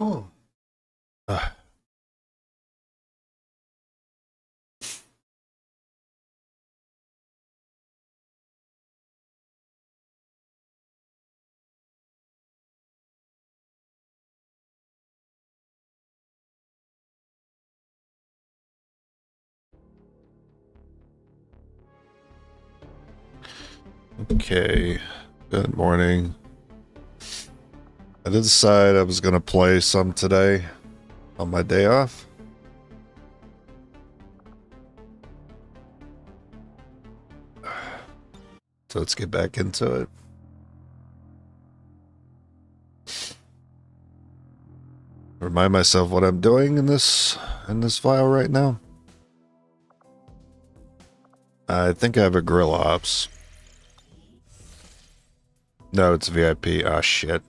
Oh. Okay, good morning. I did decide I was going to play some today on my day off. So let's get back into it. Remind myself what I'm doing in this file right now. I think I have a grill ops. No, it's VIP. Ah, shit.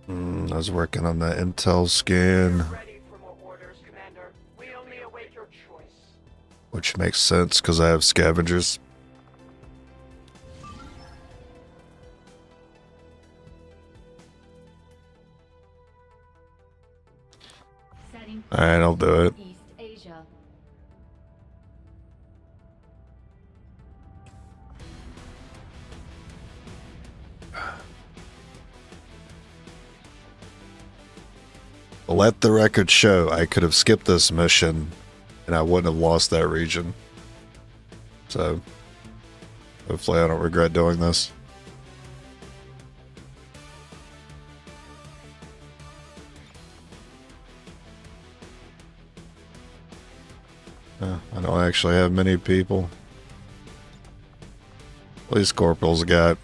I was working on that intel scan. Which makes sense because I have scavengers. Alright, I'll do it. Let the record show I could have skipped this mission and I wouldn't have lost that region. So, hopefully I don't regret doing this. I don't actually have many people. Police corporal's got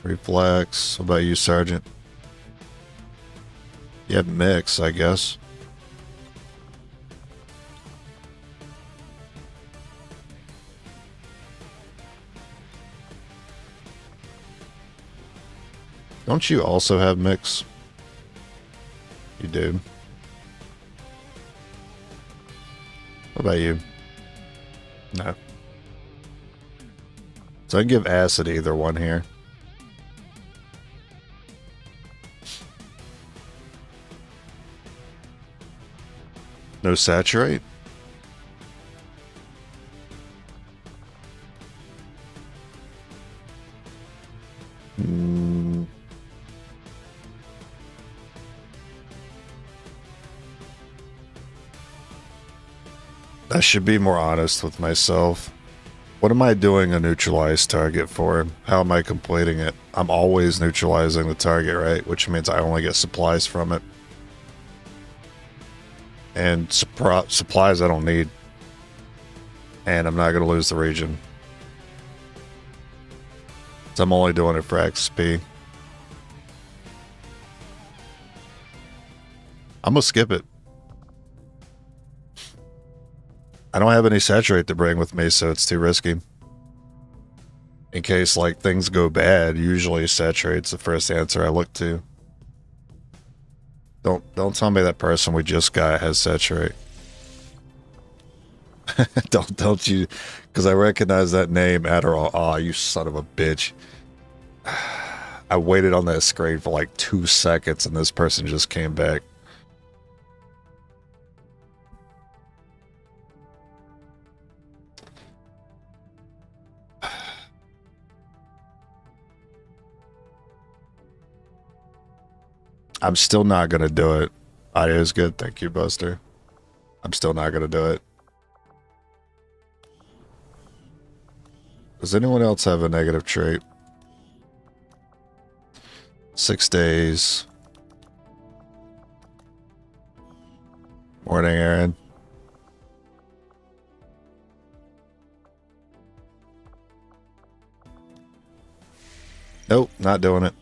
reflex. What about you, Sergeant? You have mix, I guess. Don't you also have mix? You do. What about you? No. So I can give acid either one here. No saturate? I should be more honest with myself. What am I doing a neutralized target for? How am I completing it? I'm always neutralizing the target, right? Which means I only get supplies from it. And supplies I don't need. And I'm not going to lose the region. So I'm only doing it for XP. I'm going to skip it. I don't have any saturate to bring with me, so it's too risky. In case, like, things go bad, usually saturate's the first answer I look to. Don't tell me that person we just got has saturate. don't you, because I recognize that name, Adderall. Aw, you son of a bitch. I waited on that screen for like 2 seconds and this person just came back. I'm still not going to do it. Audio is good. Thank you, Buster. I'm still not going to do it. Does anyone else have a negative trait? 6 days. Morning, Aaron. Nope, not doing it.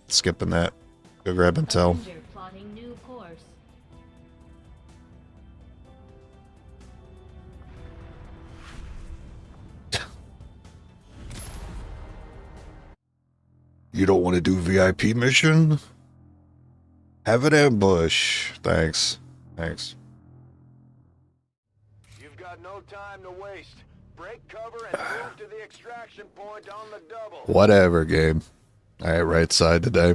Skipping that. Go grab intel. You don't want to do VIP mission? Have an ambush. Thanks. Thanks. You've got no time to waste. break cover and move to the extraction point on the double. Whatever, game. Alright, right side today.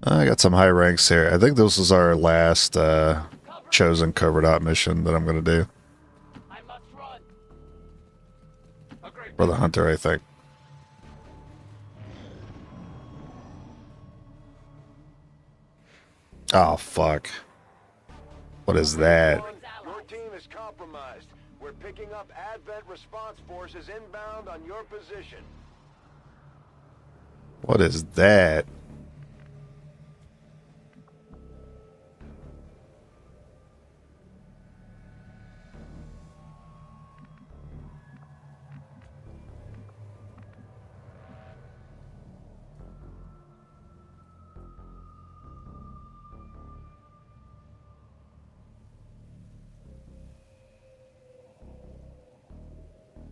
I got some high ranks here. I think this is our last chosen covered out mission that I'm going to do. I must run. For the hunter, I think. Oh, fuck. What is that? Your team is compromised. We're picking up Advent response forces inbound on your position. What is that?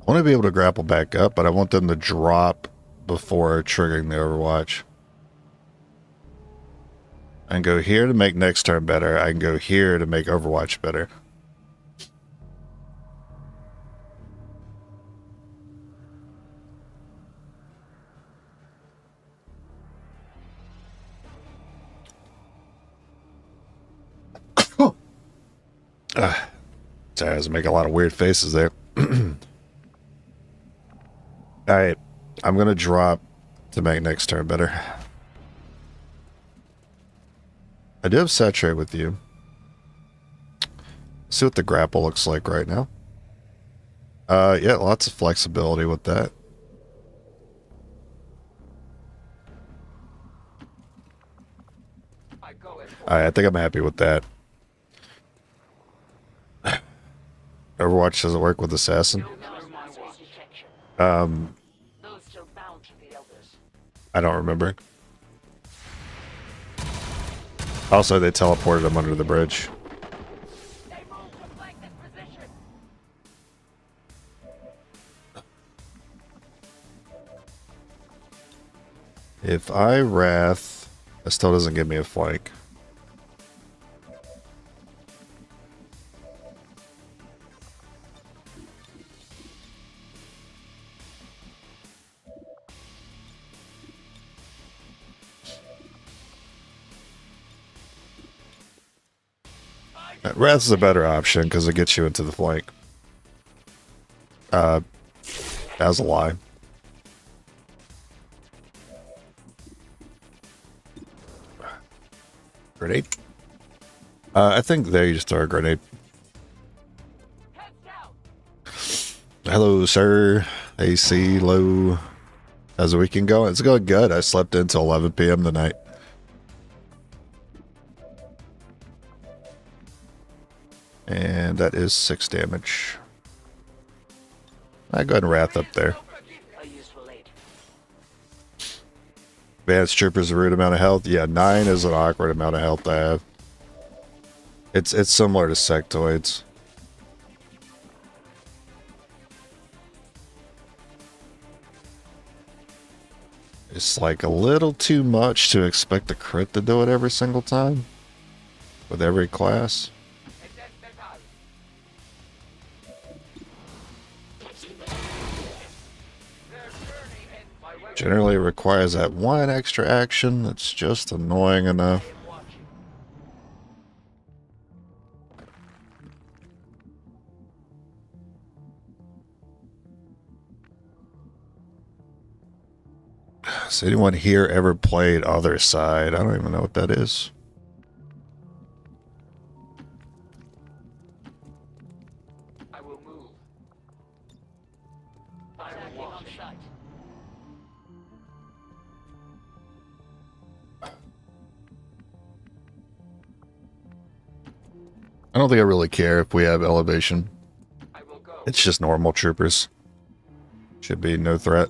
I want to be able to grapple back up, but I want them to drop before triggering the Overwatch. I can go here to make next turn better. I can go here to make Overwatch better. Sorry, I was making a lot of weird faces there. Alright, I'm going to drop to make next turn better. I do have Saturate with you. See what the grapple looks like right now. Yeah, lots of flexibility with that. Alright, I think I'm happy with that. Overwatch doesn't work with Assassin. I don't remember. Also, they teleported him under the bridge. If I Wrath, it still doesn't give me a flank. Wrath is a better option because it gets you into the flank. As a lie. Grenade? I think there you just throw a grenade. Hello, sir. AC low. How's the weekend going? It's going good. I slept until 11 p.m. tonight. And that is 6 damage. I go ahead and Wrath up there. Advanced Trooper's a rude amount of health. Yeah, 9 is an awkward amount of health I have. It's similar to sectoids. It's like a little too much to expect a crit to do it every single time. With every class. Generally requires that one extra action that's just annoying enough. Has anyone here ever played Other Side? I don't even know what that is. I will move. I will walk. I don't think I really care if we have elevation. I will go. It's just normal troopers. Should be no threat.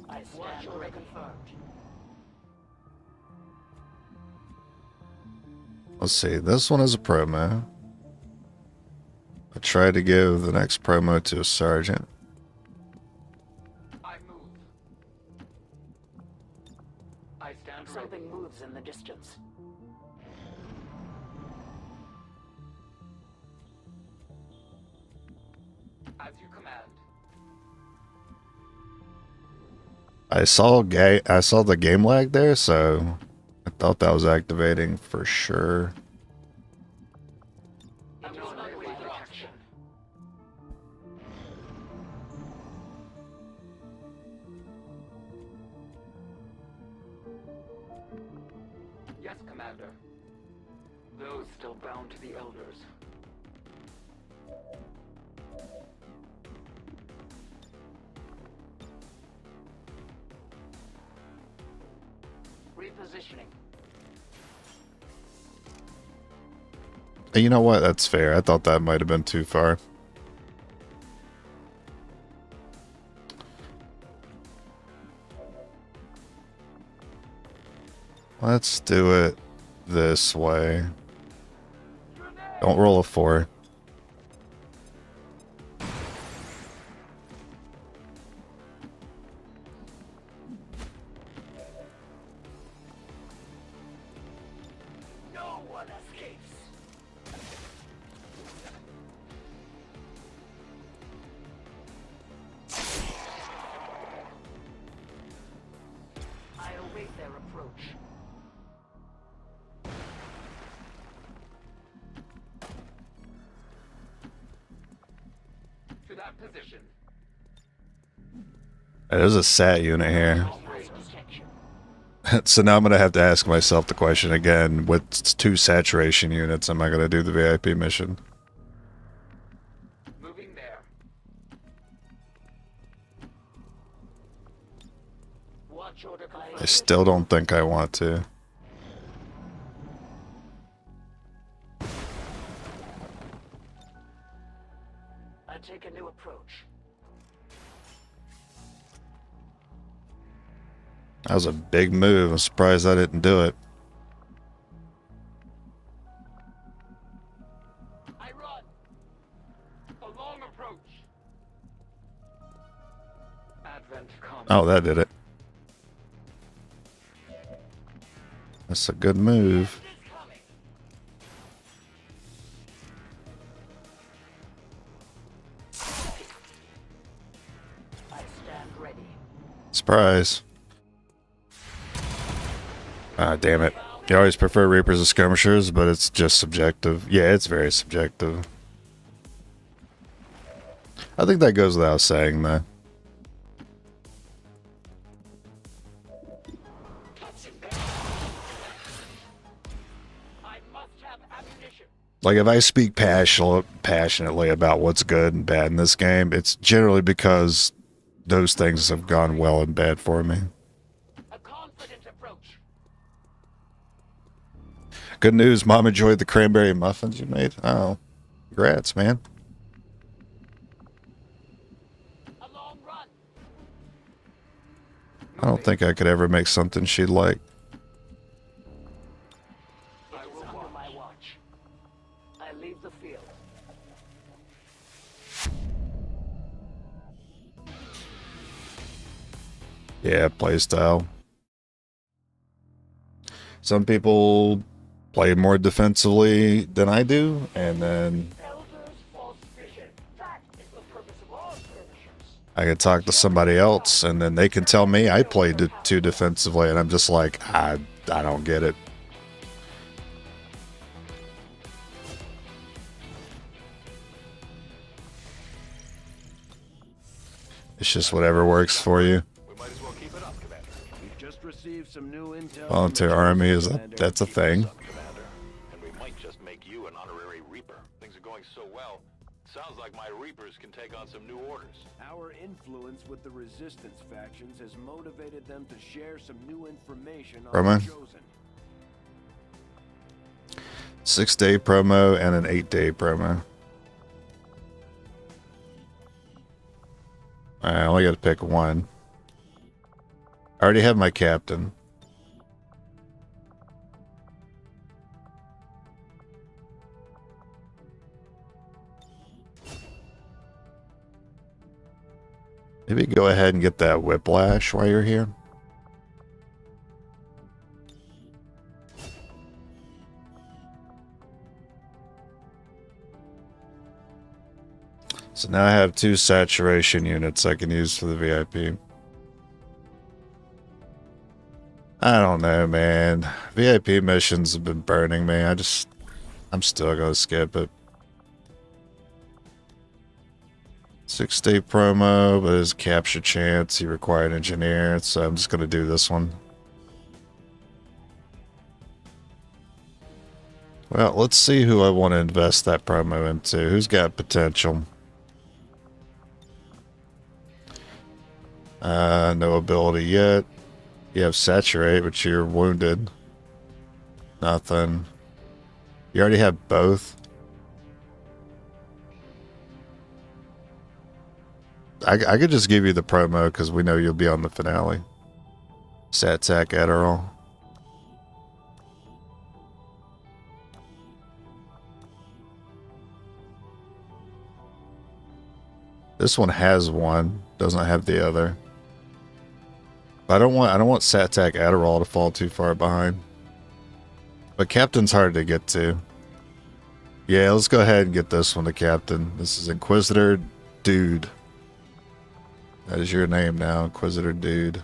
Let's see, this one is a promo. I tried to give the next promo to a sergeant. I move. I stand ready. Something moves in the distance. As you command. I saw the game lag there, so I thought that was activating for sure. Yes, Commander. Those still bound to the Elders. Repositioning. And you know what? That's fair. I thought that might have been too far. Let's do it this way. Don't roll a 4. No one escapes. I await their approach. To that position. There's a SAT unit here. Protection. So now I'm going to have to ask myself the question again. With 2 saturation units, am I going to do the VIP mission? Moving there. Watch order I still don't think I want to. I take a new approach. That was a big move. I'm surprised I didn't do it. I run. A long approach. Advent comes. Oh, that did it. That's a good move. Is coming. I stand ready. Surprise. Ah, damn it. You always prefer Reapers to Skirmishers, but it's just subjective. Yeah, it's very subjective. I think that goes without saying, though. I must have ammunition. Like, if I speak passionately about what's good and bad in this game, it's generally because those things have gone well and bad for me. A confident approach. Good news, Mom enjoyed the cranberry muffins you made. Oh, congrats, man. A long run. I don't think I could ever make something she'd like. It is under my watch. I leave the field. Yeah, playstyle. Some people play more defensively than I do, and then Elders false vision. That is the purpose of all skirmishers. I could talk to somebody else, and then they can tell me I played too defensively, and I'm just like, I don't get it. It's just whatever works for you. We might as well keep it up, Commander. We've just received some new intel. Volunteer army is that's a thing. Commander. And we might just make you an honorary Reaper. Things are going so well. Sounds like my Reapers can take on some new orders. Our influence with the resistance factions has motivated them to share some new information on Roman? the Chosen. 6-day promo and an 8-day promo. I only got to pick one. I already have my captain. Maybe go ahead and get that whiplash while you're here. So So now I have 2 saturation units I can use for the VIP. I don't know, man. VIP missions have been burning me. I'm still gonna skip it. 6-day promo, but his capture chance, you require an engineer, so I'm just gonna do this one. Well, let's see who I want to invest that promo into. Who's got potential? No ability yet. You have saturate, but you're wounded. Nothing. You already have both. I could just give you the promo because we know you'll be on the finale. Sat-tac Adderall. This one has one, doesn't have the other. I don't want Sat-tac Adderall to fall too far behind. But Captain's hard to get to. Yeah, let's go ahead and get this one to Captain. This is Inquisitor Dude. That is your name now, Inquisitor Dude.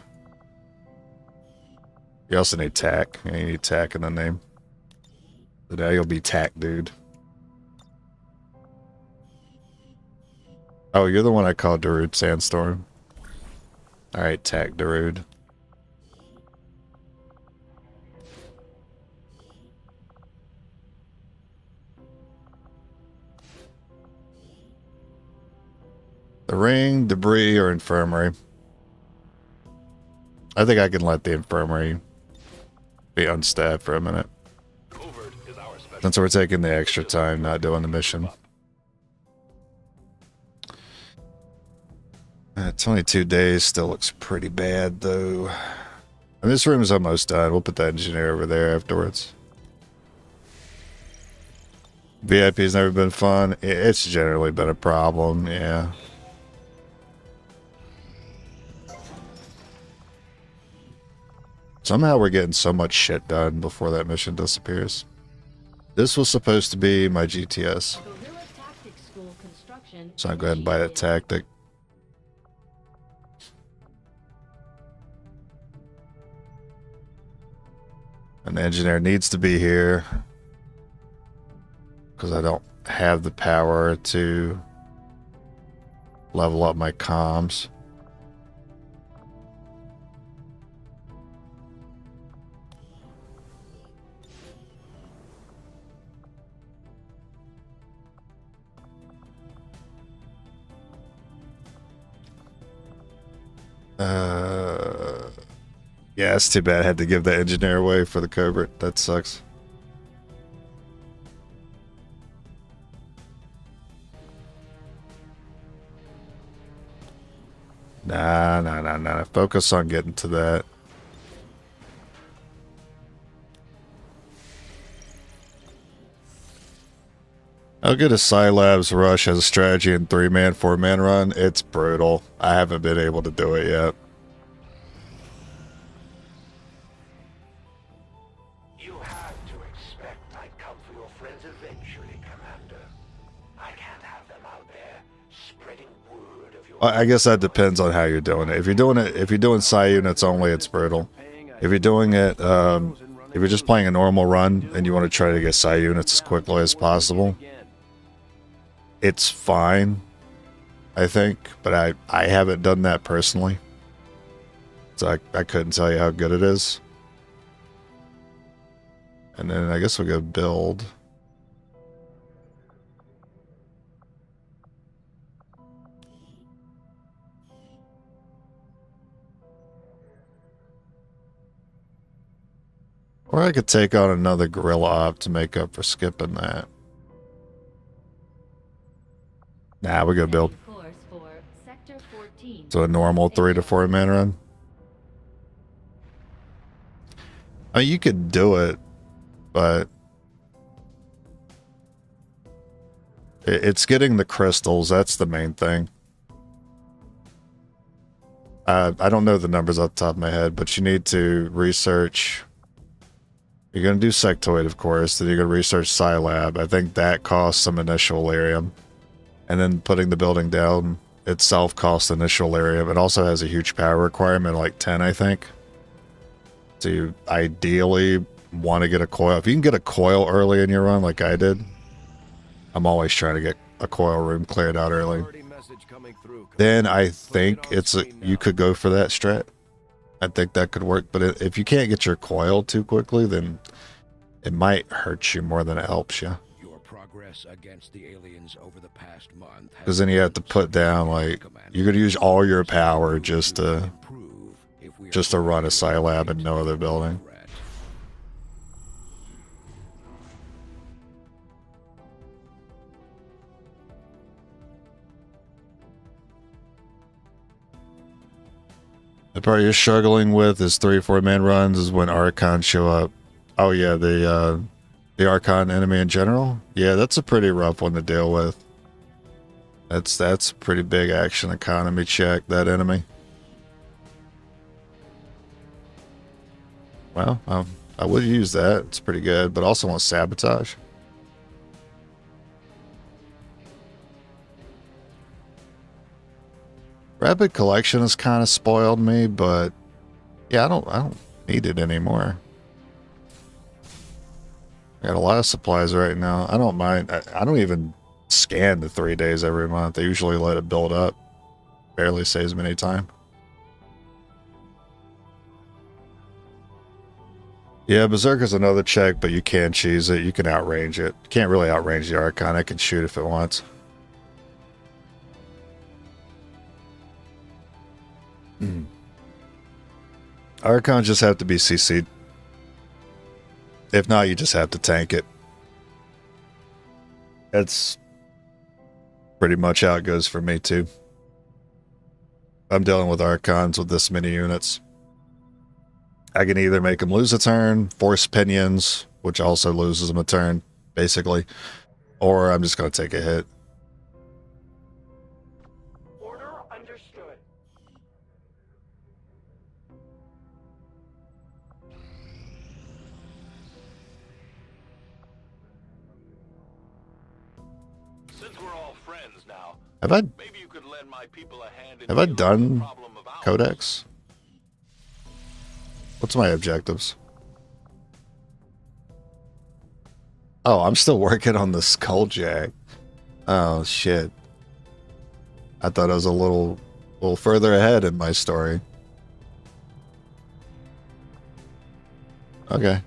You also need Tac. Yeah, you need Tac in the name. So now you'll be Tac Dude. Oh, you're the one I called Darude Sandstorm. Alright, Tac Darude. The ring, debris, or infirmary. I think I can let the infirmary be unstaffed for a minute. Since we're taking the extra time not doing the mission. 22 days still looks pretty bad though. And this room is almost done. We'll put that engineer over there afterwards. VIP's never been fun. It's generally been a problem, yeah. Somehow we're getting so much shit done before that mission disappears. This was supposed to be my GTS. So I'll go ahead and buy that tactic. And the engineer needs to be here because I don't have the power to level up my comms. Yeah, it's too bad I had to give that engineer away for the covert. That sucks. Nah. Focus on getting to that. How good is Scilab's Rush as a strategy in 3-man, 4-man run? It's brutal. I haven't been able to do it yet. You had to expect I'd come for your friends eventually, Commander. I can't have them out there spreading word of your... I guess that depends on how you're doing it. If you're doing Psi units only, it's brutal. If you're doing it, if you're just playing a normal run and you want to try to get Psi units as quickly as possible, it's fine, I think, but I haven't done that personally. So I couldn't tell you how good it is. And then I guess we'll go build. Or I could take on another guerrilla op to make up for skipping that. Nah, we're gonna build. So a normal 3 to 4 man run. I mean, you could do it, but it's getting the crystals. That's the main thing. I don't know the numbers off the top of my head, but you need to research. You're going to do Sectoid, of course. Then you're going to research Scilab. I think that costs some initial Lyrium. And then putting the building down itself costs initial area, but also has a huge power requirement, like 10, I think. So you ideally want to get a coil. If you can get a coil early in your run, like I did, I'm always trying to get a coil room cleared out early. Then I think you could go for that strat. I think that could work, but if you can't get your coil too quickly, then it might hurt you more than it helps you. Against the aliens over the past month, because then you have to put down, like, you're going to use all your power just to run a Scilab and no other building. The part you're struggling with is 3 or 4 man runs is when Archons show up. Oh yeah, the Archon enemy in general? Yeah, that's a pretty rough one to deal with. That's a pretty big action economy check, that enemy. Well, I would use that. It's pretty good, but also want sabotage. Rapid collection has kind of spoiled me, but yeah, I don't need it anymore. I got a lot of supplies right now. I don't mind. I don't even scan the 3 days every month. I usually let it build up. Barely saves me any time. Yeah, Berserker's another check, but you can cheese it. You can outrange it. You can't really outrange the Archon. It can shoot if it wants. Archons just have to be CC'd. If not, you just have to tank it. That's pretty much how it goes for me, too. I'm dealing with Archons with this many units. I can either make them lose a turn, force pinions, which also loses them a turn, basically, or I'm just going to take a hit. Order understood. Since we're all friends now, Maybe you could lend my people a hand in Have I dealing with done the problem of ours. Codex? What's my objectives? Oh, I'm still working on the Skulljack. Oh, shit. I thought I was a little further ahead in my story. Okay.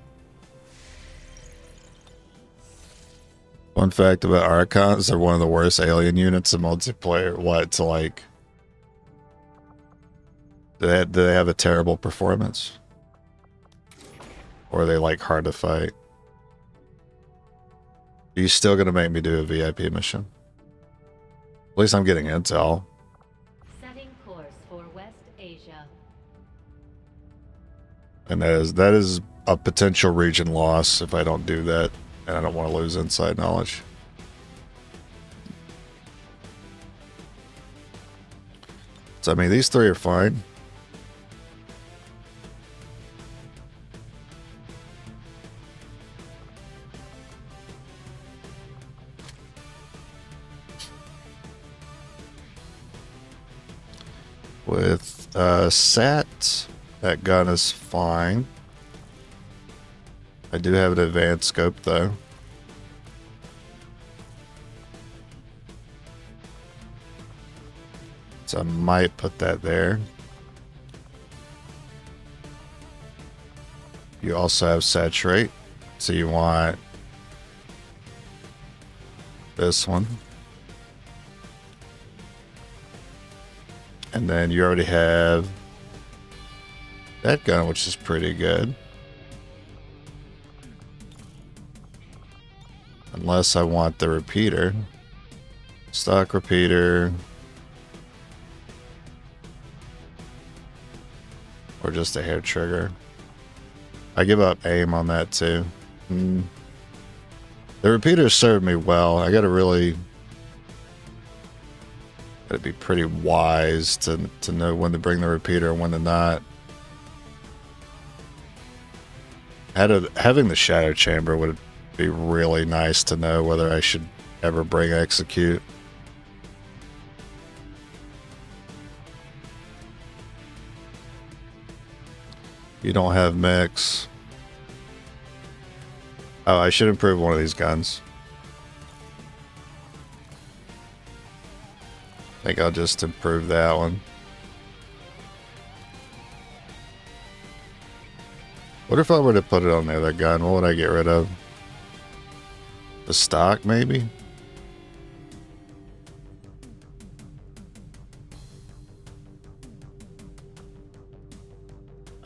Fun fact about Archons, they're one of the worst alien units in multiplayer. What, to like... Do they have a terrible performance? Or are they like hard to fight? Are you still gonna make me do a VIP mission? At least I'm getting intel. Setting course for West Asia. And that is a potential region loss if I don't do that. And I don't want to lose inside knowledge. So I mean, these 3 are fine. With SAT, that gun is fine. I do have an advanced scope though. So I might put that there. You also have saturate. So you want this one. And then you already have that gun, which is pretty good. Unless I want the repeater. Stock repeater. Or just a hair trigger. I give up aim on that too. The repeaters served me well. I gotta be pretty wise to know when to bring the repeater and when to not. Having the shadow chamber would be really nice to know whether I should ever bring execute. You don't have mix. Oh, I should improve one of these guns. I think I'll just improve that one. What if I were to put it on the other gun? What would I get rid of? The stock, maybe?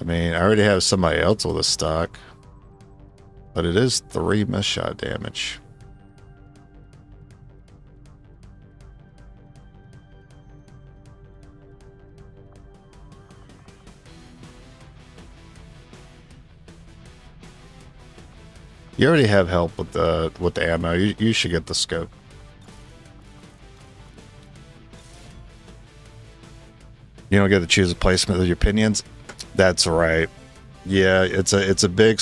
I mean, I already have somebody else with a stock. But it is 3 miss shot damage. You already have help with the ammo. You should get the scope. You don't get to choose a placement of your pinions. That's right. Yeah, it's a big,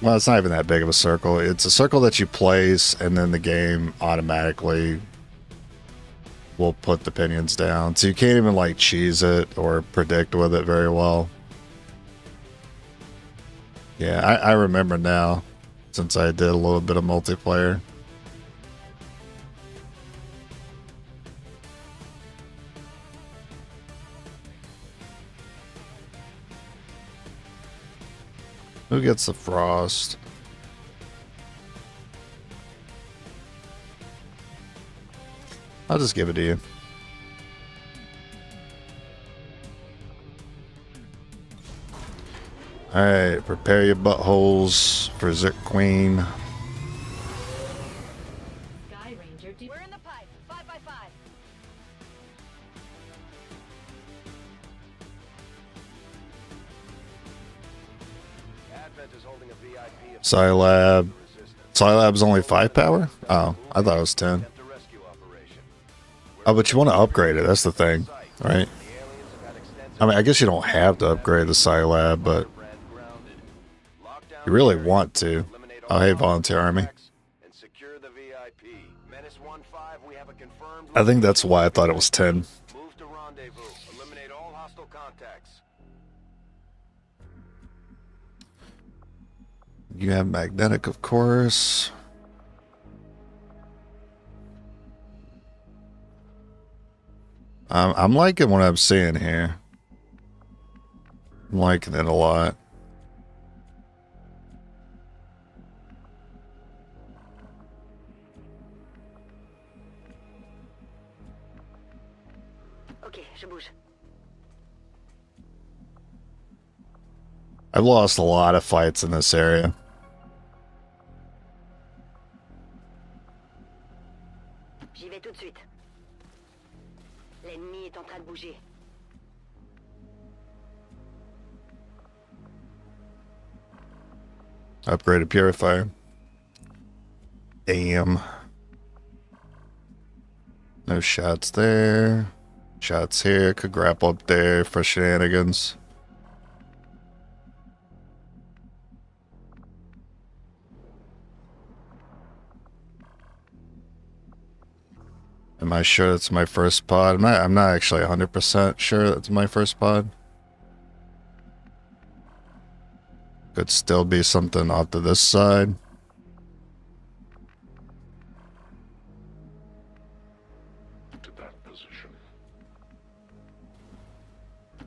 well, it's not even that big of a circle. It's a circle that you place, and then the game automatically will put the pinions down. So you can't even like cheese it or predict with it very well. Yeah, I remember now, since I did a little bit of multiplayer. Who gets the frost? I'll just give it to you. Alright, prepare your buttholes for Zerk Queen. Sky Ranger, we're in the pipe. 5x5. Advent is holding a VIP of Scilab. Scilab's only 5 power? Oh, I thought it was 10. the rescue operation. Oh, but you want to upgrade it. That's the thing, right? The aliens have had extensive I mean, I guess you don't have to upgrade the Scilab, but grounded. Lock down you really the area, want to. eliminate Oh, all hey, Volunteer Army. contacts, and secure the VIP. Menace 1-5, we have a confirmed I think that's why I thought it was 10. move to rendezvous. Eliminate all hostile contacts. You have magnetic, of course. I'm liking what I'm seeing here. I'm liking it a lot. Ok, je bouge. I've lost a lot of fights in this area. J'y vais tout de suite. L'ennemi est en train de bouger. Upgraded purifier. Damn. No shots there. Shots here. Could grapple up there for shenanigans. Am I sure that's my first pod? I'm not actually 100% sure that's my first pod. Could still be something off to this side. To that position.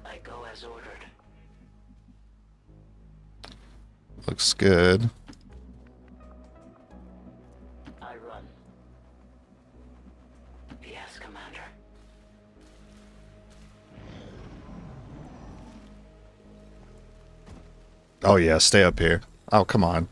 I go as ordered. Looks good. I run. Yes, Commander. Oh yeah, stay up here. Oh, come on.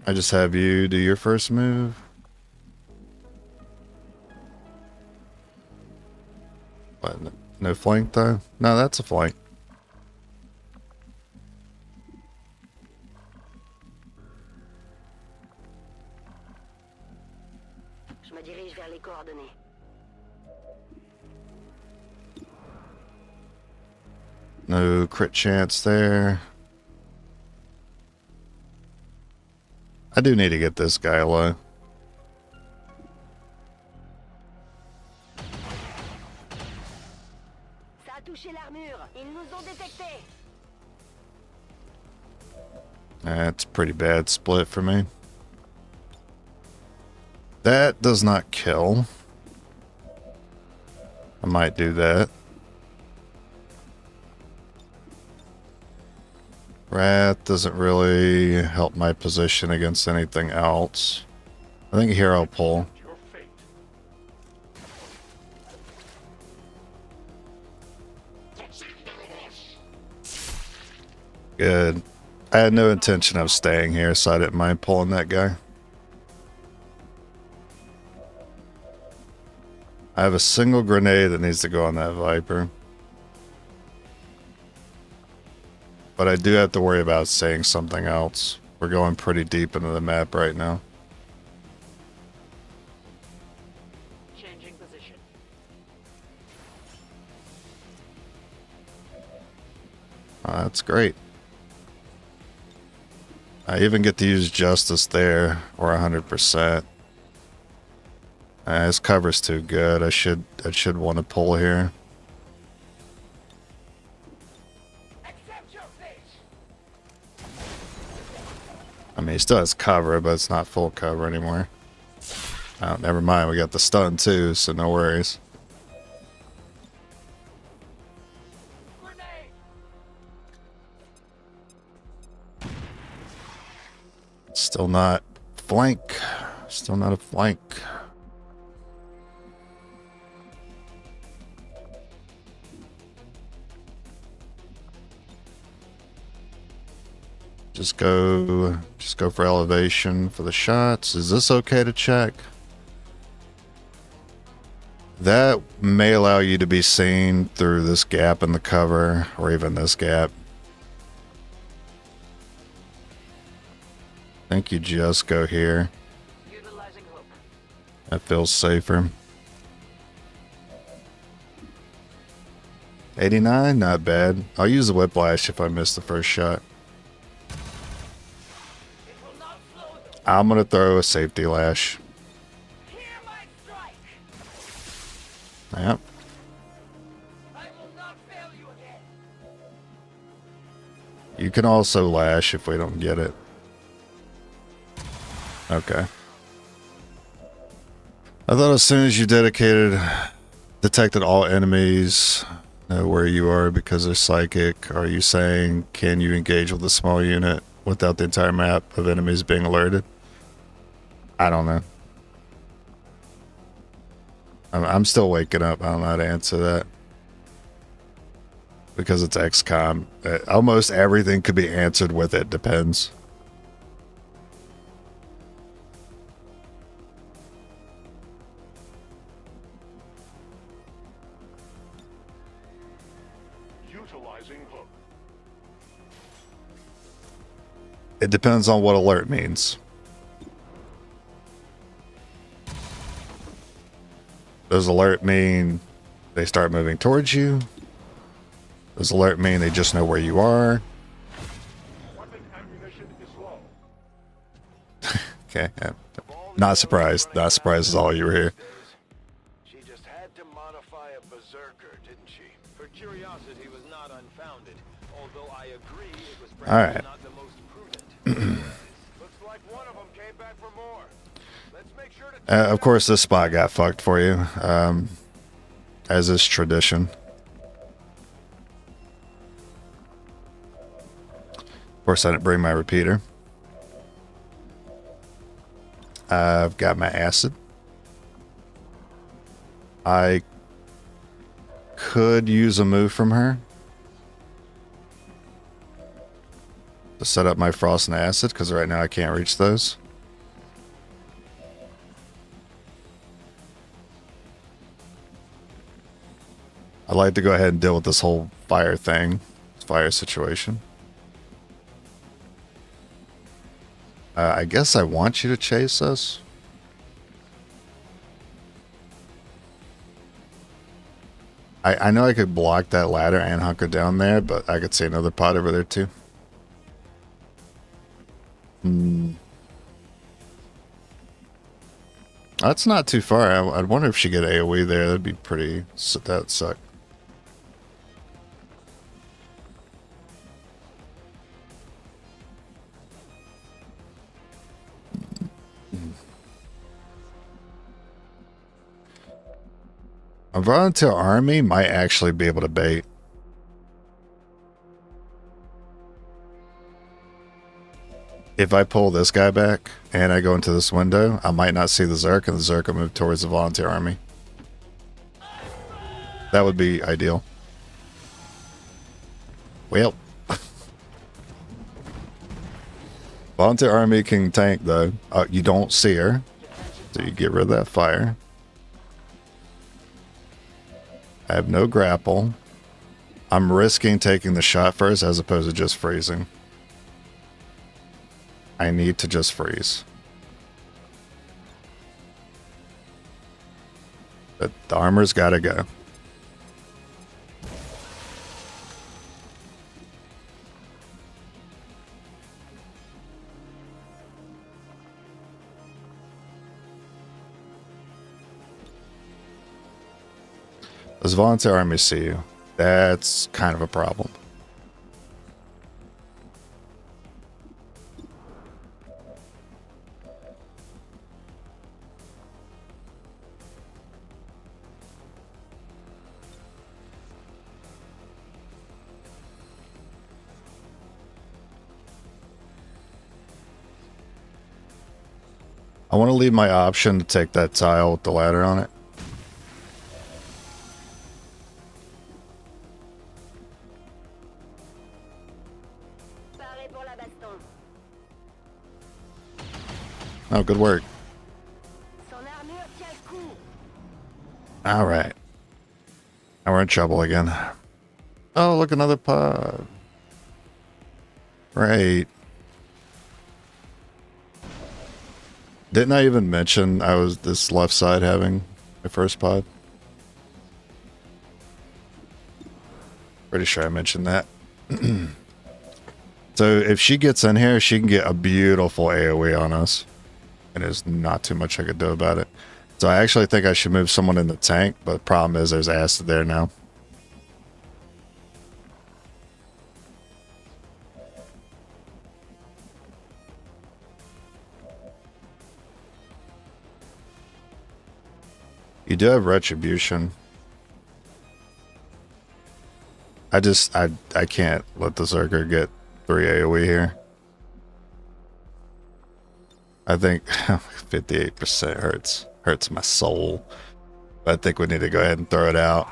I just have you do your first move. What, no flank though? No, that's a flank. Je me dirige vers les coordonnées. No crit chance there. I do need to get this guy low. That's a pretty bad split for me. That does not kill. I might do that. Wrath doesn't really help my position against anything else. I think here I'll pull. Your fate. Good. I had no intention of staying here, so I didn't mind pulling that guy. I have a single grenade that needs to go on that Viper. But I do have to worry about saying something else. We're going pretty deep into the map right now. Changing position. Oh, that's great. I even get to use Justice there, or 100%. His cover's too good. I should want to pull here. Accept your fate. I mean, he still has cover, but it's not full cover anymore. Oh, never mind. We got the stun too, so no worries. Grenade. Still not flank. Still not a flank. Just go for elevation for the shots. Is this okay to check? That may allow you to be seen through this gap in the cover, or even this gap. I think you just go here. Utilizing hook. That feels safer. 89, not bad. I'll use the whiplash if I miss the first shot. It will not slow them. I'm gonna throw a safety lash. Hear my strike. Yep. I will not fail you again. You can also lash if we don't get it. Okay. I thought as soon as you detected all enemies, know where you are because they're psychic. Are you saying, can you engage with a small unit without the entire map of enemies being alerted? I don't know. I'm still waking up. I don't know how to answer that. Because it's XCOM. Almost everything could be answered with it depends. Utilizing hook. It depends on what alert means. Does alert mean they start moving towards you? Does alert mean they just know where you are? Weapon ammunition is low. Okay, yeah. Not surprised. Not surprised at all you were here. She just had to modify a berserker, didn't she? Her curiosity was not unfounded, although I agree it was perhaps right. not the most prudent. Looks like one of them came back for more. Let's make sure to Of course, this spot got fucked for you, as is tradition. Of course, I didn't bring my repeater. I've got my acid. I could use a move from her to set up my frost and acid, because right now I can't reach those. I'd like to go ahead and deal with this whole fire thing, fire situation. I guess I want you to chase us. I know I could block that ladder and hunker down there, but I could see another pot over there too. That's not too far. I'd wonder if she get AoE there. That'd be pretty. That'd suck. A volunteer army might actually be able to bait. If I pull this guy back and I go into this window, I might not see the Zerk, and the Zerk will move towards the volunteer army. That would be ideal. Well. Volunteer army can tank, though. You don't see her, so you get rid of that fire. I have no grapple. I'm risking taking the shot first as opposed to just freezing. I need to just freeze. But the armor's gotta go. Does volunteer army see you? That's kind of a problem. I want to leave my option to take that tile with the ladder on it. Oh, good work. All right. Now we're in trouble again. Oh, look, another pod. Right. Didn't I even mention I was this left side having my first pod? Pretty sure I mentioned that. So if she gets in here, she can get a beautiful AoE on us. And there's not too much I could do about it. So I actually think I should move someone in the tank, but the problem is there's acid there now. You do have retribution. I can't let the Zerker get 3 AoE here. I think 58% hurts my soul. But I think we need to go ahead and throw it out.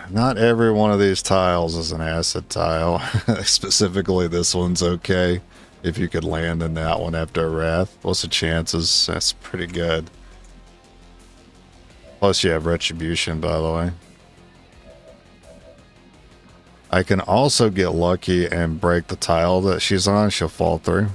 Not every one of these tiles is an acid tile. Specifically, this one's okay. If you could land in that one after a wrath. What's the chances? That's pretty good. Plus, you have retribution, by the way. I can also get lucky and break the tile that she's on. She'll fall through.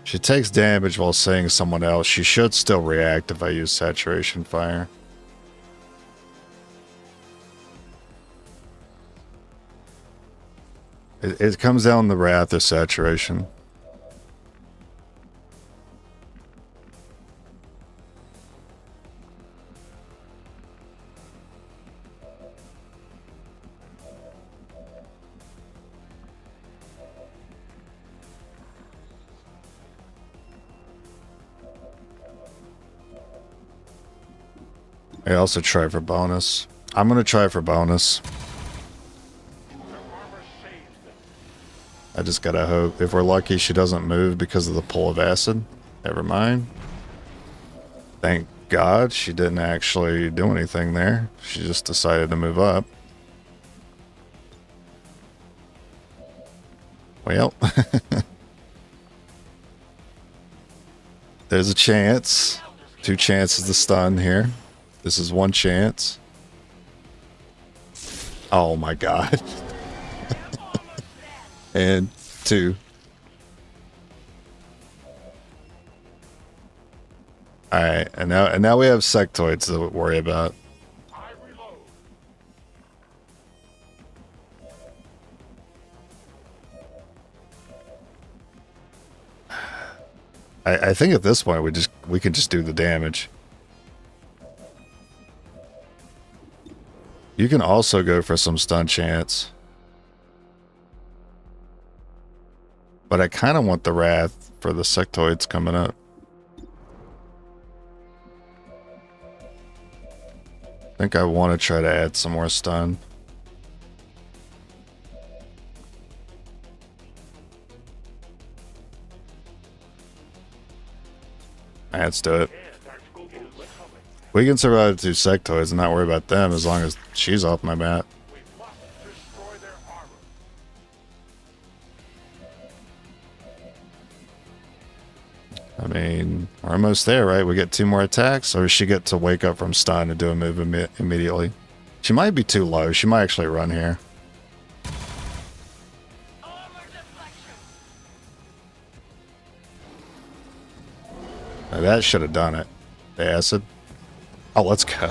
She takes damage while seeing someone else. She should still react if I use saturation fire. It comes down the wrath or saturation. I also try for bonus. I'm going to try for bonus. I just gotta hope. If we're lucky, she doesn't move because of the pull of acid. Never mind. Thank God she didn't actually do anything there. She just decided to move up. Well. There's a chance. 2 chances to stun here. This is 1 chance. Oh my God. And 2. Alright, and now we have sectoids to worry about. I think at this point we can just do the damage. You can also go for some stun chance. But I kind of want the Wrath for the sectoids coming up. I think I want to try to add some more stun. Alright, let's do it. We can survive 2 sectoids and not worry about them as long as she's off my map. We must destroy their armor. I mean, we're almost there, right? We get 2 more attacks, or does she get to wake up from stun and do a move immediately? She might be too low. She might actually run here. Now that should have done it. The acid. Oh, let's go.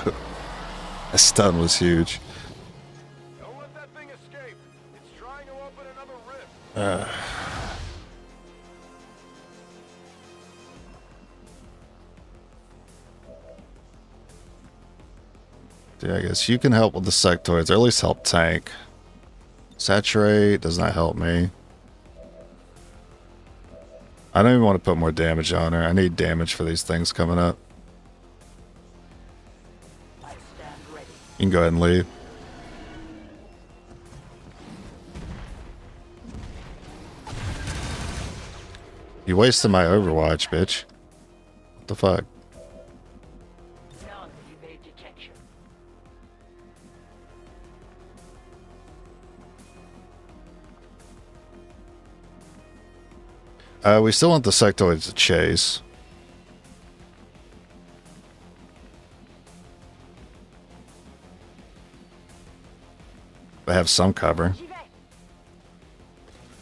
That stun was huge. Don't let that thing escape. It's trying to open another rift. Yeah, I guess you can help with the sectoids, or at least help tank. Saturate does not help me. I don't even want to put more damage on her. I need damage for these things coming up. I stand ready. You can go ahead and leave. You wasted my Overwatch, bitch. What the fuck? None evade detection. We still want the sectoids to chase. They have some cover.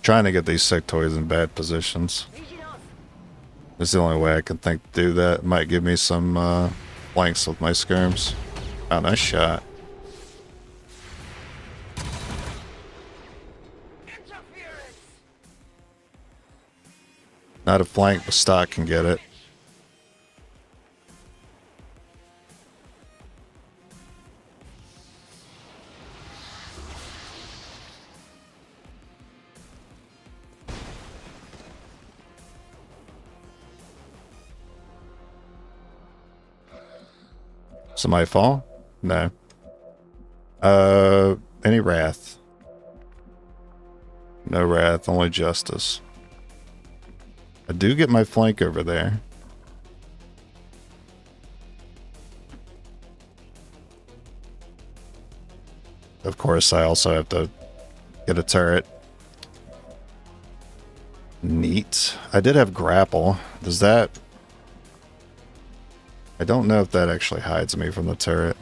Trying to get these sectoids in bad positions. This is the only way I can think to do that. Might give me some flanks with my skirms. Oh, nice shot. Not a flank, but stock can get it. Somebody fall? No. Any wrath? No wrath, only justice. I do get my flank over there. Of course, I also have to get a turret. Neat. I did have grapple. Does that... I don't know if that actually hides me from the turret.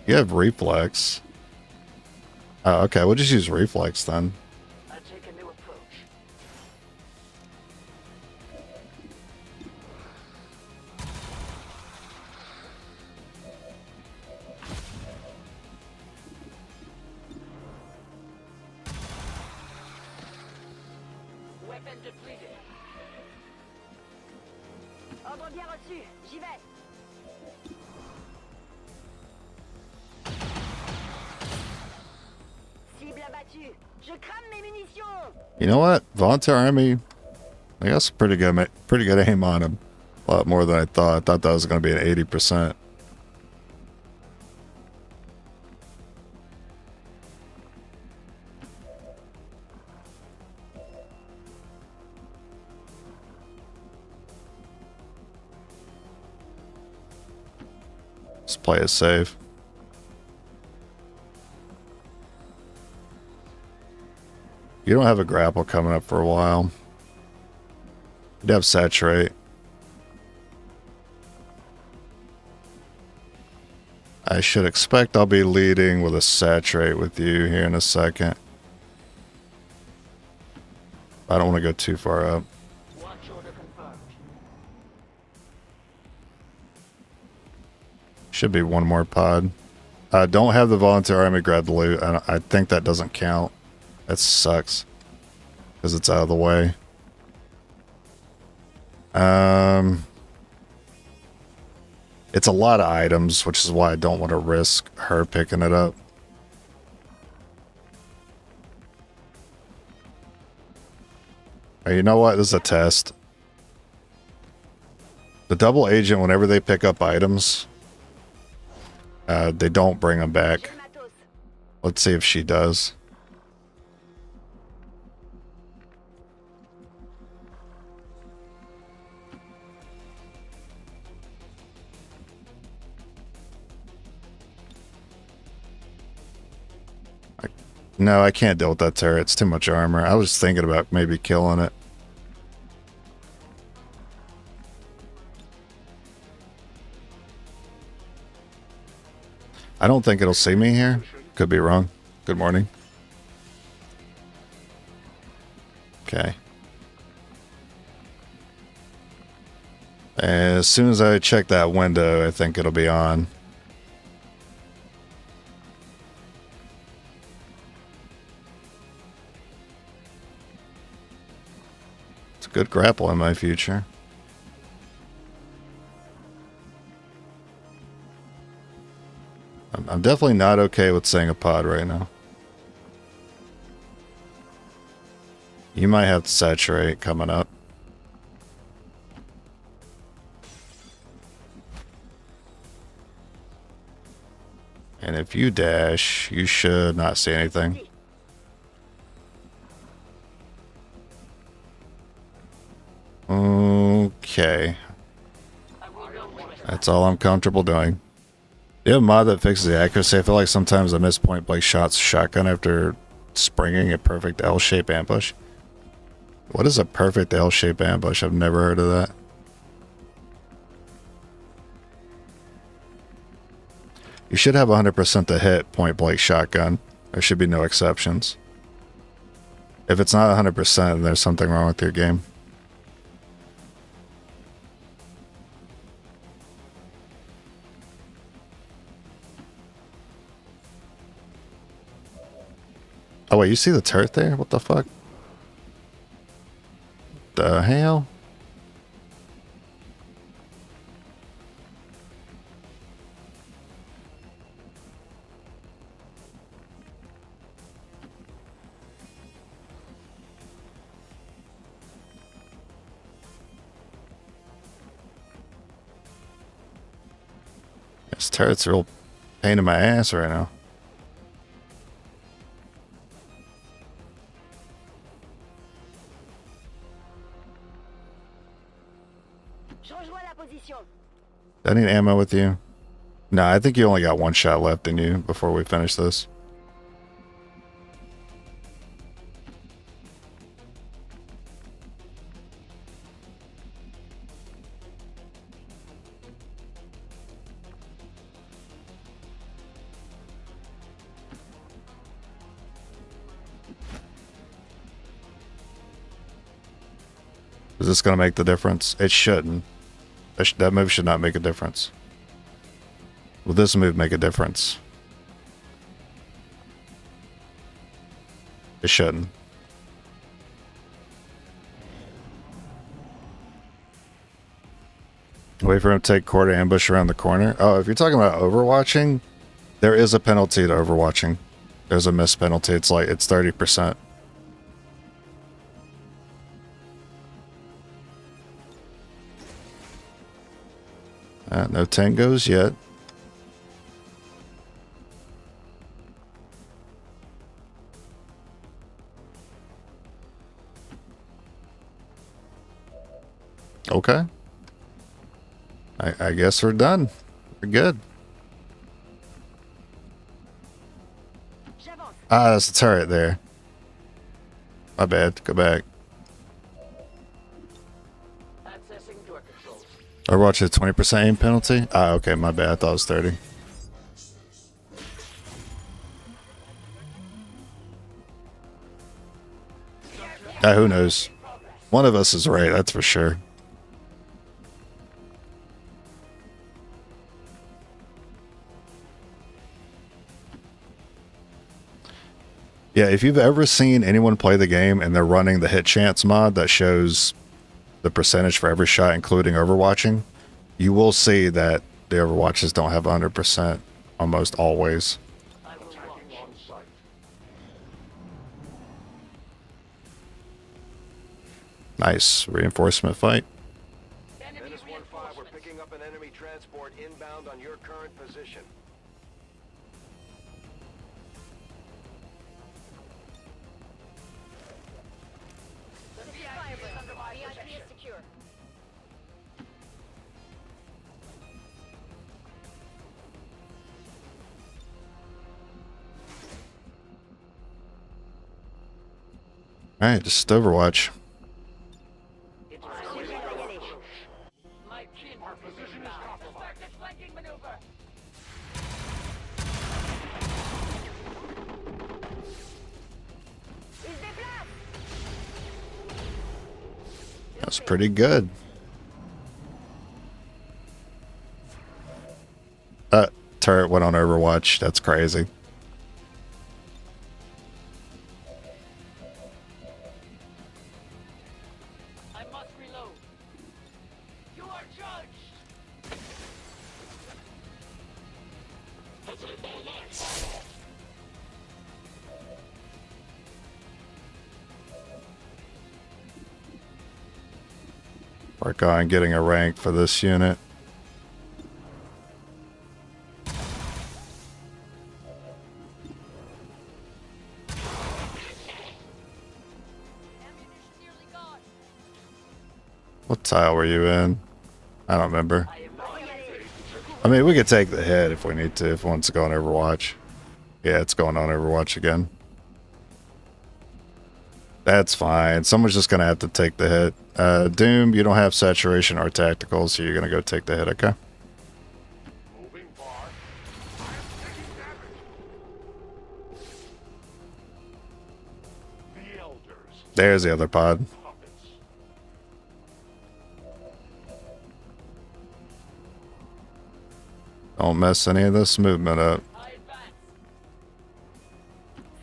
You have reflex. Oh, okay, we'll just use reflex then. I take a new approach. Weapon depleted. Ordre bien reçu, j'y vais. Cible abattue. Je crame mes munitions. You know what? Volunteer Army, I got some pretty good aim on him. A lot more than I thought. I thought that was going to be an 80%. Let's play it safe. You don't have a grapple coming up for a while. You'd have saturate. I should expect I'll be leading with a saturate with you here in a second. I don't want to go too far up. Watch order confirmed. Should be one more pod. Don't have the volunteer army grab the loot. I think that doesn't count. That sucks. Because it's out of the way. It's a lot of items, which is why I don't want to risk her picking it up. Oh, you know what? This is a test. The double agent, whenever they pick up items, they don't bring them back. Let's see if she does. No, I can't deal with that turret. It's too much armor. I was thinking about maybe killing it. I don't think it'll see me here. Could be wrong. Good morning. Okay. As soon as I check that window, I think it'll be on. It's a good grapple in my future. I'm definitely not okay with saying a pod right now. You might have to saturate coming up. And if you dash, you should not see anything. Okay. That's all I'm comfortable doing. Do you have a mod that fixes the accuracy? I feel like sometimes I miss point blank shots shotgun after springing a perfect L-shape ambush. What is a perfect L-shape ambush? I've never heard of that. You should have 100% to hit point blank shotgun. There should be no exceptions. If it's not 100%, then there's something wrong with your game. Oh wait, you see the turret there? What the fuck? The hell? This turret's a real pain in my ass right now. Do I need ammo with you? No, I think you only got one shot left in you before we finish this. Is this going to make the difference? It shouldn't. That move should not make a difference. Will this move make a difference? It shouldn't. Wait for him to take quarter ambush around the corner. Oh, if you're talking about overwatching, there is a penalty to overwatching. There's a miss penalty. It's 30%. No tangos yet. Okay. I guess we're done. We're good. Ah, that's the turret there. My bad. Go back. Overwatch is 20% aim penalty? Ah, okay, my bad. I thought it was 30. Who knows? One of us is right, that's for sure. Yeah, if you've ever seen anyone play the game and they're running the hit chance mod that shows the percentage for every shot, including overwatching, you will see that the overwatches don't have 100% almost always. I will watch. On sight. Nice reinforcement fight. Enemy Menace 1-5, we're reinforcements. picking up an enemy transport inbound on your current position. The VIP is under my protection. secure. All right, just Overwatch. It is Allez. my kin. Our position is compromised. Suspect flanking maneuver. Il se déplace. That's pretty good. Turret went on Overwatch. That's crazy. I must reload. You are judged. Work on getting a rank for this unit. What tile were you in? I don't remember. I am ready. I mean, we could take the hit if we need to, if it wants to go on Overwatch. Yeah, it's going on Overwatch again. That's fine. Someone's just going to have to take the hit. Doom, you don't have saturation or tactical, so you're going to go take the hit, okay? Moving bar. I am taking damage. The elders. There's the other pod. Puppets. Don't mess any of this movement up. I advance.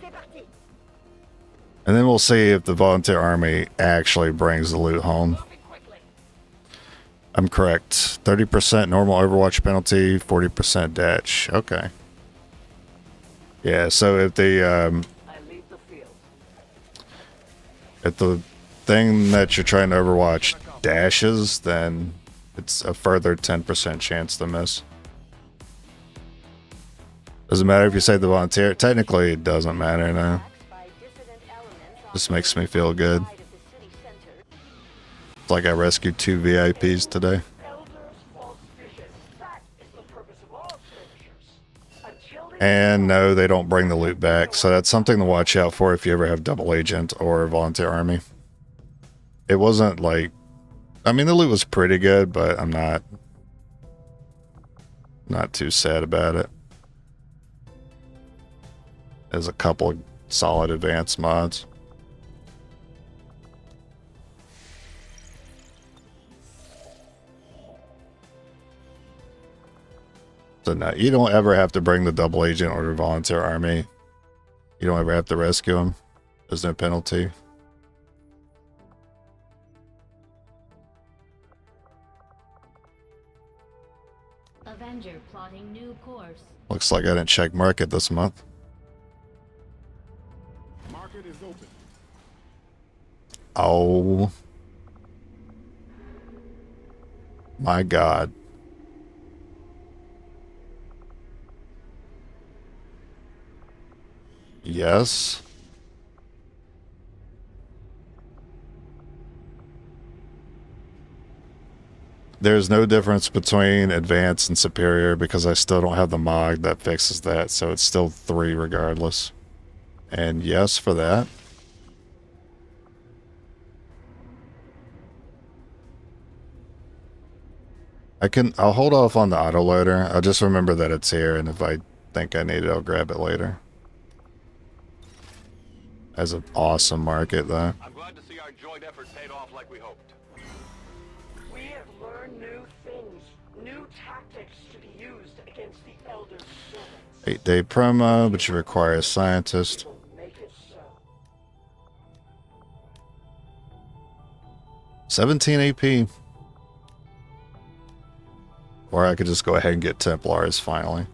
C'est parti. And then we'll see if the volunteer army actually brings the loot home. Moving quickly. I'm correct. 30% normal Overwatch penalty, 40% dash. Okay. Yeah, so if the I leave the field. if the thing that you're trying to Overwatch dashes, then it's a further 10% chance to miss. Doesn't matter if you save the volunteer. Technically, it doesn't matter now. By dissident elements on This makes me feel good. the side of the city center. It's like I rescued 2 VIPs today. Elders false vision. That is the purpose of all skirmishers. Until they And no, they don't bring the loot back. So that's something to watch out for if you ever have double agent or volunteer army. It wasn't like, I mean, the loot was pretty good, but I'm not too sad about it. There's a couple of solid advanced mods. So no, you don't ever have to bring the double agent or the volunteer army. You don't ever have to rescue them. There's no penalty. Avenger plotting new course. Looks like I didn't check market this month. Market is open. Oh. My God. Yes. There's no difference between advanced and superior because I still don't have the mod that fixes that, so it's still 3 regardless. And yes for that. I'll hold off on the autoloader. I'll just remember that it's here, and if I think I need it, I'll grab it later. As an awesome market, though. I'm glad to see our joint effort paid off like we hoped. We have learned new things, new tactics to be used against the Elder Servants. 8-day promo, but you require a scientist. We'll make it 17 AP. Or I could just go ahead and get Templars finally.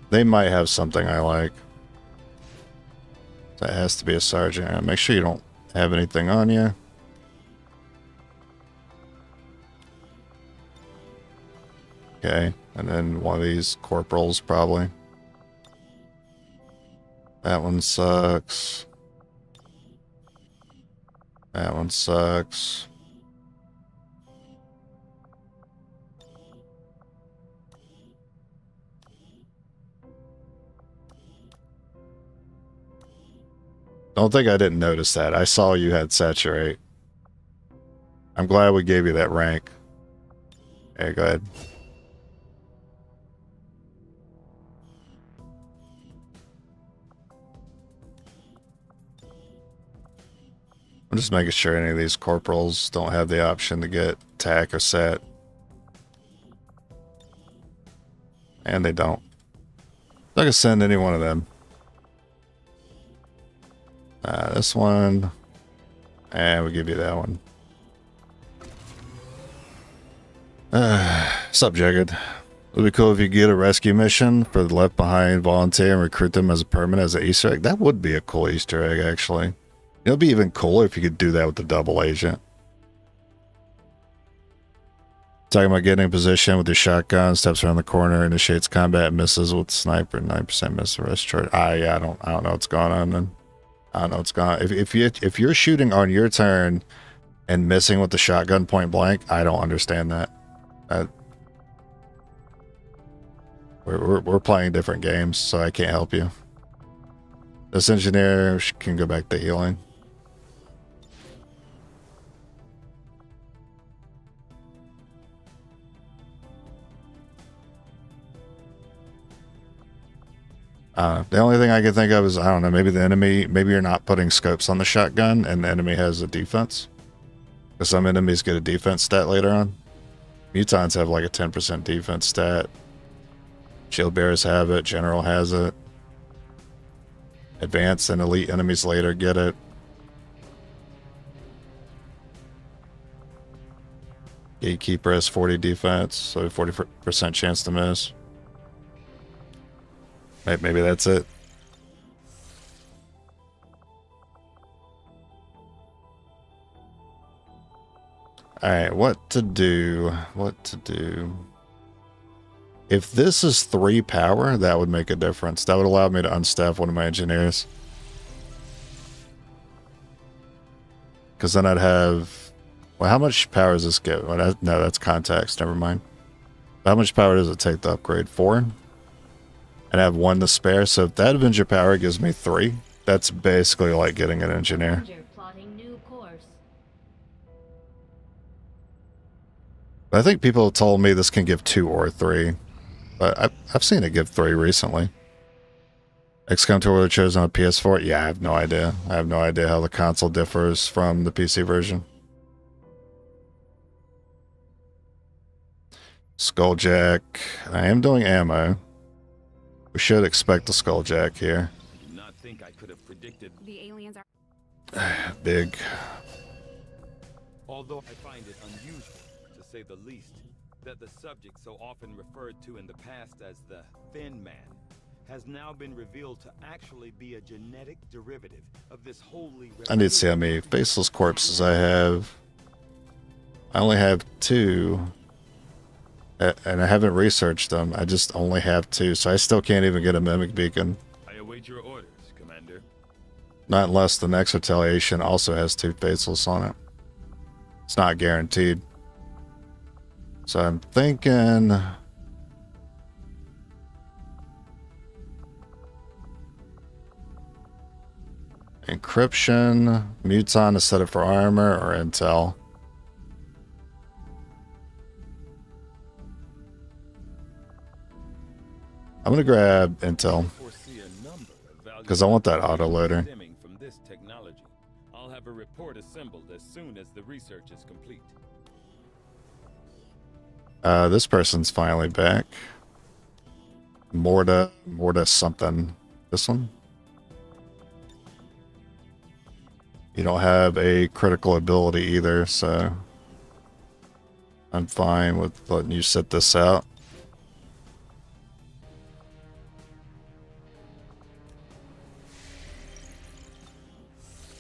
They might have something I like. That has to be a sergeant. Make sure you don't have anything on you. Okay, and then one of these corporals probably. That one sucks. That one sucks. Don't think I didn't notice that. I saw you had saturate. I'm glad we gave you that rank. Okay, go ahead. I'm just making sure any of these corporals don't have the option to get TAC or SAT. And they don't. I can send any one of them. This one. And we'll give you that one. Sup, Jagged? It would be cool if you get a rescue mission for the Left Behind volunteer and recruit them as a permanent as an Easter egg. That would be a cool Easter egg, actually. It'll be even cooler if you could do that with the double agent. Talking about getting in position with your shotgun, steps around the corner, initiates combat, misses with sniper, 9% miss the rest charge. Yeah, I don't know what's going on then. I don't know what's going on. If you're shooting on your turn and missing with the shotgun point blank, I don't understand that. We're playing different games, so I can't help you. This engineer can go back to healing. The only thing I can think of is, I don't know, maybe the enemy, maybe you're not putting scopes on the shotgun and the enemy has a defense. Because some enemies get a defense stat later on. Mutons have like a 10% defense stat. Shield bearers have it, general has it. Advanced and elite enemies later get it. Gatekeeper has 40 defense, so 40% chance to miss. Maybe that's it. Alright, what to do? What to do? If this is 3 power, that would make a difference. That would allow me to unstaff one of my engineers. Because then I'd have... Well, how much power does this get? Well, no, that's contacts. Never mind. How much power does it take to upgrade? 4? And I have 1 to spare. So if that Avenger power gives me 3, that's basically like getting an engineer. Plotting new course. I think people have told me this can give 2 or 3. But I've seen it give 3 recently. XCOM 2 were chosen on PS4? Yeah, I have no idea. I have no idea how the console differs from the PC version. Skulljack. I am doing ammo. We should expect the Skulljack here. I do not think I could have predicted. The aliens are Big. Although I find it unusual, to say the least, that the subject so often referred to in the past as the Thin Man has now been revealed to actually be a genetic derivative of this wholly... I need to see how many faceless corpses I have. I only have 2. And I haven't researched them. I just only have 2, so I still can't even get a mimic beacon. I await your orders, Commander. Not unless the next retaliation also has 2 faceless on it. It's not guaranteed. So I'm thinking... Encryption, Muton to set it for armor, or Intel. I'm gonna grab Intel because I want that autoloader. From this technology, I'll have a report assembled as soon as the research is complete. This person's finally back. Morta something. This one? You don't have a critical ability either, so I'm fine with letting you sit this out.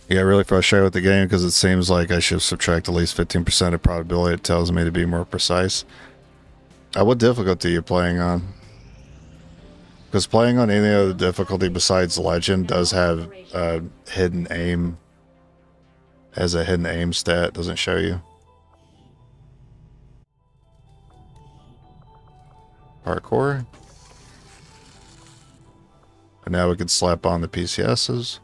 Yeah, really frustrated with the game because it seems like I should subtract at least 15% of probability. It tells me to be more precise. What difficulty are you playing on? Because playing on any other difficulty besides Legend does have a hidden aim. Has a hidden aim stat, doesn't show you. Parkour. And now we can slap on the PCSs.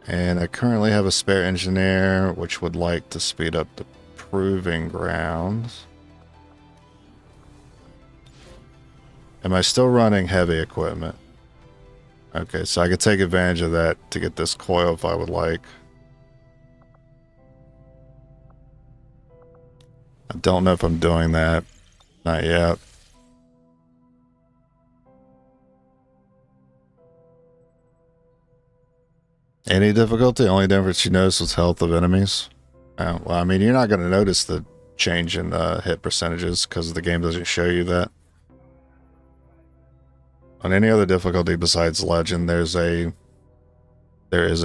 And I currently have a spare engineer, which would like to speed up the proving grounds. Am I still running heavy equipment? Okay, so I could take advantage of that to get this coil if I would like. I don't know if I'm doing that. Not yet. Any difficulty? Only difference you notice was health of enemies. Well, I mean, you're not going to notice the change in hit percentages because the game doesn't show you that. On any other difficulty besides Legend, there is a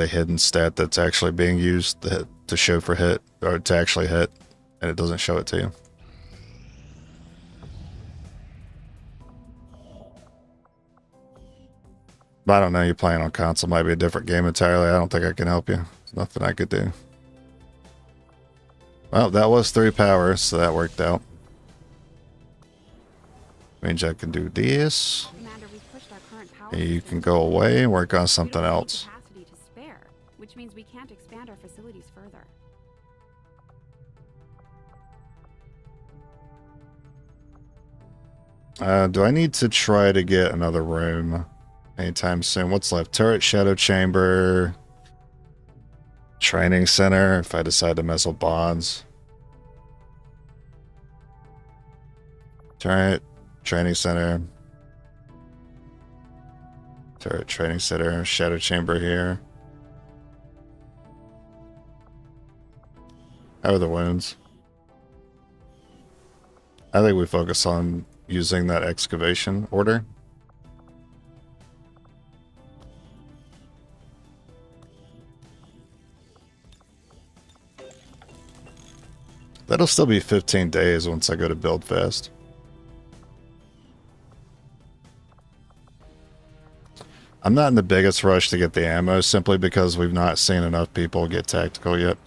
hidden stat that's actually being used to show for hit, or to actually hit, and it doesn't show it to you. But I don't know, you're playing on console, might be a different game entirely. I don't think I can help you. There's nothing I could do. Well, that was 3 power, so that worked out. Means I can do this. Commander, we've pushed our current power You system can go away and work on We something don't have else. capacity to spare, which means we can't expand our facilities further. Do I need to try to get another room anytime soon? What's left? Turret, shadow chamber, training center, if I decide to mess with bonds. Turret, training center. Turret, training center, shadow chamber here. How are the wounds? I think we focus on using that excavation order. That'll still be 15 days once I go to build fast. I'm not in the biggest rush to get the ammo simply because we've not seen enough people get tactical yet.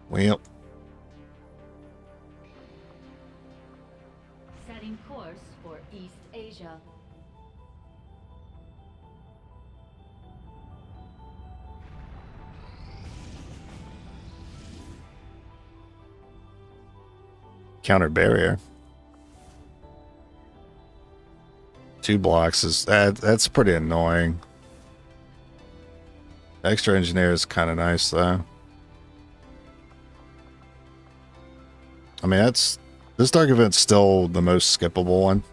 Well, Setting course for East Asia. counter barrier. 2 blocks is that's pretty annoying. Extra engineer is kind of nice though. I mean, this dark event's still the most skippable one.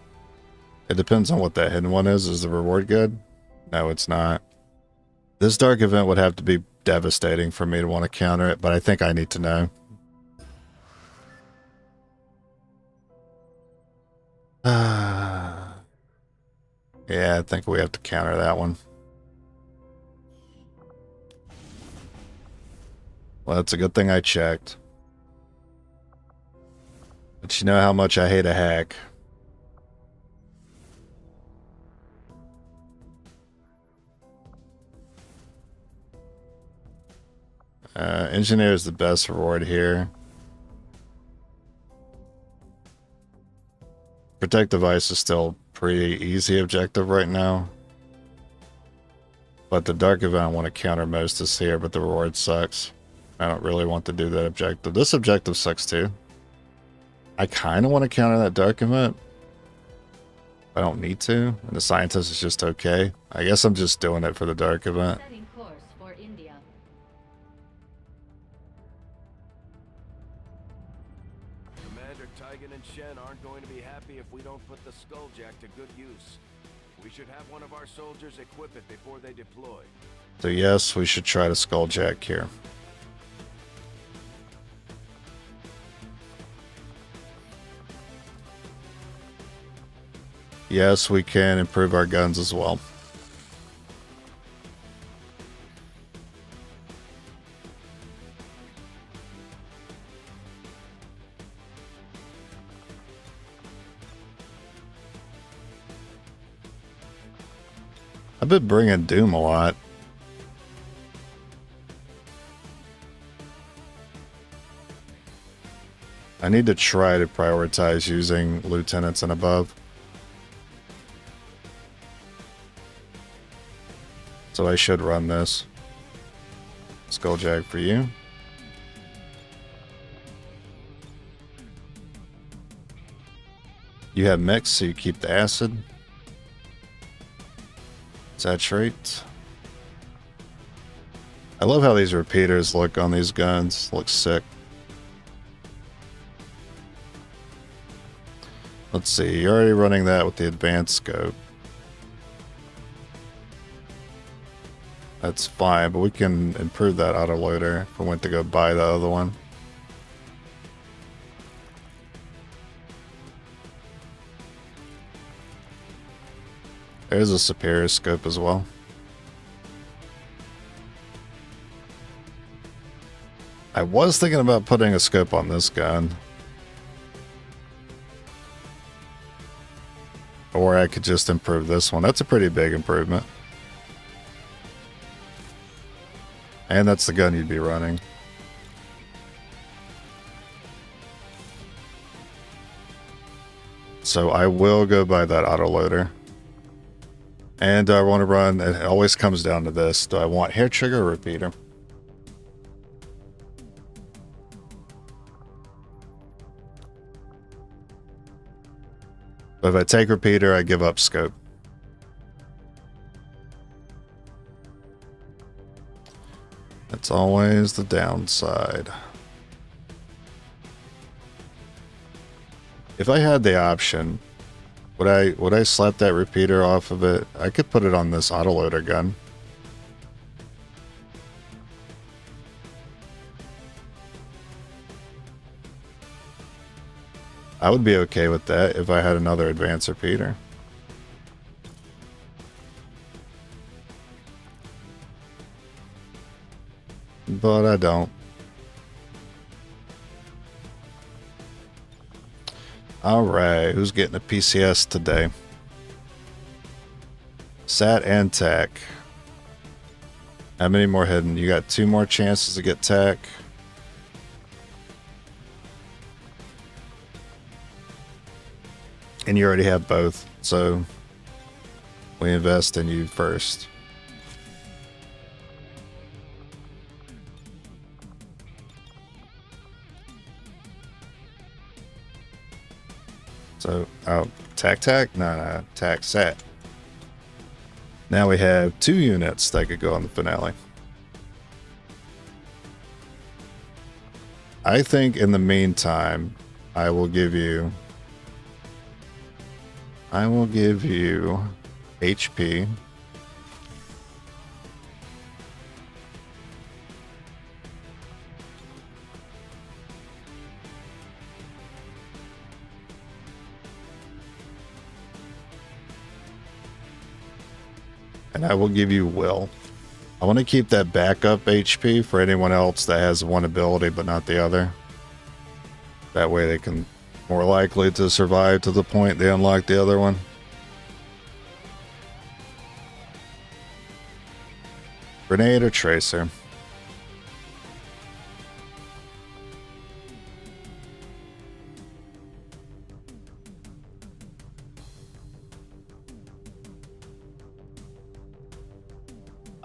It depends on what that hidden one is. Is the reward good? No, it's not. This dark event would have to be devastating for me to want to counter it, but I think I need to know. Yeah, I think we have to counter that one. Well, it's a good thing I checked. But you know how much I hate a hack. Engineer is the best reward here. Protect device is still pretty easy objective right now. But the dark event I want to counter most is here, but the reward sucks. I don't really want to do that objective. This objective sucks too. I kind of want to counter that dark event. I don't need to. And the scientist is just okay. I guess I'm just doing it for the dark event. Setting course for India. Commander, Tygan and Shen aren't going to be happy if we don't put the Skulljack to good use. We should have one of our soldiers equip it before they deploy. So yes, we should try to Skulljack here. Yes, we can improve our guns as well. I've been bringing Doom a lot. I need to try to prioritize using lieutenants and above. So I should run this. Skulljack for you. You have mix, so you keep the acid. Saturate. I love how these repeaters look on these guns. Looks sick. Let's see, you're already running that with the advanced scope. That's fine, but we can improve that autoloader if we went to go buy the other one. There's a superior scope as well. I was thinking about putting a scope on this gun. Or I could just improve this one. That's a pretty big improvement. And that's the gun you'd be running. So I will go buy that autoloader. And I want to run, it always comes down to this. Do I want hair trigger or repeater? But if I take repeater, I give up scope. That's always the downside. If I had the option, would I slap that repeater off of it? I could put it on this autoloader gun. I would be okay with that if I had another advanced repeater. But I don't. Alright, who's getting a PCS today? Sat and TAC. How many more hidden? You got 2 more chances to get TAC. And you already have both, so we invest in you first. So, oh, TAC? No, TAC SAT. Now we have 2 units that could go on the finale. I think in the meantime, I will give you HP. And I will give you will. I want to keep that backup HP for anyone else that has one ability but not the other. That way they can more likely to survive to the point they unlock the other one. Grenade or tracer?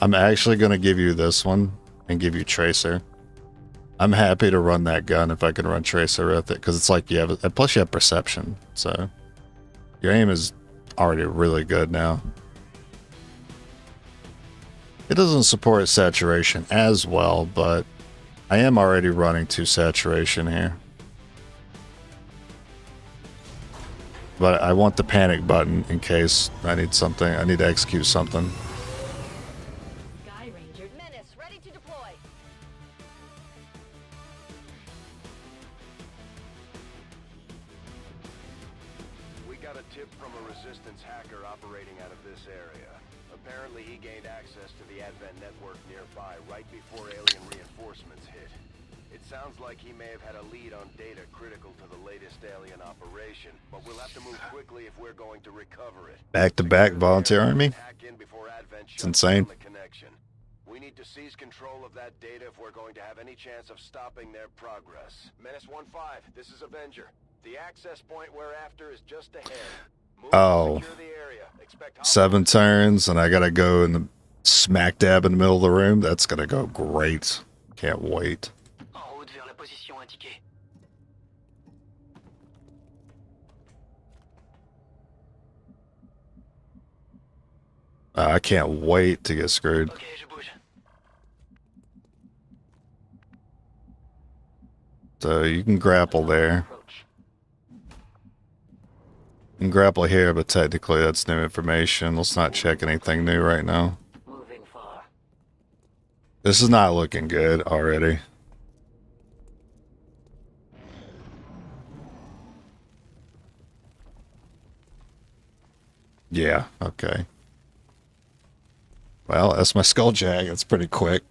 I'm actually going to give you this one and give you tracer. I'm happy to run that gun if I can run tracer with it, because it's like you have, plus you have perception, so your aim is already really good now. It doesn't support saturation as well, but I am already running 2 saturation here. But I want the panic button in case I need something. I need to execute something. Sky Ranger. Menace, ready to deploy. We got a tip from a resistance hacker operating out of this area. Apparently he gained access to the Advent network nearby right before alien reinforcements hit. It sounds like he may have had a lead on data critical to the latest alien operation, but we'll have to move quickly if we're going to recover it. Back-to-back volunteer army? Hack in before Advent It's shuts insane. down the connection. We need to seize control of that data if we're going to have any chance of stopping their progress. Menace 1-5, this is Avenger. The access point we're after is just ahead. Move Oh. to secure the area. Expect 7 turns, and I gotta go in the smack dab in the middle of the room. That's gonna go great. Can't wait. En route vers la position indiquée. I can't wait to get screwed. Ok, je bouge. So you can grapple there. Approach. You can grapple here, but technically that's new information. Let's not check anything new right now. Moving far. This is not looking good already. Yeah, okay. Well, that's my skulljack. That's pretty quick.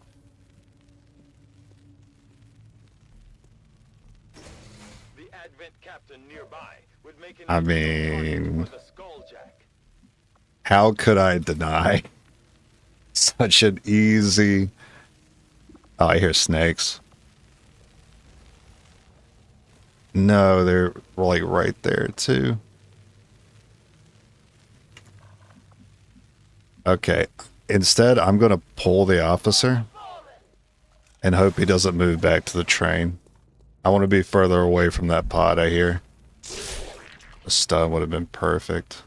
The Advent captain nearby would make an I excellent target mean, for the Skulljack. how could I deny such an easy... Oh, I hear snakes. No, they're like right there too. Okay, instead I'm gonna pull the officer and hope he doesn't move back to the train. I want to be further away from that pod, I hear. A stun would have been perfect.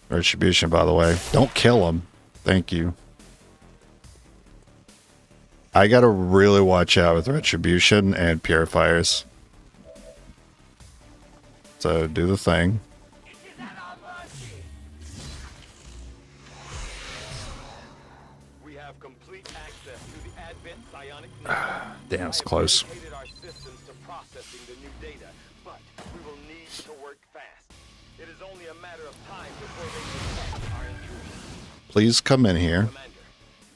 Retribution, by the way. Don't kill him. Thank you. I gotta really watch out with Retribution and Purifiers. So, do the thing. We have complete access to the Advent psionic network. Damn, it's I have close. dedicated our systems to processing the new data, but we will need to work fast. It is only a matter of time before they detect our intrusion. Please come in here. Commander,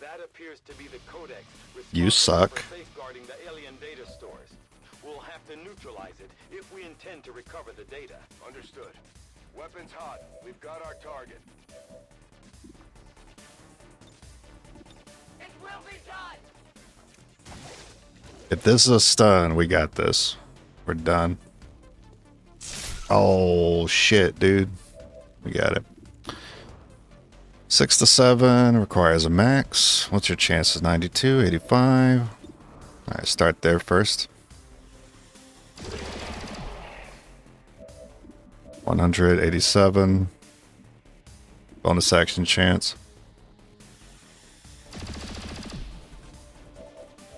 that appears to be the codex You responsible suck. for safeguarding the alien data stores. We'll have to neutralize it if we intend to recover the data. Understood. Weapons hot. We've got our target. It will be done! If this is a stun, we got this. We're done. Oh, shit, dude. We got it. 6 to 7 requires a max. What's your chances? 92, 85. All right, start there first. 187. Bonus action chance.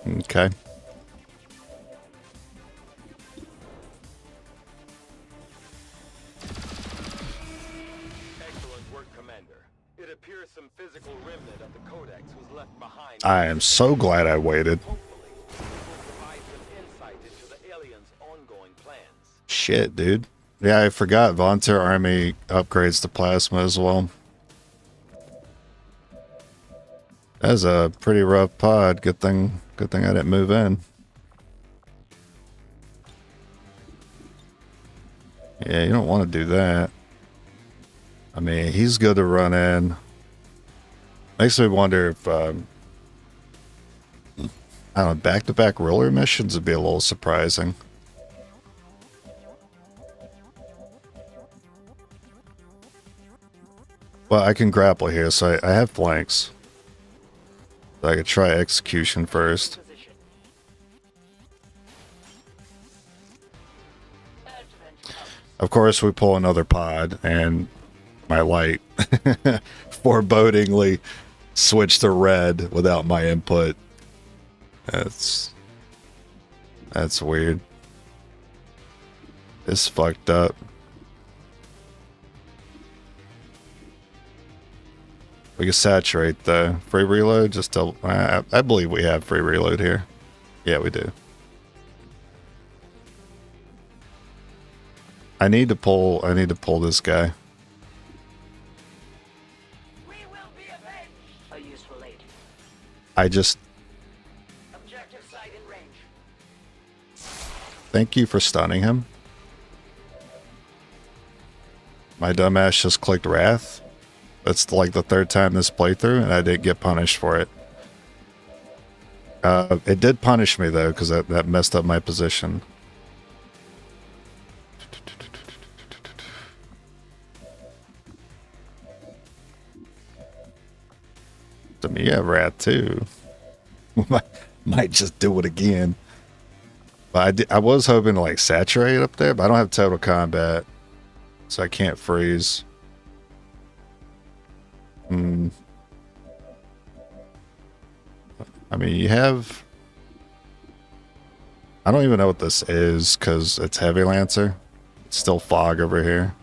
Okay. Excellent work, Commander. It appears some physical remnant of the codex was left behind. I am so glad I waited. Hopefully, this will provide some insight into the aliens' ongoing plans. Shit, dude. Yeah, I forgot. Volunteer Army upgrades to plasma as well. That's a pretty rough pod. Good thing I didn't move in. Yeah, you don't want to do that. I mean, he's good to run in. Makes me wonder if, I don't know, back-to-back roller missions would be a little surprising. Well, I can grapple here, so I have flanks. So I could try execution first. Position. Advent out. Of course, we pull another pod, and my light forebodingly switched to red without my input. That's weird. It's fucked up. We can saturate though. Free reload, just tell. I believe we have free reload here. Yeah, we do. I need to pull this guy. We will be avenged. A useful aid. I just Objective site in range. thank you for stunning him. My dumbass just clicked Wrath. That's like the third time this playthrough, and I didn't get punished for it. It did punish me though, because that messed up my position. I mean, yeah, Wrath too. Might just do it again. But I was hoping to like saturate up there, but I don't have total combat, so I can't freeze. I mean, you have... I don't even know what this is, because it's Heavy Lancer. It's still fog over here.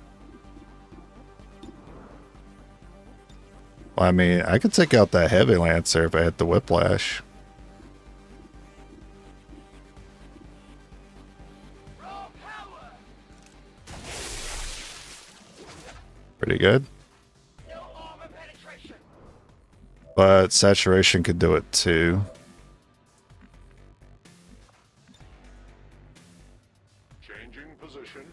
Well, I mean, I could take out that Heavy Lancer if I hit the Whiplash. Pretty good. No armor penetration. But saturation could do it too. Changing position.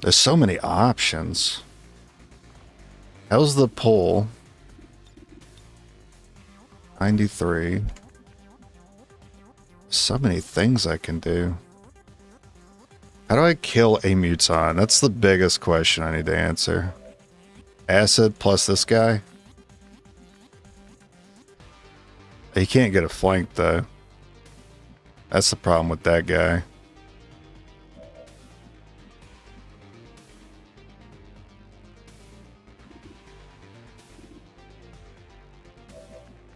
There's so many options. How's the pull? 93. So many things I can do. How do I kill a Muton? That's the biggest question I need to answer. Acid plus this guy? He can't get a flank though. That's the problem with that guy.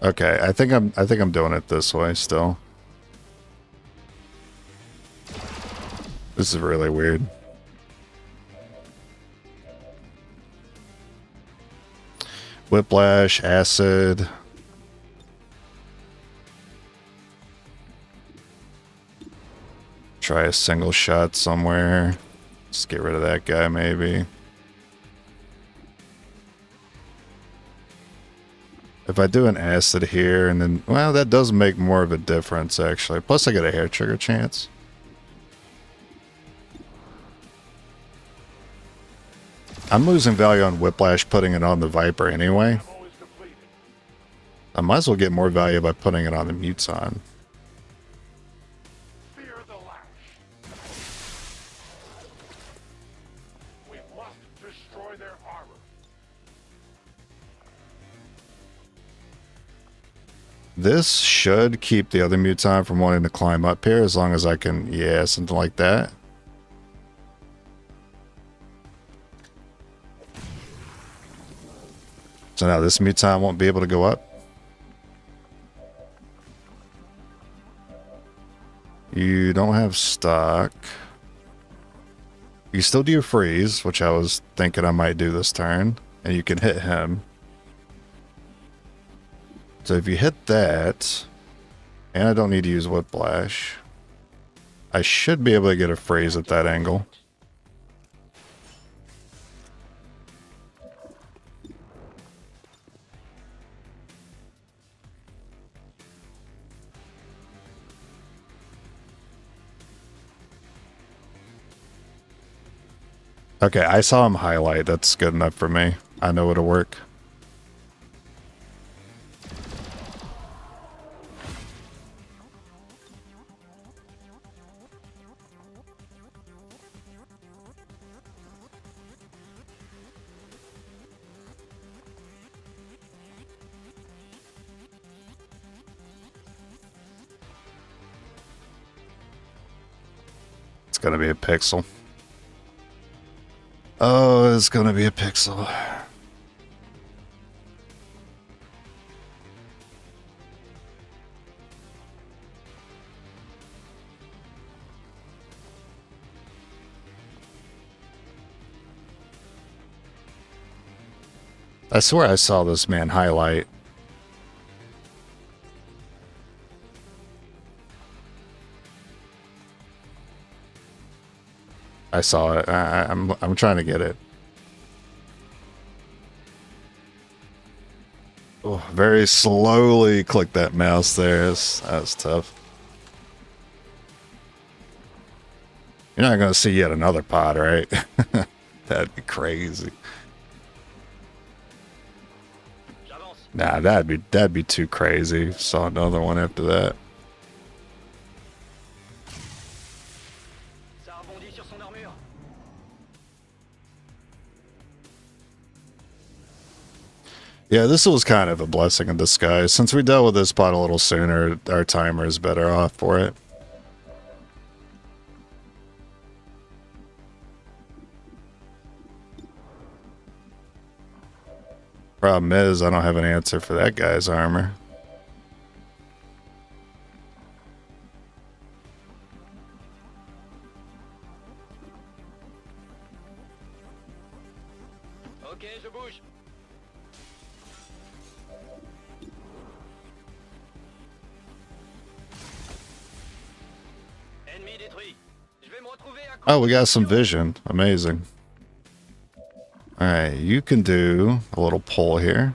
Okay, I think I'm doing it this way still. This is really weird. Whiplash, acid. Try a single shot somewhere. Just get rid of that guy maybe. If I do an acid here and then, well, that does make more of a difference actually. Plus I get a hair trigger chance. I'm losing value on Whiplash putting it on the Viper anyway. I might as well get more value by putting it on the Muton. Fear the lash. We must destroy their armor. This should keep the other Muton from wanting to climb up here as long as I can, yeah, something like that. So now this Muton won't be able to go up. You don't have stock. You still do your freeze, which I was thinking I might do this turn, and you can hit him. So if you hit that, and I don't need to use Whiplash, I should be able to get a freeze at that angle. Okay, I saw him highlight. That's good enough for me. I know it'll work. It's gonna be a pixel. Oh, it's gonna be a pixel. I swear I saw this man highlight. I saw it. I'm trying to get it. Oh, very slowly click that mouse there. That's tough. You're not going to see yet another pod, right? That'd be crazy. Nah, that'd be too crazy. Saw another one after that. Yeah, this was kind of a blessing in disguise. Since we dealt with this pod a little sooner, our timer is better off for it. Problem is, I don't have an answer for that guy's armor. Okay, je bouge. Ennemi détruit. Je vais me retrouver à... Oh, we got some vision. Amazing. Alright, you can do a little pull here.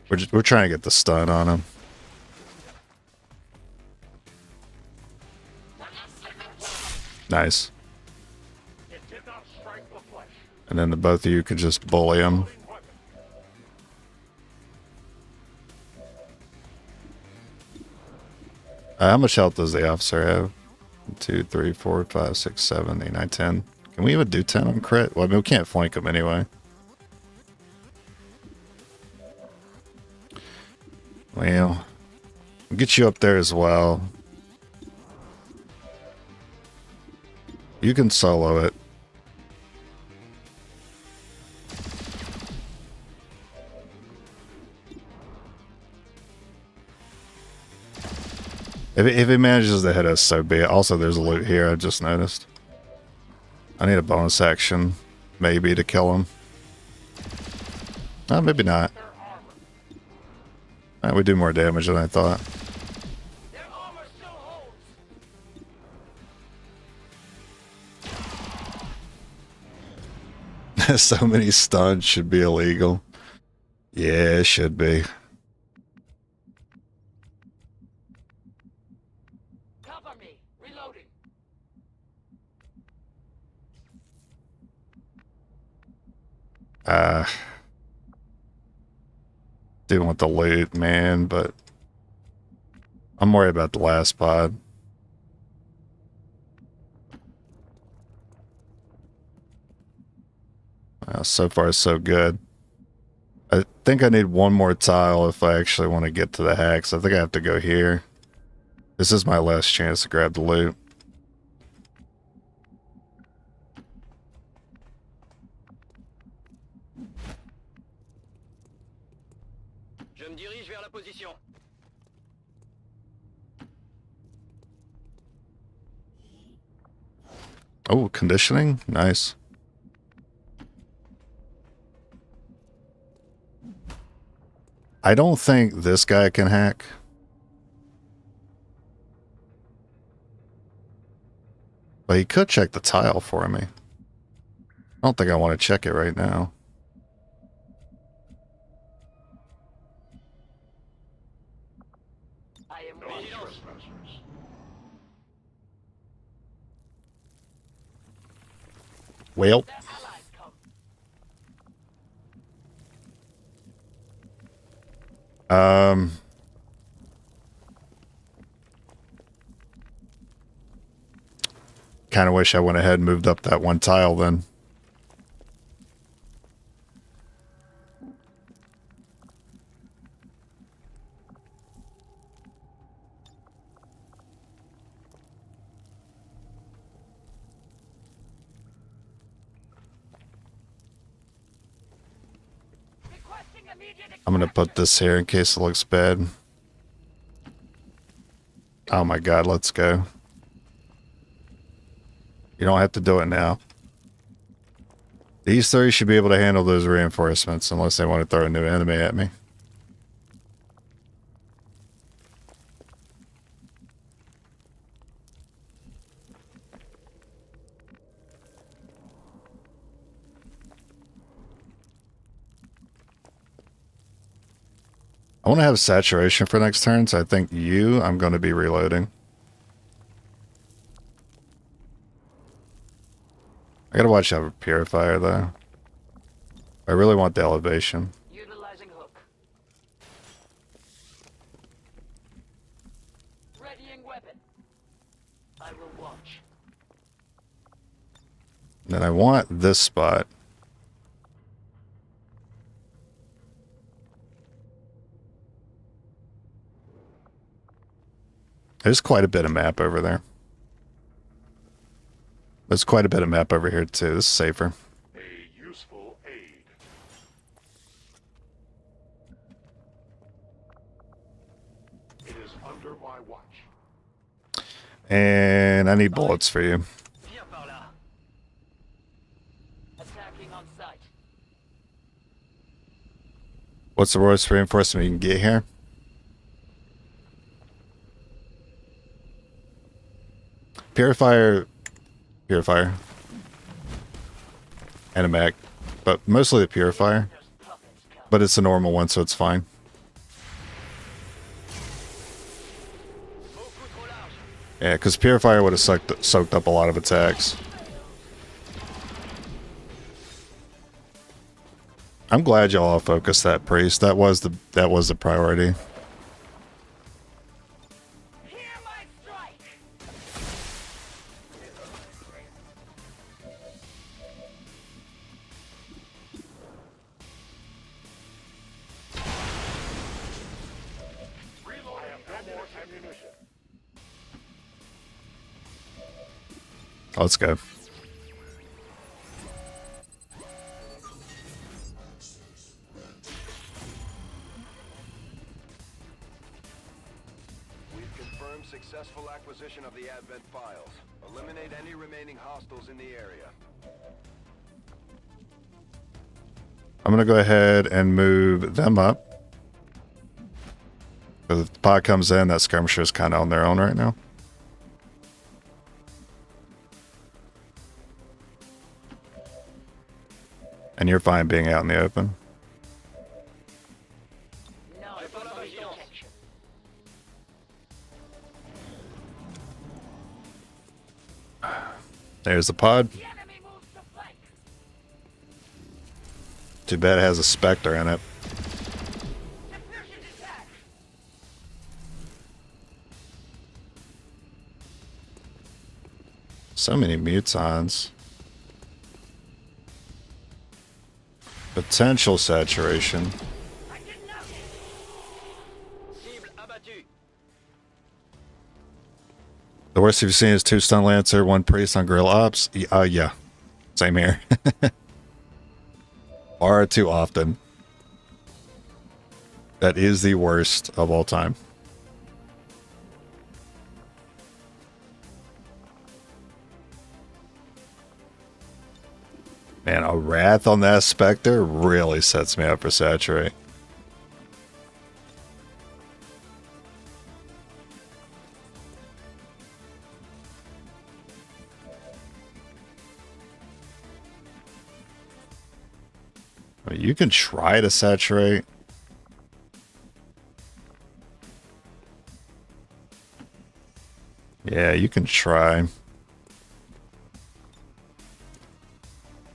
We're trying to get the stun on him. Nice. And then the both of you could just bully him. How much health does the officer have? 1, 2, 3, 4, 5, 6, 7, 8, 9, 10. Can we even do 10 on crit? Well, I mean, we can't flank him anyway. Well, we'll get you up there as well. You can solo it. If he manages to hit us, so be it. Also, there's a loot here, I just noticed. I need a bonus action, maybe, to kill him. Oh, maybe not. We do more damage than I thought. So many stuns should be illegal. Yeah, it should be. Cover me. Reloading. Do want the loot, man, but I'm worried about the last pod. So far, so good. I think I need one more tile if I actually want to get to the hacks. I think I have to go here. This is my last chance to grab the loot. Je me dirige vers la position. Oh, conditioning? Nice. I don't think this guy can hack. But he could check the tile for me. I don't think I want to check it right now. I am dangerous. Well. The allies come. Kind of wish I went ahead and moved up that one tile then. Requesting immediate I'm going to put this here in case it looks bad. Oh my god, let's go. You don't have to do it now. These three should be able to handle those reinforcements unless they want to throw a new enemy at me. I want to have saturation for next turn, so I think I'm going to be reloading. I gotta watch out for Purifier, though. I really want the elevation. Utilizing hook. Readying weapon. I will watch. Then I want this spot. There's quite a bit of map over there. There's quite a bit of map over here, too. This is safer. A useful aid. It is under my watch. And I need bullets for you. Viens par là. Attacking on sight. What's the worst reinforcement you can get here? Purifier, and a mech, but mostly the Purifier. But it's a normal one, so it's fine. Yeah, because Purifier would have soaked up a lot of attacks. I'm glad y'all all focused that priest. That was the priority. Hear my strike. I have no more ammunition. Let's go. We've confirmed successful acquisition of the Advent files. Eliminate any remaining hostiles in the area. I'm going to go ahead and move them up. Because if the pod comes in, that skirmisher is kind of on their own right now. And you're fine being out in the open. No protection. There's the pod. The enemy moves to flank. Too bad it has a Spectre in it. Efficient attack. So many mutons. Potential saturation. I did nothing. Cible abattu. The worst you've seen is 2 stun lancer, 1 priest on guerrilla ops. Yeah. Same here. Far too often. That is the worst of all time. Man, a Wrath on that Spectre really sets me up for Saturate. I mean, you can try to Saturate. Yeah, you can try.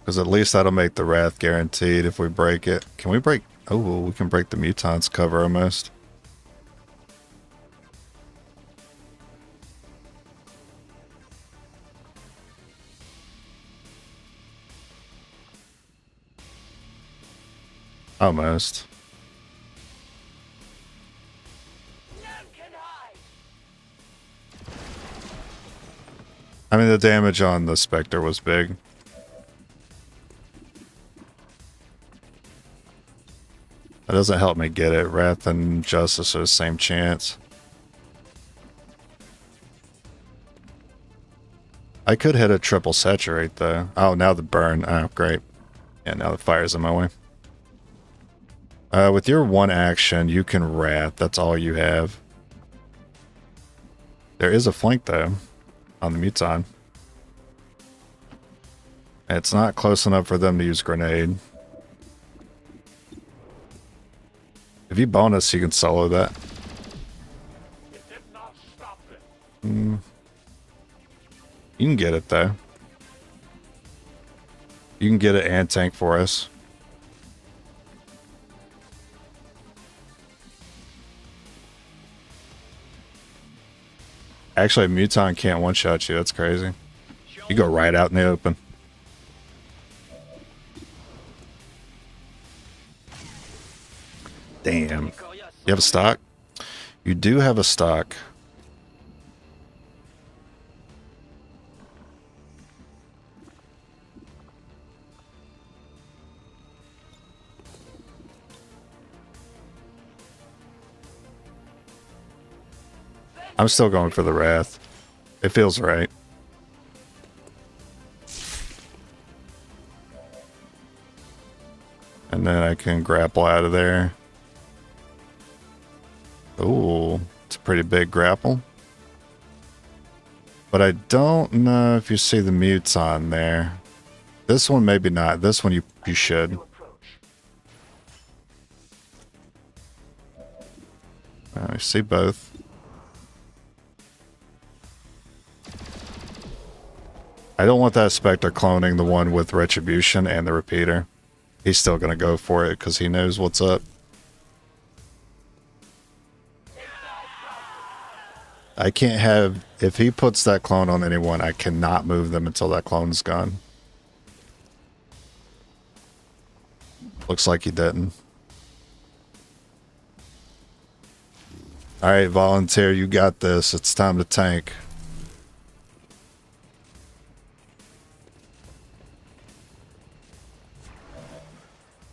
Because at least that'll make the Wrath guaranteed if we break it. Can we break? Oh, well, we can break the Mutant's cover almost. Almost. None can hide. I mean, the damage on the Spectre was big. That doesn't help me get it. Wrath and Justice are the same chance. I could hit a triple saturate though. Oh, now the burn. Oh, great. Yeah, now the fire's in my way. With your one action, you can wrath. That's all you have. There is a flank, though, on the Muton. It's not close enough for them to use grenade. If you bonus, you can solo that. It did not stop it. You can get it, though. You can get it and tank for us. Actually, Muton can't one-shot you. That's crazy. You go right out in the open. Damn. You have a stock? You do have a stock. I'm still going for the Wrath. It feels right. And then I can grapple out of there. Ooh, it's a pretty big grapple. But I don't know if you see the mutes on there. This one maybe not. This one you should. I see both. I don't want that Spectre cloning the one with Retribution and the Repeater. He's still going to go for it because he knows what's up. I can't have... If he puts that clone on anyone, I cannot move them until that clone's gone. Looks like he didn't. Alright, Volunteer, you got this. It's time to tank.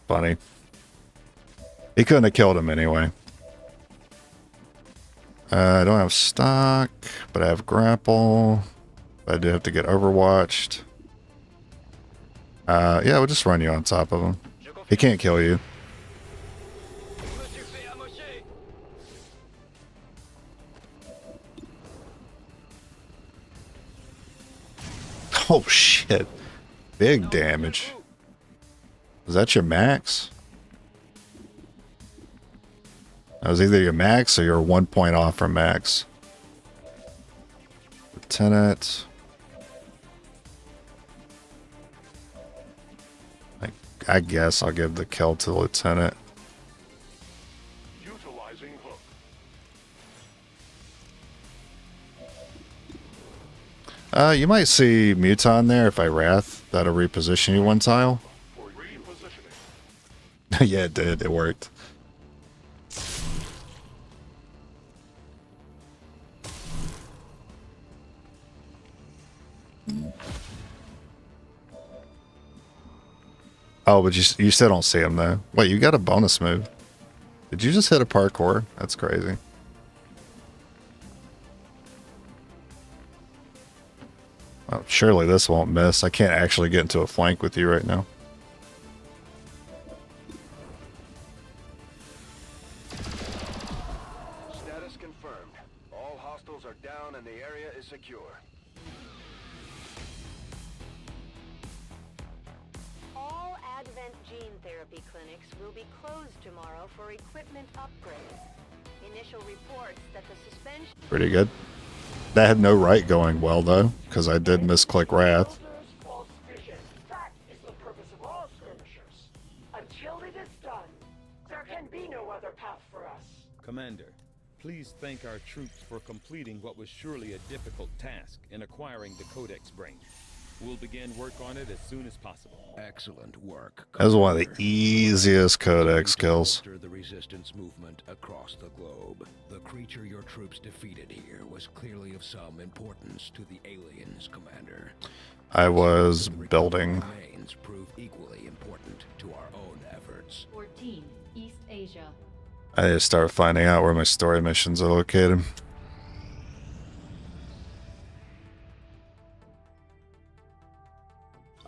Funny. He couldn't have killed him anyway. I don't have stock, but I have grapple. I do have to get overwatched. Yeah, we'll just run you on top of him. He can't kill you. Oh shit. Big damage. Was that your max? That was either your max or you're 1 point off from max. Lieutenant. I guess I'll give the kill to the lieutenant. Utilizing hook. You might see Muton there if I Wrath. That'll reposition you one tile. Yeah, it did. It worked. Oh, but you still don't see him though. Wait, you got a bonus move. Did you just hit a parkour? That's crazy. Well, surely this won't miss. I can't actually get into a flank with you right now. Status confirmed. All hostiles are down and the area is secure. All Advent gene therapy clinics will be closed tomorrow for equipment upgrades. Initial reports that the suspension... Pretty good. That had no right going well though, because I did misclick Wrath. False vision. That is the purpose of all skirmishers. Until it is done, there can be no other path for us. Commander, please thank our troops for completing what was surely a difficult task in acquiring the Codex brain. We'll begin work on it as soon as possible. Excellent work. That was one of the Commander. easiest Codex kills. Bolster the resistance movement across the globe. The creature your troops defeated here was clearly of some importance to the aliens, Commander. I was building. Remains prove equally important to our own efforts. 14, East Asia. I need to start finding out where my story missions are located.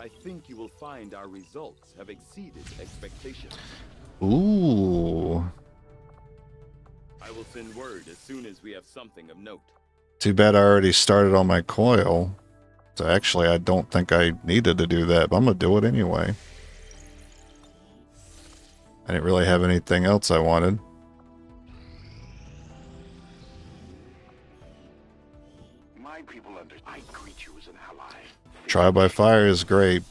I think you will find our results have exceeded expectations. Ooh. I will send word as soon as we have something of note. Too bad I already started on my coil. So actually, I don't think I needed to do that, but I'm going to do it anyway. I didn't really have anything else I wanted. My people I greet you as an ally. Trial by fire is great.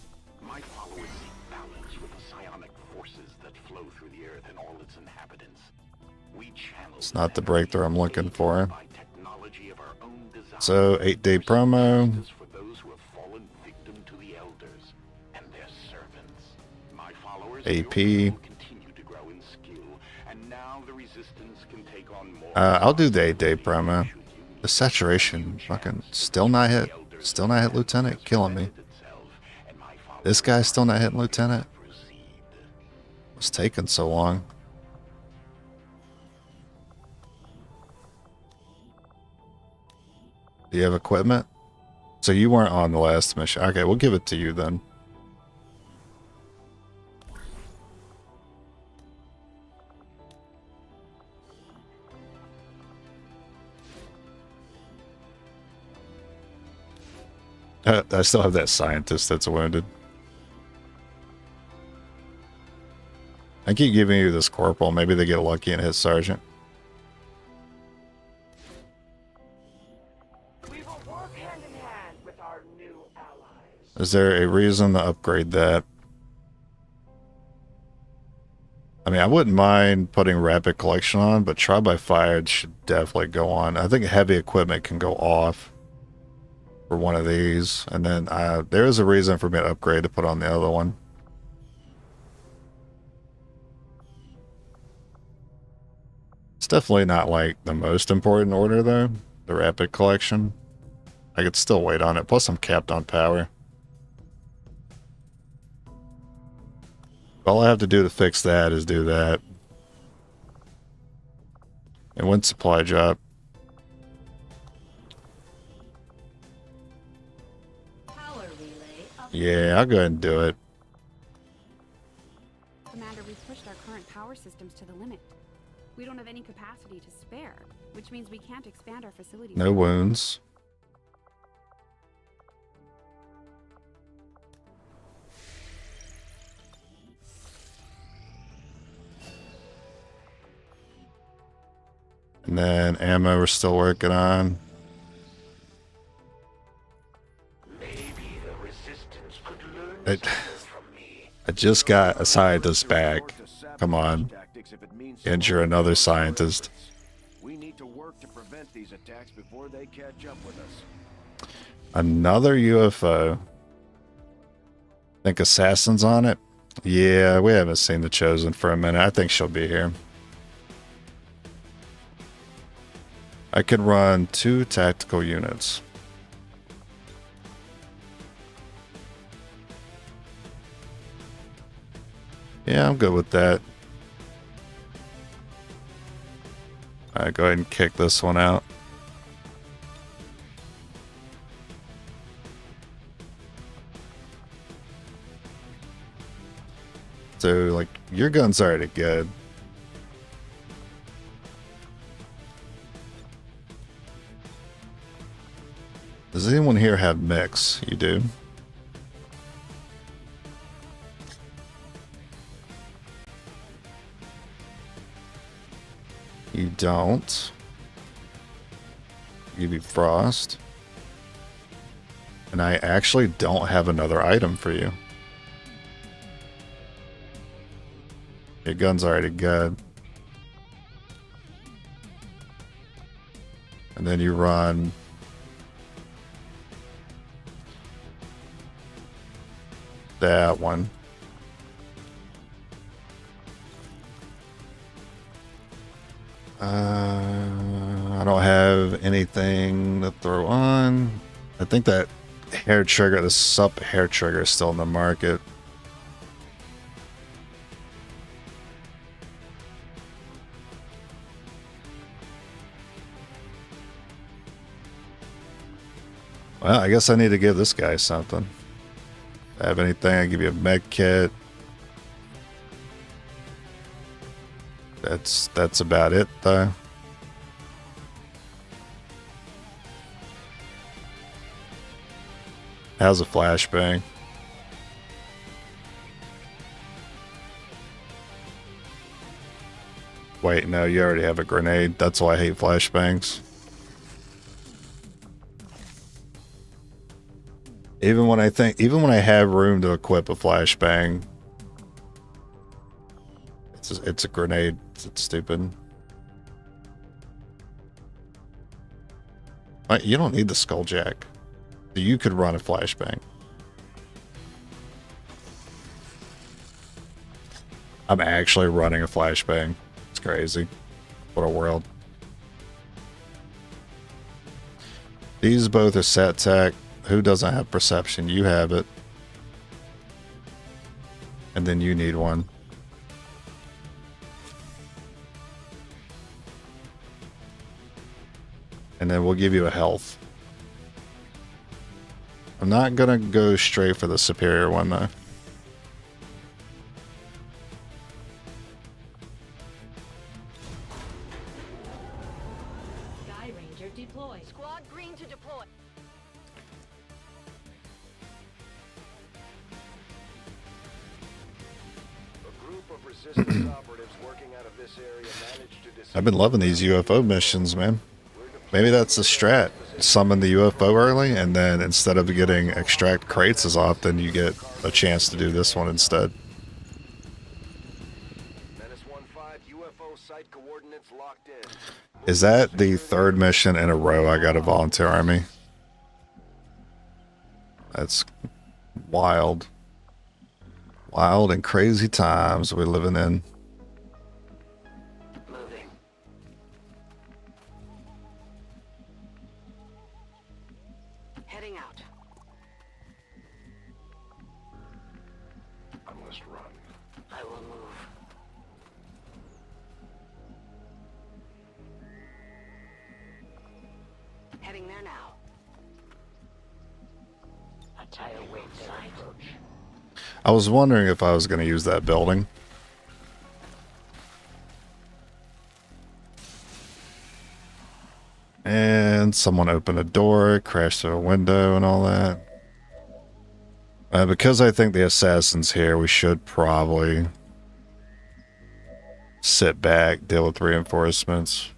My followers seek balance with the psionic forces that flow through the earth and all its inhabitants. We channel It's not the breakthrough I'm looking for. by technology of our own design. So, 8-day promo. For those who have fallen victim to the elders and their servants. My followers AP. will continue to grow in skill, and now the resistance can take on more. I'll do the 8-day promo. The saturation fucking still not hit. Still not hit Lieutenant. Killing me. This guy's still not hitting Lieutenant. What's taking so long? Do you have equipment? So you weren't on the last mission. Okay, we'll give it to you then. I still have that scientist that's wounded. I keep giving you this corporal. Maybe they get lucky and hit sergeant. We will work hand in hand with our new allies. Is there a reason to upgrade that? I mean, I wouldn't mind putting rapid collection on, but trial by fire should definitely go on. I think heavy equipment can go off for one of these, and then there is a reason for me to upgrade to put on the other one. It's definitely not like the most important order though, the rapid collection. I could still wait on it, plus I'm capped on power. All I have to do to fix that is do that. And when supply drop. Power relay up. Yeah, I'll go ahead and do it. Commander, we've pushed our current power systems to the limit. We don't have any capacity to spare, which means we can't expand our facilities. No wounds. And then ammo we're still working on. Maybe the resistance could learn from me. I just got a scientist back. Come on. Injure another scientist. We need to work to prevent these attacks before they catch up with us. Another UFO. Think Assassin's on it? Yeah, we haven't seen the Chosen for a minute. I think she'll be here. I could run 2 tactical units. Yeah, I'm good with that. Alright, go ahead and kick this one out. So, like, your gun's already good. Does anyone here have mix? You do. You don't. Give you frost. And I actually don't have another item for you. Your gun's already good. And then you run that one. I don't have anything to throw on. I think that hair trigger, the sup hair trigger is still in the market. Well, I guess I need to give this guy something. Have anything? I give you a med kit. That's about it though. How's a flashbang? Wait, no, you already have a grenade. That's why I hate flashbangs. Even when I have room to equip a flashbang, it's a grenade. It's stupid. You don't need the skulljack. You could run a flashbang. I'm actually running a flashbang. It's crazy. What a world. These both are set tech. Who doesn't have perception? You have it. And then you need one. And then we'll give you a health. I'm not gonna go straight for the superior one though. Sky Ranger deployed. Squad green to deploy. A group of resistance operatives working out of this area managed to I've been loving these UFO missions, man. Maybe that's the strat. Summon the UFO early, and then instead of getting extract crates as often, you get a chance to do this one instead. Menace 1-5, UFO site coordinates locked in. Is that the third mission in a row I got a volunteer army? That's wild. Wild and crazy times we're living in. Moving. Heading out. I must run. I will move. Heading there now. A tire weight sight. I was wondering if I was going to use that building. And someone opened a door, crashed through a window and all that. Because I think the assassin's here, we should probably sit back, deal with reinforcements.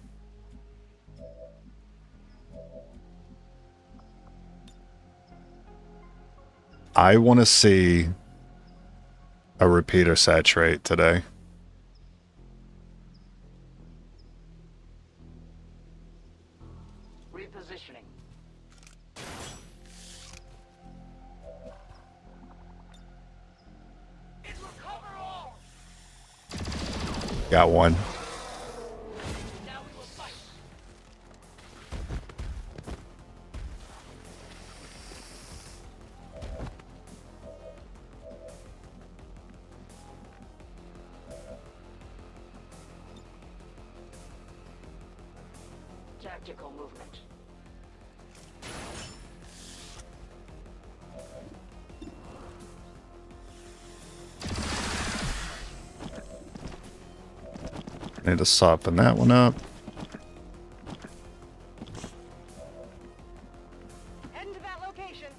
I want to see a repeater saturate today. Repositioning. It will cover all. Got one. Now we will fight. Tactical movement. Need to soften that one up. Heading to that location.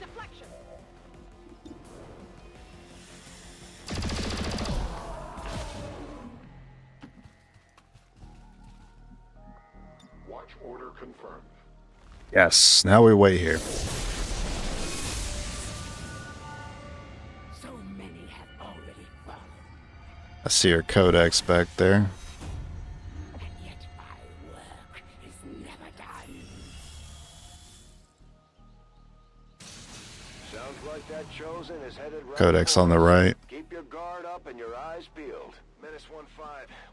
Deflection. Watch order confirmed. Yes, now we wait here. So many have already fallen, I see her codex back there. and yet my work is never done. Sounds like that chosen is headed right Codex for on the us. right. Keep your guard up and your eyes peeled. Menace 1-5,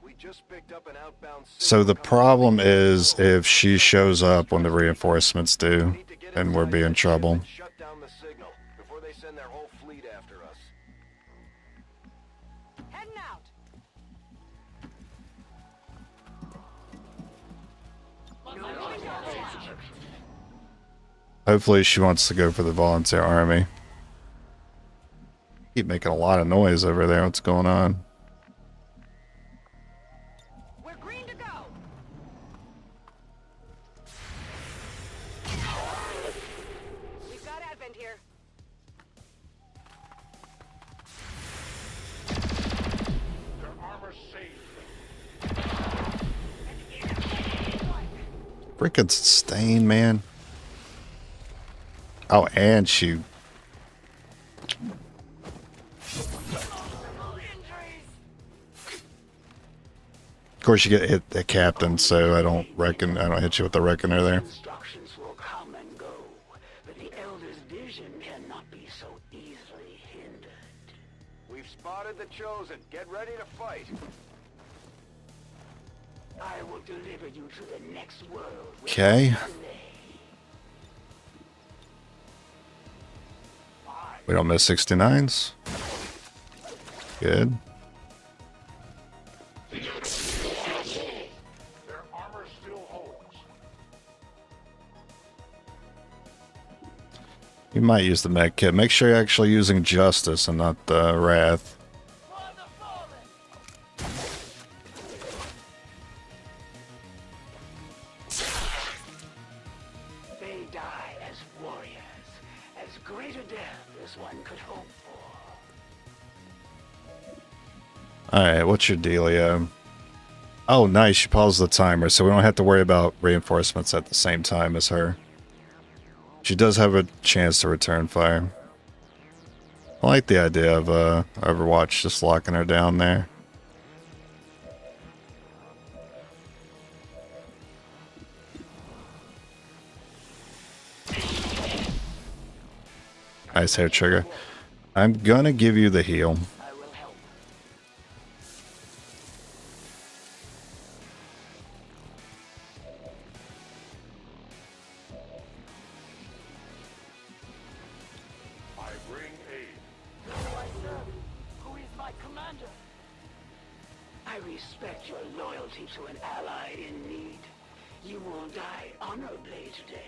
we just picked up an outbound So the signal coming problem from is the if she shows up when the reinforcements do, Need to get and we're inside being that in ship trouble. and shut down the signal before they send their whole fleet after us. Heading out. Moving. Hopefully she wants to go for the volunteer army. Keep making a lot of noise over there. What's going on? We're green to go. We've got Advent here. Their armor saved Freaking sustain, man. Oh, and she... Of course, you get hit the captain, so I don't hit you with the reckoner there. Instructions will come and go, but the Elder's vision cannot be so easily hindered. We've spotted the Chosen. Get ready to fight. I will deliver you to the next world. Okay. We don't miss 69s. Good. Their armor still holds. You might use the med kit. Make sure you're actually using Justice and not the Wrath. They die as warriors, as great a death as one could hope for. Alright, what's your dealio? Oh, nice. You paused the timer, so we don't have to worry about reinforcements at the same time as her. She does have a chance to return fire. I like the idea of Overwatch just locking her down there. Nice hair trigger. I'm gonna give you the heal. I will help. I bring aid. Who is my commander? I respect your loyalty to an ally in need. You will die honorably today.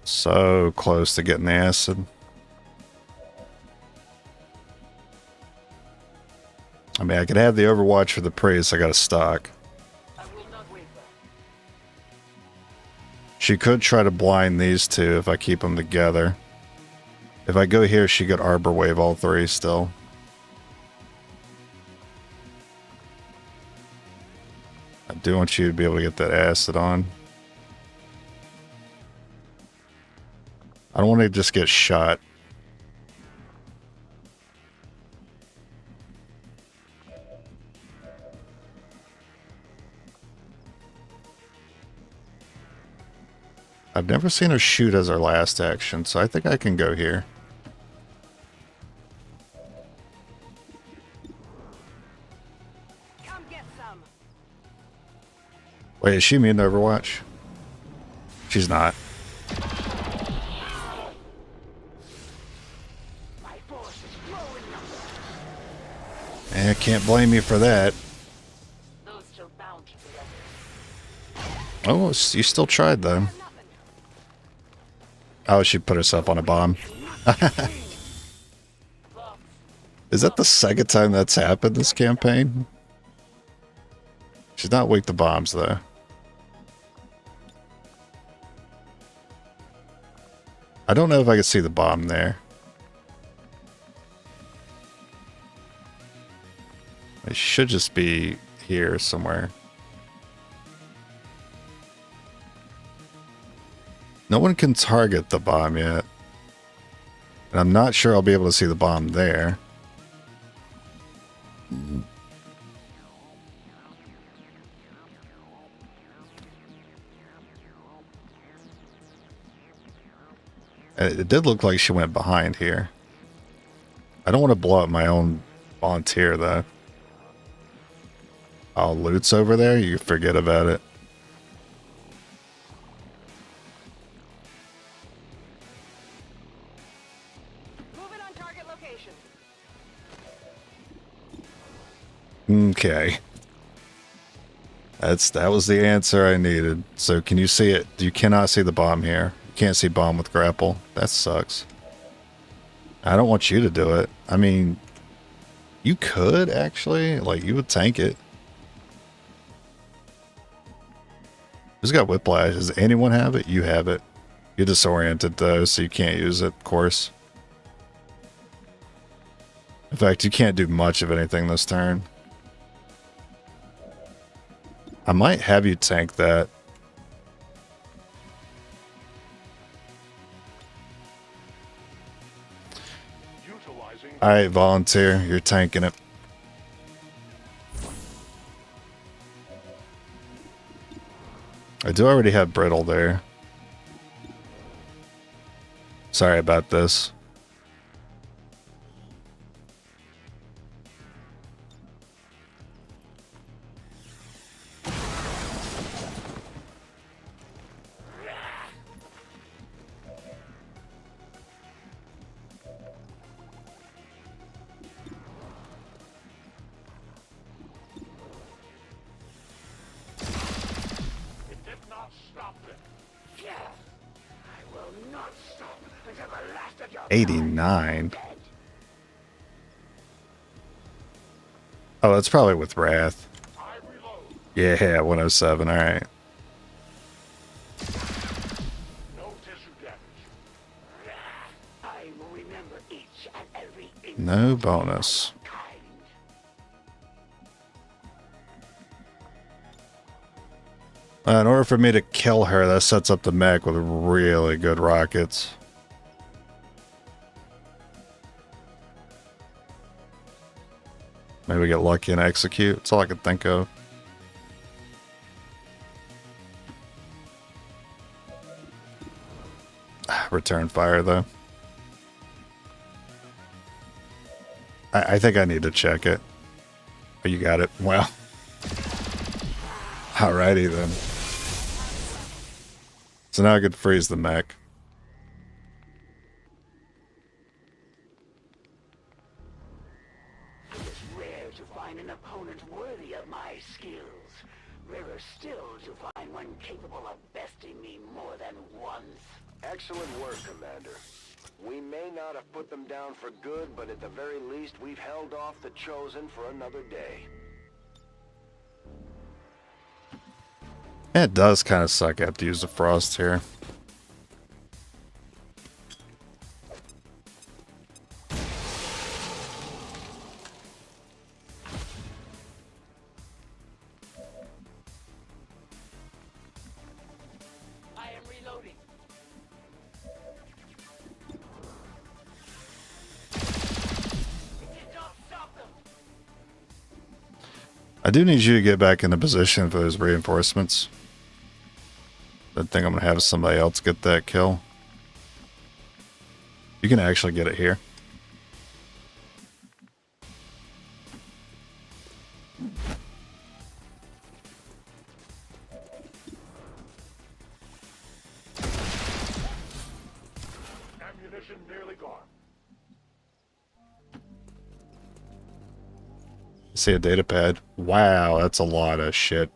So close to getting the acid. I mean, I could have the Overwatch for the priest. I got a stock. I will not waver. She could try to blind these two if I keep them together. If I go here, she could Arbor Wave all three still. I do want you to be able to get that acid on. I don't want to just get shot. I've never seen her shoot as her last action, so I think I can go here. Come get some. Wait, is she immune to Overwatch? She's not. My force is growing number. I can't blame you for that. Those still bound to the Oh, you still tried though. Oh, she put herself on a bomb. Is that the second time that's happened this campaign? She's not weak to bombs though. I don't know if I can see the bomb there. It should just be here somewhere. No one can target the bomb yet. And I'm not sure I'll be able to see the bomb there. It did look like she went behind here. I don't want to blow up my own volunteer though. Oh, loot's over there? You forget about it. Moving on target location. Okay. That was the answer I needed. So can you see it? You cannot see the bomb here. You can't see bomb with grapple. That sucks. I don't want you to do it. I mean, you could actually, like, you would tank it. Who's got whiplash? Does anyone have it? You have it. You're disoriented though, so you can't use it, of course. In fact, you can't do much of anything this turn. I might have you tank that. Alright, volunteer. You're tanking it. I do already have brittle there. Sorry about this. It did not stop them. Yes. I will not stop until the last of your 89. dead. Oh, that's probably with Wrath. I reload. Yeah, 107. Alright. No tissue damage. I will remember each and every inch No bonus. of kind. In order for me to kill her, that sets up the mech with really good rockets. Maybe get lucky and execute. That's all I can think of. Return fire, though. I think I need to check it. Oh, you got it. Well. Alrighty then. So now I could freeze the mech. It is rare to find an opponent worthy of my skills. Rarer still to find one capable of besting me more than once. Excellent work, Commander. We may not have put them down for good, but at the very least, we've held off the Chosen for another day. It does kind of suck. I have to use the frost here. I am reloading. It did not stop them. I do need you to get back into position for those reinforcements. I think I'm going to have somebody else get that kill. You can actually get it here. Ammunition nearly gone. See a data pad. Wow, that's a lot of shit.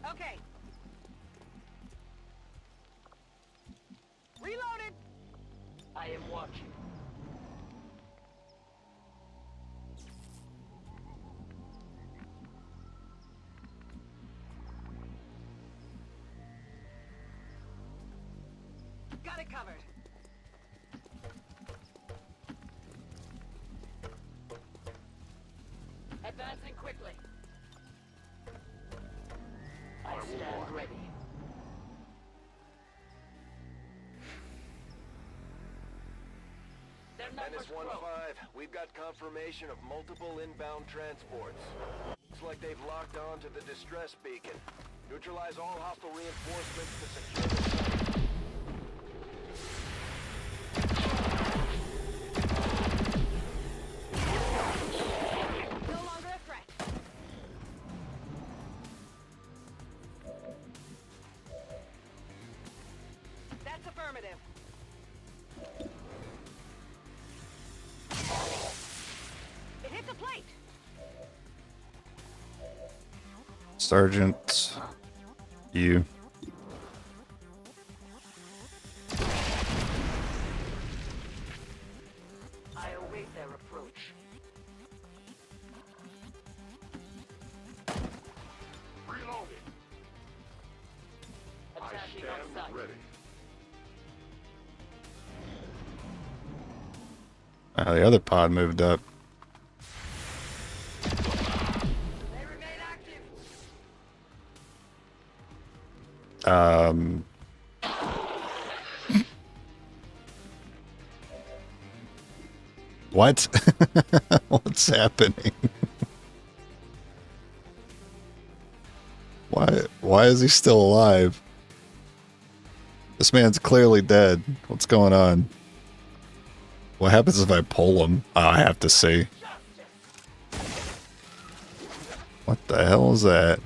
Okay. Reloaded. I am watching. Got it covered. Advancing quickly. I stand ready. Their numbers Menace 1-5, grow. we've got confirmation of multiple inbound transports. Looks like they've locked on to the distress beacon. Neutralize all hostile reinforcements to secure the site. No longer a threat. Sergeant, you. I await their approach. Reloading. Attacking on sight. The other pod moved up. They remain active. What? What's happening? Why is he still alive? This man's clearly dead. What's going on? What happens if I pull him? Oh, I have to see. What the hell is that?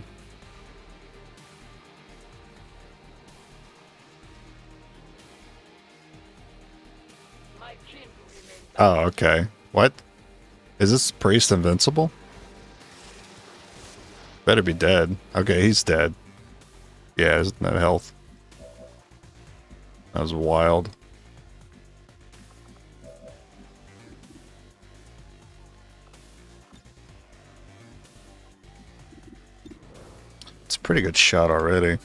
My kin will remain. Oh, okay. What? Is this priest invincible? Better be dead. Okay, he's dead. Yeah, there's no health. That was wild. It's a pretty good shot already.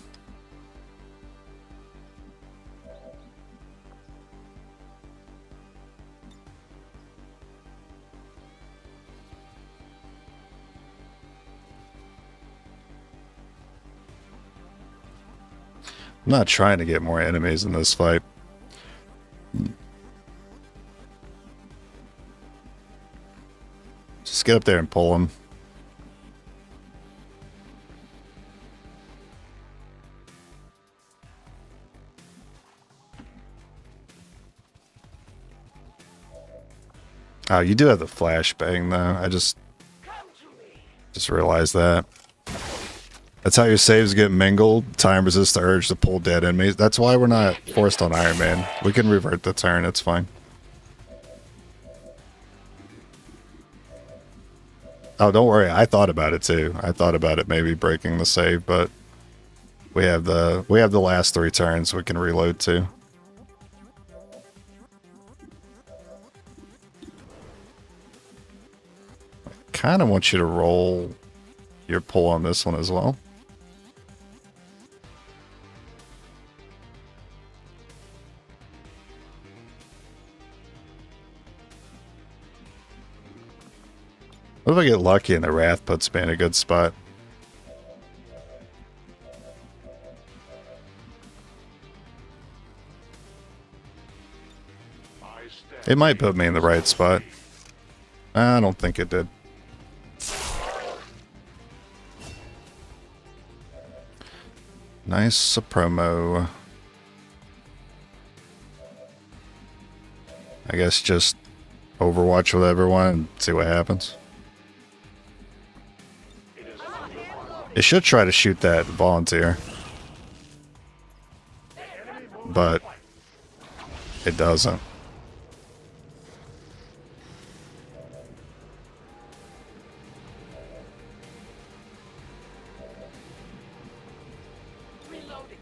I'm not trying to get more enemies in this fight. Just get up there and pull them. Oh, you do have the flashbang though. I just realized that. That's how your saves get mingled. Time resists the urge to pull dead enemies. That's why we're not forced on Iron Man. We can revert the turn. It's fine. Oh, don't worry. I thought about it too. I thought about it maybe breaking the save, but we have the last 3 turns we can reload to. Kind of want you to roll your pull on this one as well. What if I get lucky and the Wrath puts me in a good spot? It might put me in the right spot. I don't think it did. Nice promo. I guess just Overwatch with everyone and see what happens. It should try to shoot that volunteer, but it doesn't.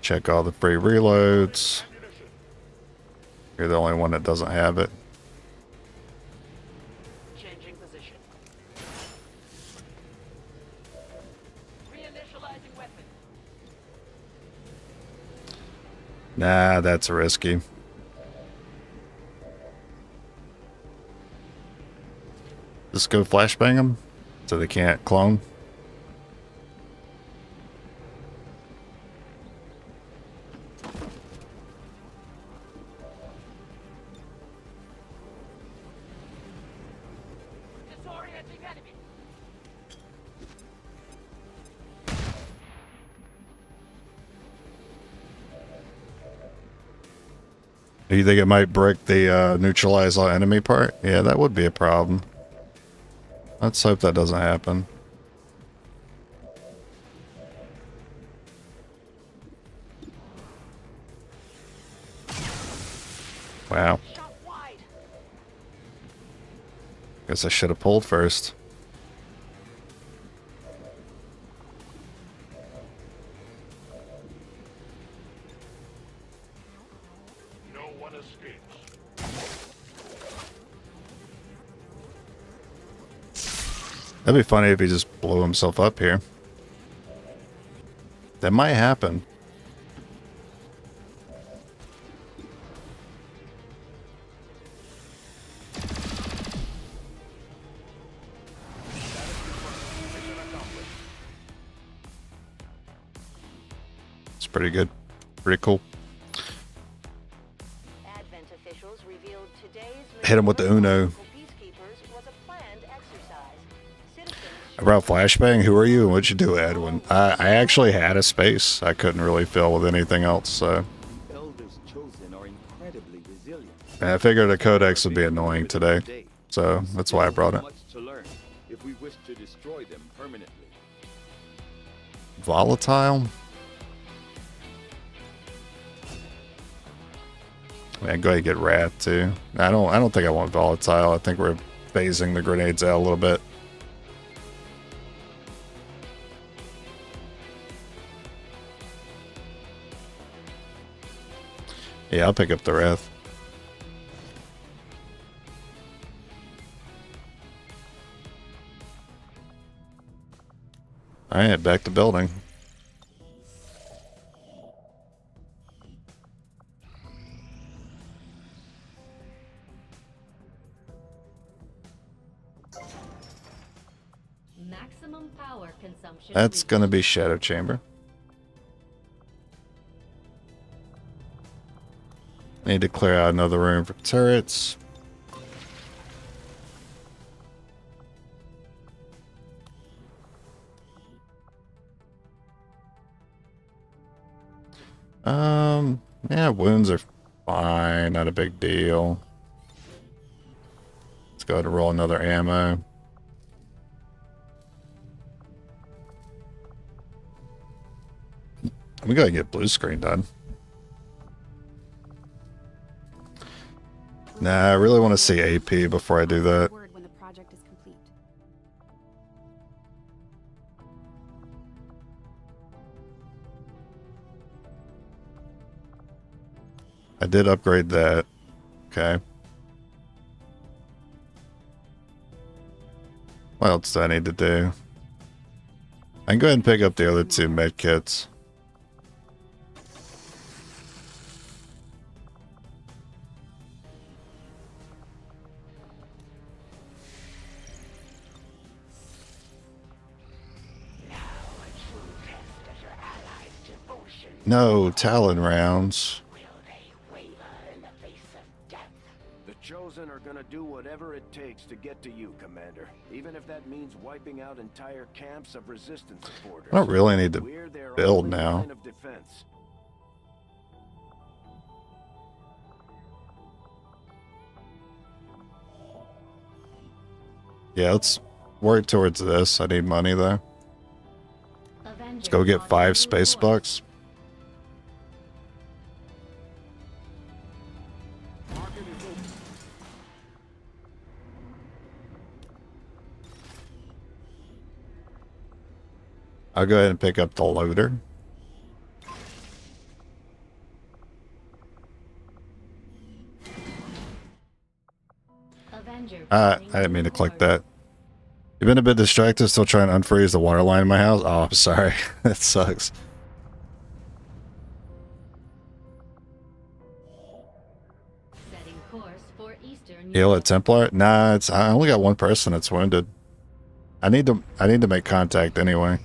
Check all the free reloads. You're the only one that doesn't have it. Changing position. Reinitializing weapon. Nah, that's risky. Just go flashbang them so they can't clone. Disorienting enemy. You think it might break the neutralize all enemy part? Yeah, that would be a problem. Let's hope that doesn't happen. Wow. Shot wide. Guess I should have pulled first. one escapes. That'd be funny if he just blew himself up here. That might happen. It's pretty good. Pretty cool. Advent officials revealed today's Hit him with the Uno. peacekeepers was a planned exercise. Citizens About flashbang, who are you and what'd you do, Edwin? I actually had a space. I couldn't really fill with anything else, so. Elders chosen are incredibly resilient. And I figured a codex would be annoying today, so that's why I brought it. Much to learn if we wish to destroy them permanently. Volatile? Man, go ahead and get Wrath too. I don't think I want volatile. I think we're phasing the grenades out a little bit. Yeah, I'll pick up the Wrath. Alright, back to building. Maximum power consumption. That's reached. gonna be Shadow Chamber. Need to clear out another room for turrets. Yeah, wounds are fine, not a big deal. Let's go ahead and roll another ammo. I'm gonna get blue screen done. Nah, I really want to see AP before I do that. Word when the project is complete. I did upgrade that. Okay. What else do I need to do? I can go ahead and pick up the other two med kits. No, Talon rounds. Will they waver in the face of death? The Chosen are gonna do whatever it takes to get to you, Commander. Even if that means wiping out entire camps of resistance supporters. I don't really need to We're their build only now. line of defense. Yeah, let's work towards this. I need money though. Let's go get 5 space bucks. I'll go ahead and pick up the loader. I didn't mean to click that. You've been a bit distracted, still trying to unfreeze the water line in my house? Oh, I'm sorry. That sucks. Setting course for Eastern Heal Europe. at Templar? Nah, I only got one person that's wounded. I need to make contact anyway.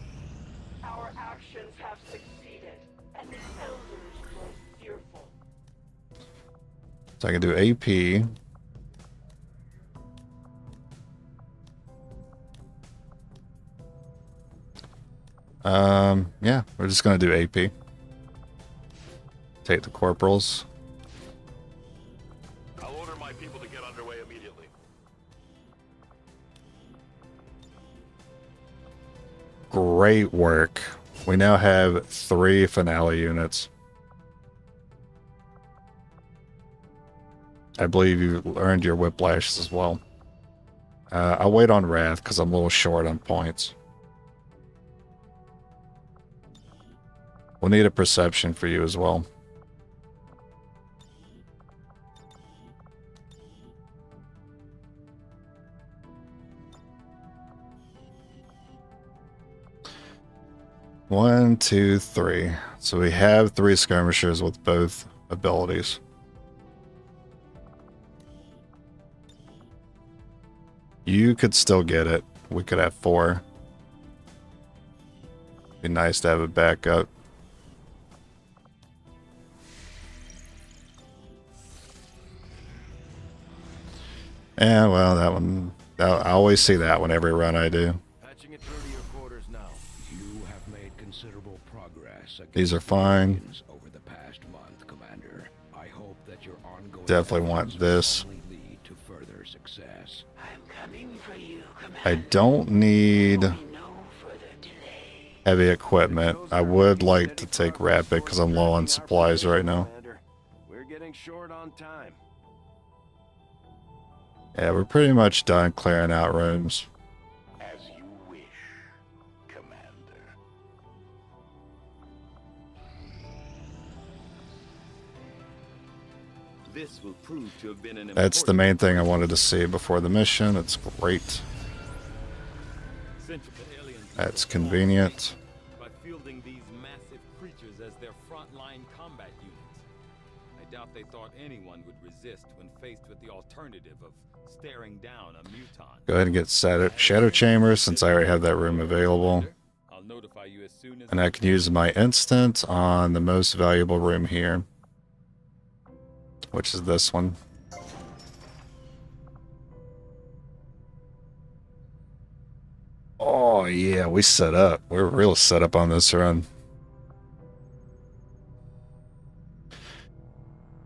Our actions have succeeded, and the elders grow fearful. So I can do AP. Yeah, we're just gonna do AP. Take the corporals. I'll order my people to get underway immediately. Great work. We now have 3 finale units. I believe you earned your whiplashes as well. I'll wait on Wrath because I'm a little short on points. We'll need a perception for you as well. 1, 2, 3. So we have 3 skirmishers with both abilities. You could still get it. We could have 4. Be nice to have a backup. Yeah, well, that one, I always see that one every run I do. Patching it through to your quarters now. You have made considerable progress against These are fine. aliens over the past month, Commander. I hope that your ongoing Definitely want efforts this. will only lead to further success. I'm coming for you, Commander. I don't need No further delay. heavy equipment. I would like to take rapid because I'm low on supplies right now. Commander. We're getting short on time. Yeah, we're pretty much done clearing out rooms. As you wish, Commander. This will prove to have been an That's the main thing I wanted to see before the mission. It's great. That's convenient. By fielding these massive creatures as their frontline combat units. I doubt they thought anyone would resist when faced with the alternative of staring down a muton. Go ahead and get Shadow Chamber since I already have that room available. I'll notify you as soon as And I can use my instant on the most valuable room here, which is this one. Oh yeah, we set up. We're real set up on this run.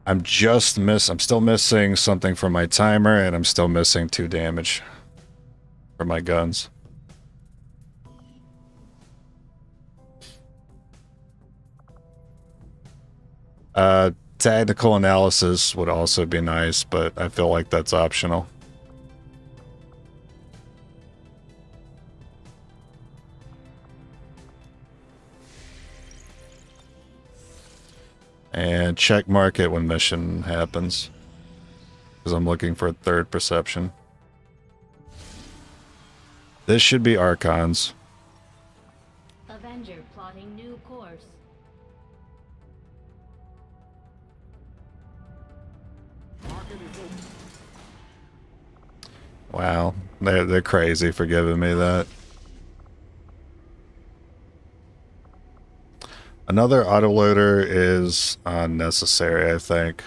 I'm still missing something from my timer, and I'm still missing 2 damage from my guns. Tactical analysis would also be nice, but I feel like that's optional. And check mark it when mission happens, because I'm looking for a 3rd perception. This should be Archons. Avenger plotting new course. Wow, they're crazy for giving me that. Another autoloader is unnecessary, I think.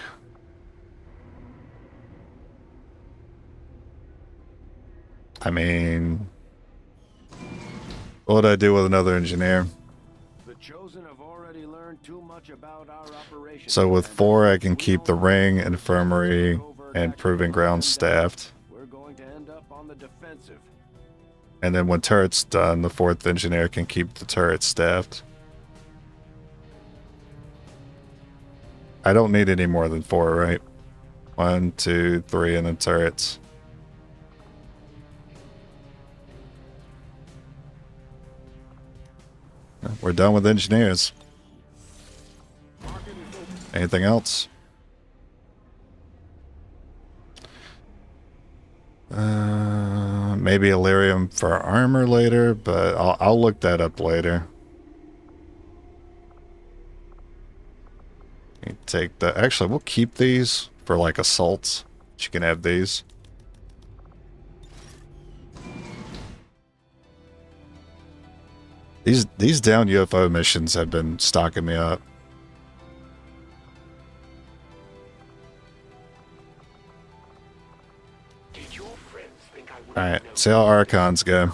I mean, what would I do with another engineer? The Chosen have already learned too much about our operation. So with 4, I can keep the ring, infirmary, and proving ground staffed. We're going to end up on the defensive. And then when turret's done, the 4th engineer can keep the turret staffed. I don't need any more than 4, right? 1, 2, 3, and then turrets. We're done with engineers. Anything else? Maybe Illyrium for armor later, but I'll look that up later. You take the. Actually, we'll keep these for like assaults. You can have these. These down UFO missions have been stocking me up. Alright, see how Archons go.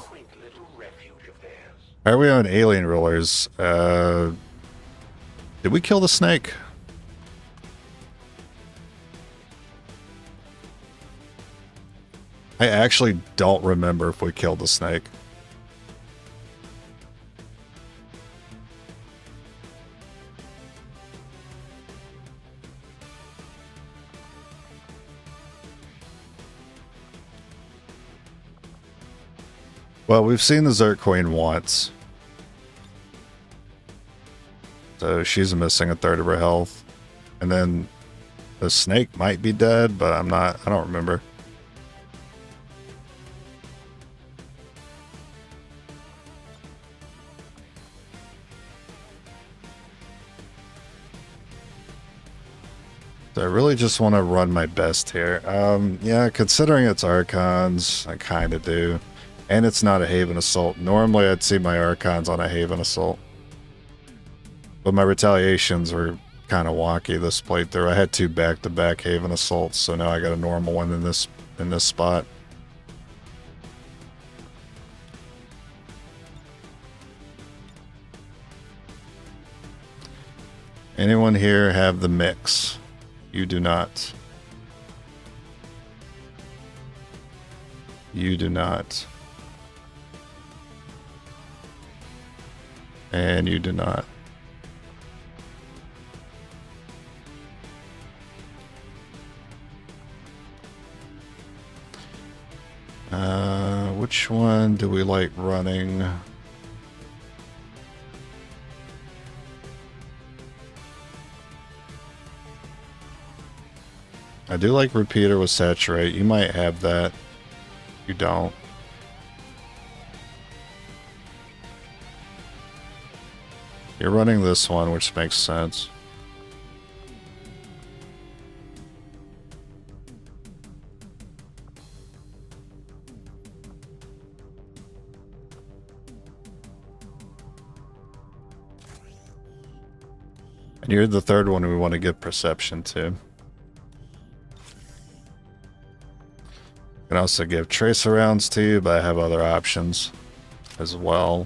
How are we on alien rulers? Did we kill the snake? I actually don't remember if we killed the snake. Well, we've seen the Zerqueen once. So she's missing 1/3 of her health. And then the snake might be dead, but I don't remember. I really just want to run my best here. Yeah, considering it's Archons, I kind of do. And it's not a Haven Assault. Normally I'd see my Archons on a Haven Assault. But my retaliations were kind of wonky this playthrough. I had 2 back-to-back Haven Assaults, so now I got a normal one in this spot. Anyone here have the mix? You do not. You do not. And you do not. Which one do we like running? I do like repeater with saturate. You might have that. You don't. You're running this one, which makes sense. And you're the third one we want to give perception to. I can also give tracer rounds to you, but I have other options as well.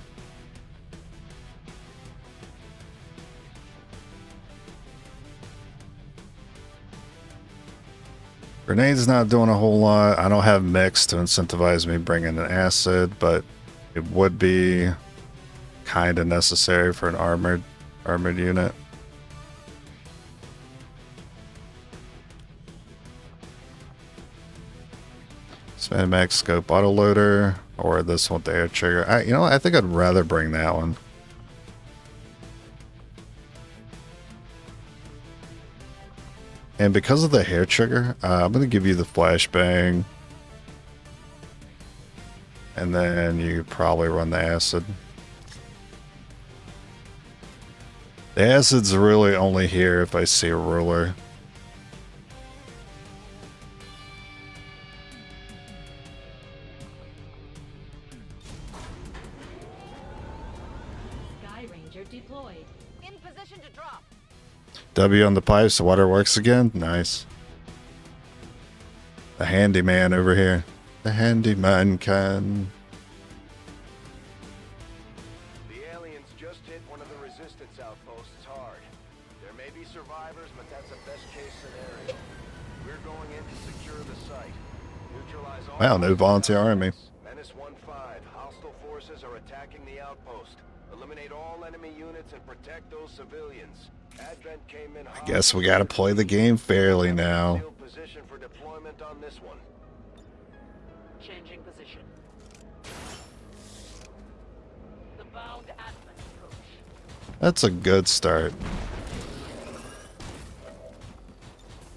Grenade's not doing a whole lot. I don't have mix to incentivize me bringing an acid, but it would be kind of necessary for an armored unit. Spam max scope autoloader, or this one with the air trigger. You know what? I think I'd rather bring that one. And because of the hair trigger, I'm going to give you the flashbang. And then you probably run the acid. The acid's really only here if I see a ruler. Sky Ranger deployed. In position to drop. W on the pipes, the water works again. Nice. The handyman over here. The handyman can. The aliens just hit one of the resistance outposts hard. There may be survivors, but that's a best case scenario. We're going in to secure the site. Neutralize all. Wow, new volunteer army. Menace 1-5. Hostile forces are attacking the outpost. Eliminate all enemy units and protect those civilians. Advent came in hot. I guess we gotta play the game fairly now. Position for deployment on this one. Changing position. The bound Advent approach. That's a good start.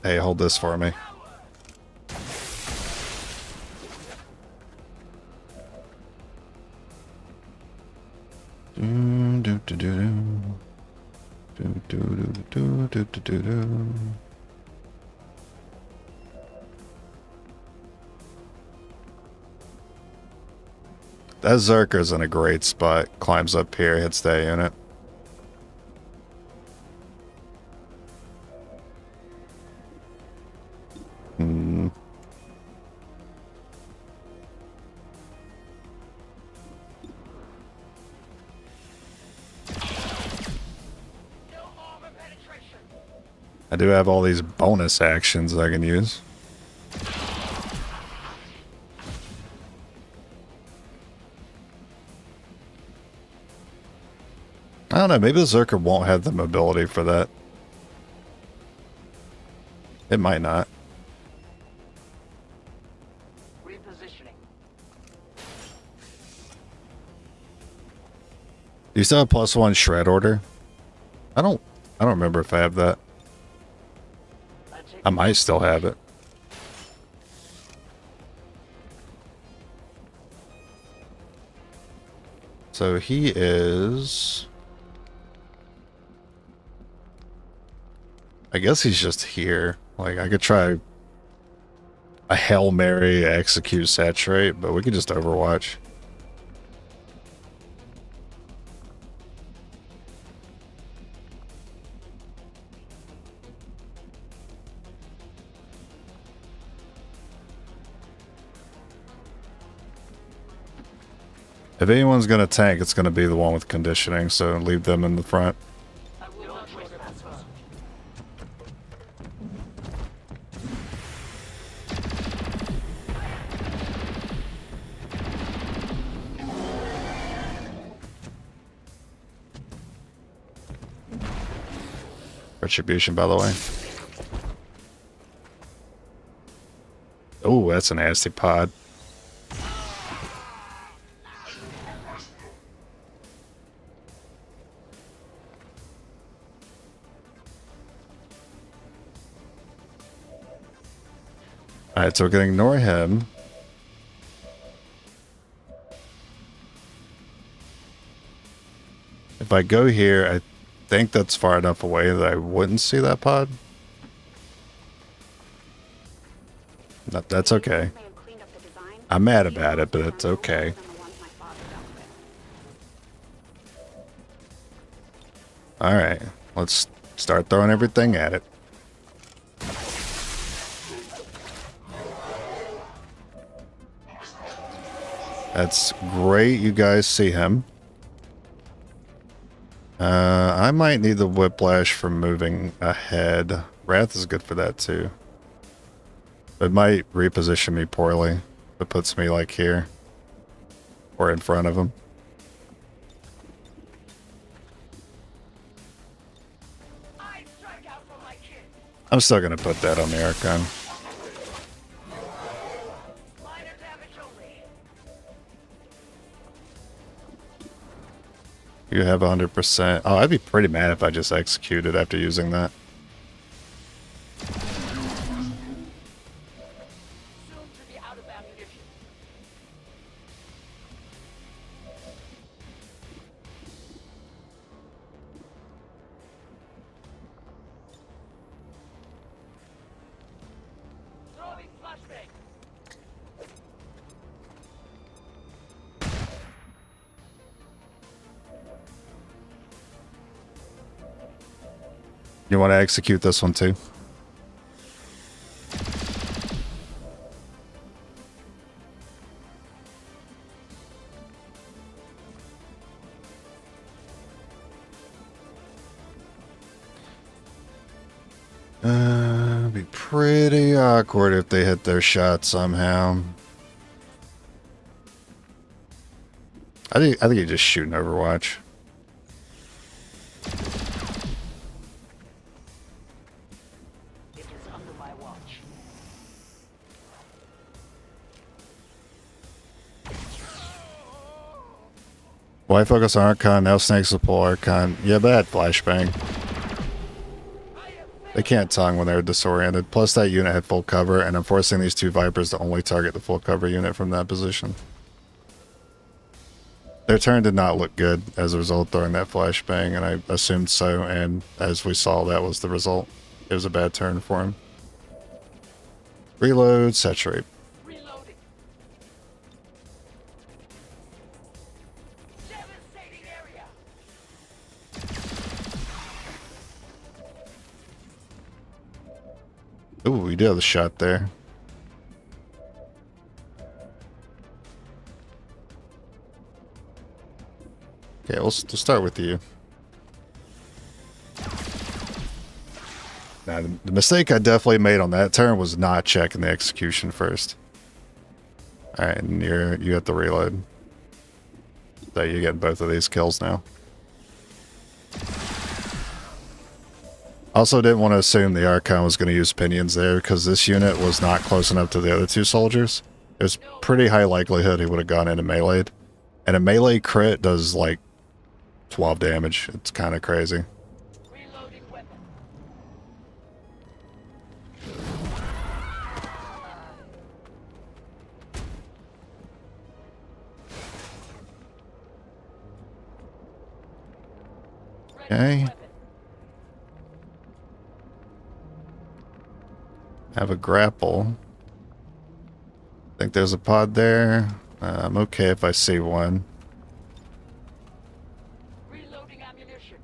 Hey, hold this for me. That Zerker's in a great spot. Climbs up here, hits that unit. I do have all these bonus actions I can use. I don't know, maybe the Zerker won't have the mobility for that. It might not. Repositioning. Do you still have +1 shred order? I don't remember if I have that. I might still have it. So he is... I guess he's just here. Like, I could try a Hail Mary, execute, saturate, but we could just Overwatch. If anyone's gonna tank, it's gonna be the one with conditioning, so leave them in the front. I will not trespass, sir. Retribution, by the way. Oh, that's a nasty pod. Alright, so we can ignore him. If I go here, I think that's far enough away that I wouldn't see that pod. That's okay. I'm mad about it, but it's okay. Alright, let's start throwing everything at it. That's great, you guys see him. I might need the whiplash for moving ahead. Wrath is good for that too. It might reposition me poorly. It puts me like here. Or in front of him. I strike out for my kid. I'm still gonna put that on the Archon. Minor damage only. You have 100%. Oh, I'd be pretty mad if I just executed after using that. Soon to be out of ammunition. Throwing flashbang. You want to execute this one too? It'd be pretty awkward if they hit their shot somehow. I think you just shoot an Overwatch. It is under my watch. Why focus on Archon? Now Snakes will pull Archon. Yeah, bad flashbang. They can't tongue when they're disoriented. Plus that unit had full cover, and I'm forcing these two Vipers to only target the full cover unit from that position. Their turn did not look good as a result throwing that flashbang, and I assumed so, and as we saw, that was the result. It was a bad turn for him. Reload, saturate. Reloading. Devastating area. Ooh, we did have the shot there. Okay, we'll start with you. Now, the mistake I definitely made on that turn was not checking the execution first. Alright, and you have to reload. So you get both of these kills now. Also didn't want to assume the Archon was going to use pinions there because this unit was not close enough to the other two soldiers. It was pretty high likelihood he would have gone into meleeed. And a melee crit does like 12 damage. It's kind of crazy. Reloading weapon. Okay. Have a grapple. Think there's a pod there. I'm okay if I see one. Reloading ammunition.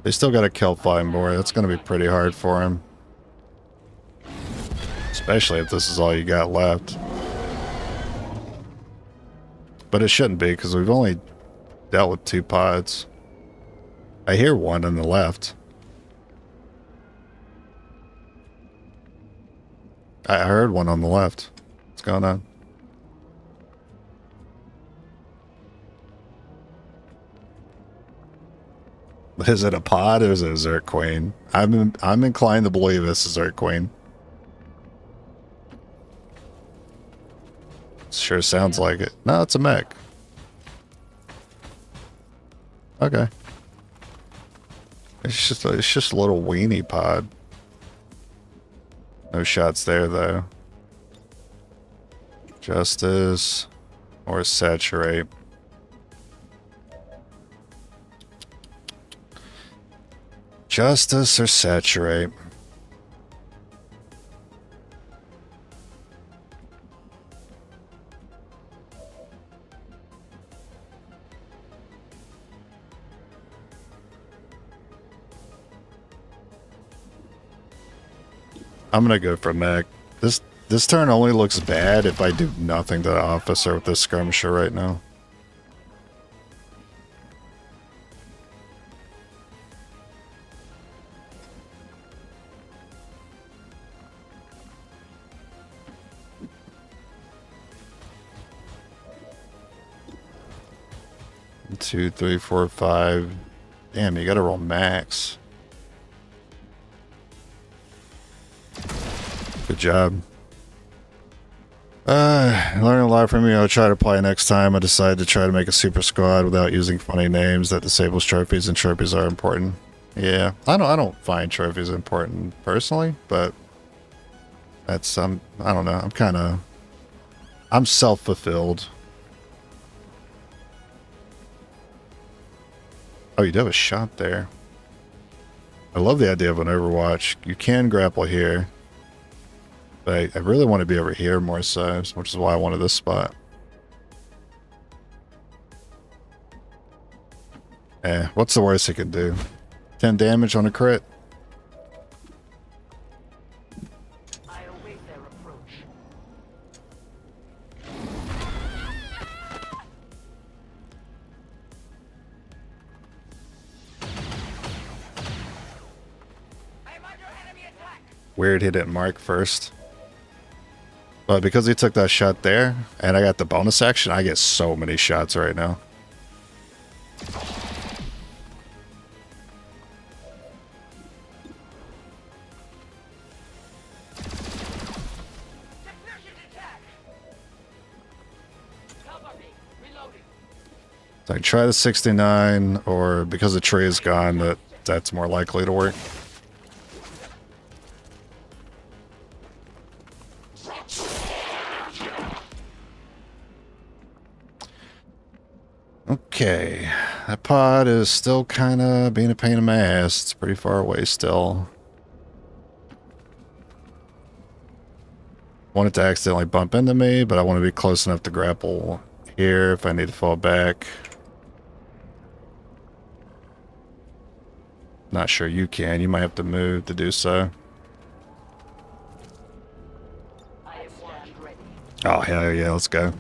They still got to kill 5 more. That's going to be pretty hard for him. Especially if this is all you got left. But it shouldn't be, because we've only dealt with 2 pods. I hear one on the left. I heard one on the left. What's going on? Is it a pod or is it a Zerg Queen? I'm inclined to believe this is Zerg Queen. Sure sounds like it. No, it's a mech. Okay. It's just a little weenie pod. No shots there though. Justice or saturate. Justice or saturate. I'm gonna go for mech. This turn only looks bad if I do nothing to the officer with this skirmisher right now. Two, three, four, five. Damn, you gotta roll max. Good job. Learning a lot from you. I'll try to play next time. I decided to try to make a super squad without using funny names that disables trophies, and trophies are important. Yeah, I don't find trophies important personally, but that's I don't know. I'm self-fulfilled. Oh, you do have a shot there. I love the idea of an Overwatch. You can grapple here. But I really want to be over here more so, which is why I wanted this spot. What's the worst it can do? 10 damage on a crit? I await their approach. I am under enemy attack. Weird he didn't mark first. But because he took that shot there, and I got the bonus action, I get so many shots right now. So I can try the 69, or because the tree is gone, that's more likely to work. Okay, that pod is still kind of being a pain in my ass. It's pretty far away still. Want it to accidentally bump into me, but I want to be close enough to grapple here if I need to fall back. Not sure you can. You might have to move to do so. I stand ready. Oh, hell yeah, let's go.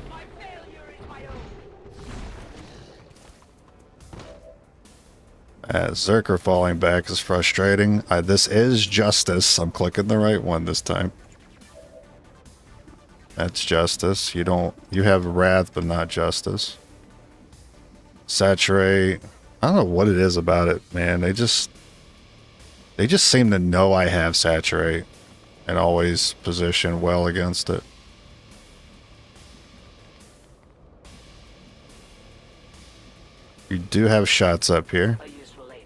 My failure is my own. Zerker falling back is frustrating. This is Justice. I'm clicking the right one this time. That's Justice. You have Wrath, but not Justice. Saturate. I don't know what it is about it, man. They just seem to know I have Saturate and always position well against it. You do have shots up here. A useful aid.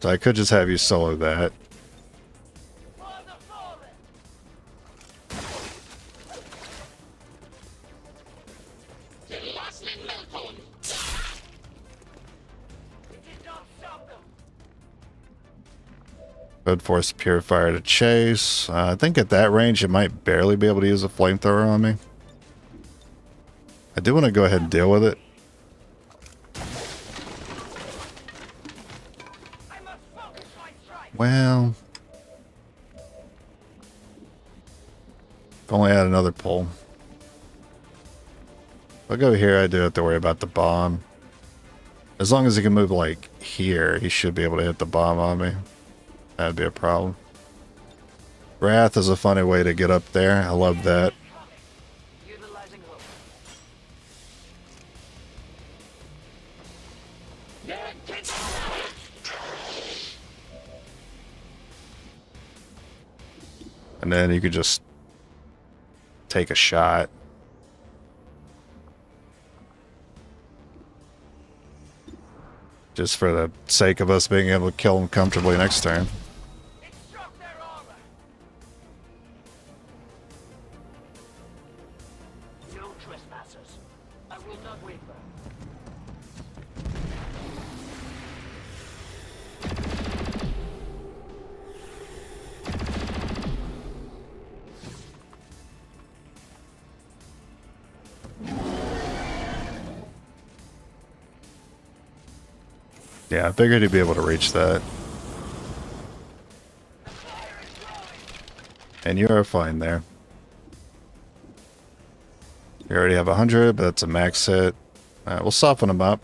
So I could just have you solo that. Could force Purifier to chase. I think at that range, it might barely be able to use a flamethrower on me. I do want to go ahead and deal with it. Well, if only I had another pull. If I go here, I do have to worry about the bomb. As long as he can move like here, he should be able to hit the bomb on me. That'd be a problem. Wrath is a funny way to get up there. I love that. Utilizing hook. And then you could just take a shot. Just for the sake of us being able to kill him comfortably next turn. Extract their armor. No trespassers. I will not waver. Yeah, I figured he'd be able to reach that. And you are fine there. You already have 100, but that's a max hit. We'll soften him up.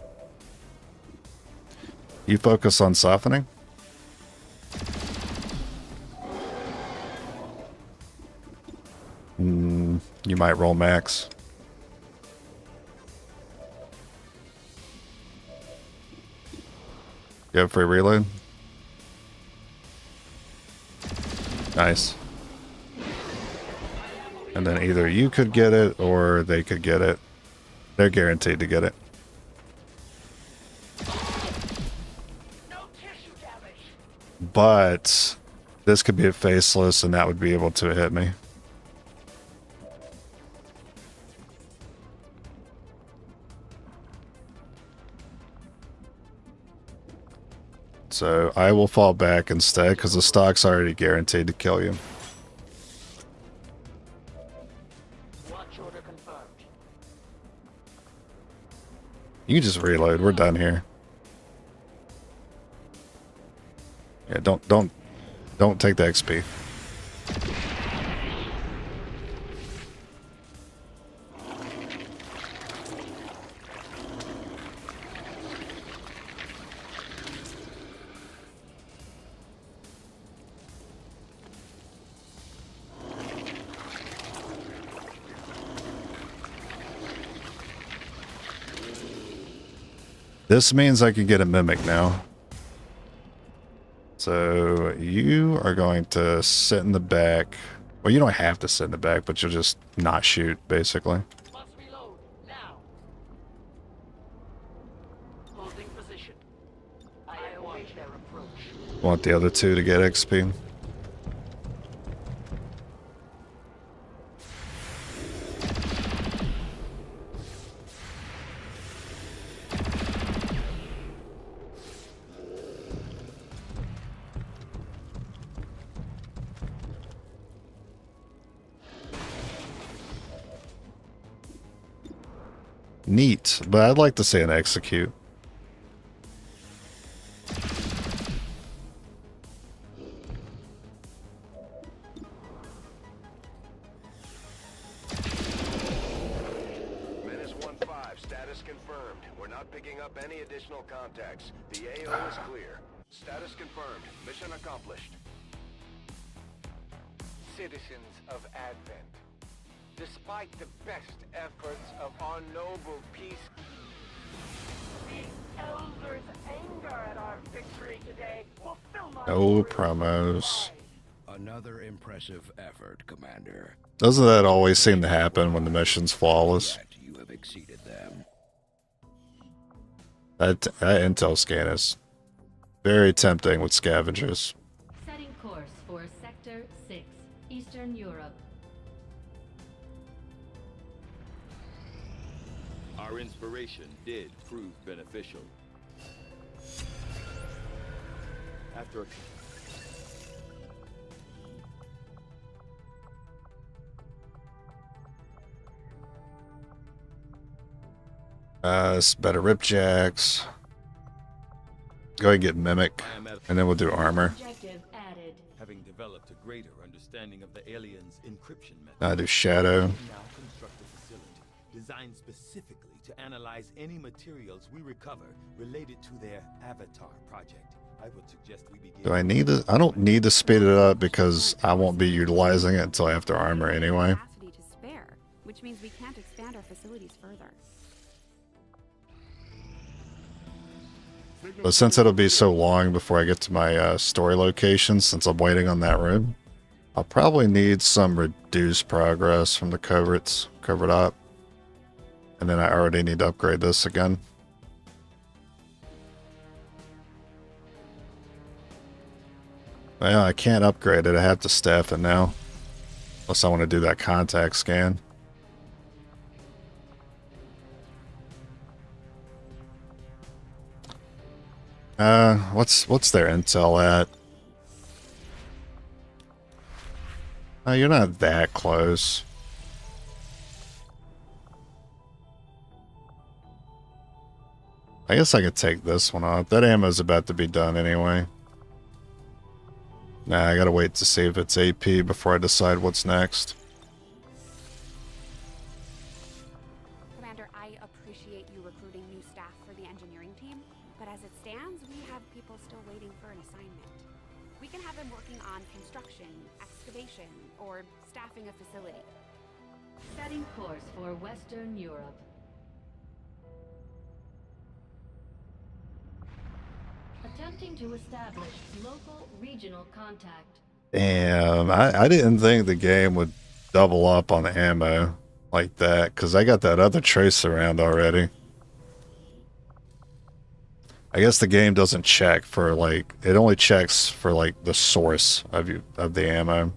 You focus on softening. You might roll max. You have free reload? Nice. And then either you could get it or they could get it. They're guaranteed to get it. No tissue damage. But this could be a faceless and that would be able to hit me. So I will fall back instead because the stock's already guaranteed to kill you. Watch order confirmed. You can just reload. We're done here. Yeah, don't take the XP. This means I can get a mimic now. So you are going to sit in the back. Well, you don't have to sit in the back, but you'll just not shoot, basically. Must reload now. Holding position. I await their approach. Want the other two to get XP. Neat, but I'd like to see an execute. Menace 1-5, status confirmed. We're not picking up any additional contacts. The AO is clear. Status confirmed. Mission accomplished. Citizens of Advent, despite the best efforts of our noble peace, The Elders' anger at our victory today will fill my No promos. Another impressive effort, Commander. Doesn't that always seem to happen when the mission's flawless? Yet you have exceeded them. That intel scan is very tempting with scavengers. Setting course for Sector 6, Eastern Europe. Our inspiration did prove beneficial. After It's better ripjacks. Go ahead and get mimic, and then we'll do armor. Objective added. Having developed a greater understanding of the aliens' encryption method, I do shadow. we now construct a facility designed specifically to analyze any materials we recover related to their Avatar project. I would suggest we begin. Do I need to? I don't need to speed it up because I won't be utilizing it until after armor anyway. Capacity to spare, which means we can't expand our facilities further. But since it'll be so long before I get to my story location, since I'm waiting on that room, I'll probably need some reduced progress from the covert op. And then I already need to upgrade this again. Well, I can't upgrade it. I have to staff it now. Unless I want to do that contact scan. What's their intel at? Oh, you're not that close. I guess I could take this one off. That ammo's about to be done anyway. Nah, I gotta wait to see if it's AP before I decide what's next. Commander, I appreciate you recruiting new staff for the engineering team, but as it stands, we have people still waiting for an assignment. We can have them working on construction, excavation, or staffing a facility. Setting course for Western Europe. Attempting to establish local regional contact. Damn, I didn't think the game would double up on ammo like that, because I got that other tracer round already. I guess the game doesn't check for, like, it only checks for, like, the source of the ammo.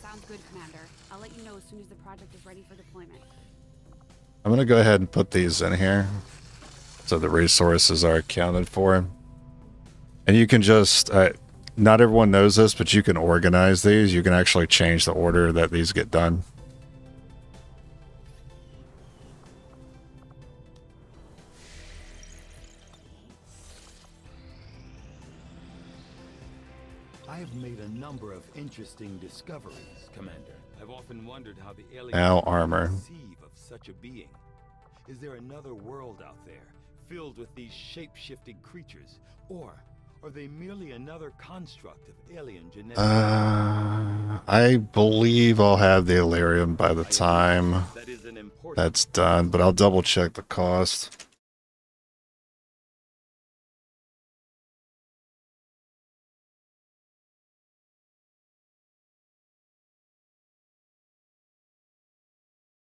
Sounds good, Commander. I'll let you know as soon as the project is ready for deployment. I'm gonna go ahead and put these in here so the resources are accounted for. And you can just, not everyone knows this, but you can organize these. You can actually change the order that these get done. I have made a number of interesting discoveries, Commander. I've often wondered how the aliens Now armor. conceive of such a being. Is there another world out there filled with these shape-shifting creatures, or are they merely another construct of alien genetics? I believe I'll have the Illyrium by the time That is an important that's done, but I'll double check the cost.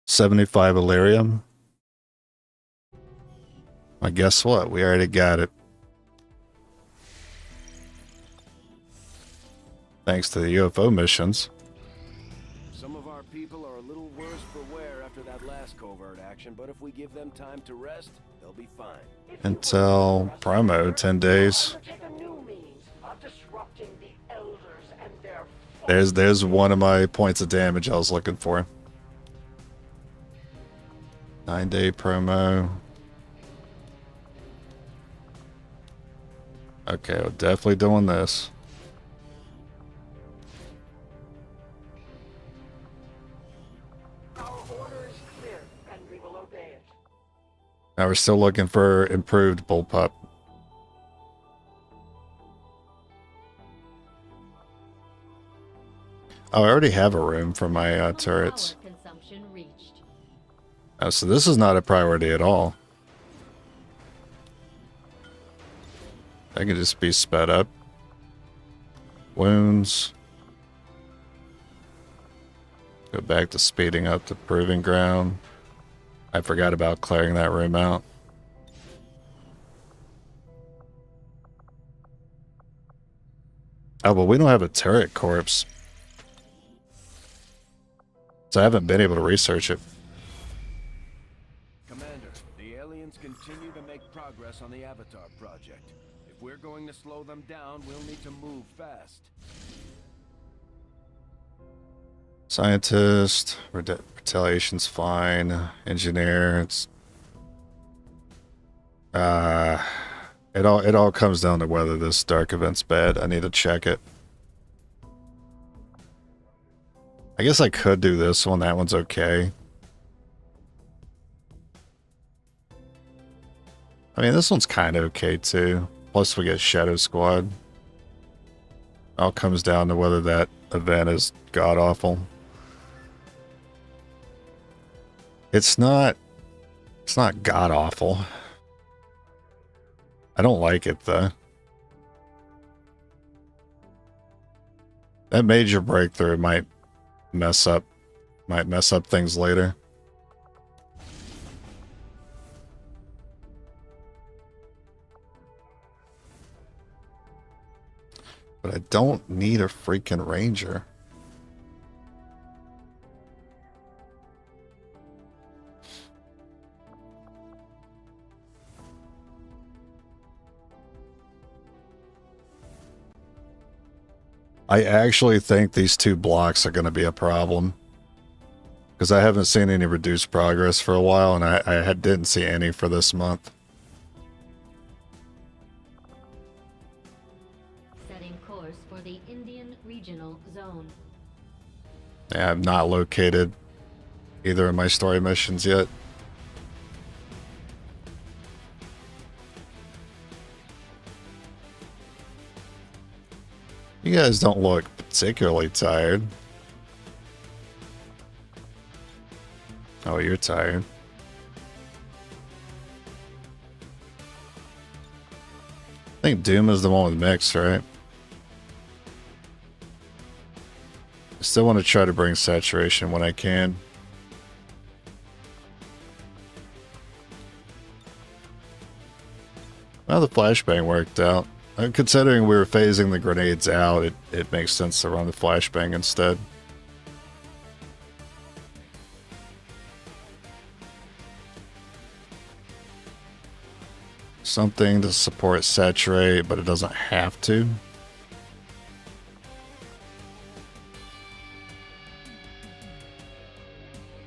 $75 Illyrium. Well, guess what? We already got it. Thanks to the UFO missions. Some of our people are a little worse for wear after that last covert action, but if we give them time to rest, they'll be fine. Until promo, 10 days. Undertake a new means of disrupting the elders and their There's one of my points of damage I was looking for. 9-day promo. Okay, we're definitely doing this. Our order is clear, and we will obey it. Now we're still looking for improved bullpup. Oh, I already have a room for my turrets. Power consumption reached. Oh, so this is not a priority at all. I can just be sped up. Wounds. Go back to speeding up the proving ground. I forgot about clearing that room out. Oh, but we don't have a turret corpse. So I haven't been able to research it. Commander, the aliens continue to make progress on the Avatar project. If we're going to slow them down, we'll need to move fast. Scientist, retaliation's fine. Engineer, it's it all comes down to whether this dark event's bad. I need to check it. I guess I could do this one. That one's okay. I mean, this one's kind of okay too. Plus we get Shadow Squad. All comes down to whether that event is god-awful. It's not god-awful. I don't like it though. That major breakthrough might mess up things later. But I don't need a freaking ranger. I actually think these two blocks are going to be a problem. Because I haven't seen any reduced progress for a while, and I didn't see any for this month. Setting course for the Indian Regional Zone. Yeah, I've not located either of my story missions yet. You guys don't look particularly tired. Oh, you're tired. I think Doom is the one with mix, right? I still want to try to bring saturation when I can. Well, the flashbang worked out. Considering we were phasing the grenades out, it makes sense to run the flashbang instead. Something to support saturate, but it doesn't have to.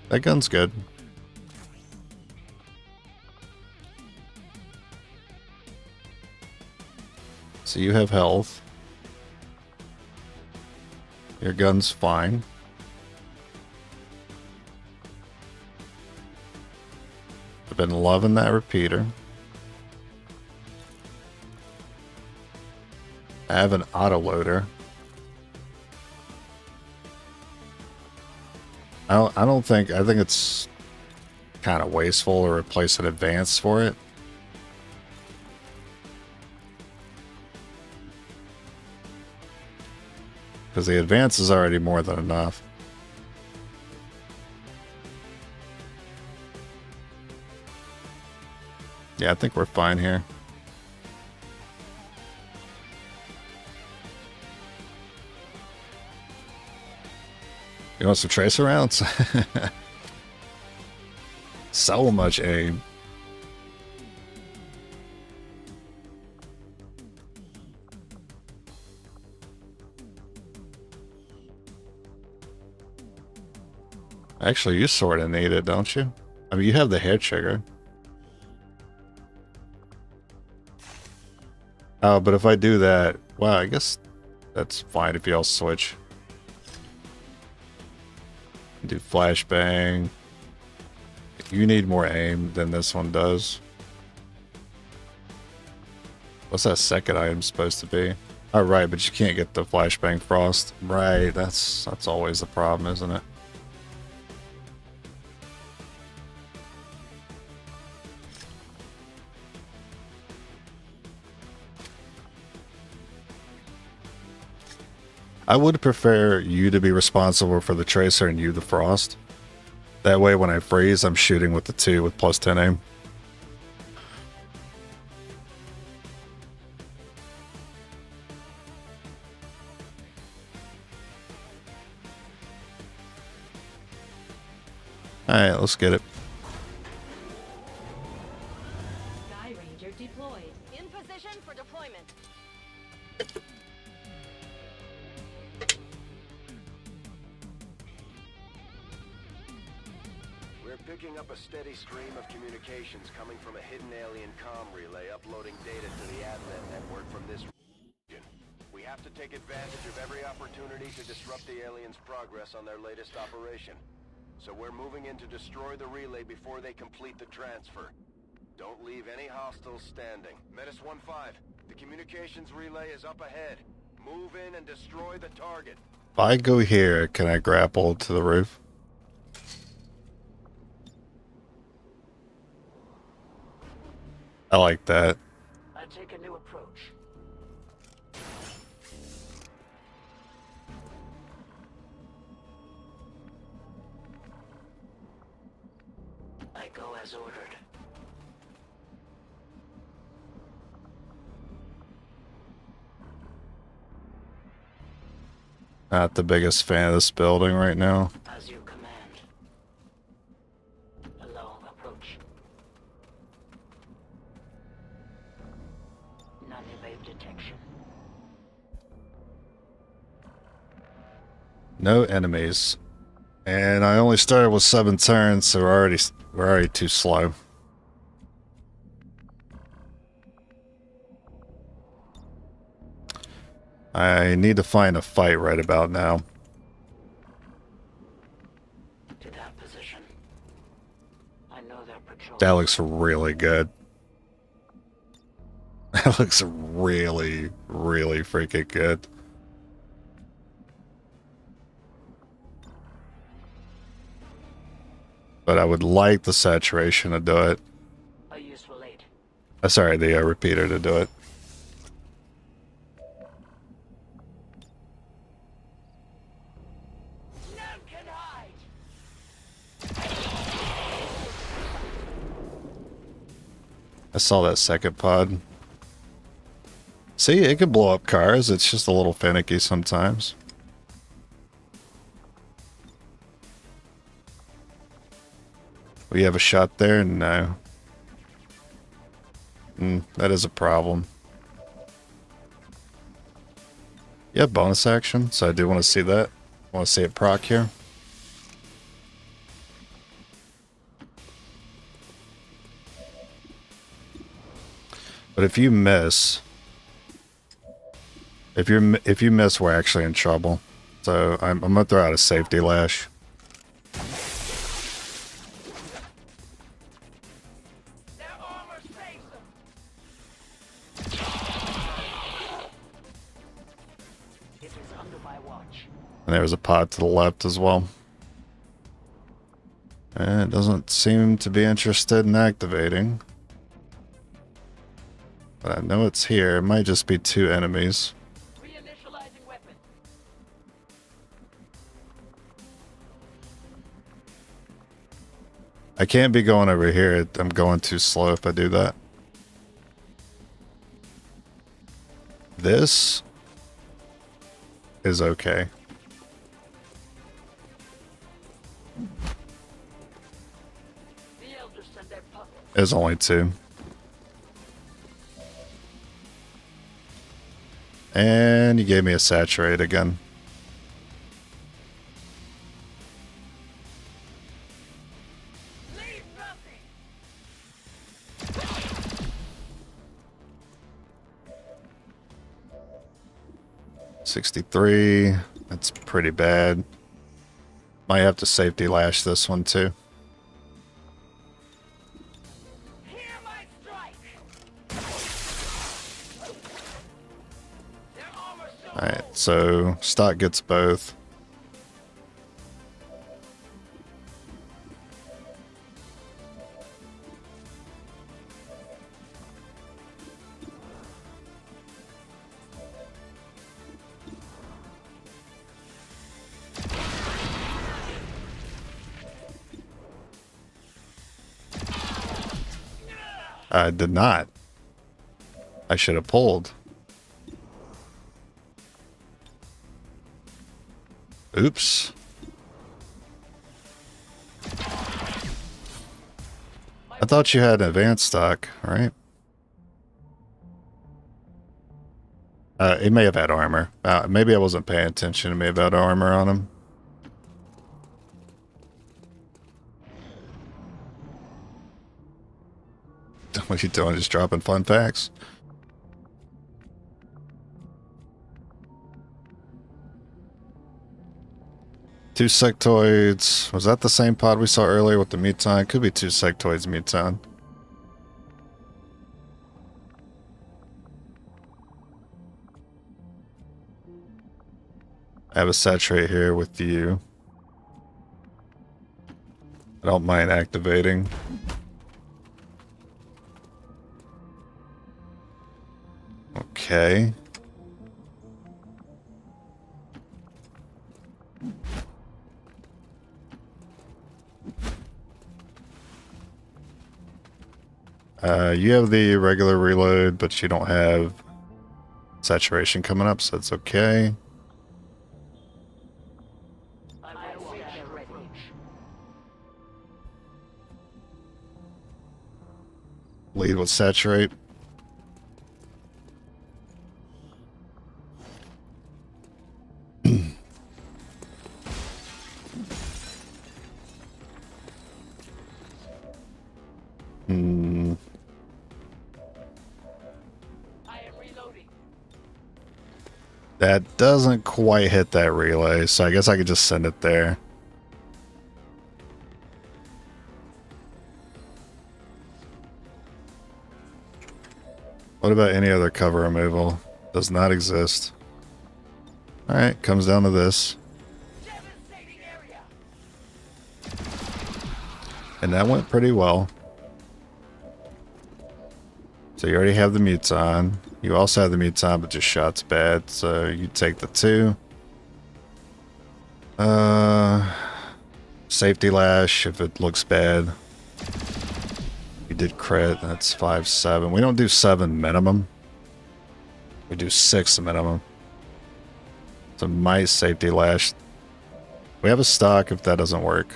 That gun's good. So you have health. Your gun's fine. I've been loving that repeater. I have an autoloader. I think it's kind of wasteful to replace an advance for it. Because the advance is already more than enough. Yeah, I think we're fine here. You want some tracer rounds? So much aim. Actually, you sort of need it, don't you? I mean, you have the hair trigger. Oh, but if I do that, well, I guess that's fine if y'all switch. Do flashbang. You need more aim than this one does. What's that second item supposed to be? Oh, right, but you can't get the flashbang frost. Right, that's always the problem, isn't it? I would prefer you to be responsible for the tracer and you the frost. That way when I freeze, I'm shooting with the 2 with plus 10 aim. Alright, let's get it. Sky Ranger deployed. In position for deployment. They're picking up a steady stream of communications coming from a hidden alien comm relay uploading data to the Advent network from this region. We have to take advantage of every opportunity to disrupt the aliens' progress on their latest operation. So we're moving in to destroy the relay before they complete the transfer. Don't leave any hostiles standing. Menace 1-5, the communications relay is up ahead. Move in and destroy the target. If I go here, can I grapple to the roof? I like that. I take a new approach. I go as ordered. Not the biggest fan of this building right now. As you command. Allow approach. Non-evade detection. No enemies. And I only started with 7 turns, so we're already too slow. I need to find a fight right about now. To that position. I know they're patrolling. That looks really good. That looks really, really freaking good. But I would like the saturation to do it. A useful aid. Sorry, the repeater to do it. None can hide. I saw that second pod. See, it can blow up cars. It's just a little finicky sometimes. We have a shot there? No. That is a problem. Yeah, bonus action. So I do want to see that. Want to see it proc here. But if you miss, if you miss, we're actually in trouble. So I'm gonna throw out a safety lash. Their armor saves them. It is under my watch. And there was a pod to the left as well. And it doesn't seem to be interested in activating. But I know it's here. It might just be 2 enemies. Reinitializing weapon. I can't be going over here. I'm going too slow if I do that. This is okay. The elders send their puppets. There's only 2. And he gave me a saturate again. Leave nothing. 63. That's pretty bad. Might have to safety lash this one too. Hear my strike. Their armor still Alright, so stock gets both. I did not. I should have pulled. Oops. I thought you had advanced stock, right? It may have had armor. Maybe I wasn't paying attention. It may have had armor on him. What are you doing? Just dropping fun facts? Two sectoids. Was that the same pod we saw earlier with the muton? Could be two sectoids muton. I have a saturate here with you. I don't mind activating. Okay. You have the regular reload, but you don't have saturation coming up, so it's okay. Lead with saturate. That doesn't quite hit that relay, so I guess I could just send it there. What about any other cover removal? Does not exist. Alright, comes down to this. And that went pretty well. So you already have the muton. You also have the muton, but your shot's bad, so you take the 2. Safety lash if it looks bad. You did crit, that's 5-7. We don't do 7 minimum. We do 6 minimum. So might safety lash. We have a stock if that doesn't work.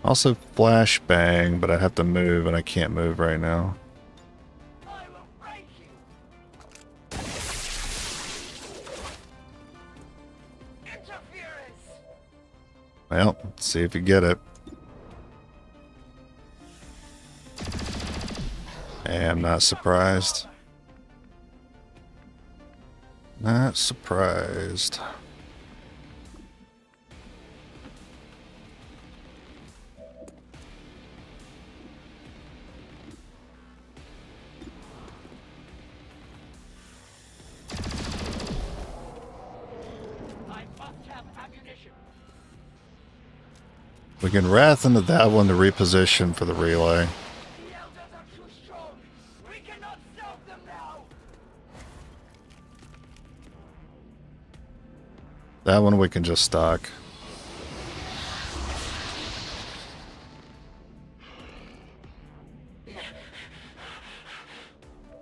Also flash bang, but I have to move and I can't move right now. Well, let's see if you get it. Hey, I'm not surprised. Not surprised. We can wrath into that one to reposition for the relay. That one we can just stock.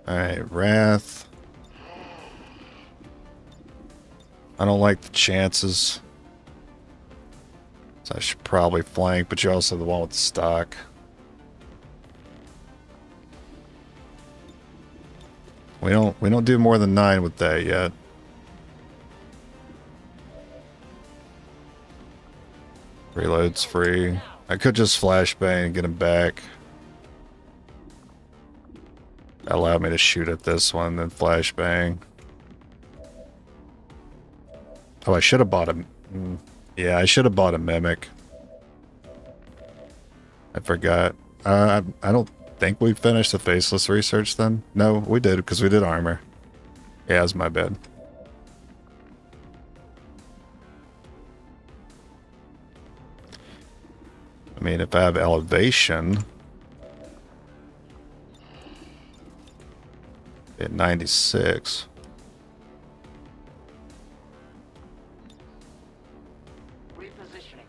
Alright, wrath. I don't like the chances. So I should probably flank, but you're also the one with the stock. We don't do more than 9 with that yet. Reload's free. I could just flashbang and get him back. That allowed me to shoot at this one, then flashbang. Oh, I should have bought a... Yeah, I should have bought a mimic. I forgot. I don't think we finished the faceless research then. No, we did, because we did armor. Yeah, it's my bad. I mean, if I have elevation at 96. Repositioning.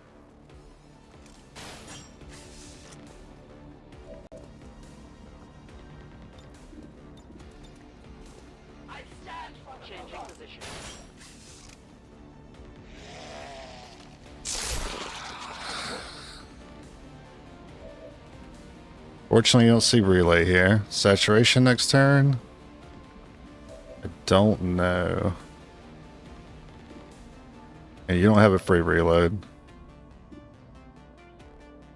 I stand for changing position. Fortunately, you don't see relay here. Saturation next turn? I don't know. And you don't have a free reload.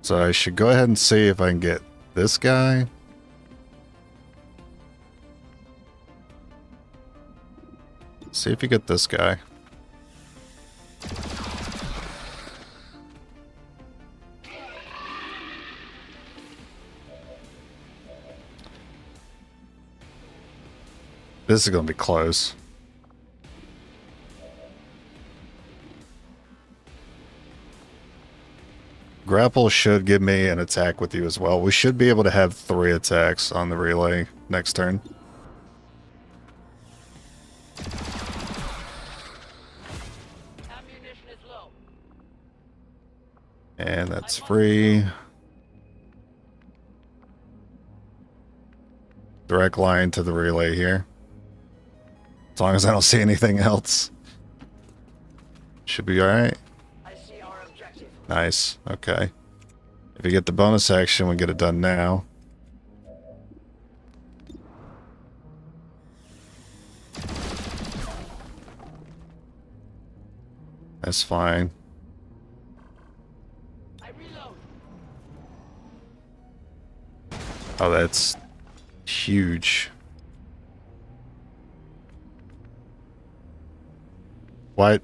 So I should go ahead and see if I can get this guy. See if you get this guy. This is going to be close. Grapple should give me an attack with you as well. We should be able to have 3 attacks on the relay next turn. Ammunition is low. And that's free. Direct line to the relay here. As long as I don't see anything else. Should be alright. I see our objective. Nice. Okay. If you get the bonus action, we get it done now. That's fine. I reload. Oh, that's huge. What?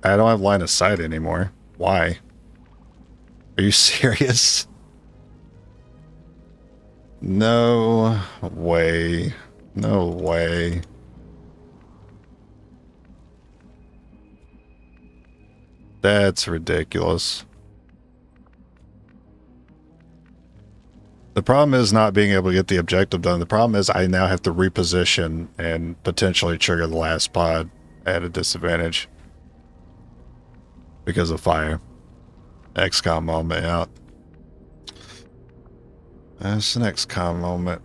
I don't have line of sight anymore. Why? Are you serious? No way. No way. That's ridiculous. The problem is not being able to get the objective done. The problem is I now have to reposition and potentially trigger the last pod at a disadvantage because of fire. XCOM moment out. That's an XCOM moment.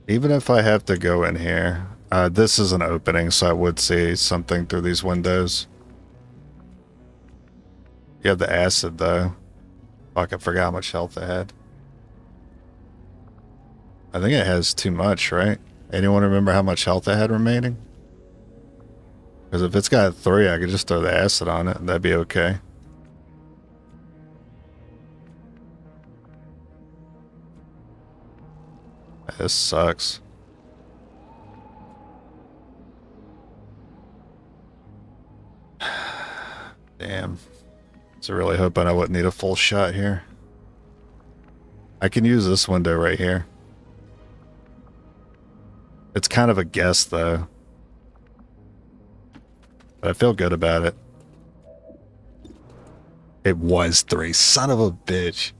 Even if I have to go in here, this is an opening, so I would see something through these windows. You have the acid, though. Fuck, I forgot how much health it had. I think it has too much, right? Anyone remember how much health it had remaining? Because if it's got 3, I could just throw the acid on it, and that'd be okay. This sucks. Damn. So really hoping I wouldn't need a full shot here. I can use this window right here. It's kind of a guess, though. But I feel good about it. It was 3. Son of a bitch.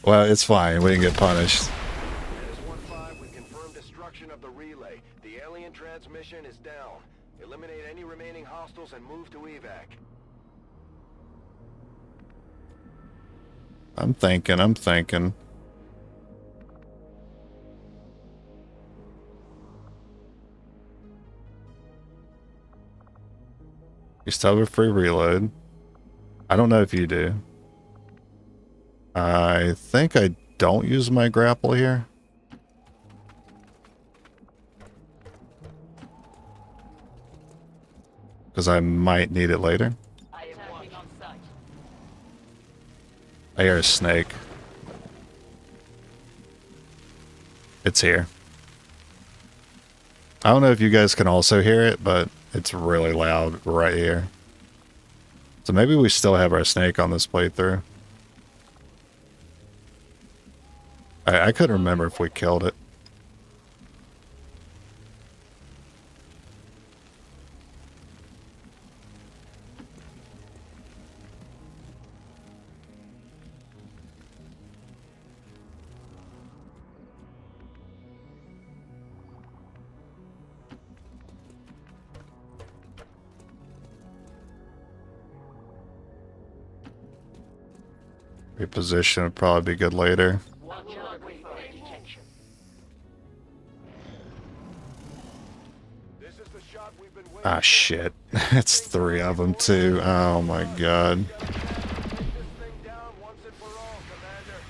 Well, it's fine. We didn't get punished. Transmission is down. Eliminate any remaining hostiles and move to evac. I'm thinking. You still have a free reload. I don't know if you do. I think I don't use my grapple here. Because I might need it later. I am working on site. I hear a snake. It's here. I don't know if you guys can also hear it, but it's really loud right here. So maybe we still have our snake on this playthrough. I couldn't remember if we killed it. Reposition would probably be good later. This is the shot we've been waiting Ah, shit. It's 3 of them, too. Oh, my God. Take this thing down once and for all, Commander.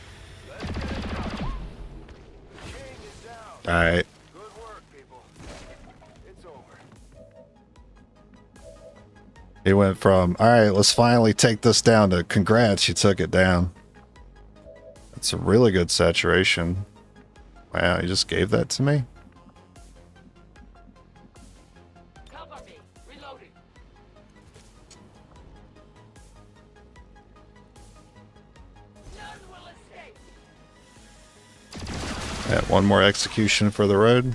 Let's get it done. King is down. Alright. Good work, people. It's over. He went from, alright, let's finally take this down, to congrats, you took it down. That's a really good saturation. Wow, you just gave that to me? Cover me. Reloading. None will escape. Yeah, one more execution for the road.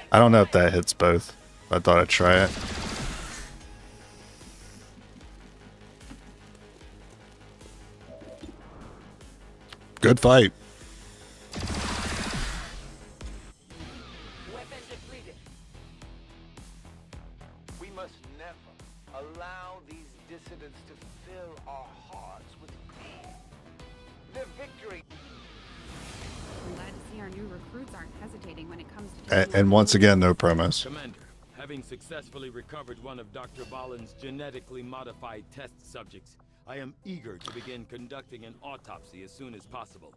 I don't know if that hits both. I thought I'd try it. Good fight. Weapon depleted. We must never allow these dissidents to fill our hearts with fear. Their victory. I'm glad to see our new recruits aren't hesitating when it comes to And once again, no promos. Commander, having successfully recovered one of Dr. Ballin's genetically modified test subjects, I am eager to begin conducting an autopsy as soon as possible.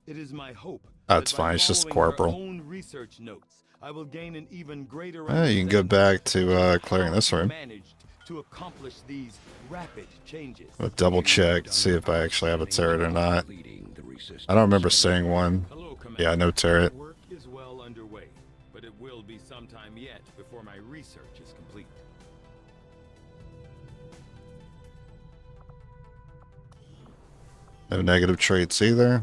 It is my hope That's that by fine, it's just following her corporal. own research notes, I will gain an even greater Well, you can go understanding back to clearing how this she room. managed to accomplish these rapid changes. I'll double check, see if I actually have a turret or not. I don't remember seeing one. Hello, Commander. Yeah, no turret. Work is well underway, but it will be some time yet before my research is complete. No negative traits either.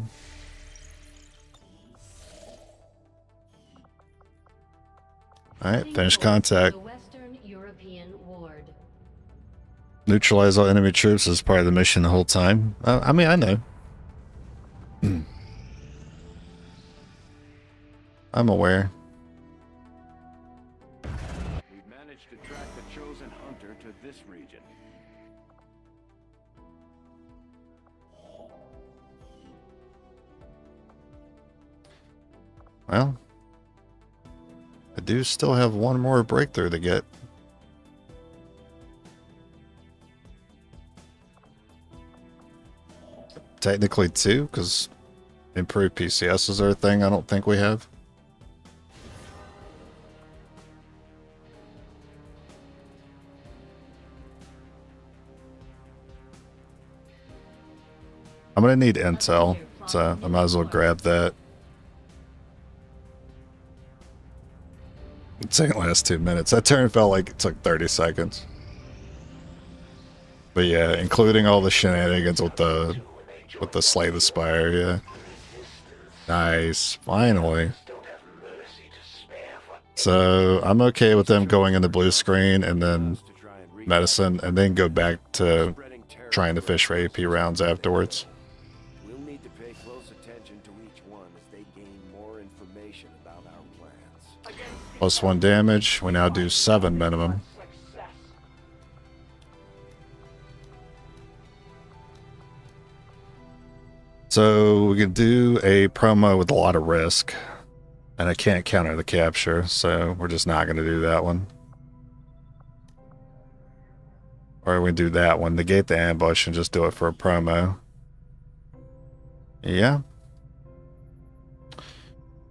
Alright, finish contact. The Western European Ward. Neutralize all enemy troops is part of the mission the whole time. I mean, I know. I'm aware. We've managed to track the chosen hunter to this region. Well, I do still have one more breakthrough to get. Technically 2, because improved PCSs are a thing I don't think we have. I'm gonna need intel, so I might as well grab that. It's taking the last 2 minutes. That turn felt like it took 30 seconds. But yeah, including all the shenanigans with the Slay the Spire, yeah. Nice, finally. So I'm okay with them going in the blue screen and then medicine, and then go back to trying to fish for AP rounds afterwards. We'll need to pay close attention to each one as they gain more information about our plans. Plus 1 damage. We now do 7 minimum. Success. So we can do a promo with a lot of risk. And I can't counter the capture, so we're just not going to do that one. Or we can do that one, negate the ambush and just do it for a promo. Yeah.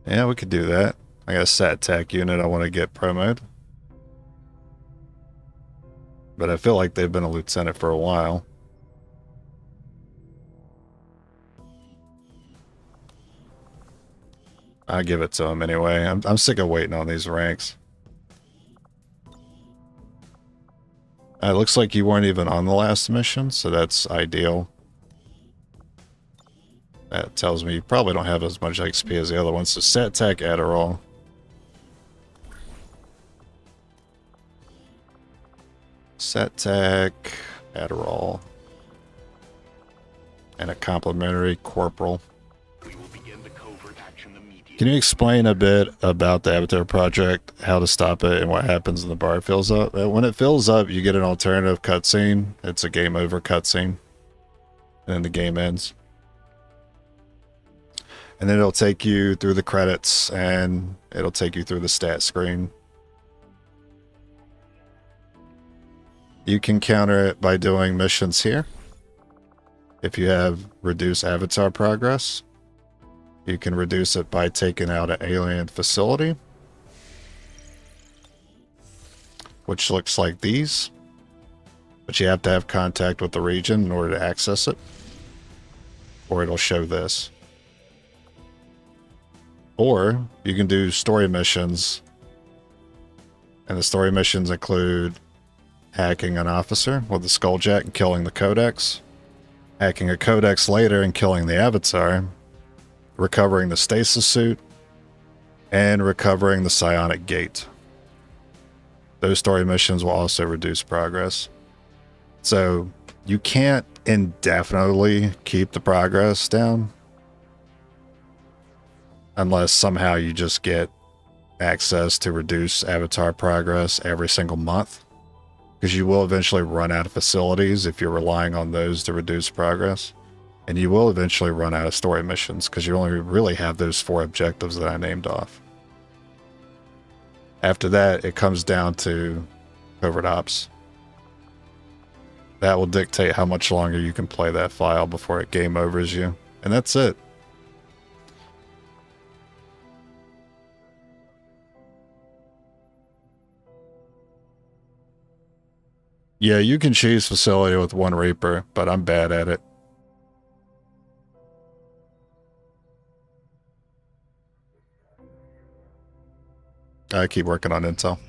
Yeah, we could do that. I got a sat tac unit I want to get promoed. But I feel like they've been a lieutenant for a while. I'll give it to him anyway. I'm sick of waiting on these ranks. It looks like you weren't even on the last mission, so that's ideal. That tells me you probably don't have as much XP as the other ones. So sat tac Adderall. Sat tac Adderall. And a complimentary corporal. We will begin the covert action immediately. Can you explain a bit about the Avatar project, how to stop it, and what happens when the bar fills up? When it fills up, you get an alternative cutscene. It's a game over cutscene. And then the game ends. And then it'll take you through the credits, and it'll take you through the stat screen. You can counter it by doing missions here. If you have reduced Avatar progress, you can reduce it by taking out an alien facility, which looks like these, but you have to have contact with the region in order to access it, or it'll show this. Or you can do story missions, and the story missions include hacking an officer with the skulljack and killing the codex, hacking a codex later and killing the avatar, recovering the stasis suit, and recovering the psionic gate. Those story missions will also reduce progress. So you can't indefinitely keep the progress down unless somehow you just get access to reduce avatar progress every single month, because you will eventually run out of facilities if you're relying on those to reduce progress. And you will eventually run out of story missions because you only really have those 4 objectives that I named off. After that, it comes down to covert ops. That will dictate how much longer you can play that file before it game overs you. And that's it. Yeah, you can choose facility with 1 Reaper, but I'm bad at it. I keep working on intel.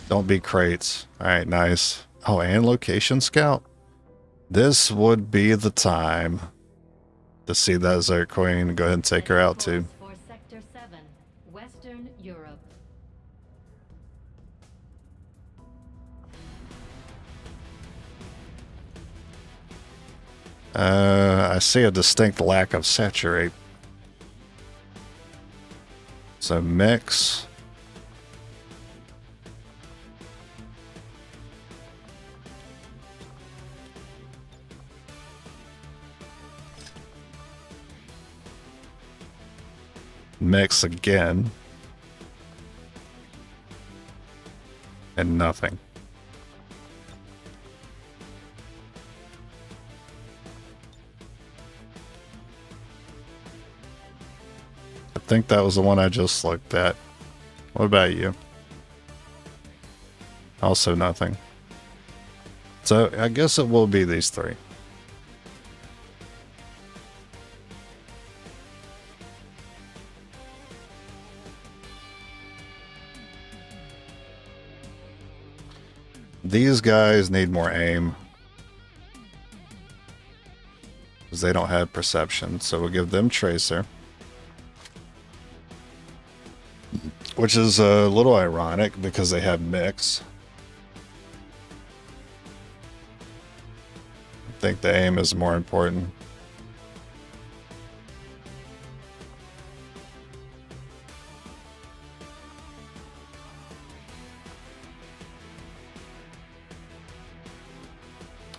Don't be crates. Alright, nice. Oh, and location scout? This would be the time to see that Zerg Queen and go ahead and take her out too. For Sector 7, Western Europe. I see a distinct lack of saturate. So mix. Mix again. And nothing. I think that was the one I just looked at. What about you? Also nothing. So I guess it will be these 3. These guys need more aim, because they don't have perception, so we'll give them tracer. Which is a little ironic because they have mix. I think the aim is more important.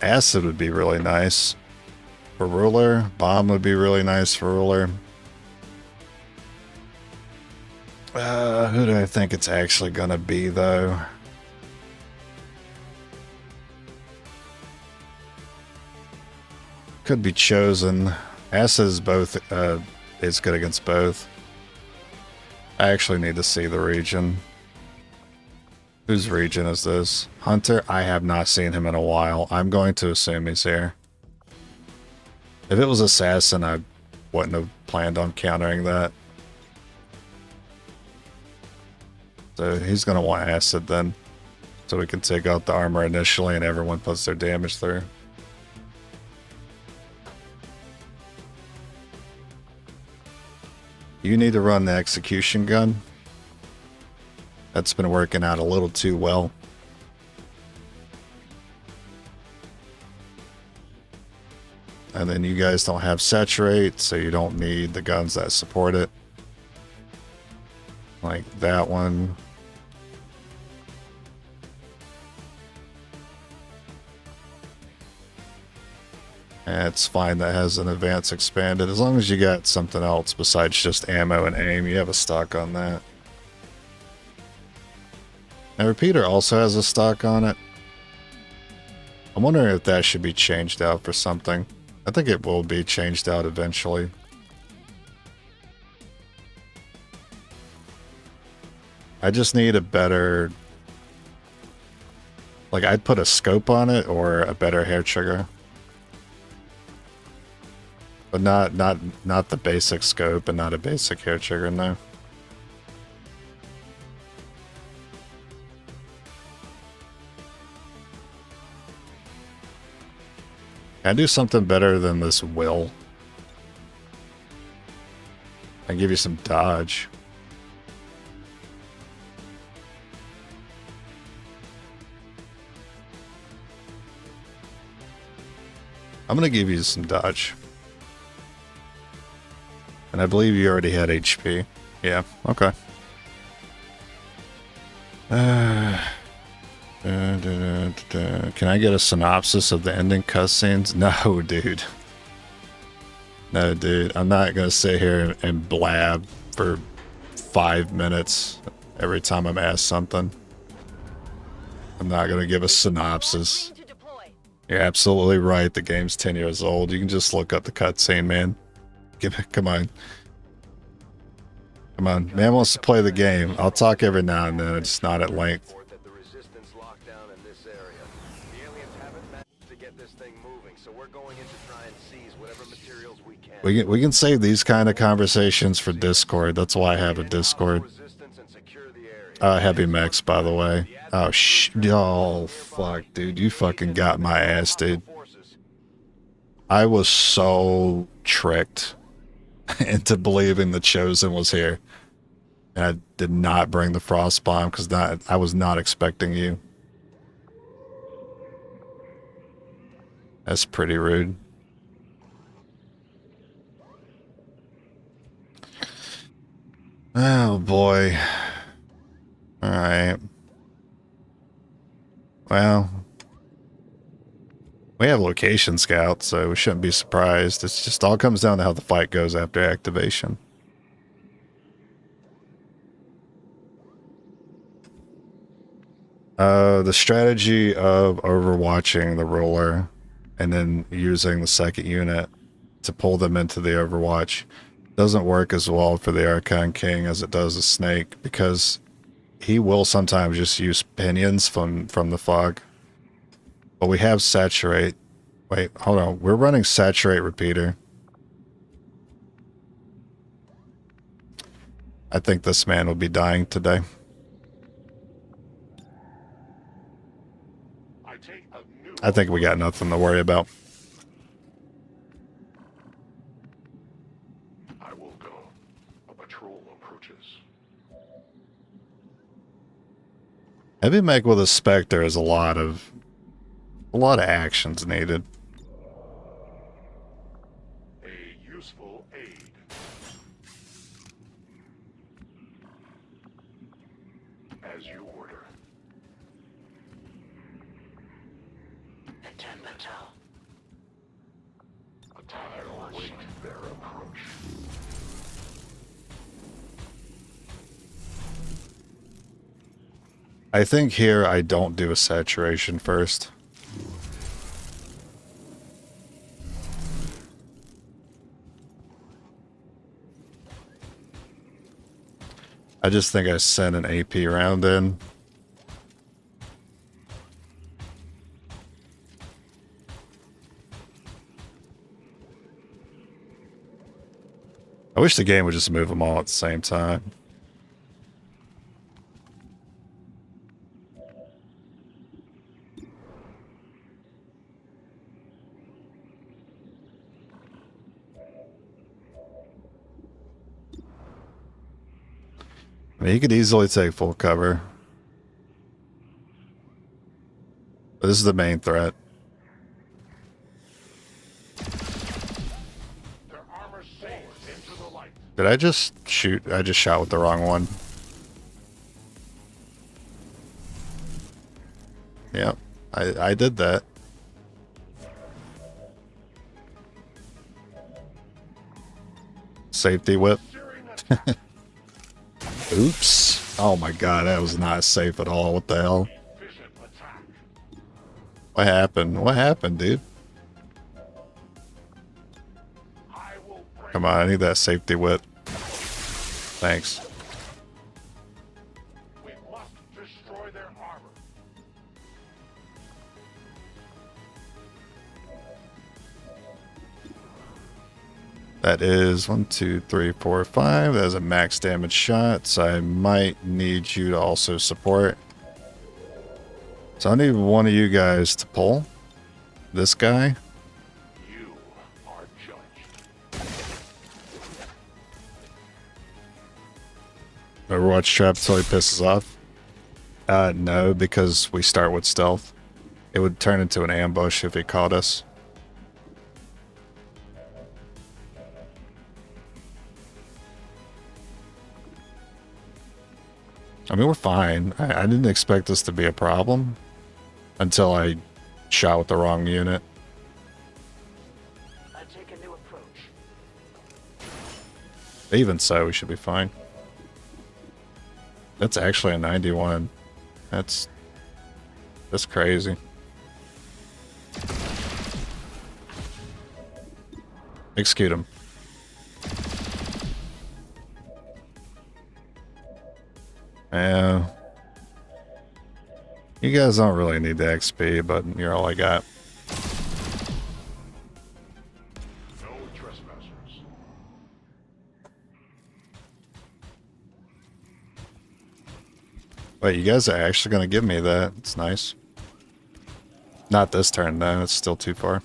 Acid would be really nice for ruler. Bomb would be really nice for ruler. Who do I think it's actually gonna be though? Could be chosen. Acid is both. It's good against both. I actually need to see the region. Whose region is this? Hunter? I have not seen him in a while. I'm going to assume he's here. If it was Assassin, I wouldn't have planned on countering that. So he's going to want Acid then. So we can take out the armor initially and everyone puts their damage through. You need to run the execution gun. That's been working out a little too well. And then you guys don't have saturate, so you don't need the guns that support it. Like that one. And it's fine that has an advance expanded. As long as you got something else besides just ammo and aim, you have a stock on that. And repeater also has a stock on it. I'm wondering if that should be changed out for something. I think it will be changed out eventually. I just need a better... Like, I'd put a scope on it or a better hair trigger. But not the basic scope and not a basic hair trigger, no. Can I do something better than this will? I give you some dodge. I'm gonna give you some dodge. And I believe you already had HP. Yeah, okay. Can I get a synopsis of the ending cutscenes? No, dude. No, dude. I'm not going to sit here and blab for 5 minutes every time I'm asked something. I'm not going to give a synopsis. You're absolutely right. The game's 10 years old. You can just look up the cutscene, man. Come on. Come on. Man wants to play the game. I'll talk every now and then. It's not at length. We can save these kind of conversations for Discord. That's why I have a Discord. Heavy mechs, by the way. Oh, fuck, dude. You fucking got my ass, dude. I was so tricked into believing the Chosen was here. And I did not bring the Frost Bomb because I was not expecting you. That's pretty rude. Oh boy. Alright. Well, we have location scouts, so we shouldn't be surprised. It's just all comes down to how the fight goes after activation. The strategy of overwatching the ruler and then using the second unit to pull them into the Overwatch doesn't work as well for the Archon King as it does the Snake, because he will sometimes just use pinions from the fog. But we have saturate. Wait, hold on. We're running saturate repeater. I think this man will be dying today. I think we got nothing to worry about. I will go. A patrol approaches. Heavy mech with a Spectre is a lot of actions needed. A useful aid. As you order. I'll wait their approach. I think here I don't do a saturation first. I just think I sent an AP round in. I wish the game would just move them all at the same time. I mean, he could easily take full cover. But this is the main threat. Did I just shoot? I just shot with the wrong one. Yep, I did that. Safety whip. Oops. Oh my god, that was not safe at all. What the hell? What happened? What happened, dude? Come on, I need that safety whip. Thanks. We must destroy their armor. That is 1, 2, 3, 4, 5. That is a max damage shot, so I might need you to also support. So I need one of you guys to pull this guy. You are judged. Overwatch trap till he pisses off. No, because we start with stealth. It would turn into an ambush if he caught us. I mean, we're fine. I didn't expect this to be a problem until I shot with the wrong unit. I take a new approach. Even so, we should be fine. That's actually a 91. That's crazy. Execute him. Yeah. You guys don't really need the XP, but you're all I got. No trespassers. Wait, you guys are actually going to give me that. It's nice. Not this turn, though. It's still too far.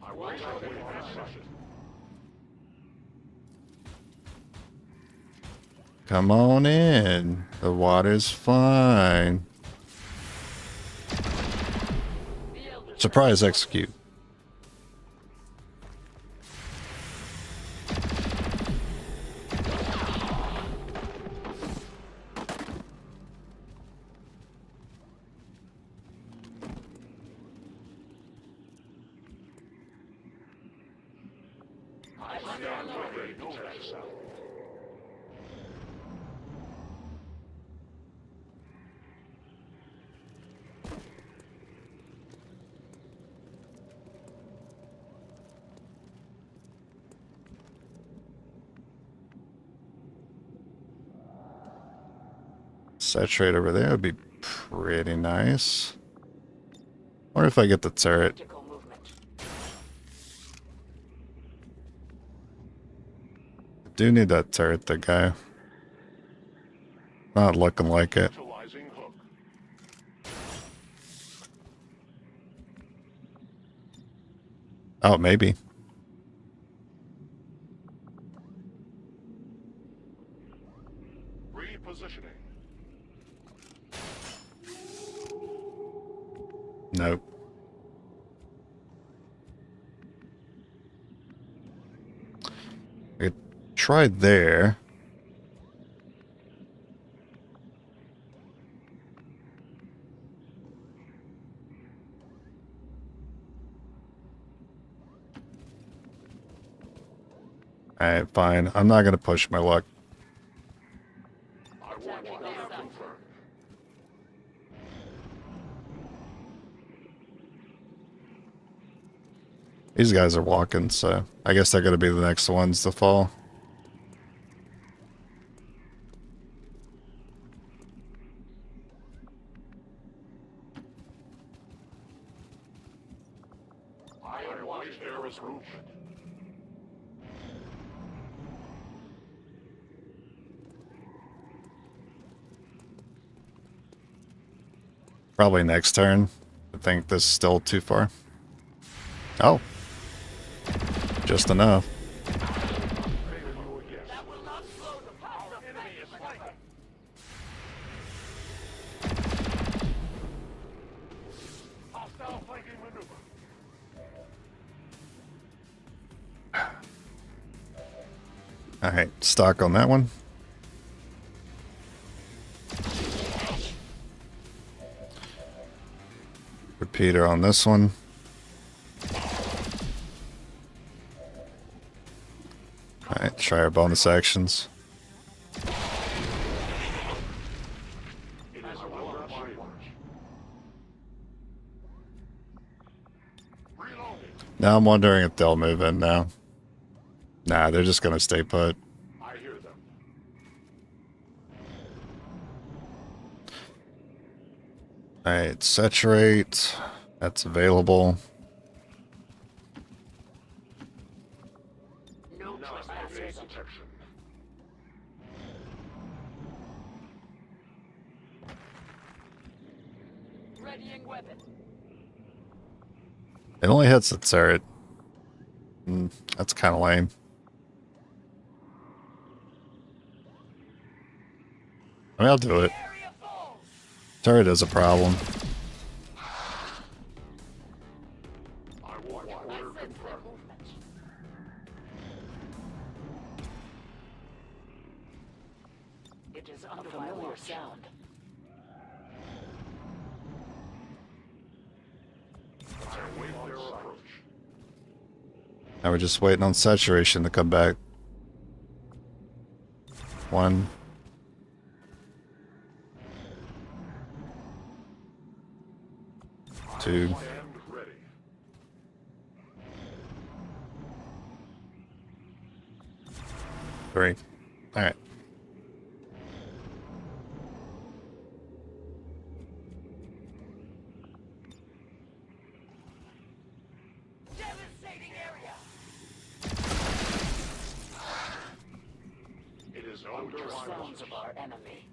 I will not win this session. Come on in. The water's fine. Surprise execute. I stand ready to test out. Saturate over there would be pretty nice. Wonder if I get the turret. Tactical movement. Do need that turret to go. Not looking like it. Utilizing hook. Oh, maybe. Repositioning. Nope. I could try there. Alright, fine. I'm not gonna push my luck. I want to confirm. These guys are walking, so I guess they're gonna be the next ones to fall. I watch there is movement. Probably next turn. I think this is still too far. Oh. Just enough. Favor you again. Alright, stock on that one. Repeater on this one. Alright, try our bonus actions. Now I'm wondering if they'll move in now. Nah, they're just gonna stay put. I hear them. Alright, saturate. That's available. No trespassers. Protection. Readying weapon. It only hits the turret. That's kind of lame. I mean, I'll do it. Area full. Turret is a problem. I watch I order sense their confirmed. movement. It is unfamiliar sound. I await their approach. Now we're just waiting on saturation to come back. 1. Two. Stand ready. 3. Alright. Devastating area. It is under Sounds of fire. our enemy.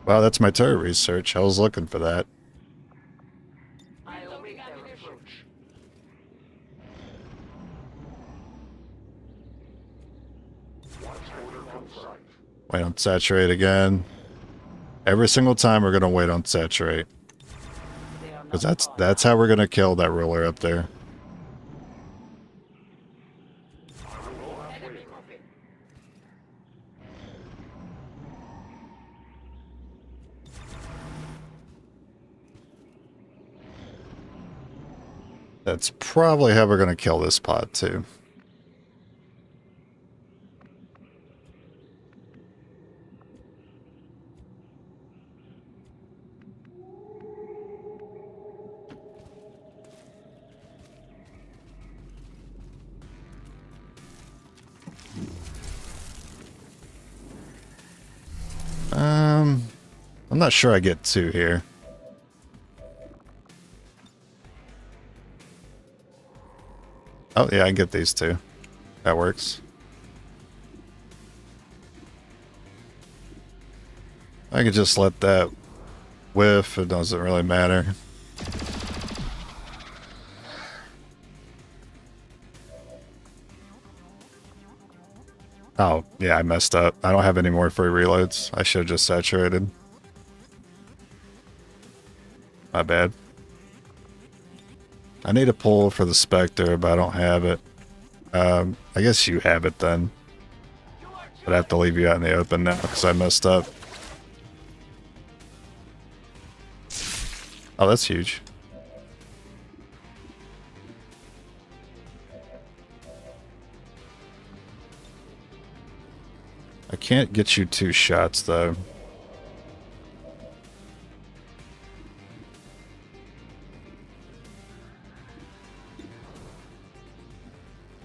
Wow, that's my turret research. I was looking for that. I await their approach. Watch order confirmed. Wait on saturate again. Every single time we're gonna wait on saturate. They are Because not that's how we're gonna kill that ruler up there. enemy moving. That's probably how we're gonna kill this pod too. I'm not sure I get 2 here. Oh yeah, I get these 2. That works. I could just let that whiff, it doesn't really matter. Oh, yeah, I messed up. I don't have any more free reloads. I should have just saturated. My bad. I need a pull for the Spectre, but I don't have it. I guess you have it then. But I have to leave you out in the open now because I messed up. Oh, that's huge. I can't get you 2 shots though.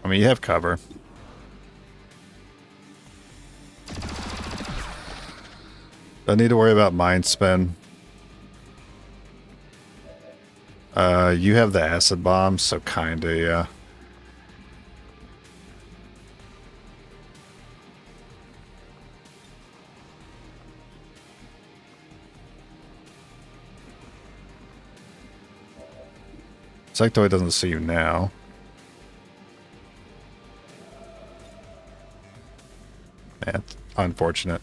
I mean, you have cover. Don't need to worry about mind spin. You have the acid bomb, so kinda, yeah. Sectoid doesn't see you now. That's unfortunate.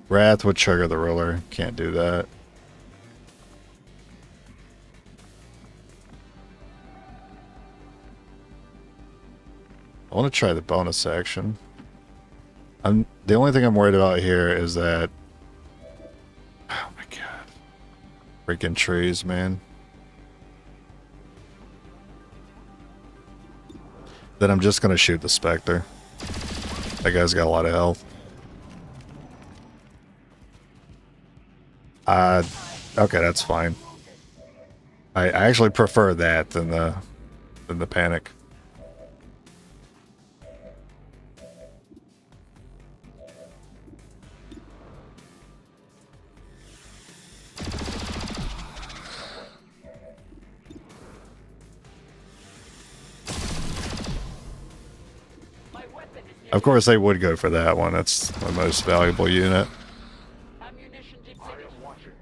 Wrath would trigger the ruler. Can't do that. I want to try the bonus action. The only thing I'm worried about here is that... Oh my god. Freaking trees, man. Then I'm just going to shoot the Spectre. That guy's got a lot of health. Okay, that's fine. I actually prefer that than the panic. Of course, they would go for that one. That's the most valuable unit. Ammunition depleted. I am watching.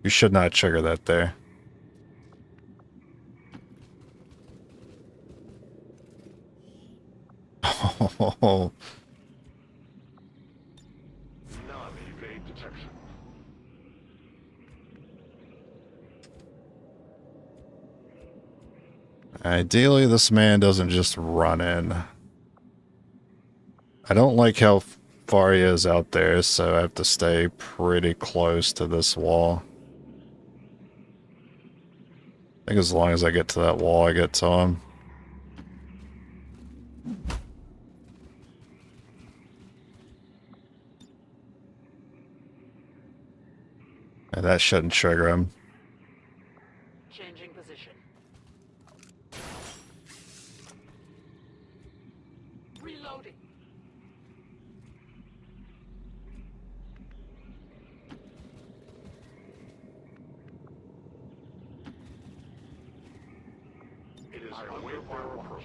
You should not trigger that there. Oh, Non-evade detection. ideally, this man doesn't just run in. I don't like how far he is out there, so I have to stay pretty close to this wall. I think as long as I get to that wall, I get to him. And that shouldn't trigger him. Changing position. Reloading. It is under our approach.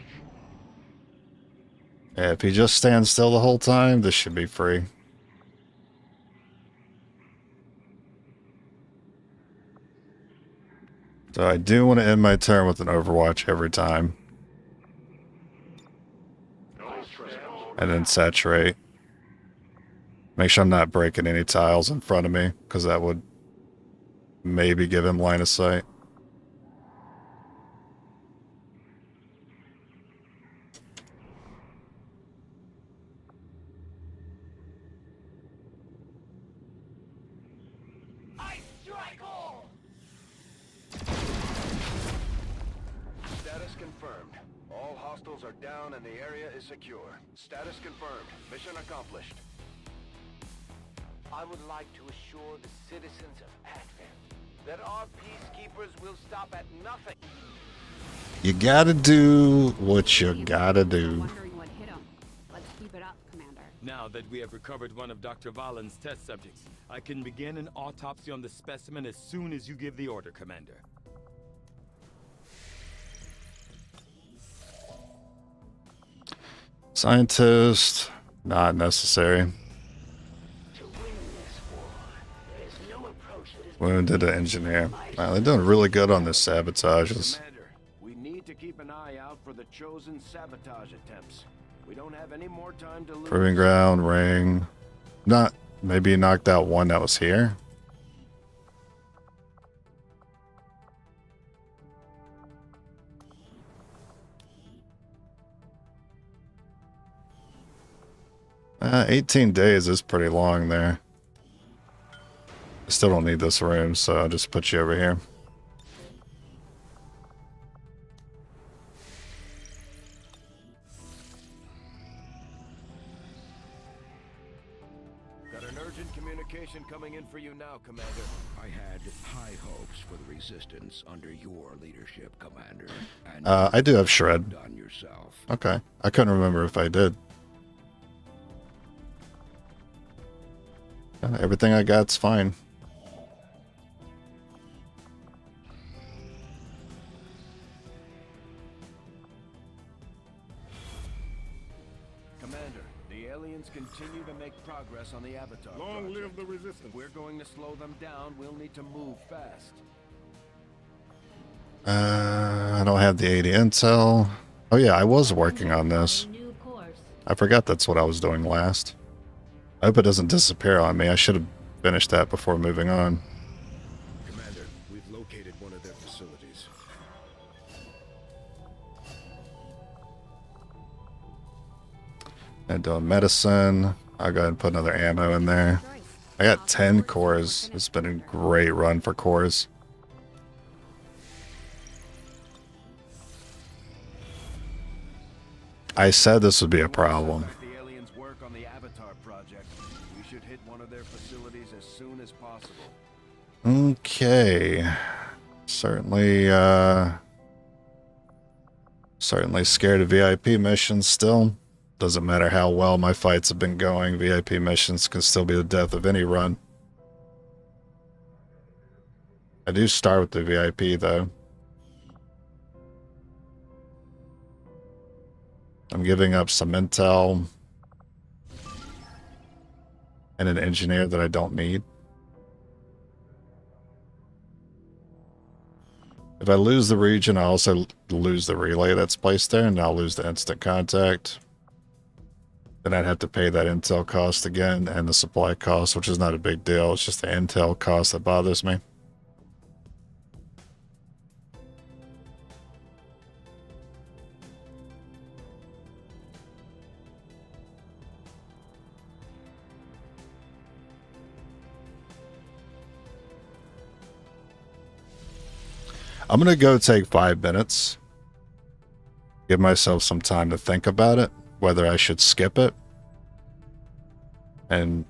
Yeah, if he just stands still the whole time, this should be free. So I do want to end my turn with an Overwatch every time. No stress. And then saturate. Make sure I'm not breaking any tiles in front of me, because that would maybe give him line of sight. I strike all. Status confirmed. All hostiles are down and the area is secure. Status confirmed. Mission accomplished. I would like to assure the citizens of Advent that our peacekeepers will stop at nothing. You gotta do what you gotta do. Wondering what hit him. Let's keep it up, Commander. Now that we have recovered one of Dr. Valen's test subjects, I can begin an autopsy on the specimen as soon as you give the order, Commander. Scientist, not necessary. To win this war, there is no approach that is Wounded engineer. Wow, they're doing really good on this sabotages. Commander, we need to keep an eye out for the chosen sabotage attempts. We don't have any more time to lose. Proving ground, ring. Not, maybe he knocked out one that was here. Uh, 18 days is pretty long there. I still don't need this room, so I'll just put you over here. Got an urgent communication coming in for you now, Commander. I had high hopes for the Resistance under your leadership, Commander. And I do have Shred. done yourself. Okay. I couldn't remember if I did. Everything I got's fine. Commander, the aliens continue to make progress on the Avatar Long project. live the resistance. If we're going to slow them down, we'll need to move fast. I don't have the 80 intel. Oh yeah, I was working on this. New course. I forgot that's what I was doing last. I hope it doesn't disappear on me. I should have finished that before moving on. Commander, we've located And doing medicine. I'll go ahead and put another ammo in there. I got 10 cores. It's been a great run for cores. I said this would be a problem. The aliens work on the Avatar project. We should hit one of their facilities as soon as possible. Okay. Certainly, certainly scared of VIP missions still. Doesn't matter how well my fights have been going, VIP missions can still be the death of any run. I do start with the VIP though. I'm giving up some intel and an engineer that I don't need. If I lose the region, I also lose the relay that's placed there, and I'll lose the instant contact. Then I'd have to pay that intel cost again and the supply cost, which is not a big deal. It's just the intel cost that bothers me. I'm going to go take 5 minutes. Give myself some time to think about it, whether I should skip it and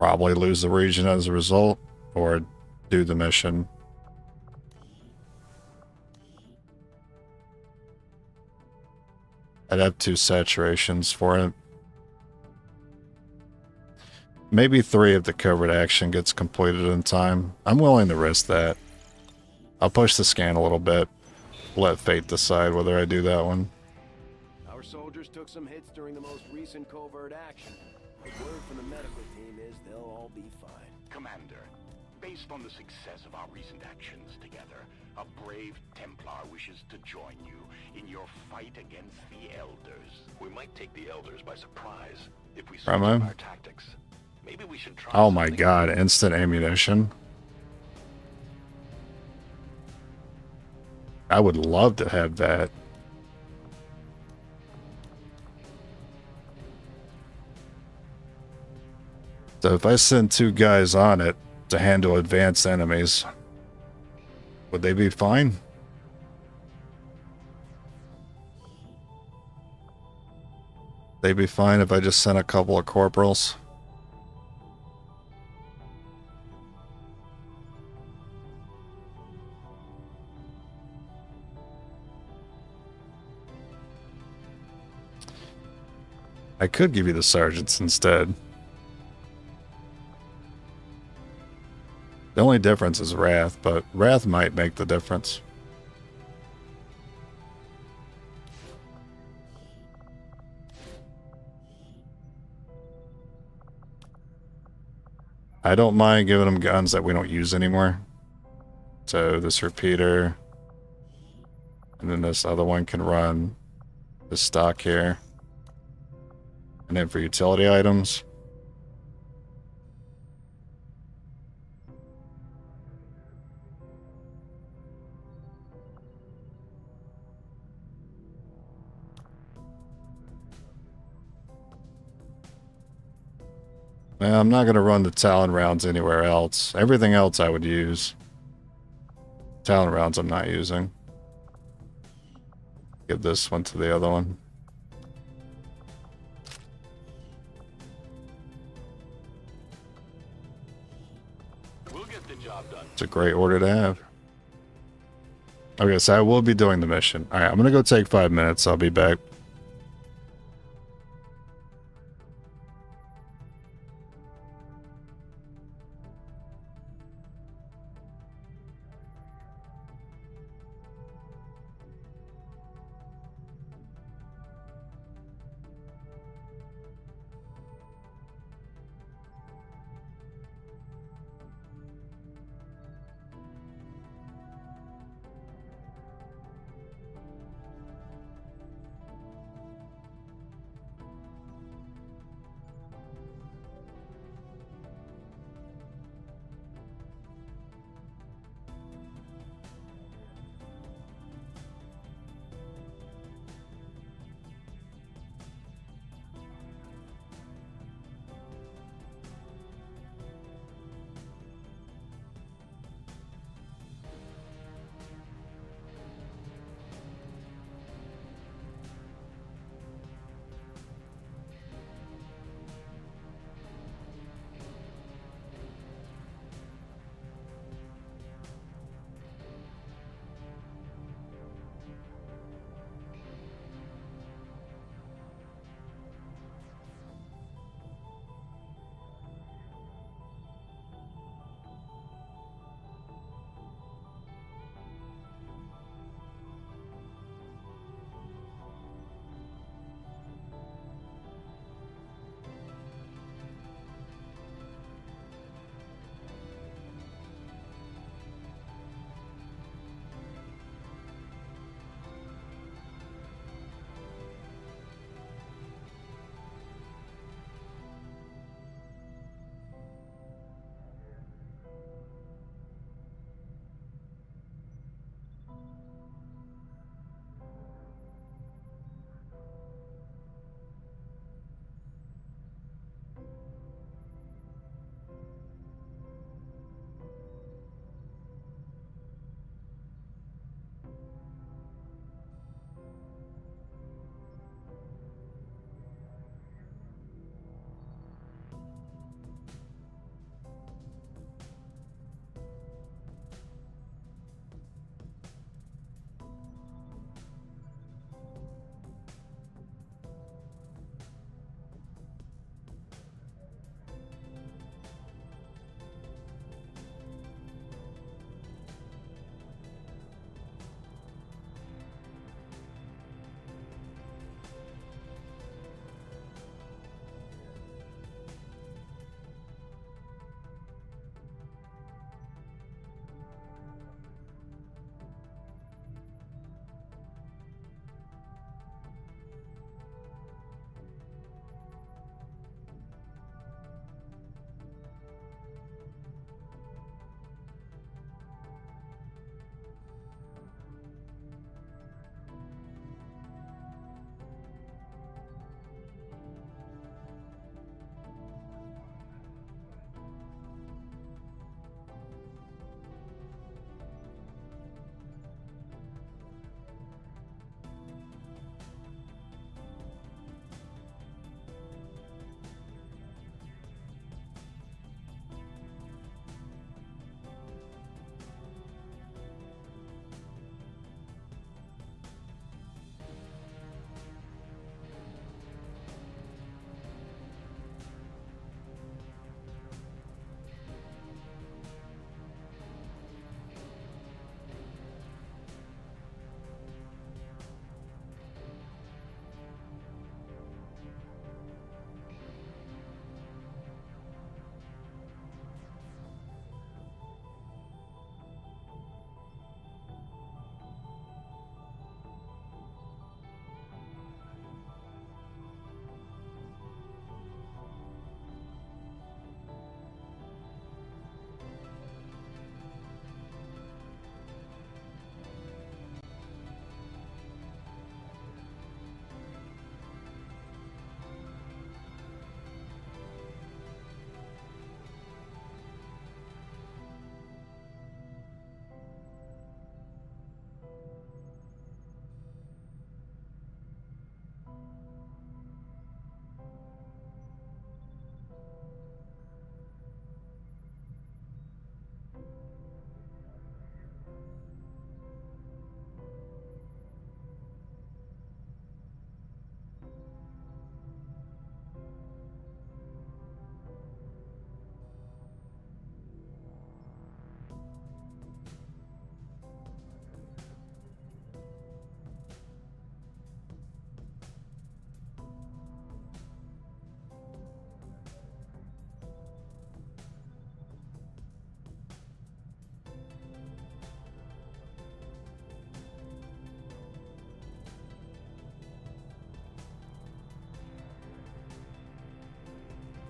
probably lose the region as a result, or do the mission. I'd have 2 saturations for it. Maybe 3 if the covert action gets completed in time. I'm willing to risk that. I'll push the scan a little bit. Let fate decide whether I do that one. Our soldiers took some hits during the most recent covert action. The word from the medical team is they'll all be fine. Commander, based on the success of our recent actions together, a brave Templar wishes to join you in your fight against the Elders. We might take the Elders by surprise if we switch up our tactics. Maybe we should try. Oh my god, instant ammunition. I would love to have that. So if I send 2 guys on it to handle advanced enemies, would they be fine? They'd be fine if I just sent a couple of corporals. I could give you the sergeants instead. The only difference is Wrath, but Wrath might make the difference. I don't mind giving them guns that we don't use anymore. So this repeater, and then this other one can run this stock here. And then for utility items, I'm not going to run the Talon rounds anywhere else. Everything else I would use. Talon rounds I'm not using. Give this one to the other one. It's a great order to have. Okay, so I will be doing the mission. Alright, I'm going to go take 5 minutes. I'll be back.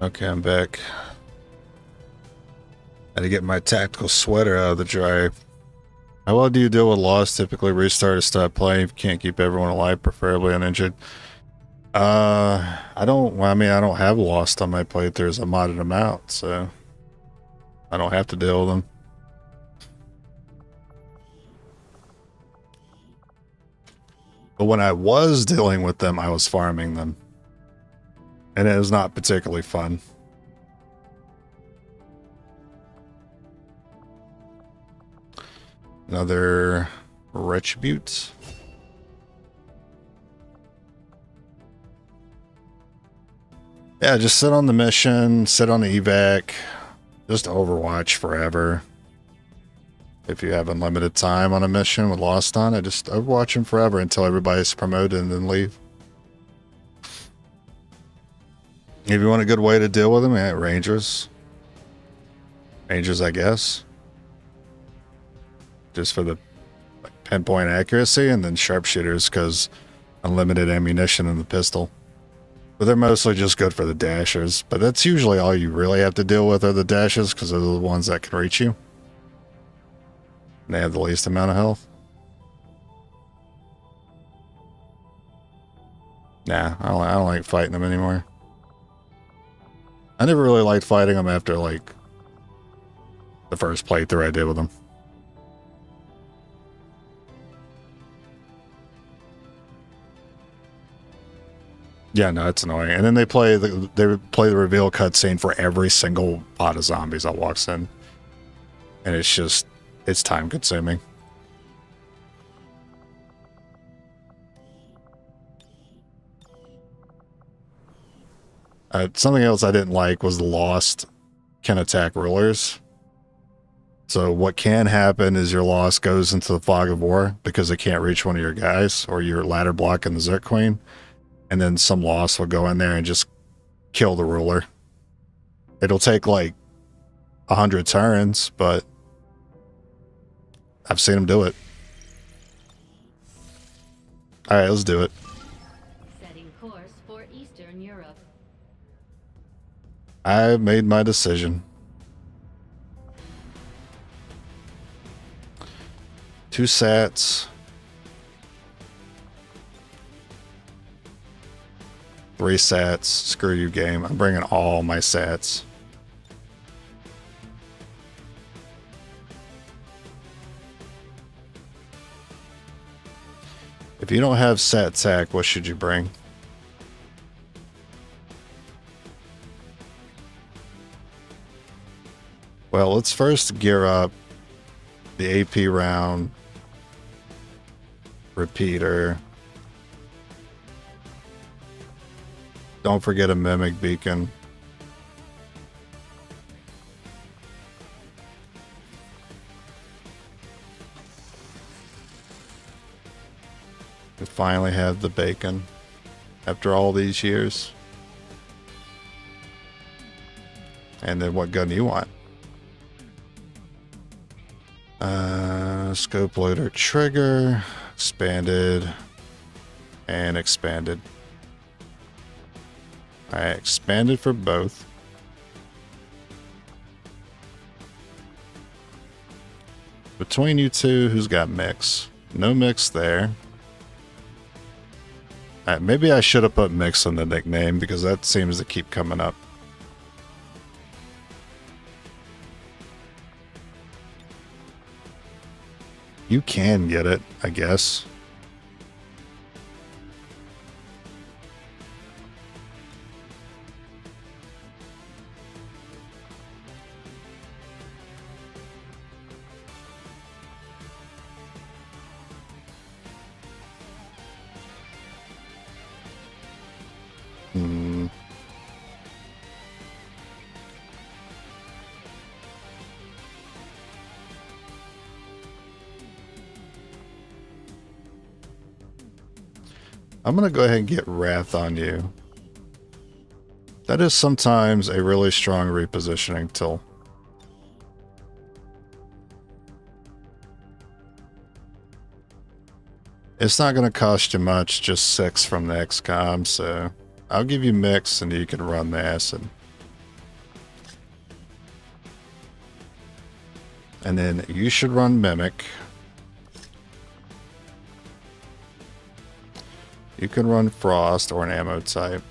Okay, I'm back. Had to get my tactical sweater out of the dryer. How well do you deal with loss? Typically restart or stop playing if you can't keep everyone alive, preferably uninjured. I don't have lost on my playthroughs. I modded them out, so I don't have to deal with them. But when I was dealing with them, I was farming them. And it was not particularly fun. Another retribute. Yeah, just sit on the mission, sit on the evac, just Overwatch forever. If you have unlimited time on a mission with Lost on, I just Overwatch them forever until everybody's promoted and then leave. If you want a good way to deal with them, yeah, Rangers. Rangers, I guess. Just for the pinpoint accuracy, and then sharpshooters because unlimited ammunition in the pistol. But they're mostly just good for the dashers. But that's usually all you really have to deal with are the dashers because they're the ones that can reach you. And they have the least amount of health. Nah, I don't like fighting them anymore. I never really liked fighting them after, like, the first playthrough I did with them. Yeah, no, it's annoying. And then they play the reveal cutscene for every single pot of zombies that walks in. And it's just, it's time consuming. Something else I didn't like was the Lost can attack rulers. So what can happen is your Lost goes into the fog of war because it can't reach one of your guys or your ladder block in the Zerk Queen. And then some Lost will go in there and just kill the ruler. It'll take like 100 turns, but I've seen him do it. All right, let's do it. Setting course for Eastern Europe. I made my decision. 2 sats. 3 sats. Screw you, game. I'm bringing all my sats. If you don't have sat tac, what should you bring? Well, let's first gear up the AP round, repeater. Don't forget a mimic beacon. We finally have the bacon after all these years. And then what gun do you want? Scope loader trigger, expanded, and expanded. I expanded for both. Between you two, who's got mix? No mix there. Maybe I should have put mix in the nickname because that seems to keep coming up. You can get it, I guess. I'm going to go ahead and get Wrath on you. That is sometimes a really strong repositioning tool. It's not going to cost you much, just 6 from the XCOM, so I'll give you mix and you can run the acid. And then you should run Mimic. You can run Frost or an ammo type.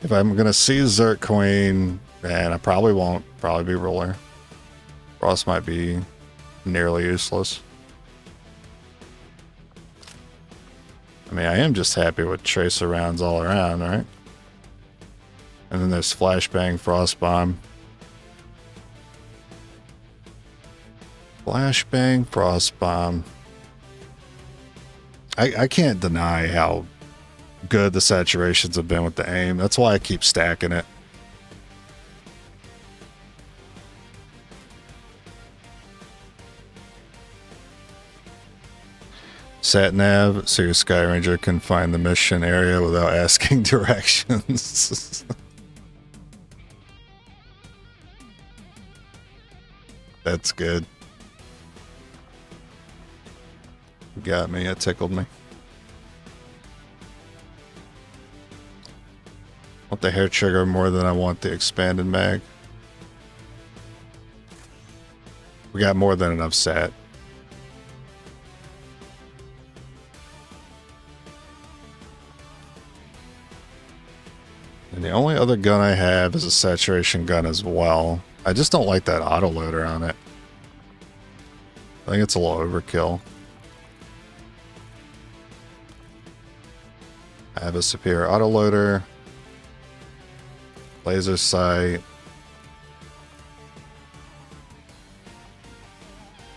If I'm going to see Zerk Queen, and I probably won't, probably be Ruler. Frost might be nearly useless. I mean, I am just happy with Tracer rounds all around, right? And then there's Flashbang, Frost Bomb. Flashbang, Frost Bomb. I can't deny how good the saturations have been with the aim. That's why I keep stacking it. Sat-nav, so your Sky Ranger can find the mission area without asking directions. That's good. Got me, it tickled me. I want the hair trigger more than I want the expanded mag. We got more than enough sat. And the only other gun I have is a saturation gun as well. I just don't like that autoloader on it. I think it's a little overkill. I have a superior autoloader, laser sight.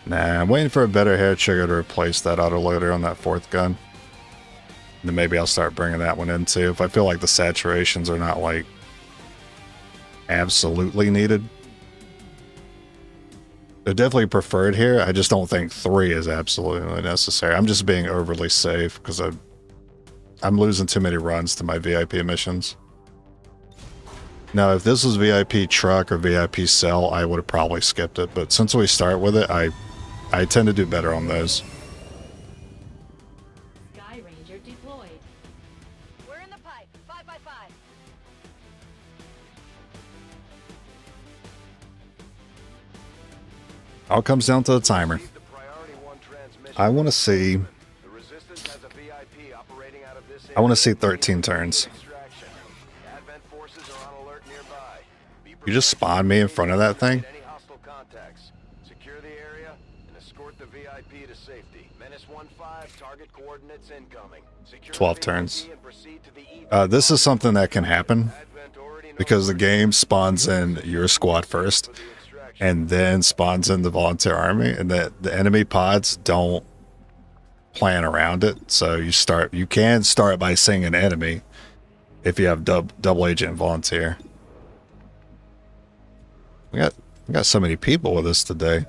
Nah, I'm waiting for a better hair trigger to replace that autoloader on that fourth gun. And then maybe I'll start bringing that one in too. If I feel like the saturations are not like absolutely needed. They're definitely preferred here. I just don't think 3 is absolutely necessary. I'm just being overly safe because I'm losing too many runs to my VIP missions. Now, if this was VIP truck or VIP cell, I would have probably skipped it. But since we start with it, I tend to do better on those. Sky Ranger deployed. We're in the pipe. 5x5. All comes down to the timer. I want to see. I want to see 13 turns. You just spawn me in front of that thing? 12 turns. This is something that can happen because the game spawns in your squad first and then spawns in the volunteer army, and the enemy pods don't plan around it. So you can start by seeing an enemy if you have double agent and volunteer. We got so many people with us today.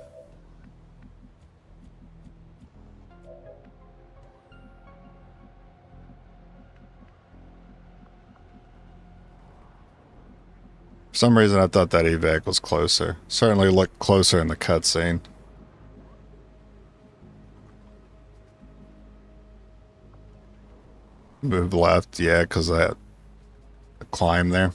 For some reason I thought that evac was closer. Certainly looked closer in the cutscene. Move left, yeah, because that climb there.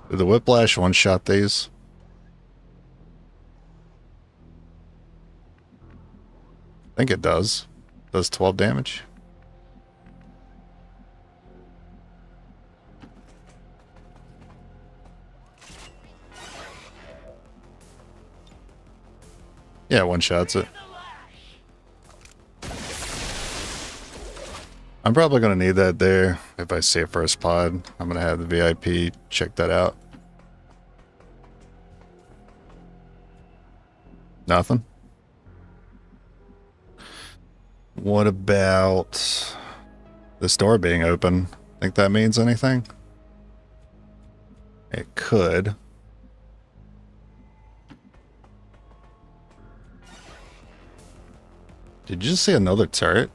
Did the whiplash one-shot these? I think it does. Does 12 damage. Yeah, one-shots it. I'm probably going to need that there if I see a first pod. I'm going to have the VIP check that out. Nothing? What about this door being open? Think that means anything? It could. Did you just see another turret?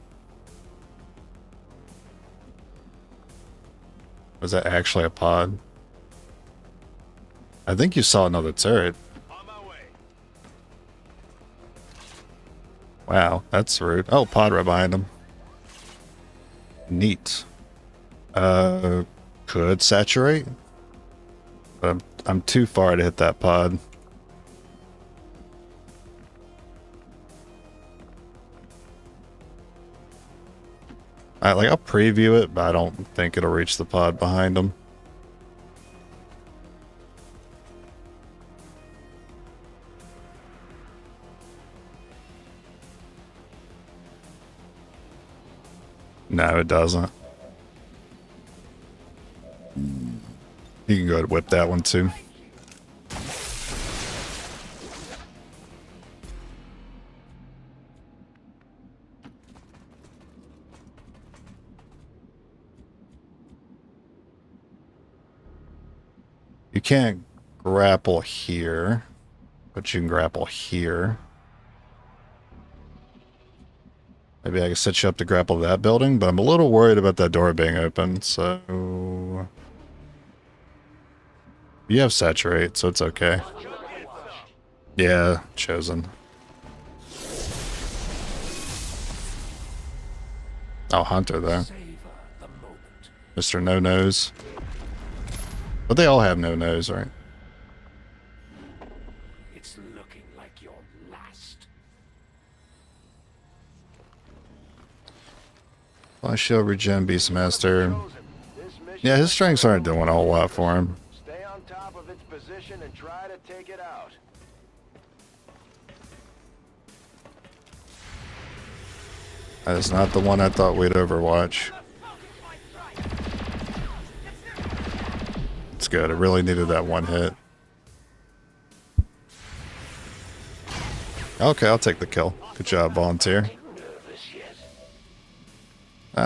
Was that actually a pod? I think you saw another turret. Wow, that's rude. Oh, pod right behind him. Neat. Could saturate. But I'm too far to hit that pod. Like, I'll preview it, but I don't think it'll reach the pod behind them. No, it doesn't. You can go ahead and whip that one too. You can't grapple here, but you can grapple here. Maybe I can set you up to grapple that building, but I'm a little worried about that door being open, so... You have saturate, so it's okay. Yeah, chosen. Oh, Hunter there. Mr. No-Nose. But they all have no-nose, right? It's looking like your last. Flash Shield, Regen, Beastmaster. Yeah, his strengths aren't doing a whole lot for him. Stay on top of its position and try to take it out. That is not the one I thought we'd overwatch. It's good. I really needed that one hit. Okay, I'll take the kill. Good job, Volunteer.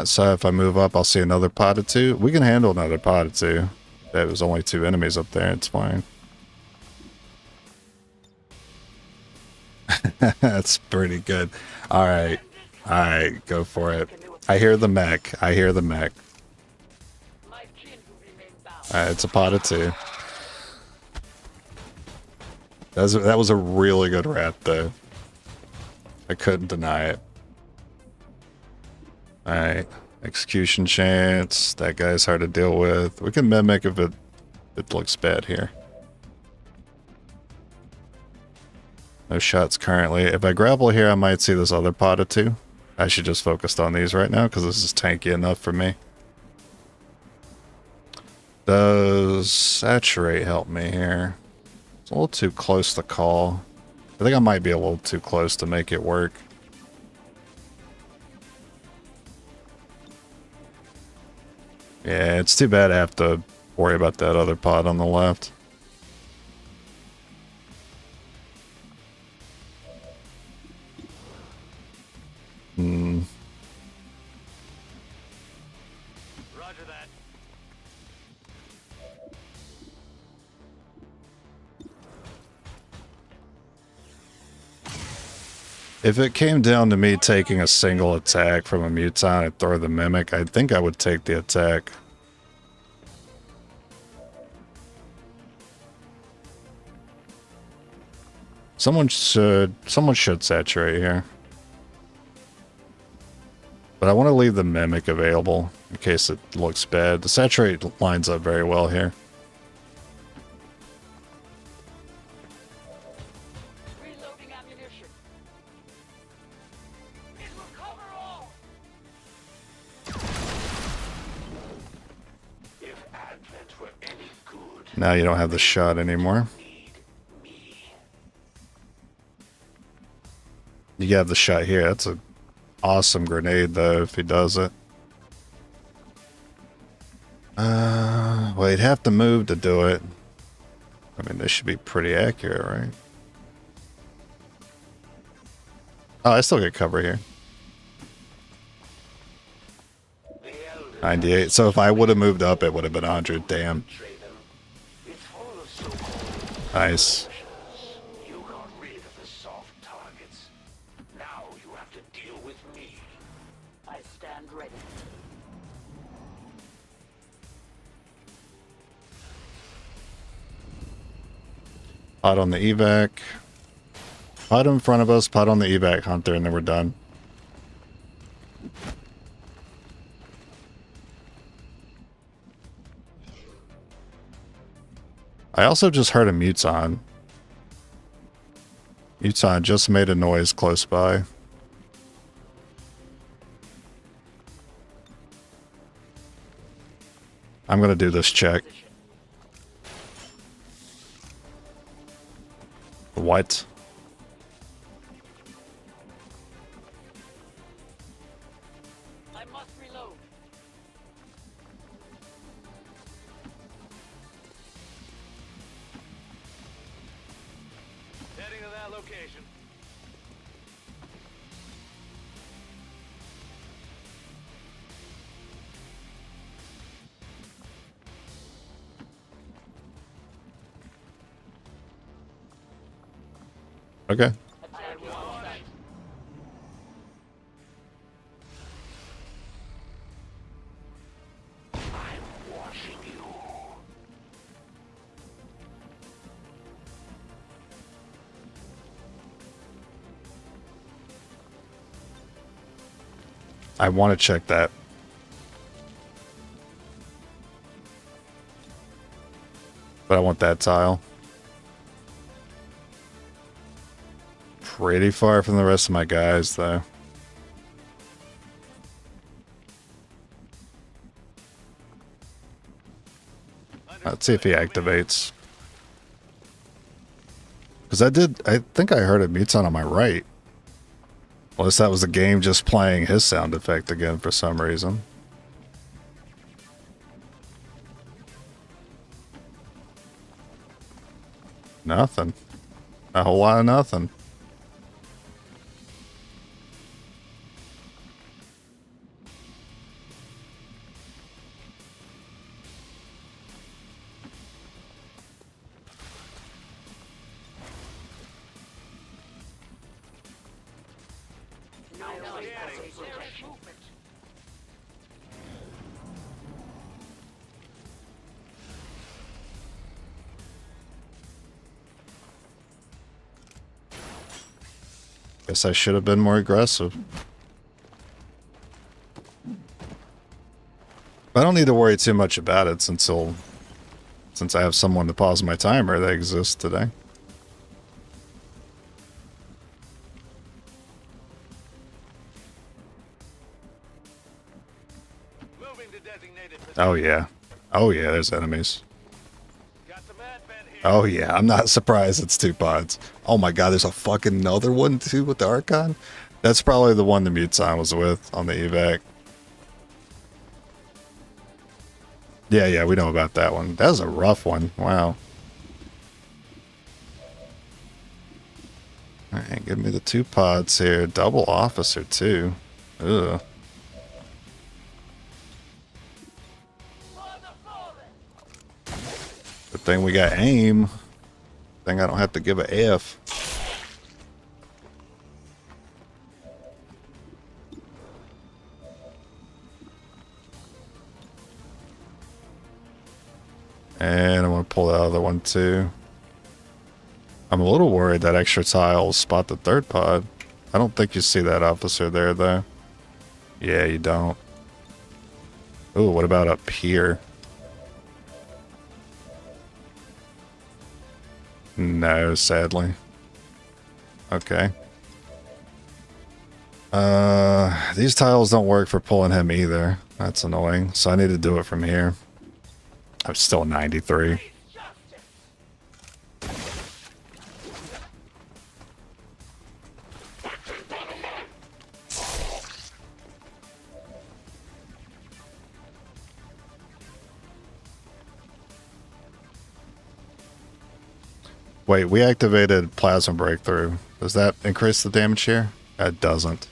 So if I move up, I'll see another pod of 2. We can handle another pod of 2. There was only 2 enemies up there. It's fine. That's pretty good. All right. All right, go for it. I hear the mech. I hear the mech. Alright, it's a pot of 2. That was a really good rat, though. I couldn't deny it. Alright, execution chance. That guy's hard to deal with. We can mimic if it looks bad here. No shots currently. If I grapple here, I might see this other pot of 2. I should just focus on these right now, because this is tanky enough for me. Does saturate help me here? It's a little too close to call. I think I might be a little too close to make it work. Yeah, it's too bad I have to worry about that other pod on the left. Roger that. If it came down to me taking a single attack from a Muton and throw the Mimic, I think I would take the attack. Someone should saturate here. But I want to leave the Mimic available in case it looks bad. The saturate lines up very well here. Reloading ammunition. It will cover all. If Advent were any good, Now you don't have the shot anymore. You have the shot here. That's an awesome grenade, though, if he does it. Well, he'd have to move to do it. I mean, this should be pretty accurate, right? Oh, I still get cover here. 98. So if I would have moved up, it would have been 100. Damn. Nice. you got rid of the soft targets. Now you have to deal with me. I stand ready. Pot on the evac. Pot in front of us, pot on the evac, Hunter, and then we're done. I also just heard a Muton. Muton just made a noise close by. I'm gonna do this check. What? I must reload. Heading to that location. Okay. I want to check that. But I want that tile. Pretty far from the rest of my guys, though. Let's see if he activates. Because I think I heard a Muton on my right. Unless that was the game just playing his sound effect again for some reason. Nothing. A whole lot of nothing. Guess I should have been more aggressive. I don't need to worry too much about it since I have someone to pause my timer that exists today. Oh yeah. Oh yeah, there's enemies. Oh yeah, I'm not surprised it's 2 pods. Oh my god, there's a fucking another one too with the Archon? That's probably the one the Muton was with on the evac. Yeah, we know about that one. That was a rough one. Wow. Alright, give me the 2 pods here. Double officer too. Ugh. Good thing we got aim. Thing I don't have to give a F. And I'm going to pull the other one too. I'm a little worried that extra tile will spot the 3rd pod. I don't think you see that officer there though. Yeah, you don't. Ooh, what about up here? No, sadly. Okay. These tiles don't work for pulling him either. That's annoying. So I need to do it from here. I'm still 93. Wait, we activated Plasma Breakthrough. Does that increase the damage here? It doesn't.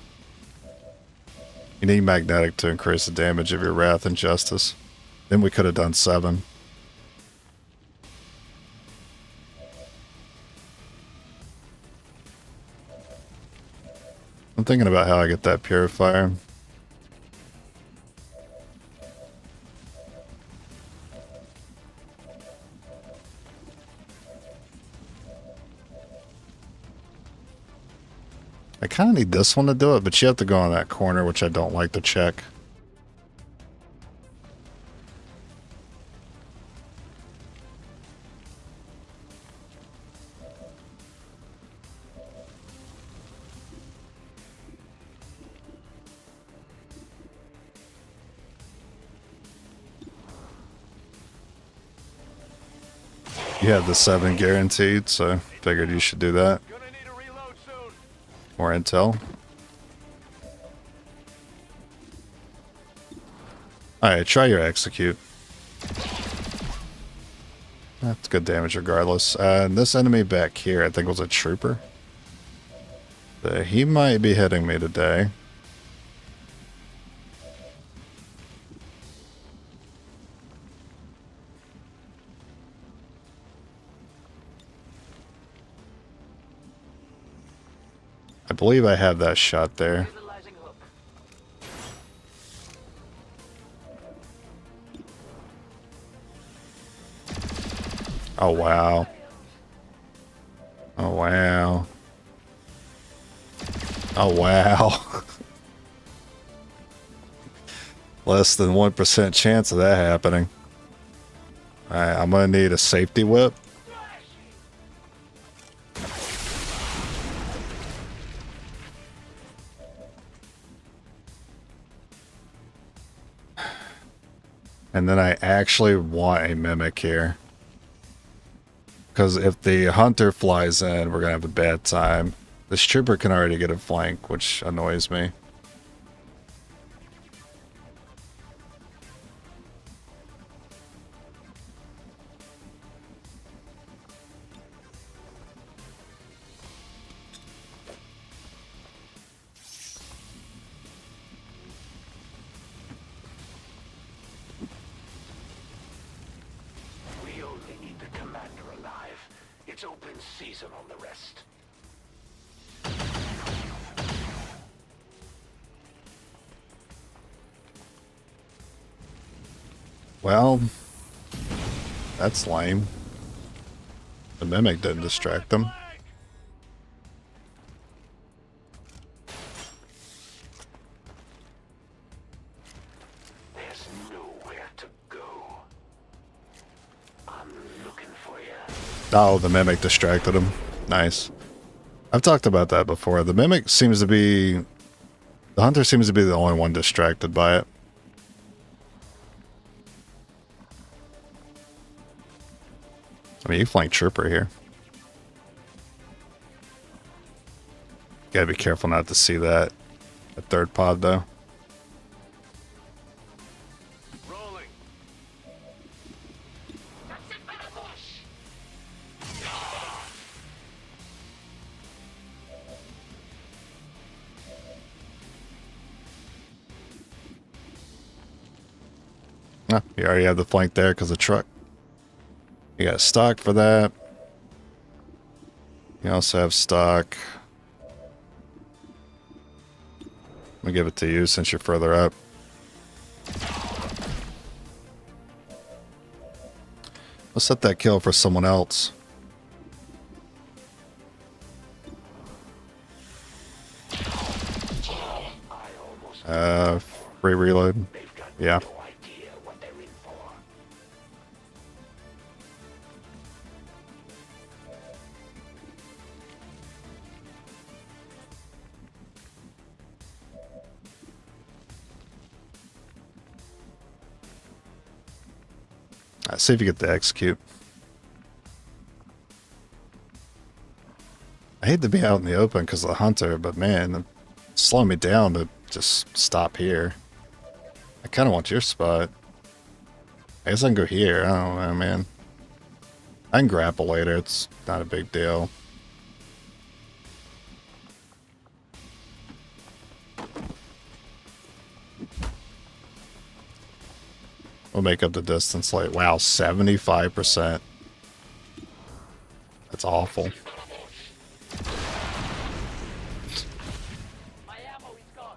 You need Magnetic to increase the damage of your Wrath and Justice. Then we could have done 7. I'm thinking about how I get that Purifier. I kind of need this one to do it, but you have to go on that corner, which I don't like to check. You had the 7 guaranteed, so figured you should do that. Gonna need a reload soon. More intel. Alright, try your execute. That's good damage regardless. And this enemy back here, I think was a trooper. He might be hitting me today. I believe I have that shot there. Utilizing hook. Oh wow. Oh wow. Oh wow. Less than 1% chance of that happening. Alright, I'm gonna need a safety whip. And then I actually want a mimic here. Because if the hunter flies in, we're going to have a bad time. This trooper can already get a flank, which annoys me. We only need the commander alive. It's open season on the rest. Well, that's lame. The mimic didn't distract them. There's nowhere to go. I'm looking for you. Oh, the mimic distracted him. Nice. I've talked about that before. The mimic seems to be... The hunter seems to be the only one distracted by it. I mean, you flank trooper here. Gotta be careful not to see that. A third pod, though. Rolling. Ah, you already have the flank there because of truck. You got stock for that. You also have stock. Let me give it to you since you're further up. Let's set that kill for someone else. Free reload. Yeah. No idea what they're in for. Let's see if you get the execute. I hate to be out in the open because of the hunter, but man, it's slowing me down to just stop here. I kind of want your spot. I guess I can go here. I don't know, man. I can grapple later. It's not a big deal. We'll make up the distance late. Wow, 75%. That's awful. My ammo is gone.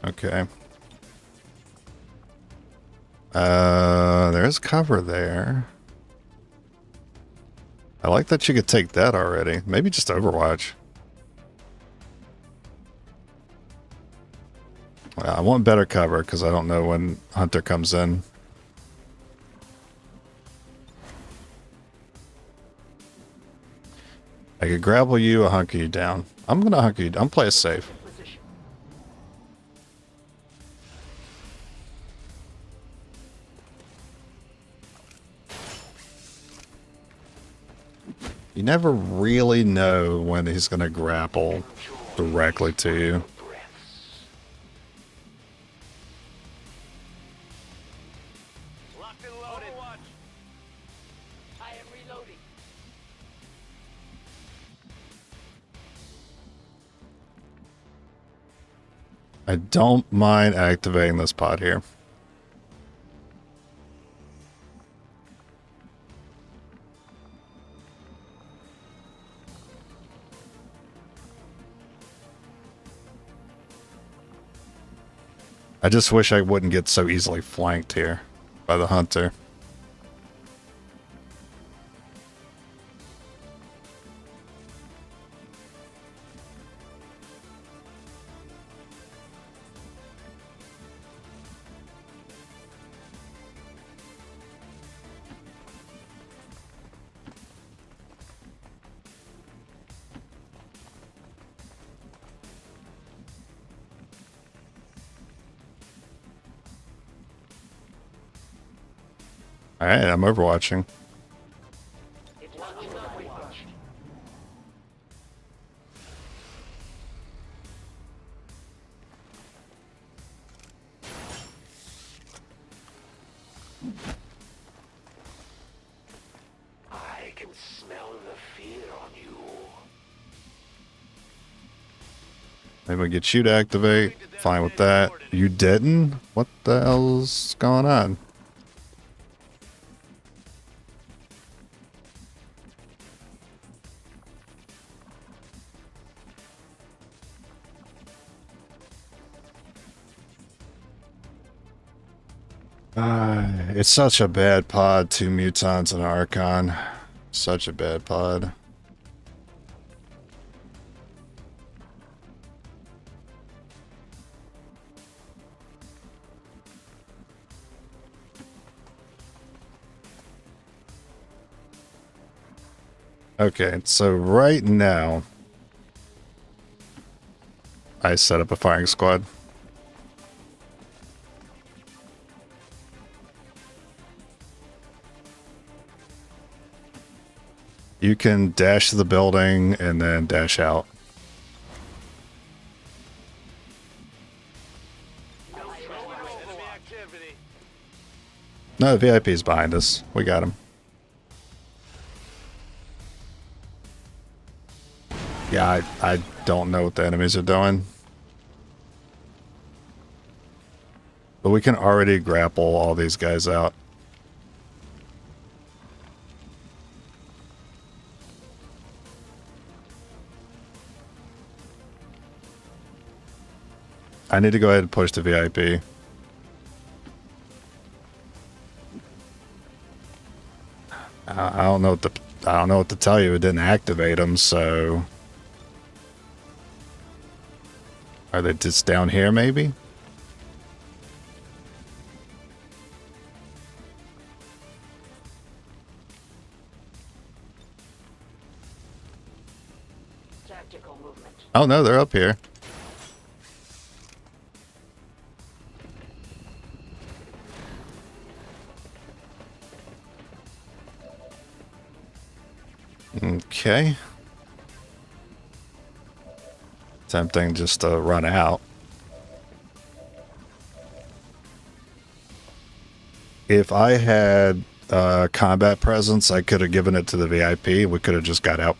Okay. There's cover there. I like that you could take that already. Maybe just Overwatch. Well, I want better cover because I don't know when Hunter comes in. I could grapple you or hunker you down. I'm gonna hunker you. I'm playing safe. You never really know when he's going to grapple directly to you. Locked and loaded. Overwatch. I am reloading. I don't mind activating this pod here. I just wish I wouldn't get so easily flanked here by the hunter. Alright, I'm overwatching. I can smell the fear on you. Maybe we get you to activate. Fine with that. You didn't? What the hell's going on? It's such a bad pod, 2 Mutons and an Archon. Such a bad pod. Okay, so right now, I set up a firing squad. You can dash to the building and then dash out. Enemy activity. No, the VIP's behind us. We got him. Yeah, I don't know what the enemies are doing. But we can already grapple all these guys out. I need to go ahead and push the VIP. I don't know what to tell you. It didn't activate them, so are they just down here maybe? Tactical movement. Oh no, they're up here. Okay. Tempting just to run out. If I had combat presence, I could have given it to the VIP. We could have just got out.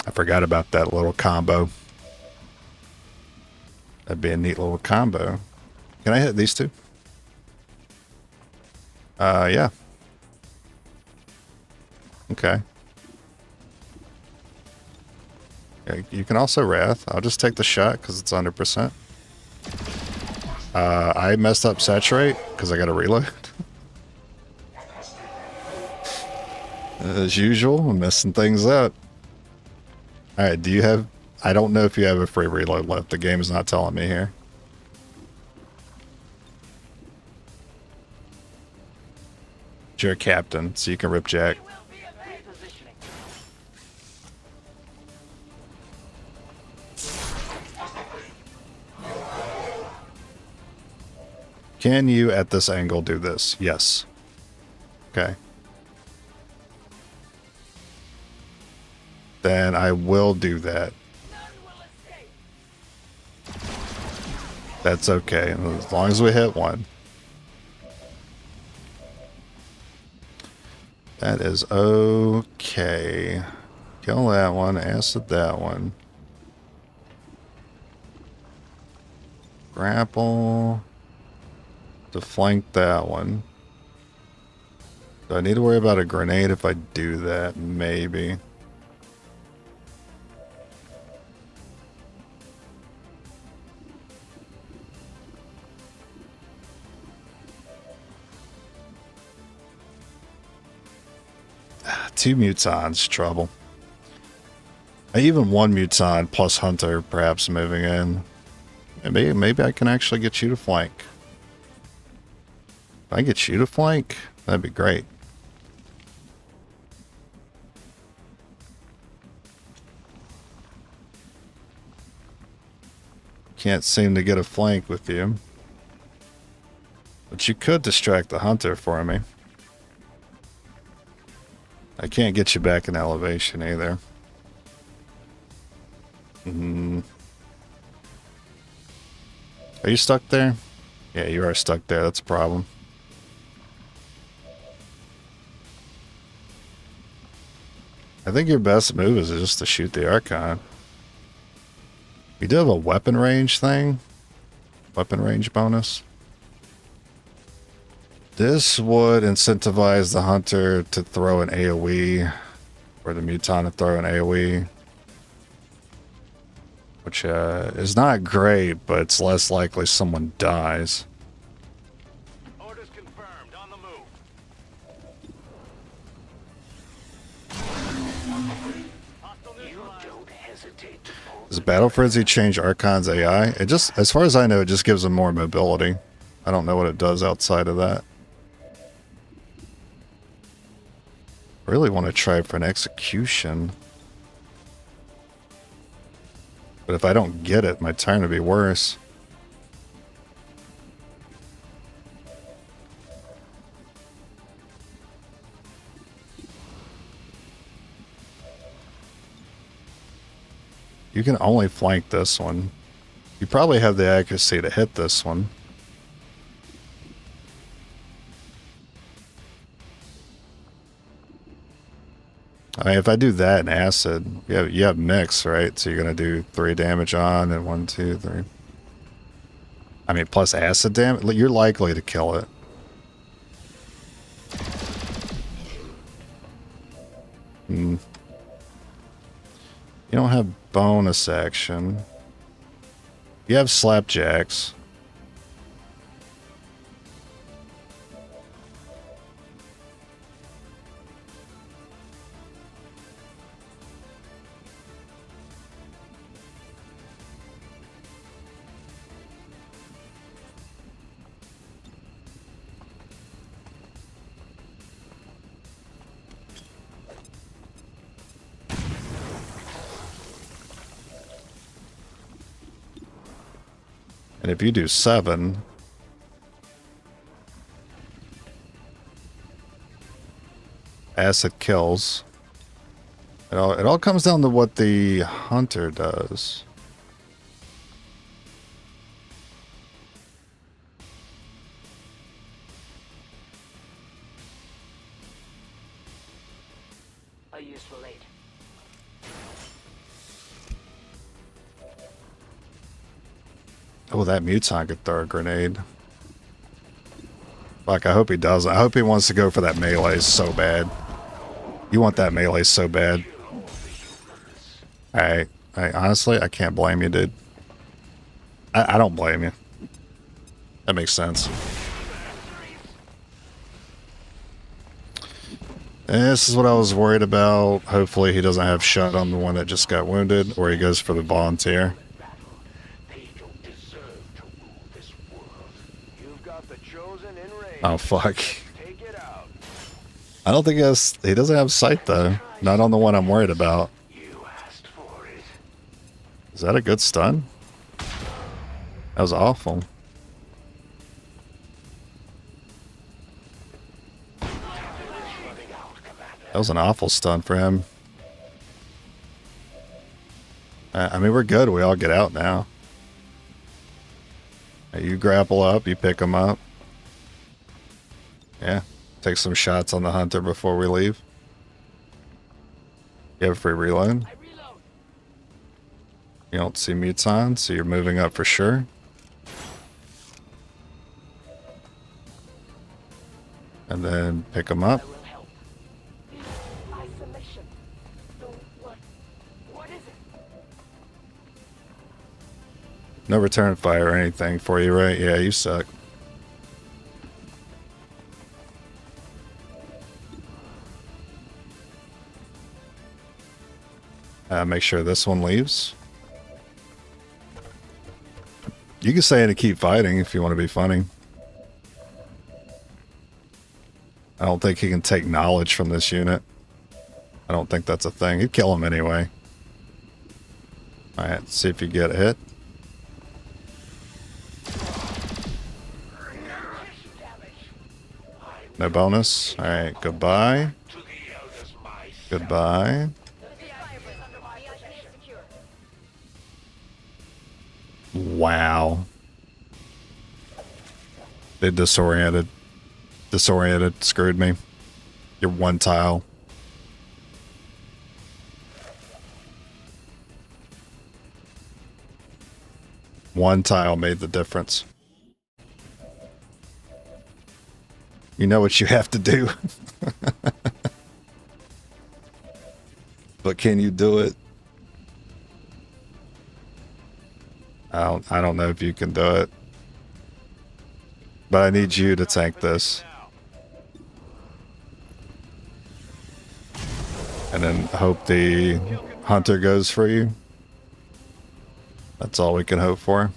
I forgot about that little combo. That'd be a neat little combo. Can I hit these two? Yeah. Okay. You can also Wrath. I'll just take the shot because it's 100%. I messed up Saturate because I got to reload. As usual, I'm messing things up. Alright, do you have... I don't know if you have a free reload left. The game is not telling me here. You're a captain, so you can rip Jack. Can you, at this angle, do this? Yes. Okay. then I will do that. That's okay, as long as we hit one. That is okay. Kill that one, acid that one. Grapple. To flank that one. Do I need to worry about a grenade if I do that? Maybe. Two mutons, trouble. Even one muton plus hunter perhaps moving in. Maybe I can actually get you to flank. If I get you to flank, that'd be great. Can't seem to get a flank with you. But you could distract the hunter for me. I can't get you back in elevation either. Are you stuck there? Yeah, you are stuck there. That's a problem. I think your best move is just to shoot the Archon. We do have a weapon range thing. Weapon range bonus. This would incentivize the hunter to throw an AoE, or the muton to throw an AoE, which is not great, but it's less likely someone dies. Orders confirmed. On the move. You don't hesitate to pull. Does Battle Frenzy change Archon's AI? It just, as far as I know, it just gives them more mobility. I don't know what it does outside of that. I really want to try for an execution. But if I don't get it, my turn will be worse. You can only flank this one. You probably have the accuracy to hit this one. I mean, if I do that in acid, you have mix, right? So you're going to do 3 damage on and 1, 2, 3. I mean, plus acid damage, you're likely to kill it. You don't have bonus action. You have slapjacks. And if you do 7, acid kills. It all comes down to what the hunter does. A useful aid. Oh, that muton could throw a grenade. Fuck, I hope he doesn't. I hope he wants to go for that melee so bad. You want that melee so bad. Alright. Honestly, I can't blame you, dude. I don't blame you. That makes sense. And this is what I was worried about. Hopefully he doesn't have shot on the one that just got wounded, or he goes for the volunteer. Oh, fuck. I don't think he doesn't have sight, though. Not on the one I'm worried about. Is that a good stun? That was awful. That was an awful stun for him. I mean, we're good. We all get out now. You grapple up, you pick them up. Yeah. Take some shots on the hunter before we leave. You have a free reload. You don't see mutes on, so you're moving up for sure. And then pick them up. Isolation. So what is it? No return fire or anything for you, right? Yeah, you suck. Make sure this one leaves. You can stay in and keep fighting if you want to be funny. I don't think he can take knowledge from this unit. I don't think that's a thing. He'd kill him anyway. Alright, see if you get a hit. No bonus. Alright, goodbye. Goodbye. Wow. They disoriented. Disoriented. Screwed me. You're one tile. One tile made the difference. You know what you have to do. But can you do it? I don't know if you can do it. But I need you to tank this. And then hope the hunter goes for you. That's all we can hope for.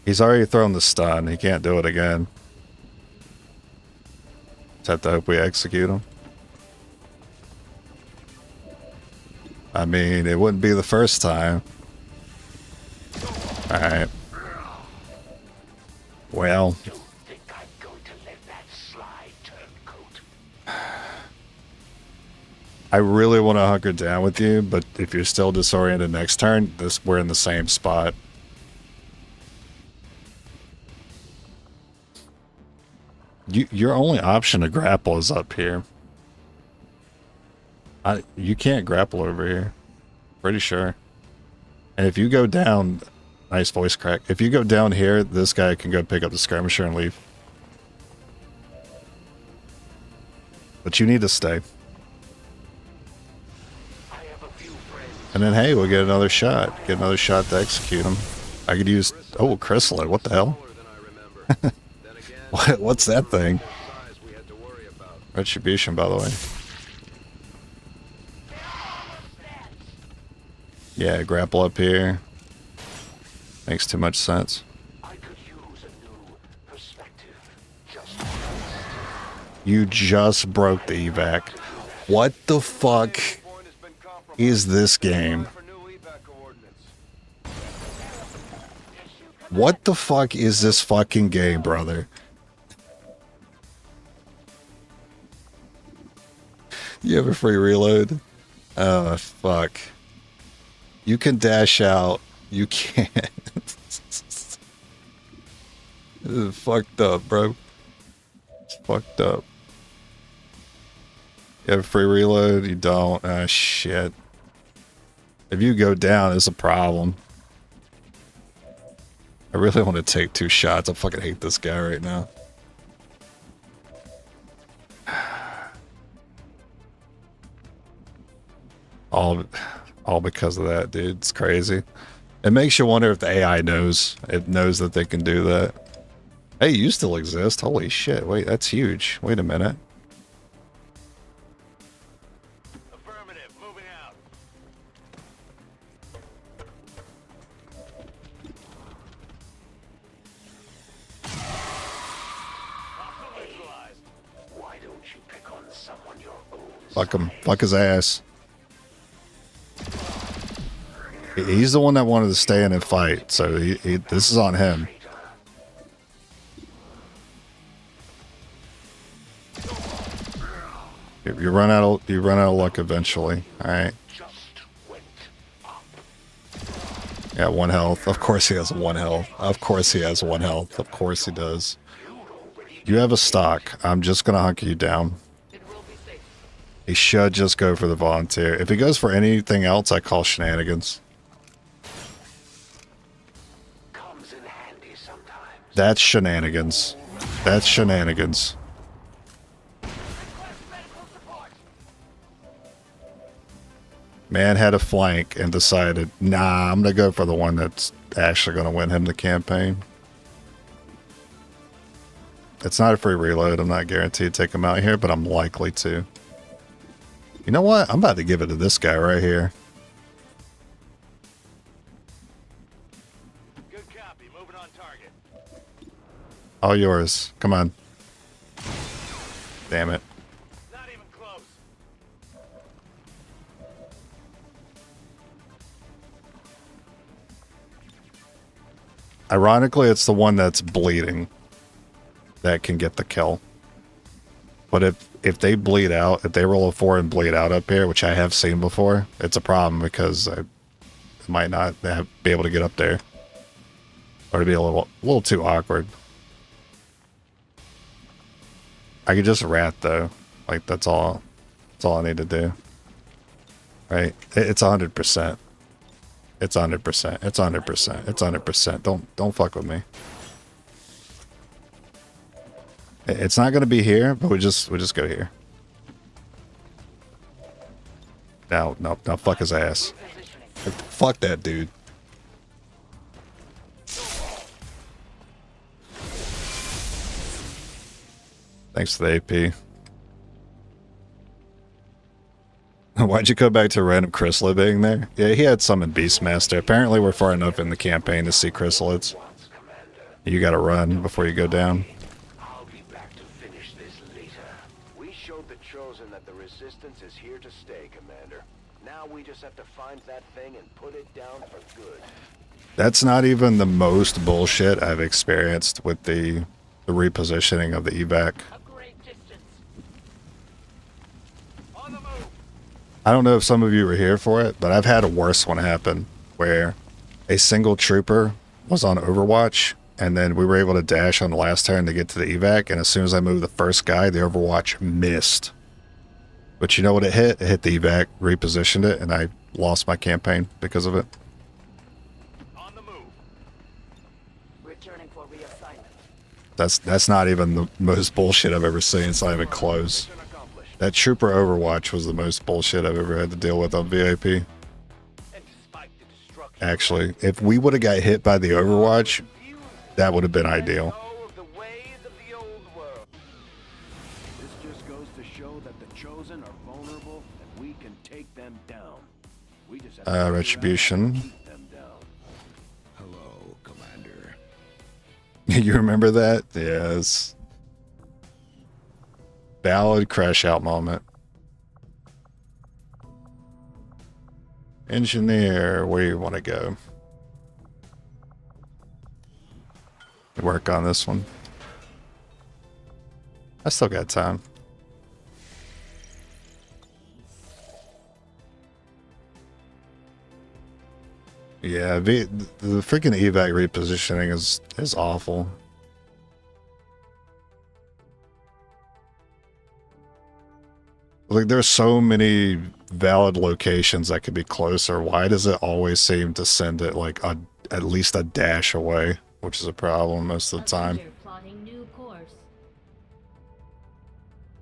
He's already thrown the stun. He can't do it again. Just have to hope we execute him. I mean, it wouldn't be the first time. Alright. Well. I really want to hunker down with you, but if you're still disoriented next turn, we're in the same spot. Your only option to grapple is up here. You can't grapple over here. Pretty sure. And if you go down... Nice voice crack. If you go down here, this guy can go pick up the skirmisher and leave. But you need to stay. And then, hey, we'll get another shot. Get another shot to execute him. I could use... Oh, chrysalid. What the hell? What's that thing? Retribution, by the way. Yeah, grapple up here. Makes too much sense. You just broke the evac. What the fuck is this game? What the fuck is this fucking game, brother? You have a free reload? Oh, fuck. You can dash out. You can't. This is fucked up, bro. It's fucked up. You have a free reload? You don't? Ah, shit. If you go down, it's a problem. I really want to take 2 shots. I fucking hate this guy right now. All because of that, dude. It's crazy. It makes you wonder if the AI knows. It knows that they can do that. Hey, you still exist. Holy shit. Wait, that's huge. Wait a minute. Affirmative, moving out. Why don't you pick on someone your own? Fuck him. Fuck his ass. He's the one that wanted to stay in and fight, so this is on him. You run out of luck eventually. All right. Just Yeah, 1 health. Of course he has 1 health. Of course he has 1 health. Of course he does. You have a stock. I'm just going to hunker you down. He should just go for the volunteer. If he goes for anything else, I call shenanigans. Comes in handy sometimes. That's shenanigans. That's shenanigans. Man had a flank and decided, nah, I'm going to go for the one that's actually going to win him the campaign. It's not a free reload. I'm not guaranteed to take him out here, but I'm likely to. You know what? I'm about to give it to this guy right here. Good copy. Moving on target. All yours. Come on. Damn it. Not even close. Ironically, it's the one that's bleeding that can get the kill. But if they bleed out, if they roll a 4 and bleed out up here, which I have seen before, it's a problem because I might not be able to get up there. Or to be a little too awkward. I could just rat though. Like that's all I need to do. Right? It's 100%. It's 100%. It's 100%. It's 100%. Don't fuck with me. It's not gonna be here, but we just go here. No, fuck his ass. Fuck that dude. Thanks for the AP. Why'd you go back to random chrysalid being there? Yeah, he had some in Beastmaster. Apparently we're far enough in the campaign to see chrysalids. You gotta run before you go down. I'll be back to finish this later. We showed the Chosen that the Resistance is here to stay, Commander. Now we just have to find that thing and put it down for good. That's not even the most bullshit I've experienced with the repositioning of the evac. I don't know if some of you were here for it, but I've had a worse one happen where a single trooper was on Overwatch and then we were able to dash on the last turn to get to the evac, and as soon as I moved the first guy, the Overwatch missed. But you know what it hit? It hit the evac, repositioned it, and I lost my campaign because of it. On the move. Returning for reassignment. That's not even the most bullshit I've ever seen. It's not even close. That trooper Overwatch was the most bullshit I've ever had to deal with on VIP. Actually, if we would have got hit by the Overwatch, that would have been ideal. This just goes to show that the Chosen are vulnerable and we can take them down. We just have to Retribution. keep them down. Hello, Commander. You remember that? Yes. Valid crash out moment. Engineer, where you want to go? Work on this one. I still got time. Yeah, the freaking evac repositioning is awful. Like, there's so many valid locations that could be closer. Why does it always seem to send it like at least a dash away, which is a problem most of the time?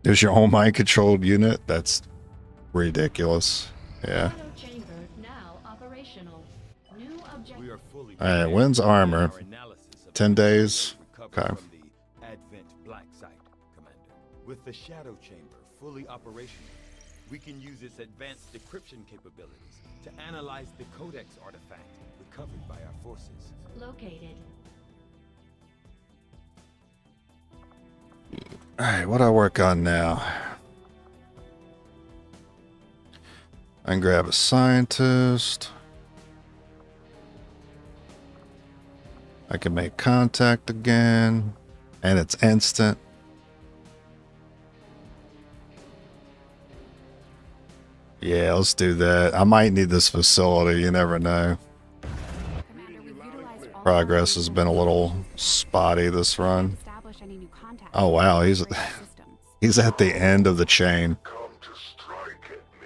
There's your own mind controlled unit? That's ridiculous. Yeah. Alright, when's armor? 10 days? Okay. With the shadow chamber fully operational, we can use its advanced decryption capabilities to analyze the codex artifact recovered by our forces. Located. Alright, what do I work on now? I can grab a scientist. I can make contact again. And it's instant. Yeah, let's do that. I might need this facility. You never know. all Progress has been a little spotty this run. Oh wow, he's at the end of the chain.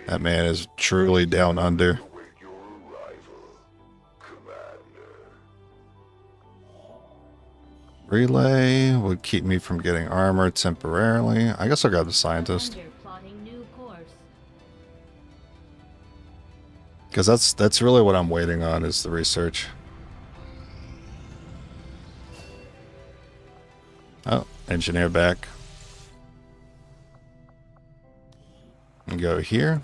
That man is truly down under. Relay would keep me from getting armor temporarily. I guess I'll grab the scientist. Because that's really what I'm waiting on, is the research. Oh, engineer back. And go here.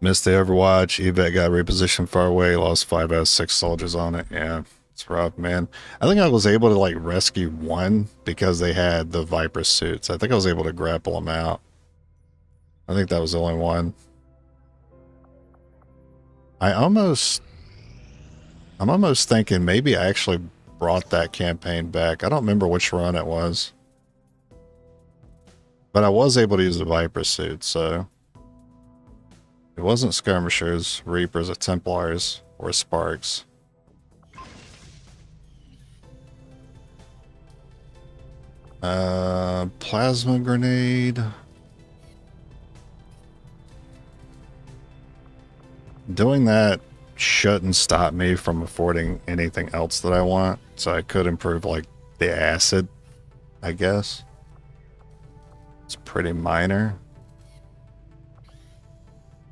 Missed the Overwatch. Evac got repositioned far away. Lost 5 out of 6 soldiers on it. Yeah, it's rough, man. I think I was able to like rescue one because they had the Viper suits. I think I was able to grapple them out. I think that was the only one. I'm almost thinking maybe I actually brought that campaign back. I don't remember which run it was. But I was able to use the Viper suit, so... It wasn't Skirmishers, Reapers, or Templars, or Sparks. Plasma grenade. Doing that shouldn't stop me from affording anything else that I want, so I could improve like the acid, I guess. It's pretty minor.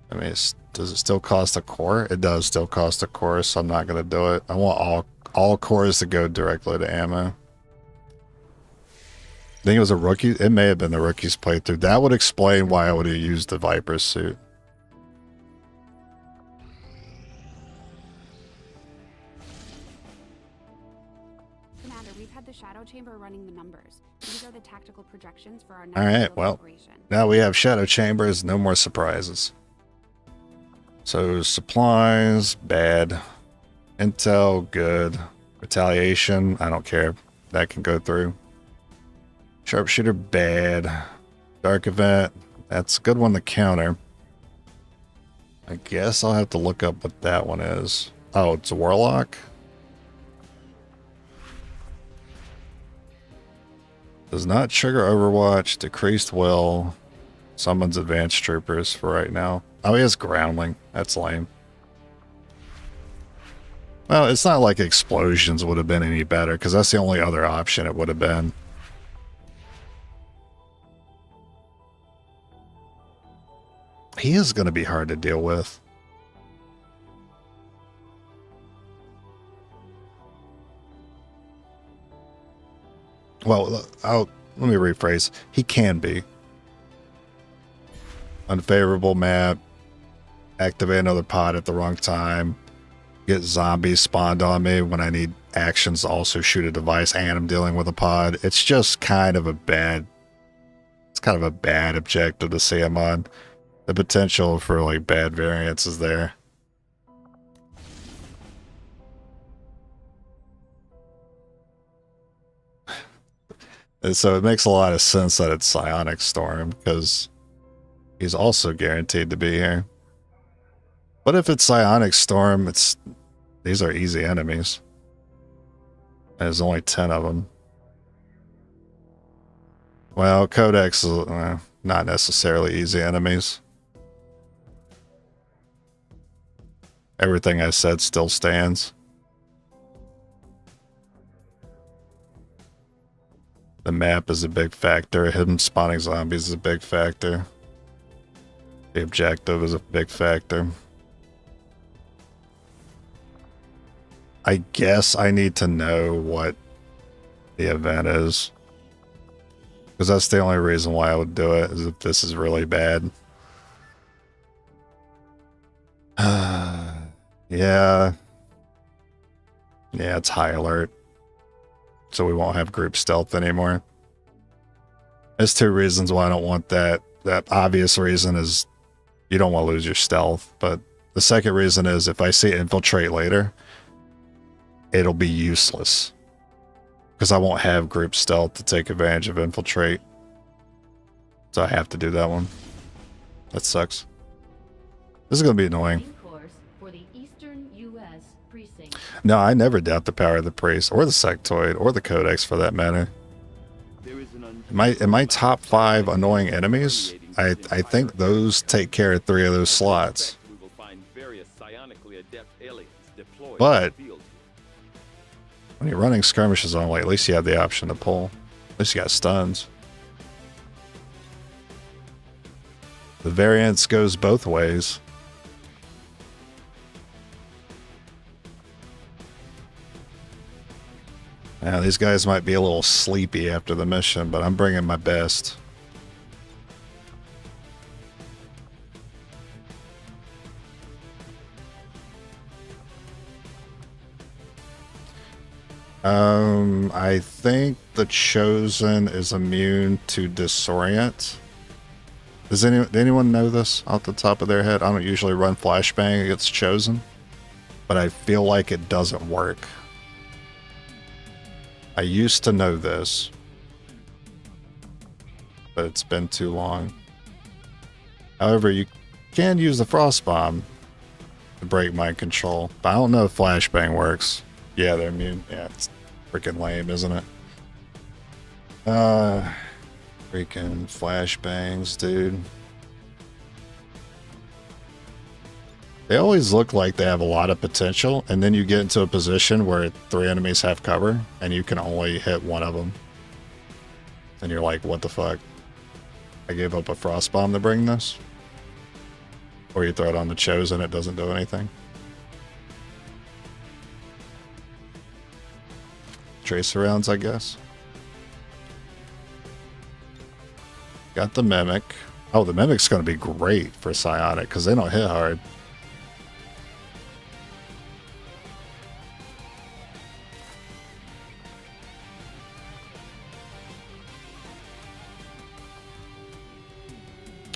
I mean, does it still cost a core? It does still cost a core, so I'm not going to do it. I want all cores to go directly to ammo. I think it was a rookie. It may have been the rookie's playthrough. That would explain why I would have used the Viper suit. Commander, we've had the Shadow Chamber running the numbers. These are the tactical projections for our next Alright, well, now we have Shadow Chambers. No more surprises. So, supplies, bad. Intel, good. Retaliation, I don't care. That can go through. Sharpshooter, bad. Dark Event, that's a good one to counter. I guess I'll have to look up what that one is. Oh, it's a Warlock? Does not trigger Overwatch, decreased will. Summons advanced troopers for right now. Oh, he has groundling. That's lame. Well, it's not like explosions would have been any better, because that's the only other option it would have been. He is going to be hard to deal with. Well, let me rephrase. He can be. Unfavorable map. Activate another pod at the wrong time. Get zombies spawned on me when I need actions to also shoot a device and I'm dealing with a pod. It's just kind of a bad... It's kind of a bad objective to see him on. The potential for like bad variance is there. And so it makes a lot of sense that it's Psionic Storm, because he's also guaranteed to be here. But if it's Psionic Storm, these are easy enemies. And there's only 10 of them. Well, Codex is not necessarily easy enemies. Everything I said still stands. The map is a big factor. Him spawning zombies is a big factor. The objective is a big factor. I guess I need to know what the event is. Because that's the only reason why I would do it, is if this is really bad. Yeah. Yeah, it's high alert. So we won't have group stealth anymore. There's two reasons why I don't want that. That obvious reason is you don't want to lose your stealth. But the second reason is if I see infiltrate later, it'll be useless. Because I won't have group stealth to take advantage of infiltrate. So I have to do that one. That sucks. This is going to be annoying. Main course for the Eastern U.S. precinct. No, I never doubt the power of the priest, or the sectoid, or the codex for that matter. There is an In my top 5 annoying enemies, I think those take care of 3 of those slots. we will find various psionically adept aliens deployed But- in the field. When you're running skirmishes only, at least you have the option to pull. At least you got stuns. The variance goes both ways. Now, these guys might be a little sleepy after the mission, but I'm bringing my best. I think the Chosen is immune to disorient. Does anyone know this off the top of their head? I don't usually run flashbang against Chosen, but I feel like it doesn't work. I used to know this, but it's been too long. However, you can use the Frost Bomb to break mind control, but I don't know if flashbang works. Yeah, they're immune. Yeah, it's freaking lame, isn't it? Freaking flashbangs, dude. They always look like they have a lot of potential, and then you get into a position where 3 enemies have cover, and you can only hit 1 of them. And you're like, what the fuck? I gave up a Frost Bomb to bring this? Or you throw it on the Chosen, it doesn't do anything. Tracer rounds, I guess. Got the Mimic. Oh, the Mimic's going to be great for Psionic, because they don't hit hard.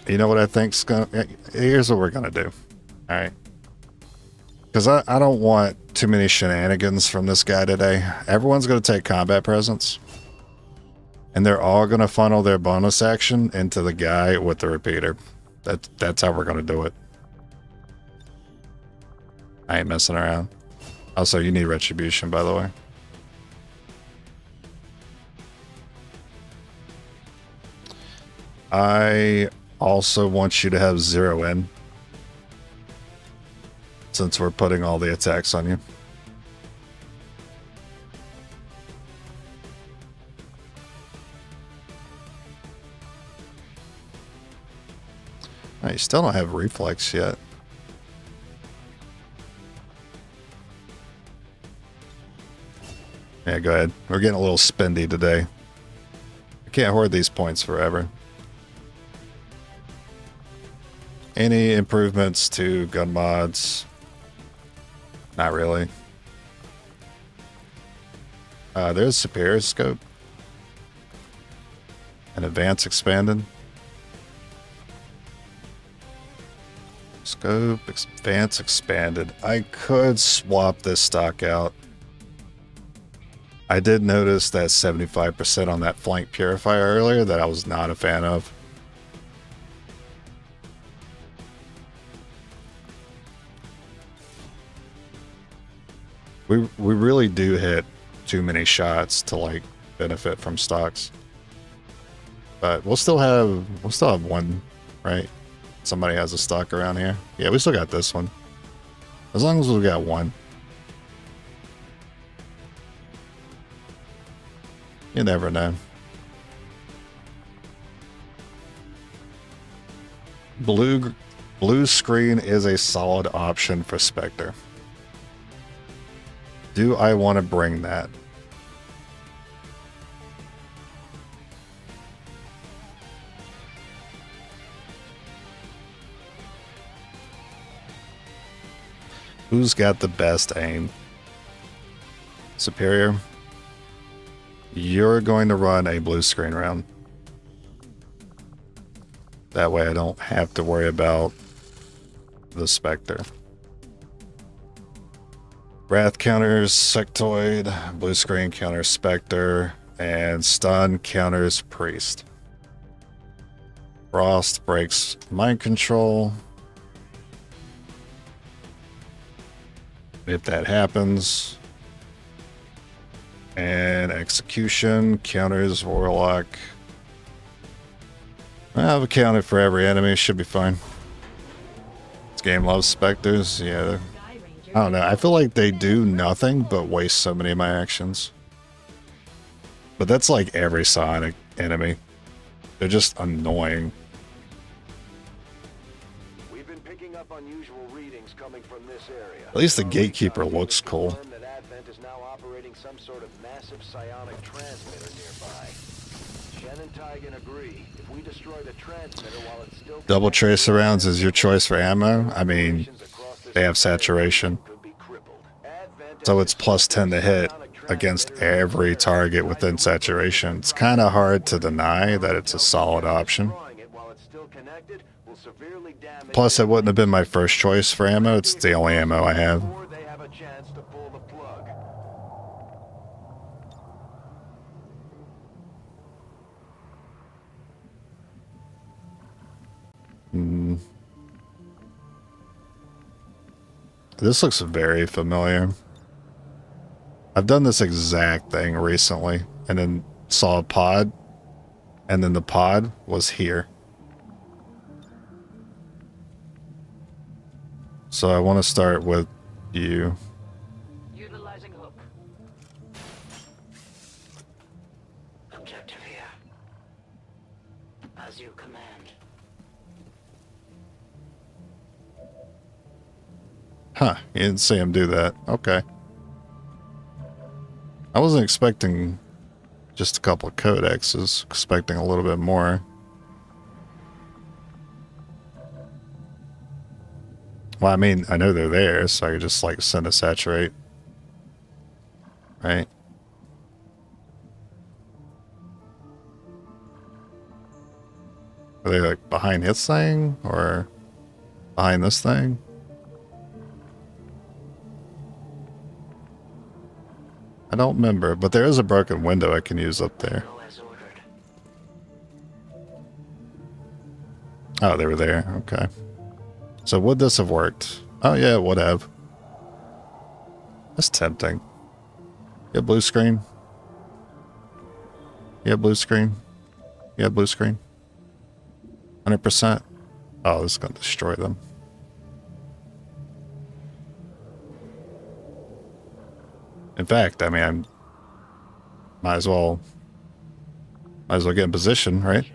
You know what I think's gonna... Here's what we're gonna do. Alright. Because I don't want too many shenanigans from this guy today. Everyone's gonna take combat presence. And they're all gonna funnel their bonus action into the guy with the repeater. That's how we're gonna do it. I ain't messing around. Also, you need retribution, by the way. I also want you to have 0 in, since we're putting all the attacks on you. You still don't have reflex yet. Yeah, go ahead. We're getting a little spendy today. I can't hoard these points forever. Any improvements to gun mods? Not really. There's Superior Scope. And Advance Expanded. Scope, Advance Expanded. I could swap this stock out. I did notice that 75% on that Flank Purifier earlier that I was not a fan of. We really do hit too many shots to like benefit from stocks. But we'll still have one, right? Somebody has a stock around here. Yeah, we still got this one. As long as we got one. You never know. Blue screen is a solid option for Spectre. Do I want to bring that? Who's got the best aim? Superior? You're going to run a blue screen round. That way I don't have to worry about the Spectre. Wrath counters Sectoid, blue screen counters Spectre, and stun counters Priest. Frost breaks mind control. if that happens. And execution counters warlock. I've accounted for every enemy, should be fine. This game loves specters, yeah. I don't know, I feel like they do nothing but waste so many of my actions. But that's like every Sonic enemy. They're just annoying. We've been picking up unusual readings coming from this area. At least the Gatekeeper looks cool. That Advent is now operating some sort of massive psionic transmitter nearby. Shen and Tygan agree. If we destroy the transmitter while it's still Double tracer rounds is your choice for ammo. I mean, they have saturation. So it's plus 10 to hit against every target within saturation. It's kind of hard to deny that it's a solid option. Plus, it wouldn't have been my first choice for ammo. It's the only ammo I have. This looks very familiar. I've done this exact thing recently and then saw a pod, and then the pod was here. So I want to start with you. Utilizing hook. Objective here. As you command. Huh, you didn't see him do that. Okay. I wasn't expecting just a couple of codexes, expecting a little bit more. Well, I mean, I know they're there, so I could just like send a saturate. Right? Are they like behind his thing or behind this thing? I don't remember, but there is a broken window I can use up there. Oh, they were there. Okay. So would this have worked? Oh yeah, it would have. That's tempting. Yeah, blue screen. Yeah, blue screen. Yeah, blue screen. 100%. Oh, this is going to destroy them. In fact, I mean, I might as well get in position, right?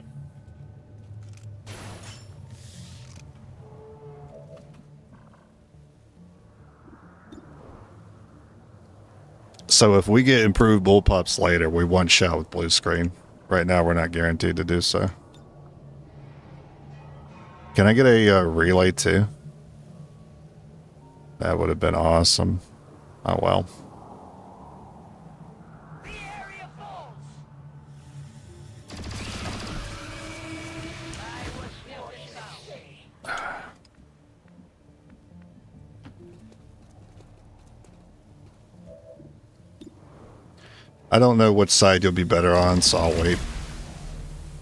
So if we get improved bullpups later, we one shot with blue screen. Right now, we're not guaranteed to do so. Can I get a relay too? That would have been awesome. Oh well. I don't know which side you'll be better on, so I'll wait.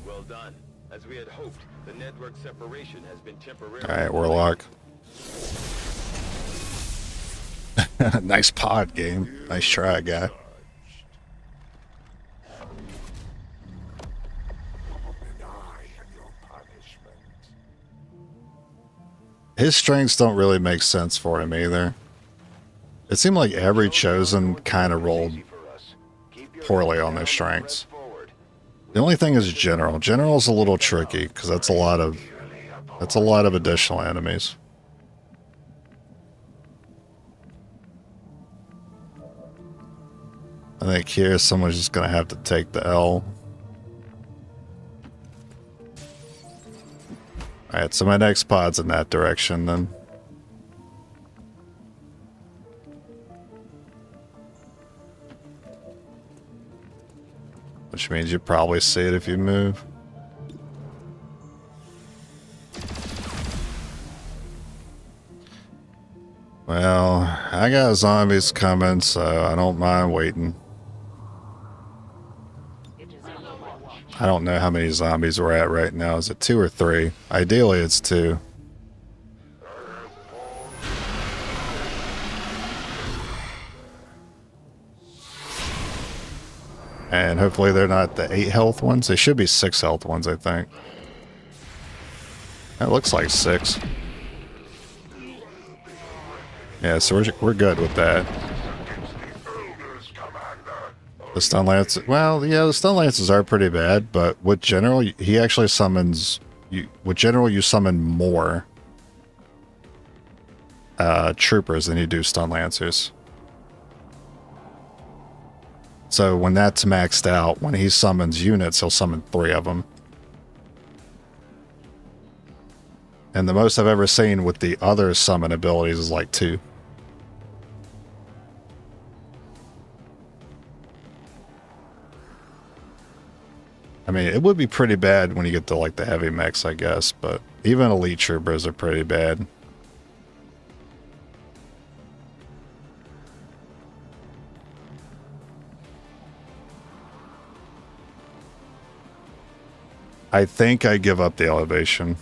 Well done. As we had hoped, the network separation has been temporarily. Alright, Warlock. Nice pod game. Nice try, guy. His strengths don't really make sense for him either. It seemed like every chosen kind of rolled poorly on their strengths. The only thing is General. General's a little tricky because that's a lot of additional enemies. I think here someone's just gonna have to take the L. Alright, so my next pod's in that direction then. Which means you probably see it if you move. Well, I got zombies coming, so I don't mind waiting. I don't know how many zombies we're at right now. Is it 2 or 3? Ideally, it's 2. And hopefully they're not the 8 health ones. They should be 6 health ones, I think. That looks like 6. Yeah, so we're good with that. The stun lance, well, yeah, the stun lances are pretty bad, but with general, he actually summons you. With general, you summon more troopers than you do stun lancers. So when that's maxed out, when he summons units, he'll summon 3 of them. And the most I've ever seen with the other summon abilities is like 2. I mean, it would be pretty bad when you get to like the heavy mechs, I guess, but even elite troopers are pretty bad. I think I give up the elevation.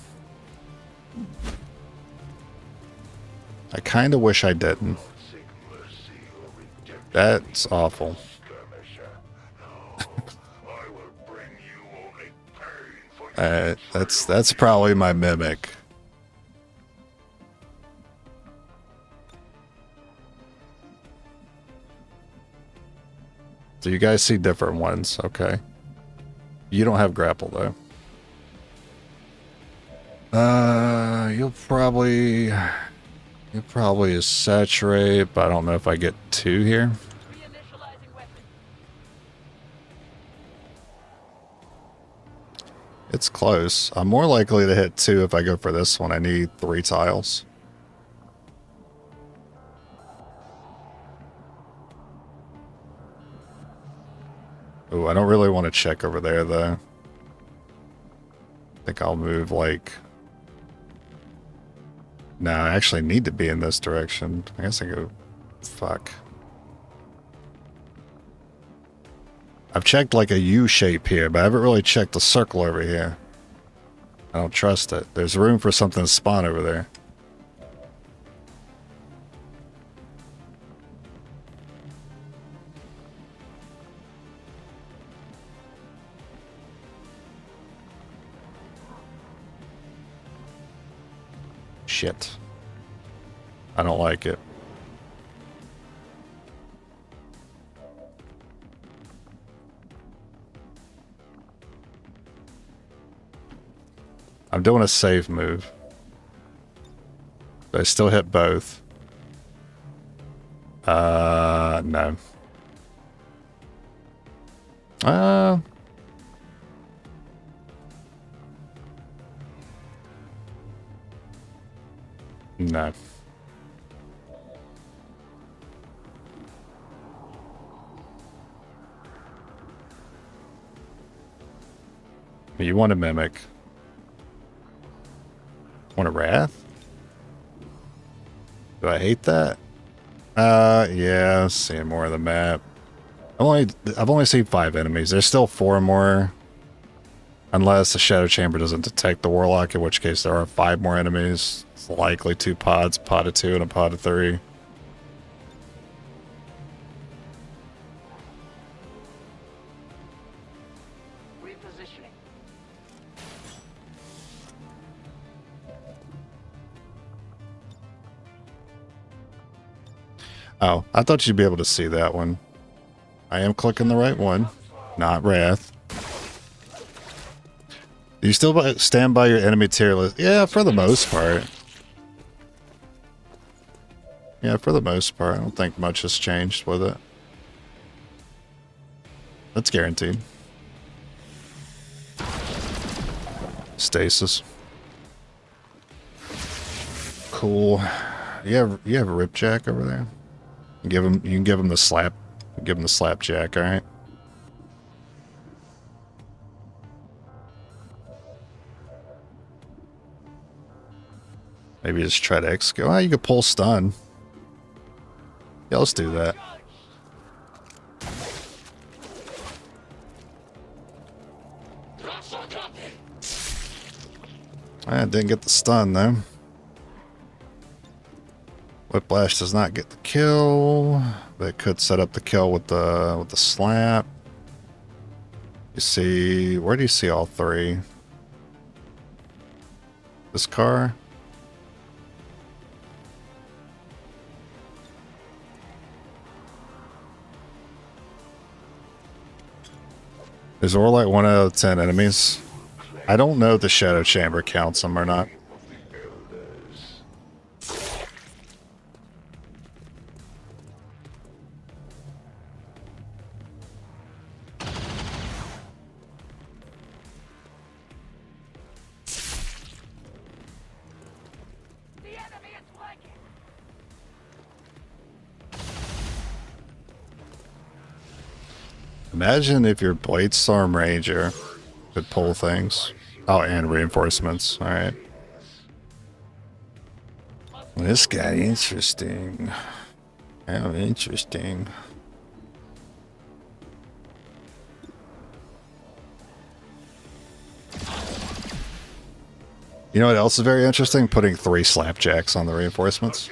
I kind of wish I didn't. That's awful. That's probably my mimic. So you guys see different ones, okay? You don't have grapple though. You'll probably saturate, but I don't know if I get 2 here. It's close. I'm more likely to hit 2 if I go for this one. I need 3 tiles. Oh, I don't really want to check over there though. I think I'll move like... No, I actually need to be in this direction. I guess I go... Fuck. I've checked like a U shape here, but I haven't really checked the circle over here. I don't trust it. There's room for something to spawn over there. Shit. I don't like it. I'm doing a save move. But I still hit both. No. No. You want a mimic. Want a wrath? Do I hate that? Yeah, seeing more of the map. I've only seen 5 enemies. There's still 4 more. Unless the Shadow Chamber doesn't detect the Warlock, in which case there are 5 more enemies. It's likely 2 pods, a pod of 2 and a pod of 3. Repositioning. Oh, I thought you'd be able to see that one. I am clicking the right one. Not Wrath. Do you still stand by your enemy tier list? Yeah, for the most part. Yeah, for the most part. I don't think much has changed with it. That's guaranteed. Stasis. Cool. You have a Ripjack over there? You can give him the slap. Give him the slapjack, alright? Maybe just try to XCOM. Oh, you could pull stun. Yeah, let's do that. I didn't get the stun though. Whiplash does not get the kill. That could set up the kill with the slap. You see, where do you see all three? This car? There's more like 1 out of 10 enemies. I don't know if the Shadow Chamber counts them or not. Imagine if your Bladestorm Ranger could pull things. Oh, and reinforcements. Alright. This guy interesting. How interesting. You know what else is very interesting? Putting 3 slapjacks on the reinforcements.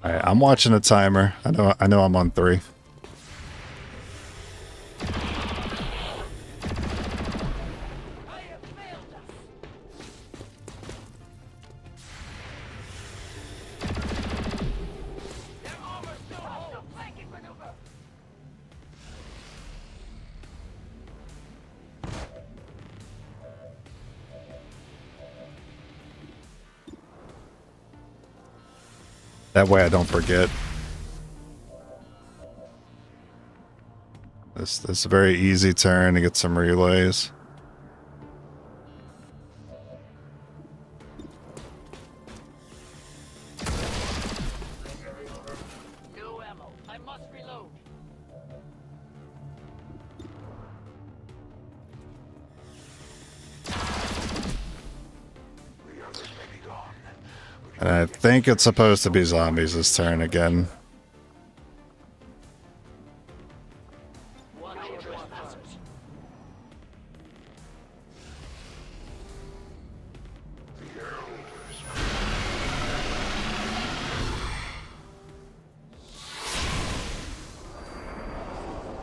Alright, I'm watching a timer. I know I'm on 3. That way I don't forget. This is a very easy turn to get some relays. No ammo. I must reload. And I think it's supposed to be zombies this turn again.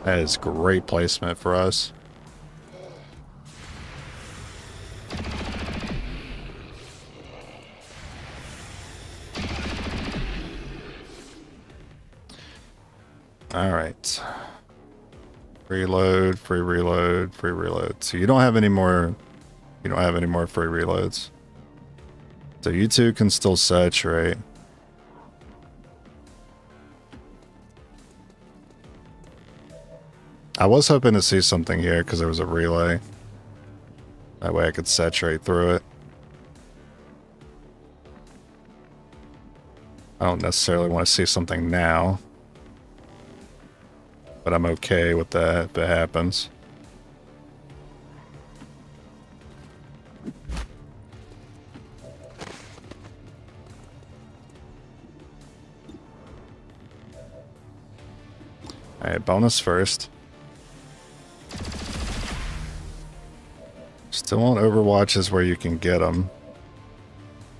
That is great placement for us. All right. Reload, free reload, free reload. So you don't have any more. You don't have any more free reloads. So you two can still saturate. I was hoping to see something here because there was a relay. That way I could saturate through it. I don't necessarily want to see something now. But I'm okay with that if it happens. Alright, bonus first. Still on Overwatch is where you can get them.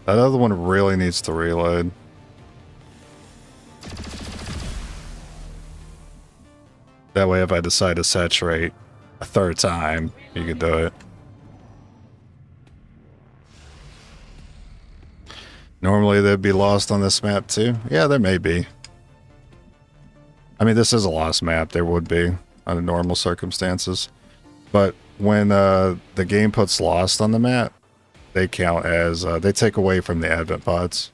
That other one really needs to reload. That way if I decide to saturate a 3rd time, you can do it. Normally they'd be lost on this map too. Yeah, there may be. I mean, this is a lost map. There would be under normal circumstances. But when the game puts lost on the map, they count as, they take away from the advent pods.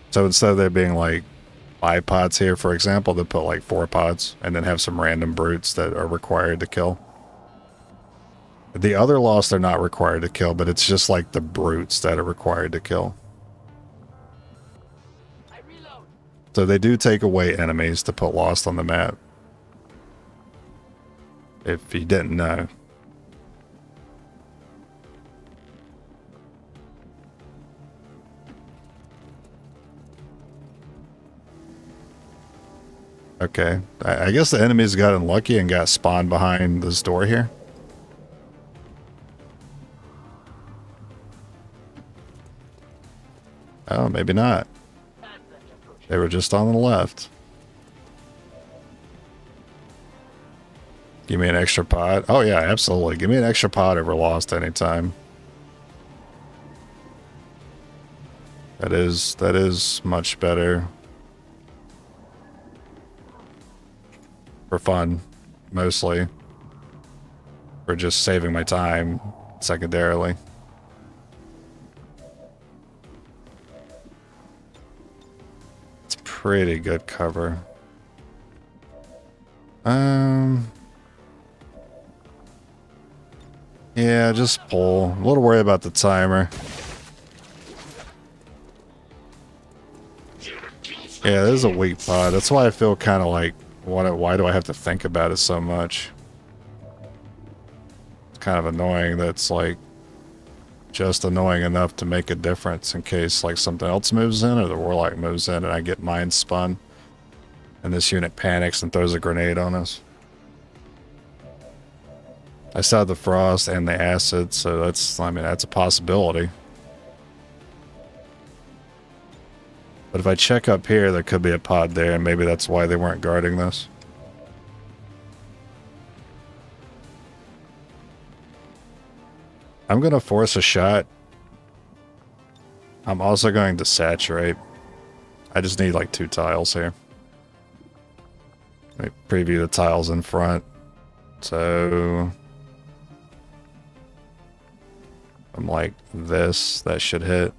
So instead of there being like 5 pods here, for example, they put like 4 pods and then have some random brutes that are required to kill. The other lost are not required to kill, but it's just like the brutes that are required to kill. So they do take away enemies to put lost on the map. If you didn't know. Okay. I guess the enemies got unlucky and got spawned behind this door here. Oh, maybe not. They were just on the left. Give me an extra pod. Oh yeah, absolutely. Give me an extra pod over lost anytime. That is much better. For fun, mostly. For just saving my time, secondarily. It's pretty good cover. Yeah, just pull. I'm a little worried about the timer. Yeah, this is a weak pod. That's why I feel kind of like, why do I have to think about it so much? It's kind of annoying that's like just annoying enough to make a difference in case like something else moves in or the warlock moves in and I get mind spun and this unit panics and throws a grenade on us. I saw the frost and the acid, so that's, I mean, that's a possibility. But if I check up here, there could be a pod there, and maybe that's why they weren't guarding this. I'm going to force a shot. I'm also going to saturate. I just need like 2 tiles here. Let me preview the tiles in front. So I'm like this, that should hit.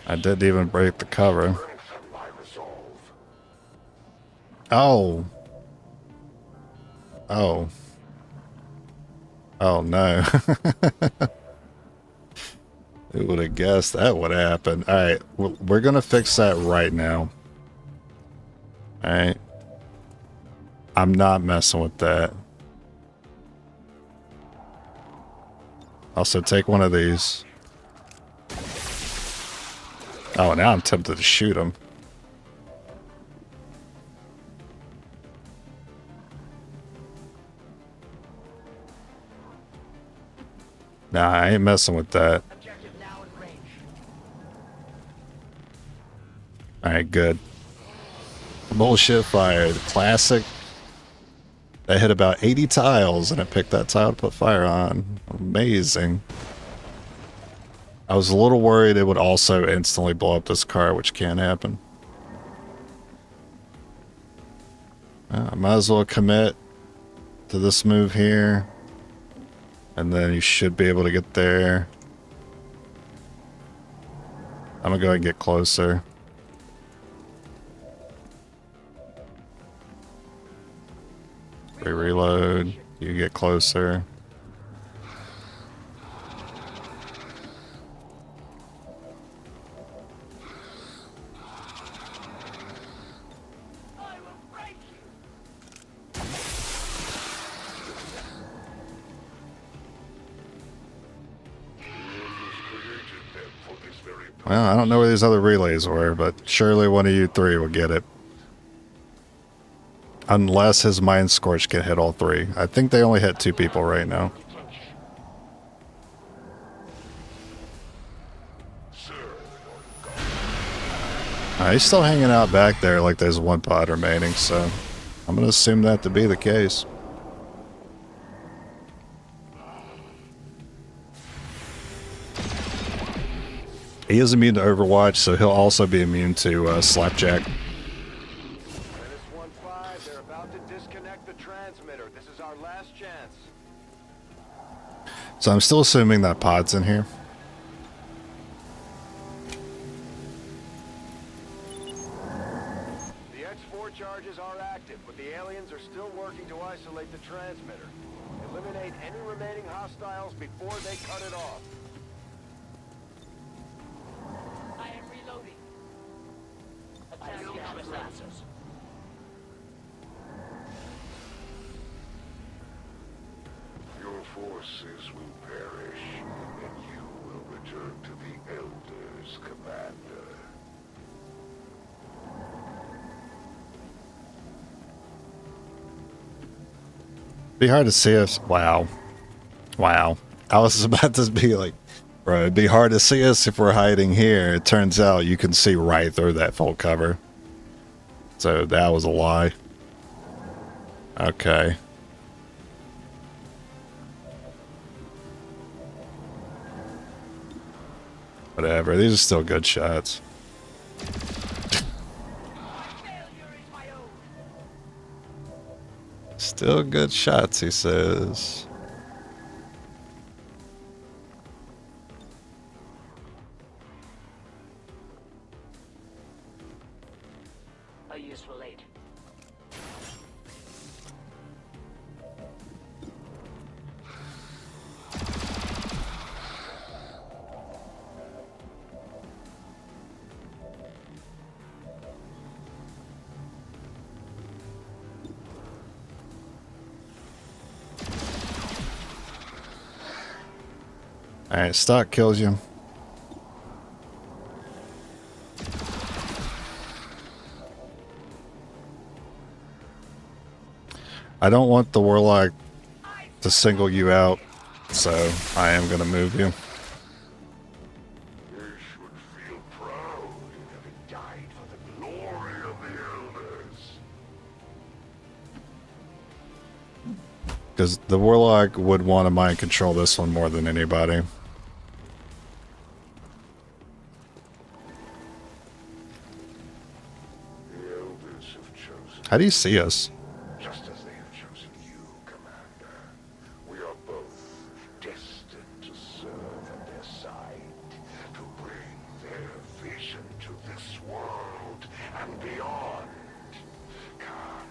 I didn't even break the cover. Oh. Oh. Oh no. Who would have guessed that would happen? Alright, we're gonna fix that right now. Alright. I'm not messing with that. Also, take one of these. Oh, now I'm tempted to shoot him. Nah, I ain't messing with that. Alright, good. Bullshit fired. Classic. They hit about 80 tiles and it picked that tile to put fire on. Amazing. I was a little worried it would also instantly blow up this car, which can't happen. I might as well commit to this move here. And then you should be able to get there. I'm gonna go ahead and get closer. Reload. You get closer. Well, I don't know where these other relays were, but surely one of you 3 will get it. Unless his Mind Scorch can hit all 3. I think they only hit 2 people right now. He's still hanging out back there like there's 1 pod remaining, so I'm going to assume that to be the case. He is immune to Overwatch, so he'll also be immune to Slapjack. They're about to disconnect the transmitter. This is our last chance. So I'm still assuming that pod's in here. The X4 charges are active, but the aliens are still working to isolate the transmitter. Eliminate any remaining hostiles before they cut it off. I am reloading. Attack answers. forces will perish, and you will return to the Elders, Commander. Be hard to see us. Wow. Wow. I was about to be like, bro, it'd be hard to see us if we're hiding here. It turns out you can see right through that full cover. So that was a lie. Okay. Whatever. These are still good shots. Still good shots, he says. A useful aid. Alright, stock kills you. I don't want the Warlock to single you out, so I am going to move you. You should feel proud in having died for the glory of the Elders. Because the Warlock would want to mind control this one more than anybody. The Elders have chosen How do you see us? just as they have chosen you, Commander. We are both destined to serve at their side, to bring their vision to this world and beyond. Come,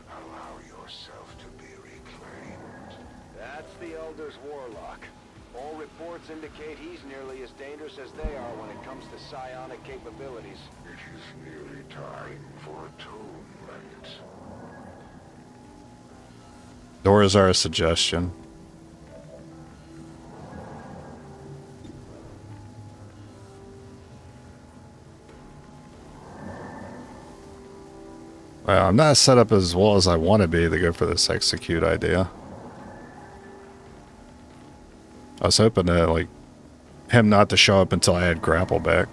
allow yourself to be reclaimed. That's the Elder's Warlock. All reports indicate he's nearly as dangerous as they are when it comes to psionic capabilities. It is nearly time for atonement. Doors are a suggestion. Well, I'm not set up as well as I want to be to go for this execute idea. I was hoping to, like, him not to show up until I had grapple back.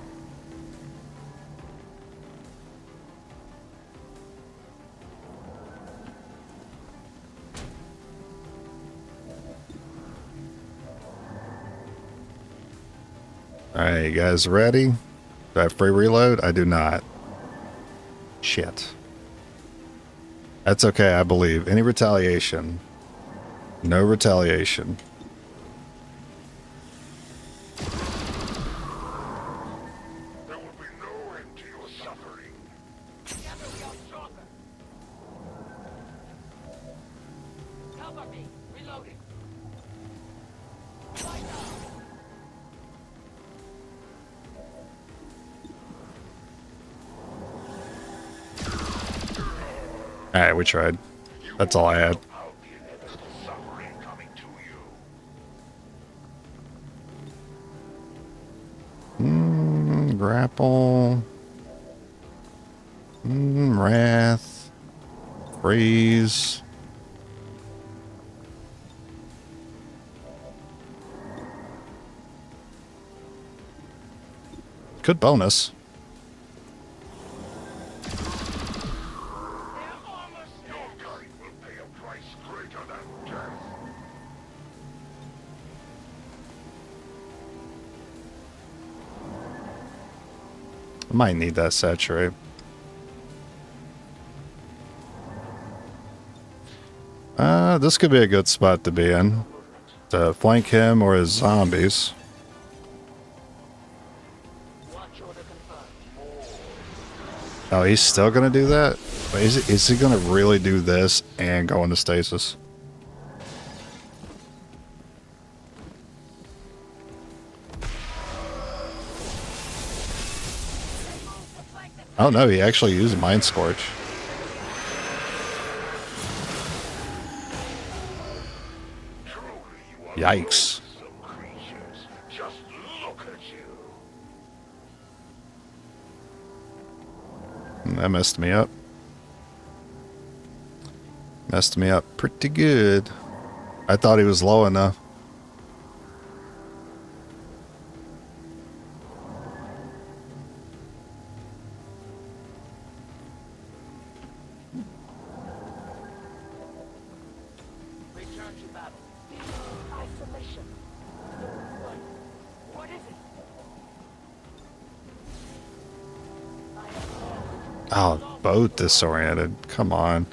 Alright, you guys ready? Do I have free reload? I do not. Shit. That's okay, I believe. Any retaliation? No retaliation. There will be no end to your suffering. Together we are stronger. Cover me. Reloading. Right now. Alright, we tried. That's all I had. I'll be inevitable suffering coming to you. Grapple. Wrath. Freeze. Good bonus. Your kind will pay a price greater than death. I might need that saturate. This could be a good spot to be in. To flank him or his zombies. Watch order confirmed. Oh, he's still gonna do that? Wait, is he gonna really do this and go into stasis? Oh no, he actually used Mind Scorch. True Yikes. Some creatures. Just look at you. That messed me up. Messed me up pretty good. I thought he was low enough. Return to battle. Isolation. What is it? Oh, boat disoriented. Come on.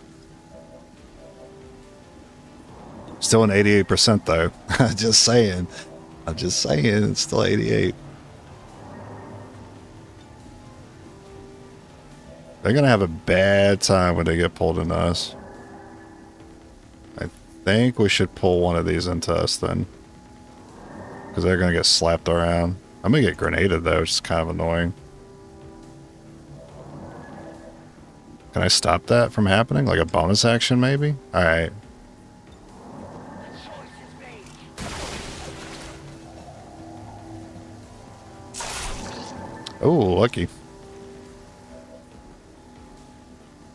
Still an 88% though. Just saying. I'm just saying it's still 88. They're gonna have a bad time when they get pulled into us. I think we should pull one of these into us then. Because they're gonna get slapped around. I'm gonna get grenaded though, which is kind of annoying. Can I stop that from happening? Like a bonus action maybe? Alright. Oh, lucky.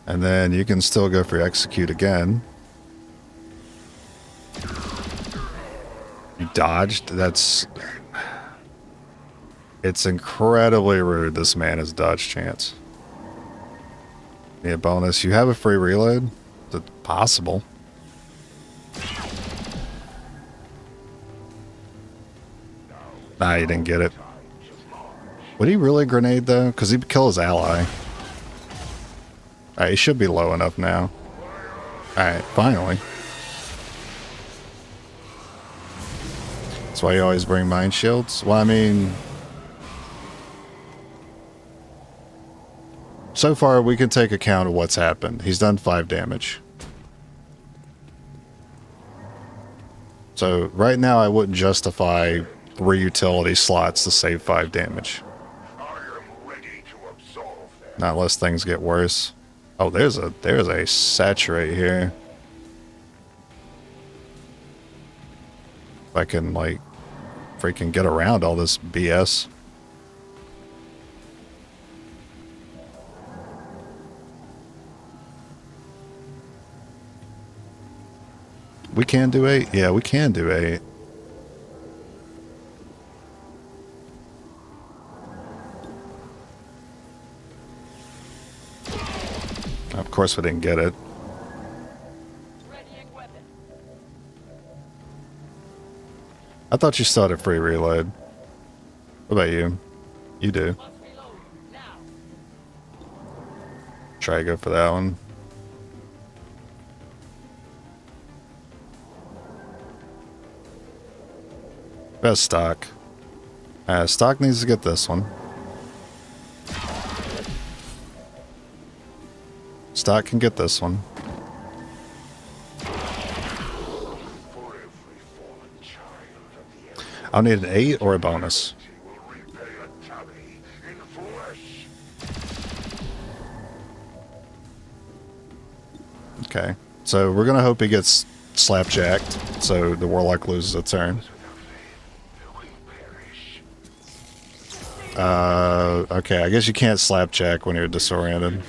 And then you can still go for execute again. You dodged? That's... It's incredibly rude this man has dodge chance. Need a bonus. You have a free reload? Is it possible? Nah, you didn't get it. Would he really grenade though? Because he'd kill his ally. Alright, he should be low enough now. Alright, finally. That's why you always bring mine shields. Well, I mean... So far, we can take account of what's happened. He's done 5 damage. So, right now, I wouldn't justify 3 utility slots to save 5 damage. Not unless things get worse. Oh, there's a saturate here. If I can, like, freaking get around all this BS. We can do 8? Yeah, we can do 8. Of course we didn't get it. I thought you still had a free reload. What about you? You do. Try to go for that one. Best stock. Stock needs to get this one. Stock can get this one. I'll need an 8 or a bonus. Okay. So we're going to hope he gets slapjacked so the Warlock loses a turn. Okay, I guess you can't slapjack when you're disoriented.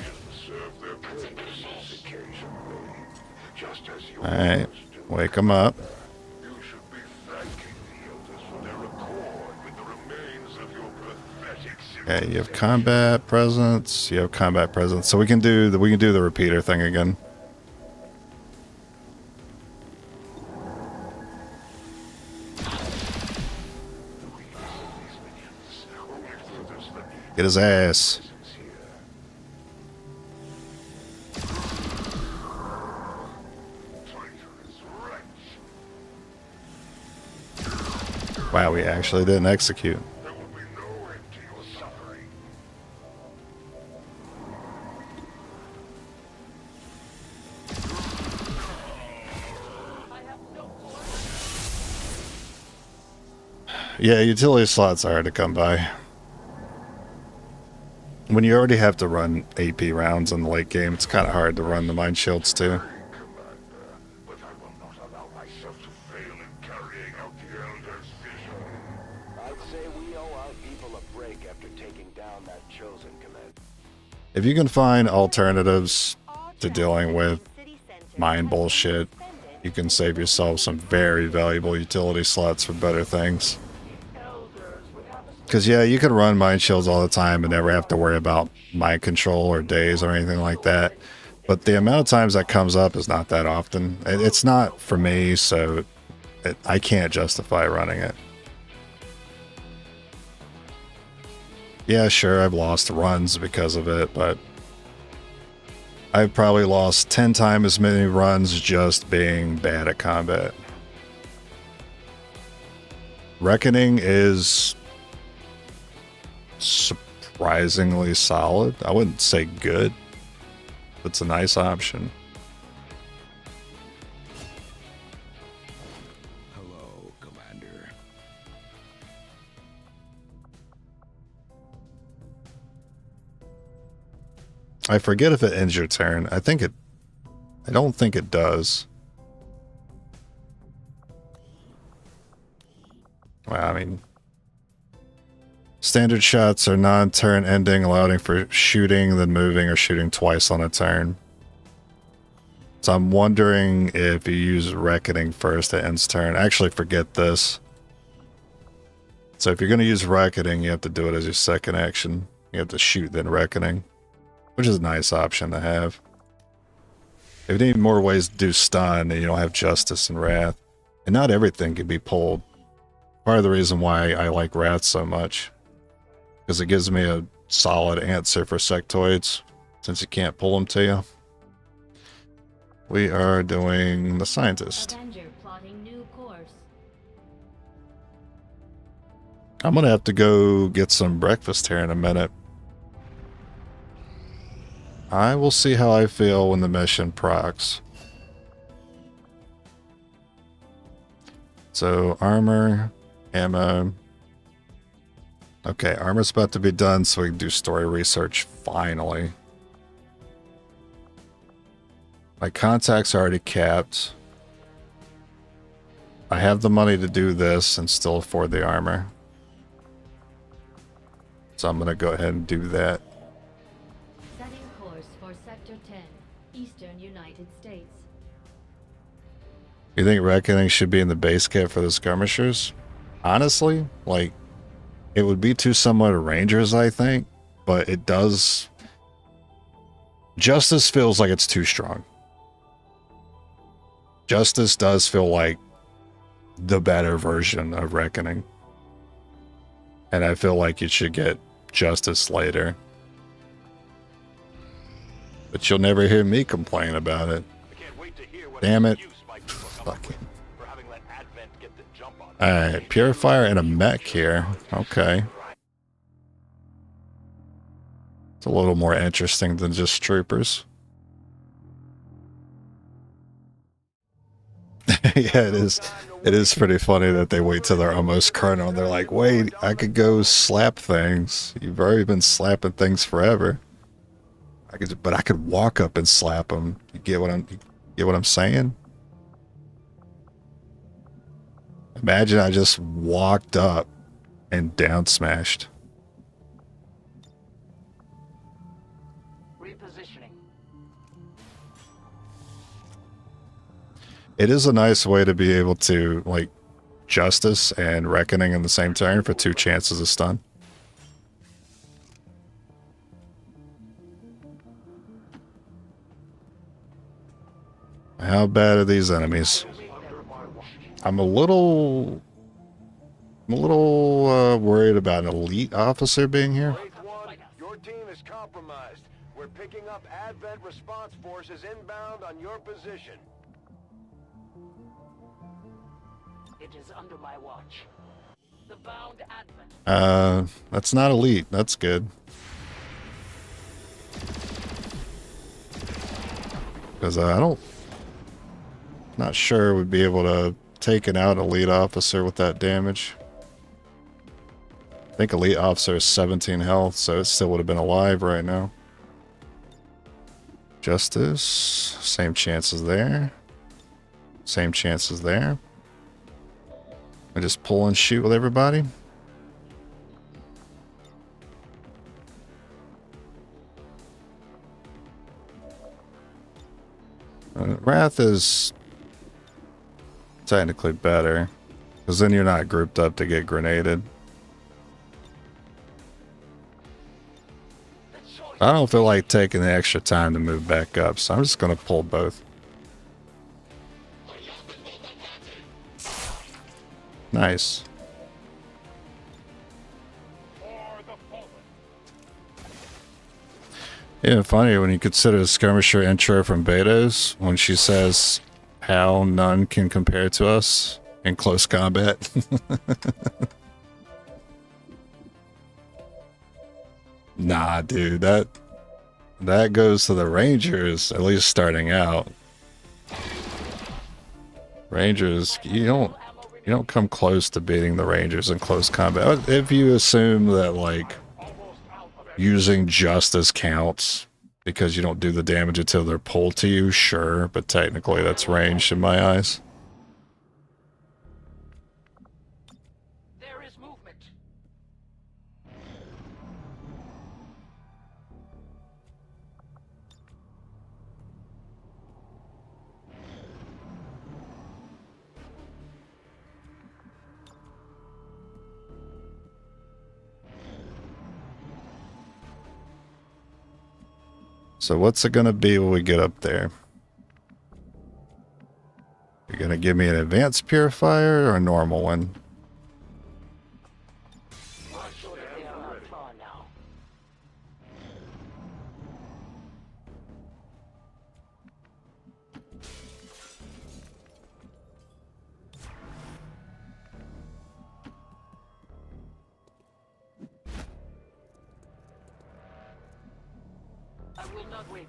Alright, wake him up. Okay, you have combat presence. You have combat presence. So we can do the repeater thing again. Get his ass. Wow, we actually didn't execute. Yeah, utility slots are hard to come by. When you already have to run AP rounds in the late game, it's kind of hard to run the mind shields too. But I will not allow myself to fail in carrying out taking down that chosen command. If you can find alternatives to dealing with mine bullshit, you can save yourself some very valuable utility slots for better things. Because, yeah, you can run mine shields all the time and never have to worry about mind control or days or anything like that. But the amount of times that comes up is not that often. It's not for me, so I can't justify running it. Yeah, sure, I've lost runs because of it, but I've probably lost 10 times as many runs just being bad at combat. Reckoning is surprisingly solid. I wouldn't say good. It's a nice option. Hello, Commander. I forget if it ends your turn. I don't think it does. Well, I mean, standard shots are non-turn ending, allowing for shooting, then moving or shooting twice on a turn. So I'm wondering if you use Reckoning first, it ends turn. Actually, forget this. So if you're going to use Reckoning, you have to do it as your second action. You have to shoot, then Reckoning, which is a nice option to have. If you need more ways to do stun, and you don't have Justice and Wrath, and not everything can be pulled. Part of the reason why I like Wrath so much, because it gives me a solid answer for sectoids, since you can't pull them to you. We are doing the Scientist. Avenger plotting new course. I'm gonna have to go get some breakfast here in a minute. I will see how I feel when the mission procs. So, armor, ammo. Okay, armor's about to be done so we can do story research finally. My contacts are already capped. I have the money to do this and still afford the armor. So I'm going to go ahead and do that. Setting course for Sector 10, Eastern United States. You think Reckoning should be in the base kit for the Skirmishers? Honestly, like, it would be too similar to Rangers, I think, but it does... Justice feels like it's too strong. Justice does feel like the better version of Reckoning. And I feel like you should get Justice later. But you'll never hear me complain about it. Damn it. Fucking. Alright, Purifier and a mech here. Okay. It's a little more interesting than just troopers. Yeah, it is. It is pretty funny that they wait till they're almost colonel and they're like, wait, I could go slap things. You've already been slapping things forever. But I could walk up and slap them. You get what I'm saying? Imagine I just walked up and down smashed. Repositioning. It is a nice way to be able to, like, Justice and Reckoning in the same turn for 2 chances of stun. How bad are these enemies? I'm a little worried about an elite officer being here. Your team is compromised. We're picking up Advent response forces inbound on your position. It is under my watch. The bound Advent. That's not elite. That's good. Because not sure we'd be able to take an out elite officer with that damage. I think elite officer is 17 health, so it still would have been alive right now. Justice, same chances there. Same chances there. I just pull and shoot with everybody. Wrath is technically better, because then you're not grouped up to get grenaded. I don't feel like taking the extra time to move back up, so I'm just going to pull both. Nice. Yeah, funny when you consider the skirmisher intro from Betos, when she says how none can compare to us in close combat. Nah, dude, that goes to the Rangers, at least starting out. Rangers, you don't come close to beating the Rangers in close combat. If you assume that, like, using justice counts because you don't do the damage until they're pulled to you, sure, but technically that's ranged in my eyes. There is movement. So what's it gonna be when we get up there? You're gonna give me an advanced purifier or a normal one? I will not waver.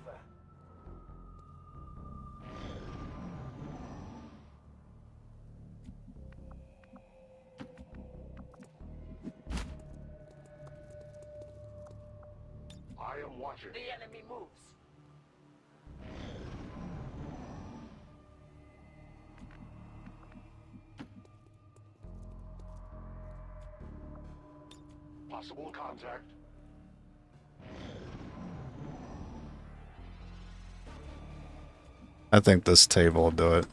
I am watching. The enemy moves. Possible contact. I think this table will do it.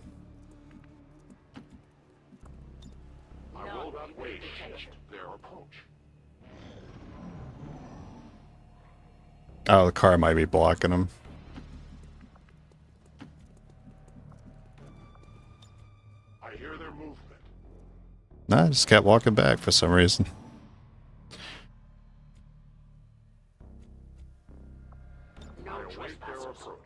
I will not wait their approach. Oh, the car might be blocking them. I hear their movement. Nah, I just kept walking back for some reason. No I await their trespassers. approach.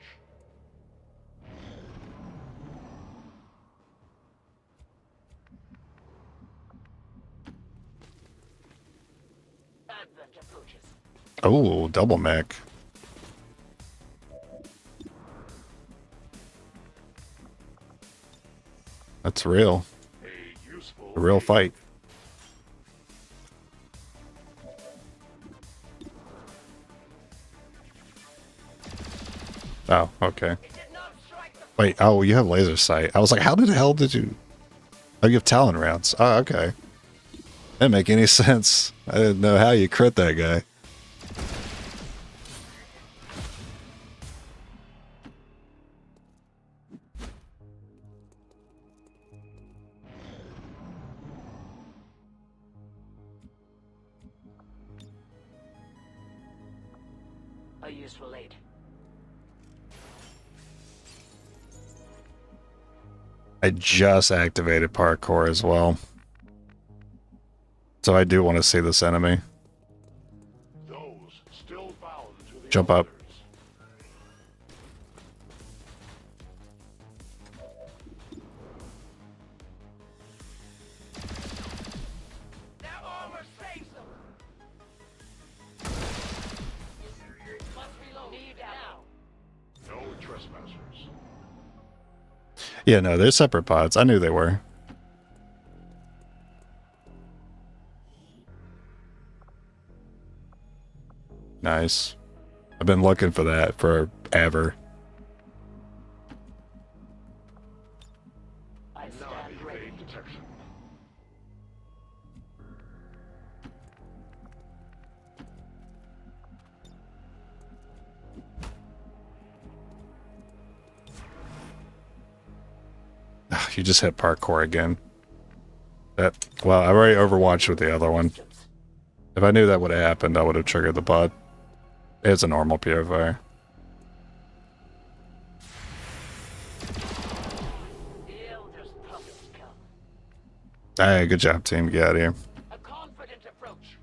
Advent approaches. Oh, double mech. That's real. A useful A real fight. Oh, okay. Wait, oh, you have laser sight. I was like, how the hell did you... Oh, you have Talon rounds. Oh, okay. Didn't make any sense. I didn't know how you crit that guy. A useful aid. I just activated parkour as well. So I do want to see this enemy. those still bound to the Jump up. elders. Their armor saves them. Must reload. Need now. No trespassers. Yeah, no, they're separate pods. I knew they were. Nice. I've been looking for that forever. I stand ready. Non-evade detection. You just hit parkour again. That, well, I already overwatched with the other one. If I knew that would have happened, I would have triggered the bot. It's a normal PFI. Hey, good job, team. Get out of here. A confident approach.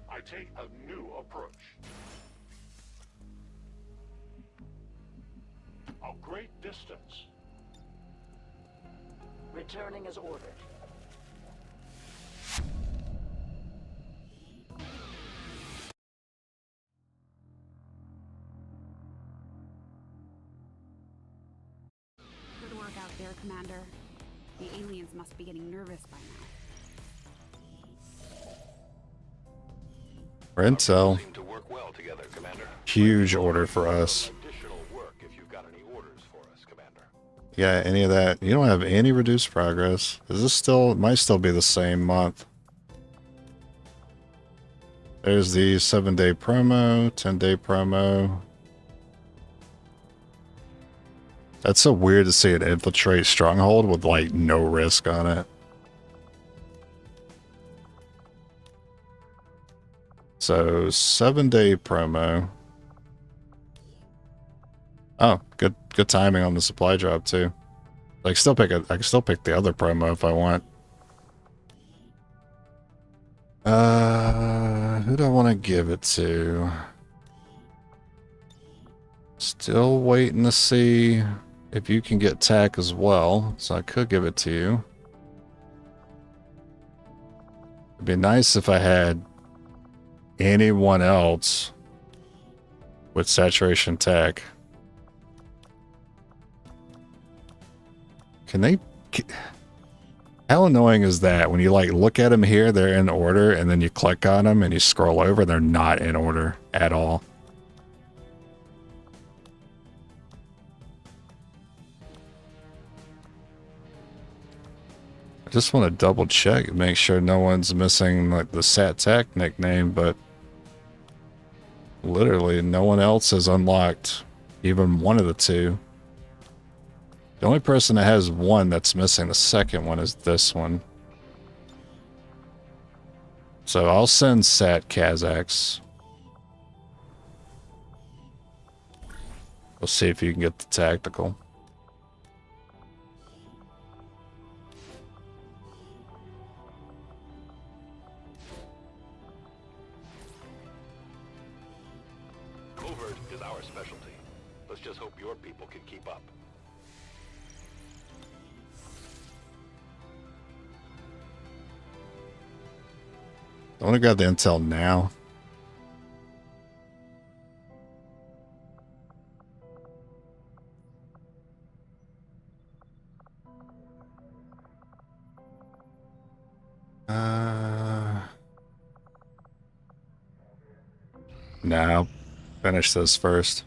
I take a new approach. A great distance. Returning as ordered. Good work out there, Commander. The aliens must be getting nervous by now. For intel. Seem to work well together, Commander. Huge order for us. Additional work if you've got any orders for us, Commander. Yeah, any of that. You don't have any reduced progress. Is this still, it might still be the same month. There's the 7-day promo, 10-day promo. That's so weird to see it infiltrate Stronghold with like no risk on it. So 7-day promo. Oh, good timing on the supply drop too. I can still pick the other promo if I want. Who do I want to give it to? Still waiting to see if you can get TAC as well, so I could give it to you. It'd be nice if I had anyone else with saturation TAC. Can they... How annoying is that when you like look at them here, they're in order, and then you click on them and you scroll over, they're not in order at all. I just want to double check and make sure no one's missing like the SatTech nickname, but literally no one else has unlocked even one of the two. The only person that has one that's missing the second one is this one. So I'll send Sat Kazakhs. We'll see if you can get the tactical. Covert is our specialty. Let's just hope your people can keep up. I want to grab the intel now. Now, finish this first.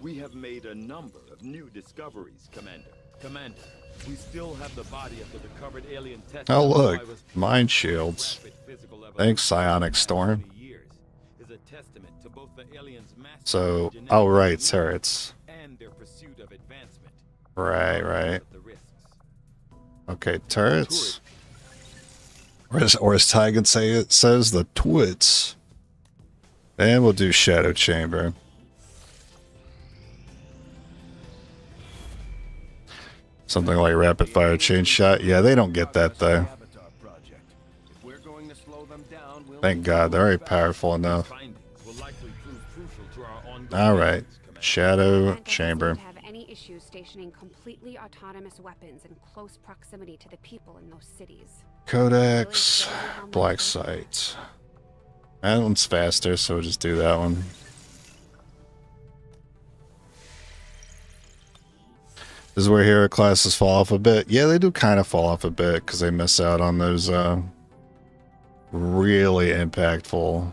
We have made a number of new discoveries, Commander. Commander, we still have the body of the recovered alien test. Oh look, mind shields. Thanks, Psionic Storm. So, oh right, turrets. Right. Okay, turrets. Or as Tigan says, the twits. And we'll do Shadow Chamber. Something like rapid fire chain shot. Yeah, they don't get that though. Thank God, they're already powerful enough. Alright, Shadow Chamber. Have any issues stationing completely autonomous weapons in close proximity to the people in those cities. Codex, Black Sight. That one's faster, so we'll just do that one. This is where hero classes fall off a bit. Yeah, they do kind of fall off a bit because they miss out on those really impactful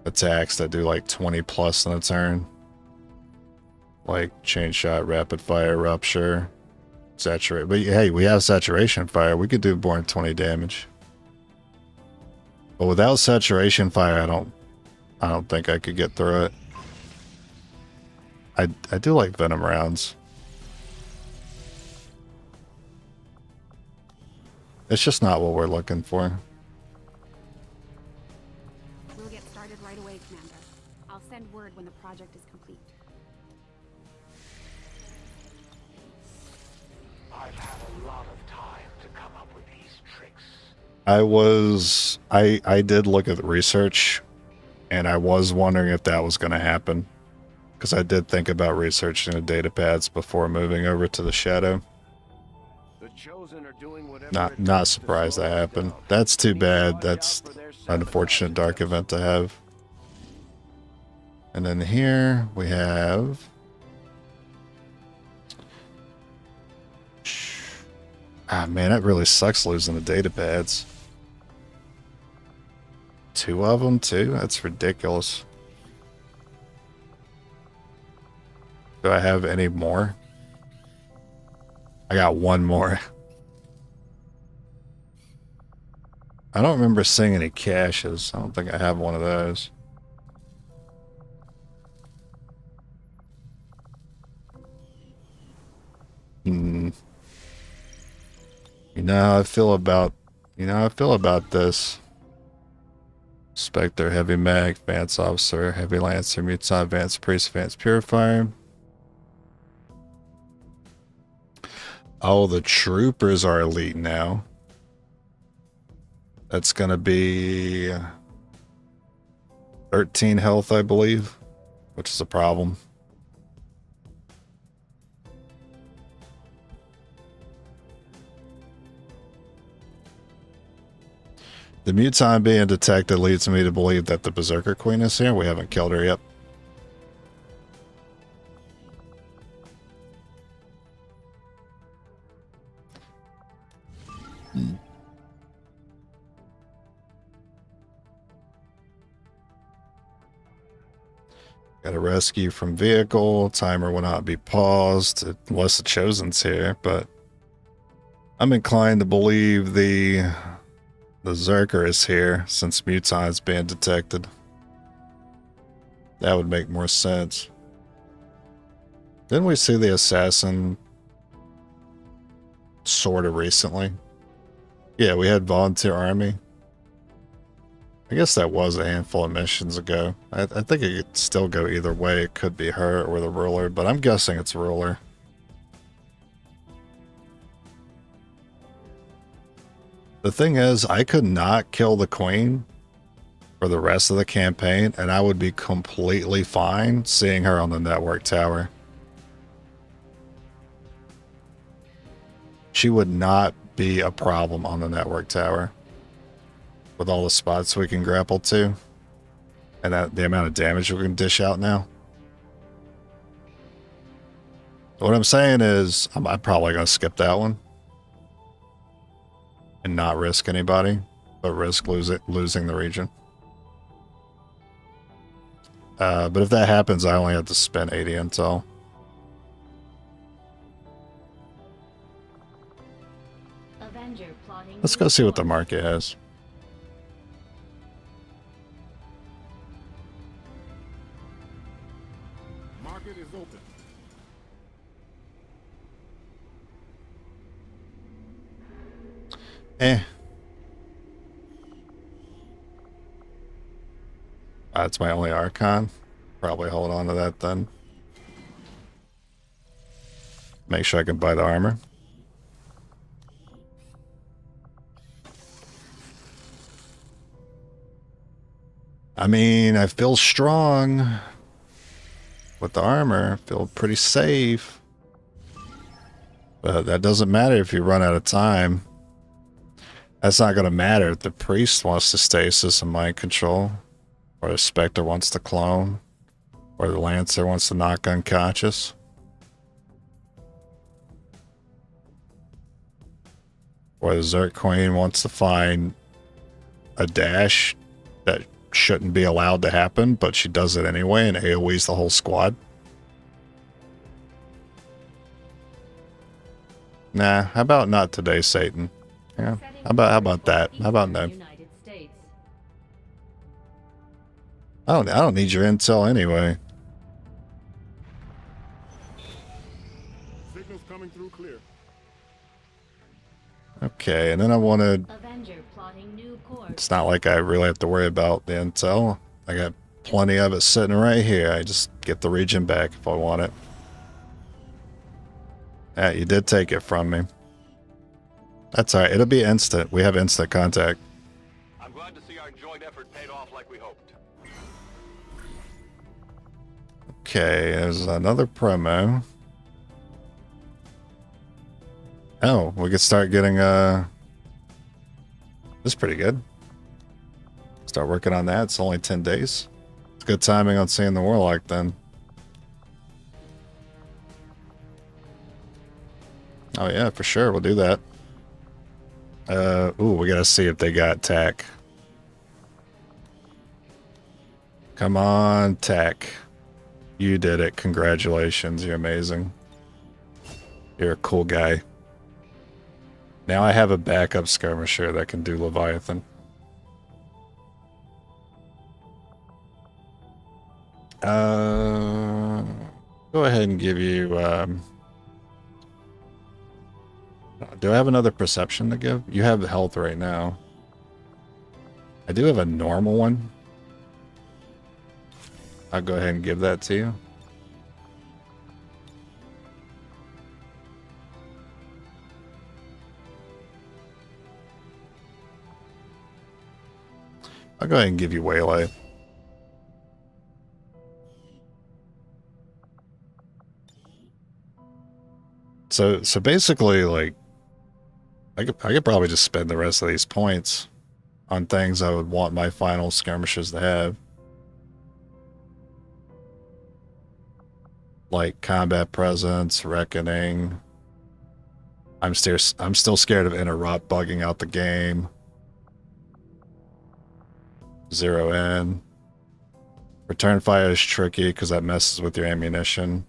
attacks that do like 20 plus in a turn. Like chain shot, rapid fire, rupture, saturate. But hey, we have saturation fire. We could do more than 20 damage. But without saturation fire, I don't think I could get through it. I do like venom rounds. It's just not what we're looking for. We'll get started right away, Commander. I'll send word when the project is complete. I've had a lot of time to come up with these tricks. I did look at the research, and I was wondering if that was going to happen. Because I did think about researching the data pads before moving over to the Shadow. The Chosen are doing whatever Not surprised that happened. That's too bad. That's an unfortunate dark event to have. And then here we have... Ah, man, that really sucks losing the data pads. 2 of them, too? That's ridiculous. Do I have any more? I got 1 more. I don't remember seeing any caches. I don't think I have one of those. You know how I feel about this. Spectre, Heavy Mag, Advanced Officer, Heavy Lancer, Mutant, Advanced Priest, Advanced Purifier. Oh, the Troopers are elite now. That's gonna be 13 health, I believe, which is a problem. The mutant being detected leads me to believe that the Berserker Queen is here. We haven't killed her yet. Got a rescue from vehicle. Timer will not be paused unless the Chosen's here, but I'm inclined to believe the Zerker is here since Mutant is being detected. That would make more sense. Didn't we see the Assassin sort of recently? Yeah, we had Volunteer Army. I guess that was a handful of missions ago. I think it could still go either way. It could be her or the Ruler, but I'm guessing it's Ruler. The thing is, I could not kill the Queen for the rest of the campaign, and I would be completely fine seeing her on the network tower. She would not be a problem on the network tower. With all the spots we can grapple to, and the amount of damage we can dish out now. What I'm saying is, I'm probably going to skip that one. And not risk anybody, but risk losing the region. But if that happens, I only have to spend 80 intel. Avenger plotting. Let's go see what the market has. Market is open. That's my only Archon. Probably hold on to that then. Make sure I can buy the armor. I mean, I feel strong with the armor. I feel pretty safe. But that doesn't matter if you run out of time. That's not going to matter if the priest wants to stasis and mind control, or the Spectre wants to clone, or the Lancer wants to knock unconscious. Or the Zerk Queen wants to find a dash that shouldn't be allowed to happen, but she does it anyway and AoEs the whole squad. Nah, how about not today, Satan? Yeah, how about that? How about no? I don't need your intel anyway. Signals coming through clear. Okay, and then I wanted... Avenger plotting new course. It's not like I really have to worry about the intel. I got plenty of it sitting right here. I just get the region back if I want it. Yeah, you did take it from me. That's alright. It'll be instant. We have instant contact. I'm glad to see our joint effort paid off like we hoped. Okay, there's another promo. Oh, we could start getting this is pretty good. Start working on that. It's only 10 days. It's good timing on seeing the Warlock then. Oh yeah, for sure. We'll do that. Ooh, we gotta see if they got tack. Come on, tack. You did it. Congratulations. You're amazing. You're a cool guy. Now I have a backup skirmisher that can do Leviathan. Go ahead and give you, do I have another perception to give? You have health right now. I do have a normal one. I'll go ahead and give that to you. I'll go ahead and give you Waylay. So basically, like, I could probably just spend the rest of these points on things I would want my final skirmishers to have. Like combat presence, reckoning. I'm still scared of interrupt bugging out the game. Zero in. Return fire is tricky because that messes with your ammunition.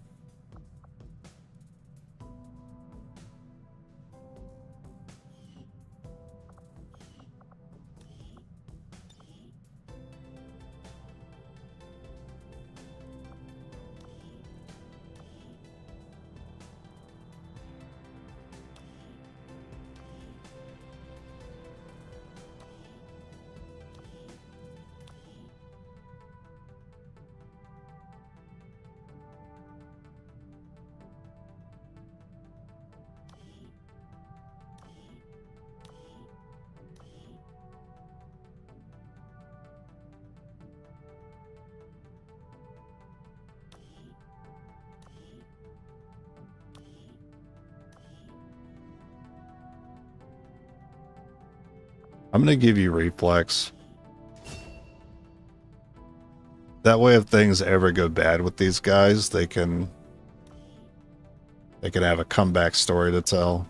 I'm going to give you reflex. That way if things ever go bad with these guys, they can have a comeback story to tell.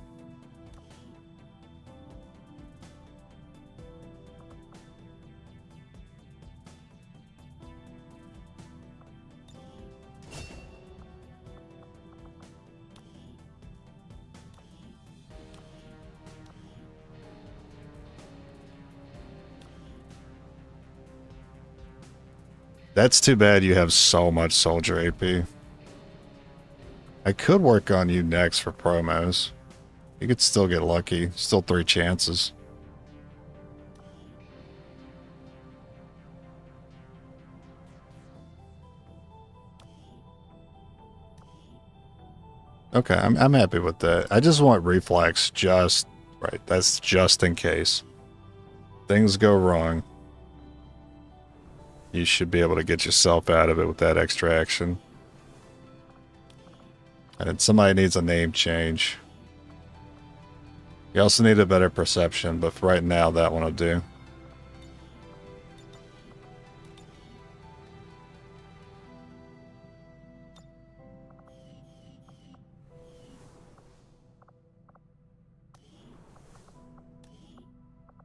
That's too bad you have so much soldier AP. I could work on you next for promos. You could still get lucky. Still 3 chances. Okay, I'm happy with that. I just want reflex just right. That's just in case things go wrong. You should be able to get yourself out of it with that extra action. And then somebody needs a name change. You also need a better perception, but for right now, that one will do.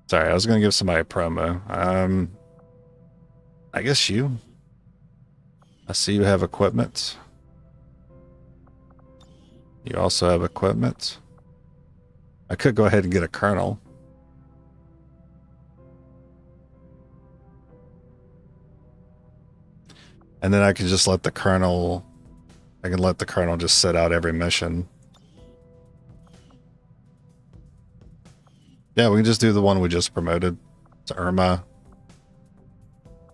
Sorry, I was going to give somebody a promo. I guess you. I see you have equipment. You also have equipment. I could go ahead and get a colonel. And then I could just let the colonel... I can let the colonel just sit out every mission. Yeah, we can just do the one we just promoted. It's Irma.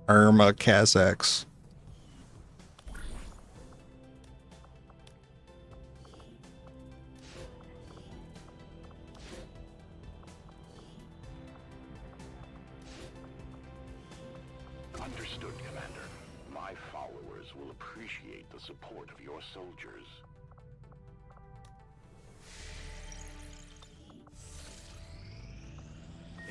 Irma Kazakhs. Understood, Commander. My followers will appreciate the support of your soldiers.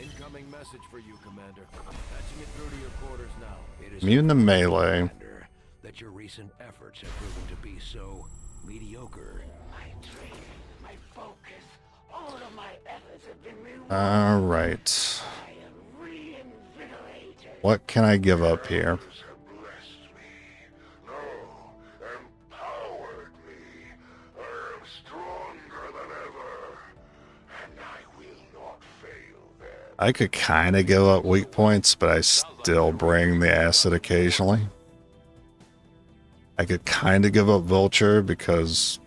Incoming message for you, Commander. Patching it through to your quarters now. It is Immune to melee. Commander, that your recent efforts have proven to be so mediocre. My training, my focus, all of my efforts have been rewarded. Alright. I am reinvigorated. What can I give up here? Empowered me. I am stronger than ever. And I will not fail them. I could kind of give up weak points, but I still bring the acid occasionally. I could kind of give up Vulture because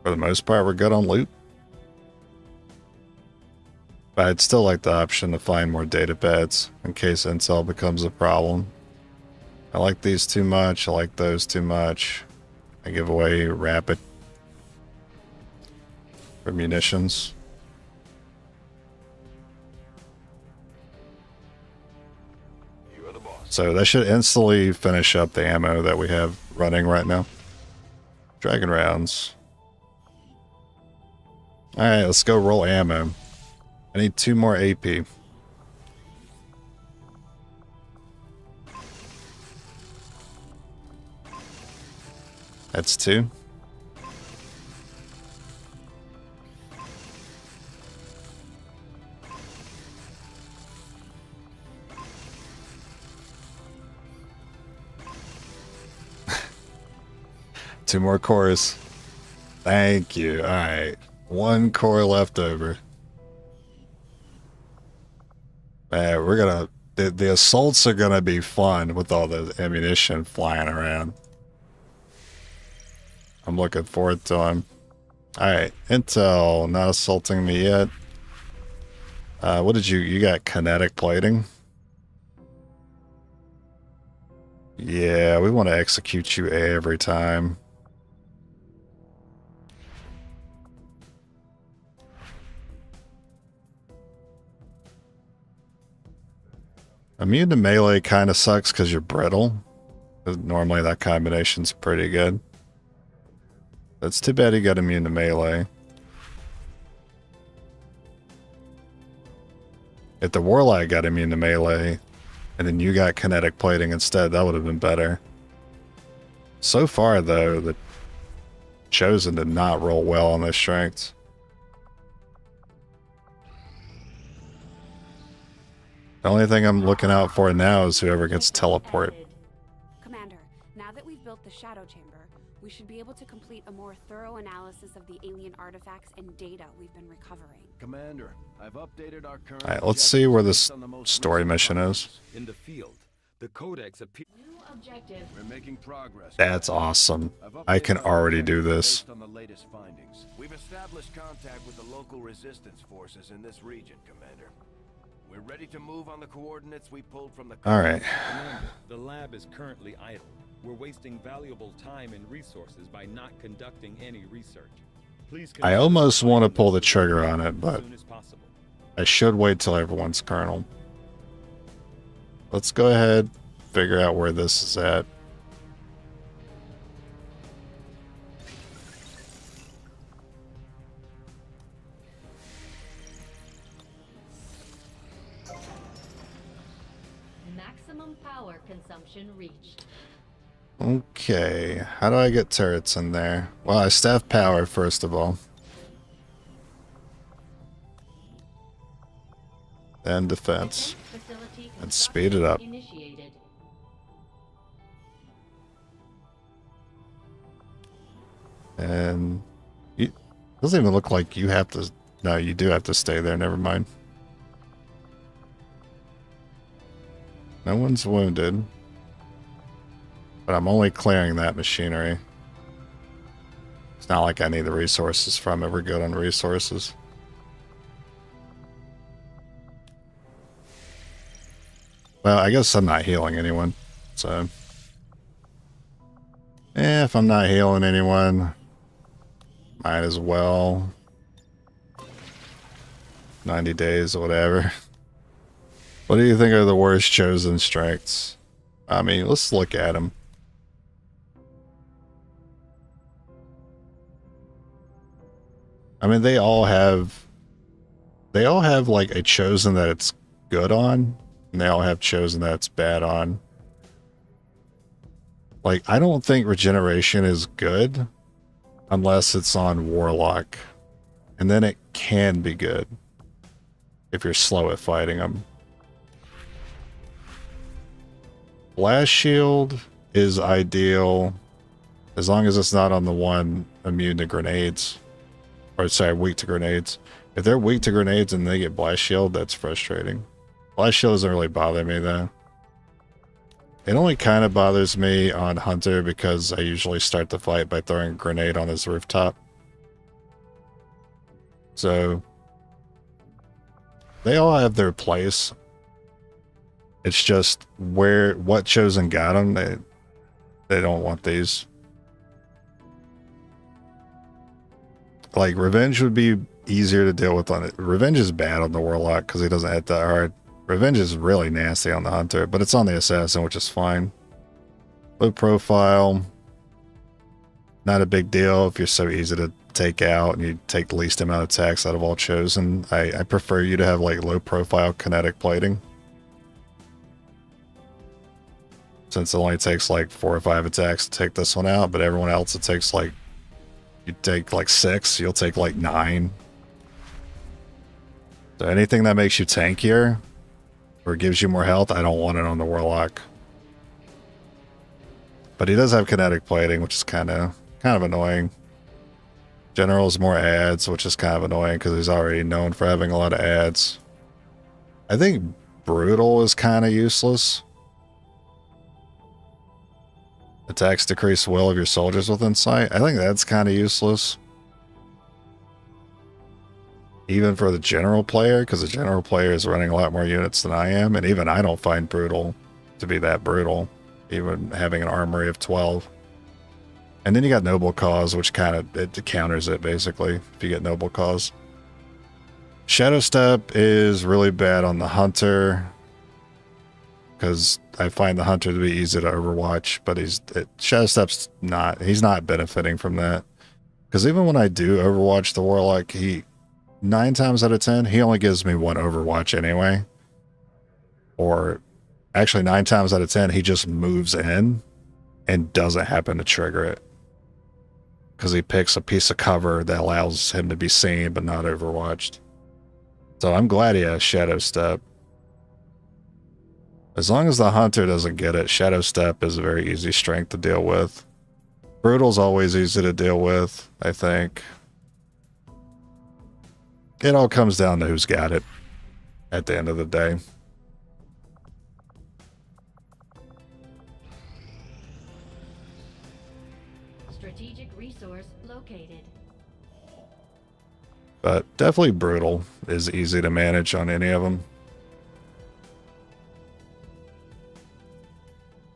for the most part we're good on loot. But I'd still like the option to find more data pads in case intel becomes a problem. I like these too much, I like those too much. I give away rapid for munitions. So that should instantly finish up the ammo that we have running right now. Dragon rounds. Alright, let's go roll ammo. I need 2 more AP. That's 2. Two more cores. Thank you. Alright. 1 core left over. Man, we're gonna... The assaults are gonna be fun with all the ammunition flying around. I'm looking forward to them. Alright. Intel. Not assaulting me yet. What did you... You got kinetic plating? Yeah, we want to execute you every time. Immune to melee kind of sucks because you're brittle. Normally that combination's pretty good. That's too bad you got immune to melee. If the Warlock got immune to melee, and then you got kinetic plating instead, that would have been better. So far, though, the Chosen did not roll well on their strengths. The only thing I'm looking out for now is whoever gets teleport. Commander, now that we've built the Shadow Chamber, we should be able to complete a more thorough analysis of the alien artifacts and data we've been recovering. Commander, I've updated our current... Alright, let's see where this story mission is. In the field, the codex appears. New objective. We're making progress. That's awesome. I can already do this. Based on the latest findings. We've established contact with the local resistance forces in this region, Commander. We're ready to move on the coordinates we pulled from the... Alright. Commander, the lab is currently idle. We're wasting valuable time and resources by not conducting any research. Please I almost want to pull the trigger on it, but as soon as possible. I should wait till everyone's kernel. Let's go ahead, figure out where this is at. Maximum power consumption reached. Okay, how do I get turrets in there? Well, I staff power first of all. Then defense. And speed it up. Initiated. And it doesn't even look like you have to... No, you do have to stay there, never mind. No one's wounded. But I'm only clearing that machinery. It's not like I need the resources from it. We're good on resources. Well, I guess I'm not healing anyone. So, if I'm not healing anyone, might as well. 90 days or whatever. What do you think are the worst chosen strengths? I mean, let's look at them. I mean, they all have like a chosen that it's good on, and they all have chosen that it's bad on. Like, I don't think regeneration is good unless it's on Warlock, and then it can be good if you're slow at fighting them. Blast Shield is ideal as long as it's not on the one immune to grenades. Or sorry, weak to grenades. If they're weak to grenades and they get Blast Shield, that's frustrating. Blast Shield doesn't really bother me though. It only kind of bothers me on Hunter because I usually start the fight by throwing a grenade on his rooftop. So they all have their place. It's just what chosen got them. They don't want these. Like, Revenge would be easier to deal with on it. Revenge is bad on the Warlock because he doesn't hit that hard. Revenge is really nasty on the Hunter, but it's on the Assassin, which is fine. Low profile. Not a big deal if you're so easy to take out and you take the least amount of attacks out of all chosen. I prefer you to have like low profile kinetic plating. Since it only takes like 4 or 5 attacks to take this one out, but everyone else it takes like, you take like 6, you'll take like 9. So anything that makes you tankier or gives you more health, I don't want it on the Warlock. But he does have kinetic plating, which is kind of annoying. General's more ads, which is kind of annoying because he's already known for having a lot of ads. I think Brutal is kind of useless. Attacks decrease will of your soldiers within sight. I think that's kind of useless. Even for the general player, because the general player is running a lot more units than I am, and even I don't find Brutal to be that brutal, even having an armory of 12. And then you got Noble Cause, which kind of it counters it, basically, if you get Noble Cause. Shadow Step is really bad on the Hunter, because I find the Hunter to be easy to overwatch, but Shadow Step's he's not benefiting from that. Because even when I do overwatch the Warlock, 9 times out of 10, he only gives me 1 overwatch anyway. Or actually 9 times out of 10, he just moves in and doesn't happen to trigger it. Because he picks a piece of cover that allows him to be seen but not overwatched. So I'm glad he has Shadow Step. As long as the Hunter doesn't get it, Shadow Step is a very easy strength to deal with. Brutal's always easy to deal with, I think. It all comes down to who's got it at the end of the day. Strategic resource located. But definitely Brutal is easy to manage on any of them.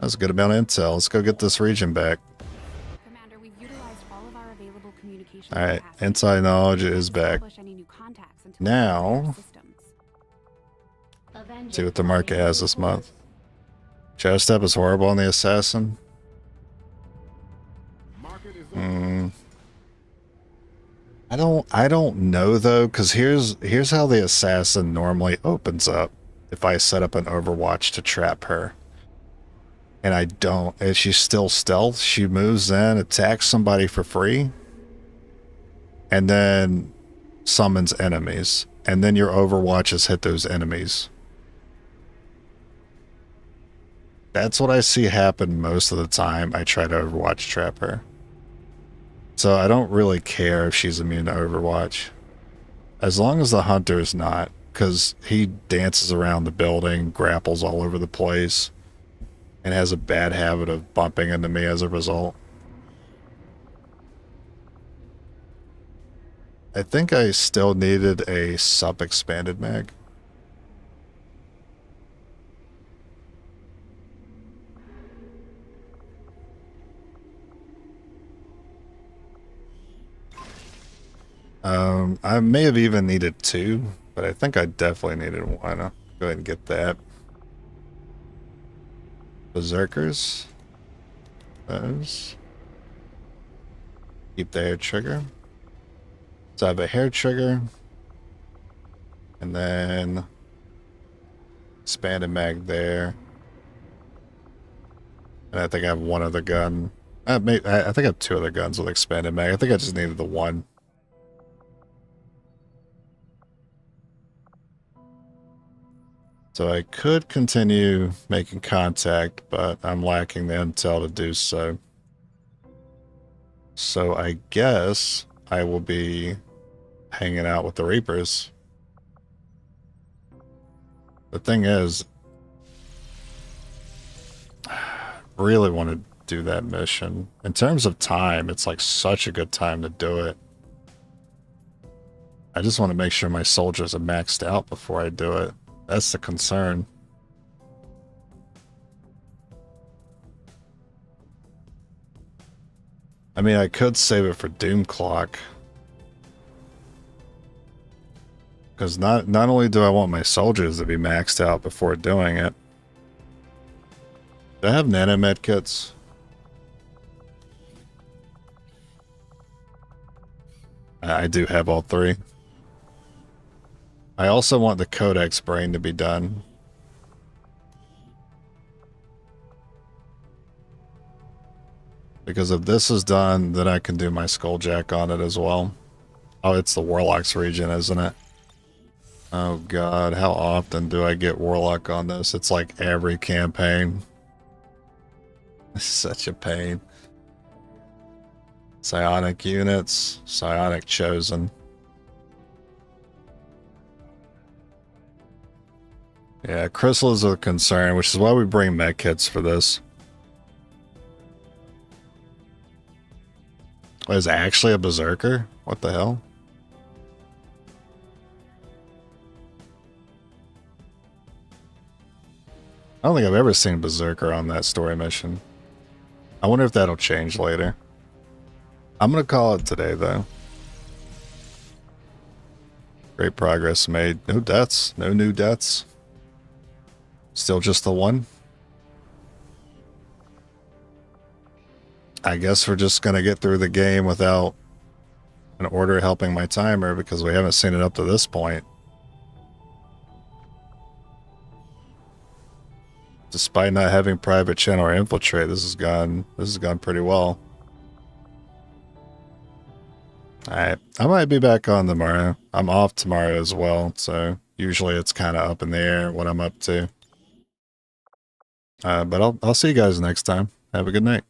That's a good amount of intel. Let's go get this region back. Commander, we've utilized all of our available communications. All right, inside knowledge is back. Now, see what the market has this month. Shadow Step is horrible on the Assassin. I don't know though, because here's how the Assassin normally opens up. If I set up an Overwatch to trap her. And I don't. And she's still stealth. She moves in, attacks somebody for free, and then summons enemies. And then your Overwatches hit those enemies. That's what I see happen most of the time I try to Overwatch trap her. So I don't really care if she's immune to Overwatch. As long as the Hunter is not, because he dances around the building, grapples all over the place, and has a bad habit of bumping into me as a result. I think I still needed a sub-expanded mag. I may have even needed 2, but I think I definitely needed 1. I'll go ahead and get that. Berserkers. Those. Keep the hair trigger. So I have a hair trigger. And then expanded mag there. And I think I have 1 other gun. I think I have 2 other guns with expanded mag. I think I just needed the 1. So I could continue making contact, but I'm lacking the intel to do so. So I guess I will be hanging out with the Reapers. The thing is, I really want to do that mission. In terms of time, it's like such a good time to do it. I just want to make sure my soldiers are maxed out before I do it. That's the concern. I mean, I could save it for Doom Clock. Because not only do I want my soldiers to be maxed out before doing it. Do I have nanomed kits? I do have all 3. I also want the Codex brain to be done. Because if this is done, then I can do my Skulljack on it as well. Oh, it's the Warlock's region, isn't it? Oh god, how often do I get Warlock on this? It's like every campaign. It's such a pain. Psionic units, Psionic Chosen. Yeah, Crystal is a concern, which is why we bring medkits for this. What, is it actually a Berserker? What the hell? I don't think I've ever seen Berserker on that story mission. I wonder if that'll change later. I'm gonna call it today, though. Great progress made. No deaths. No new deaths. Still just the 1. I guess we're just gonna get through the game without an order helping my timer because we haven't seen it up to this point. Despite not having private channel or infiltrate, this has gone pretty well. Alright, I might be back on tomorrow. I'm off tomorrow as well, so usually it's kind of up in the air what I'm up to. But I'll see you guys next time. Have a good night.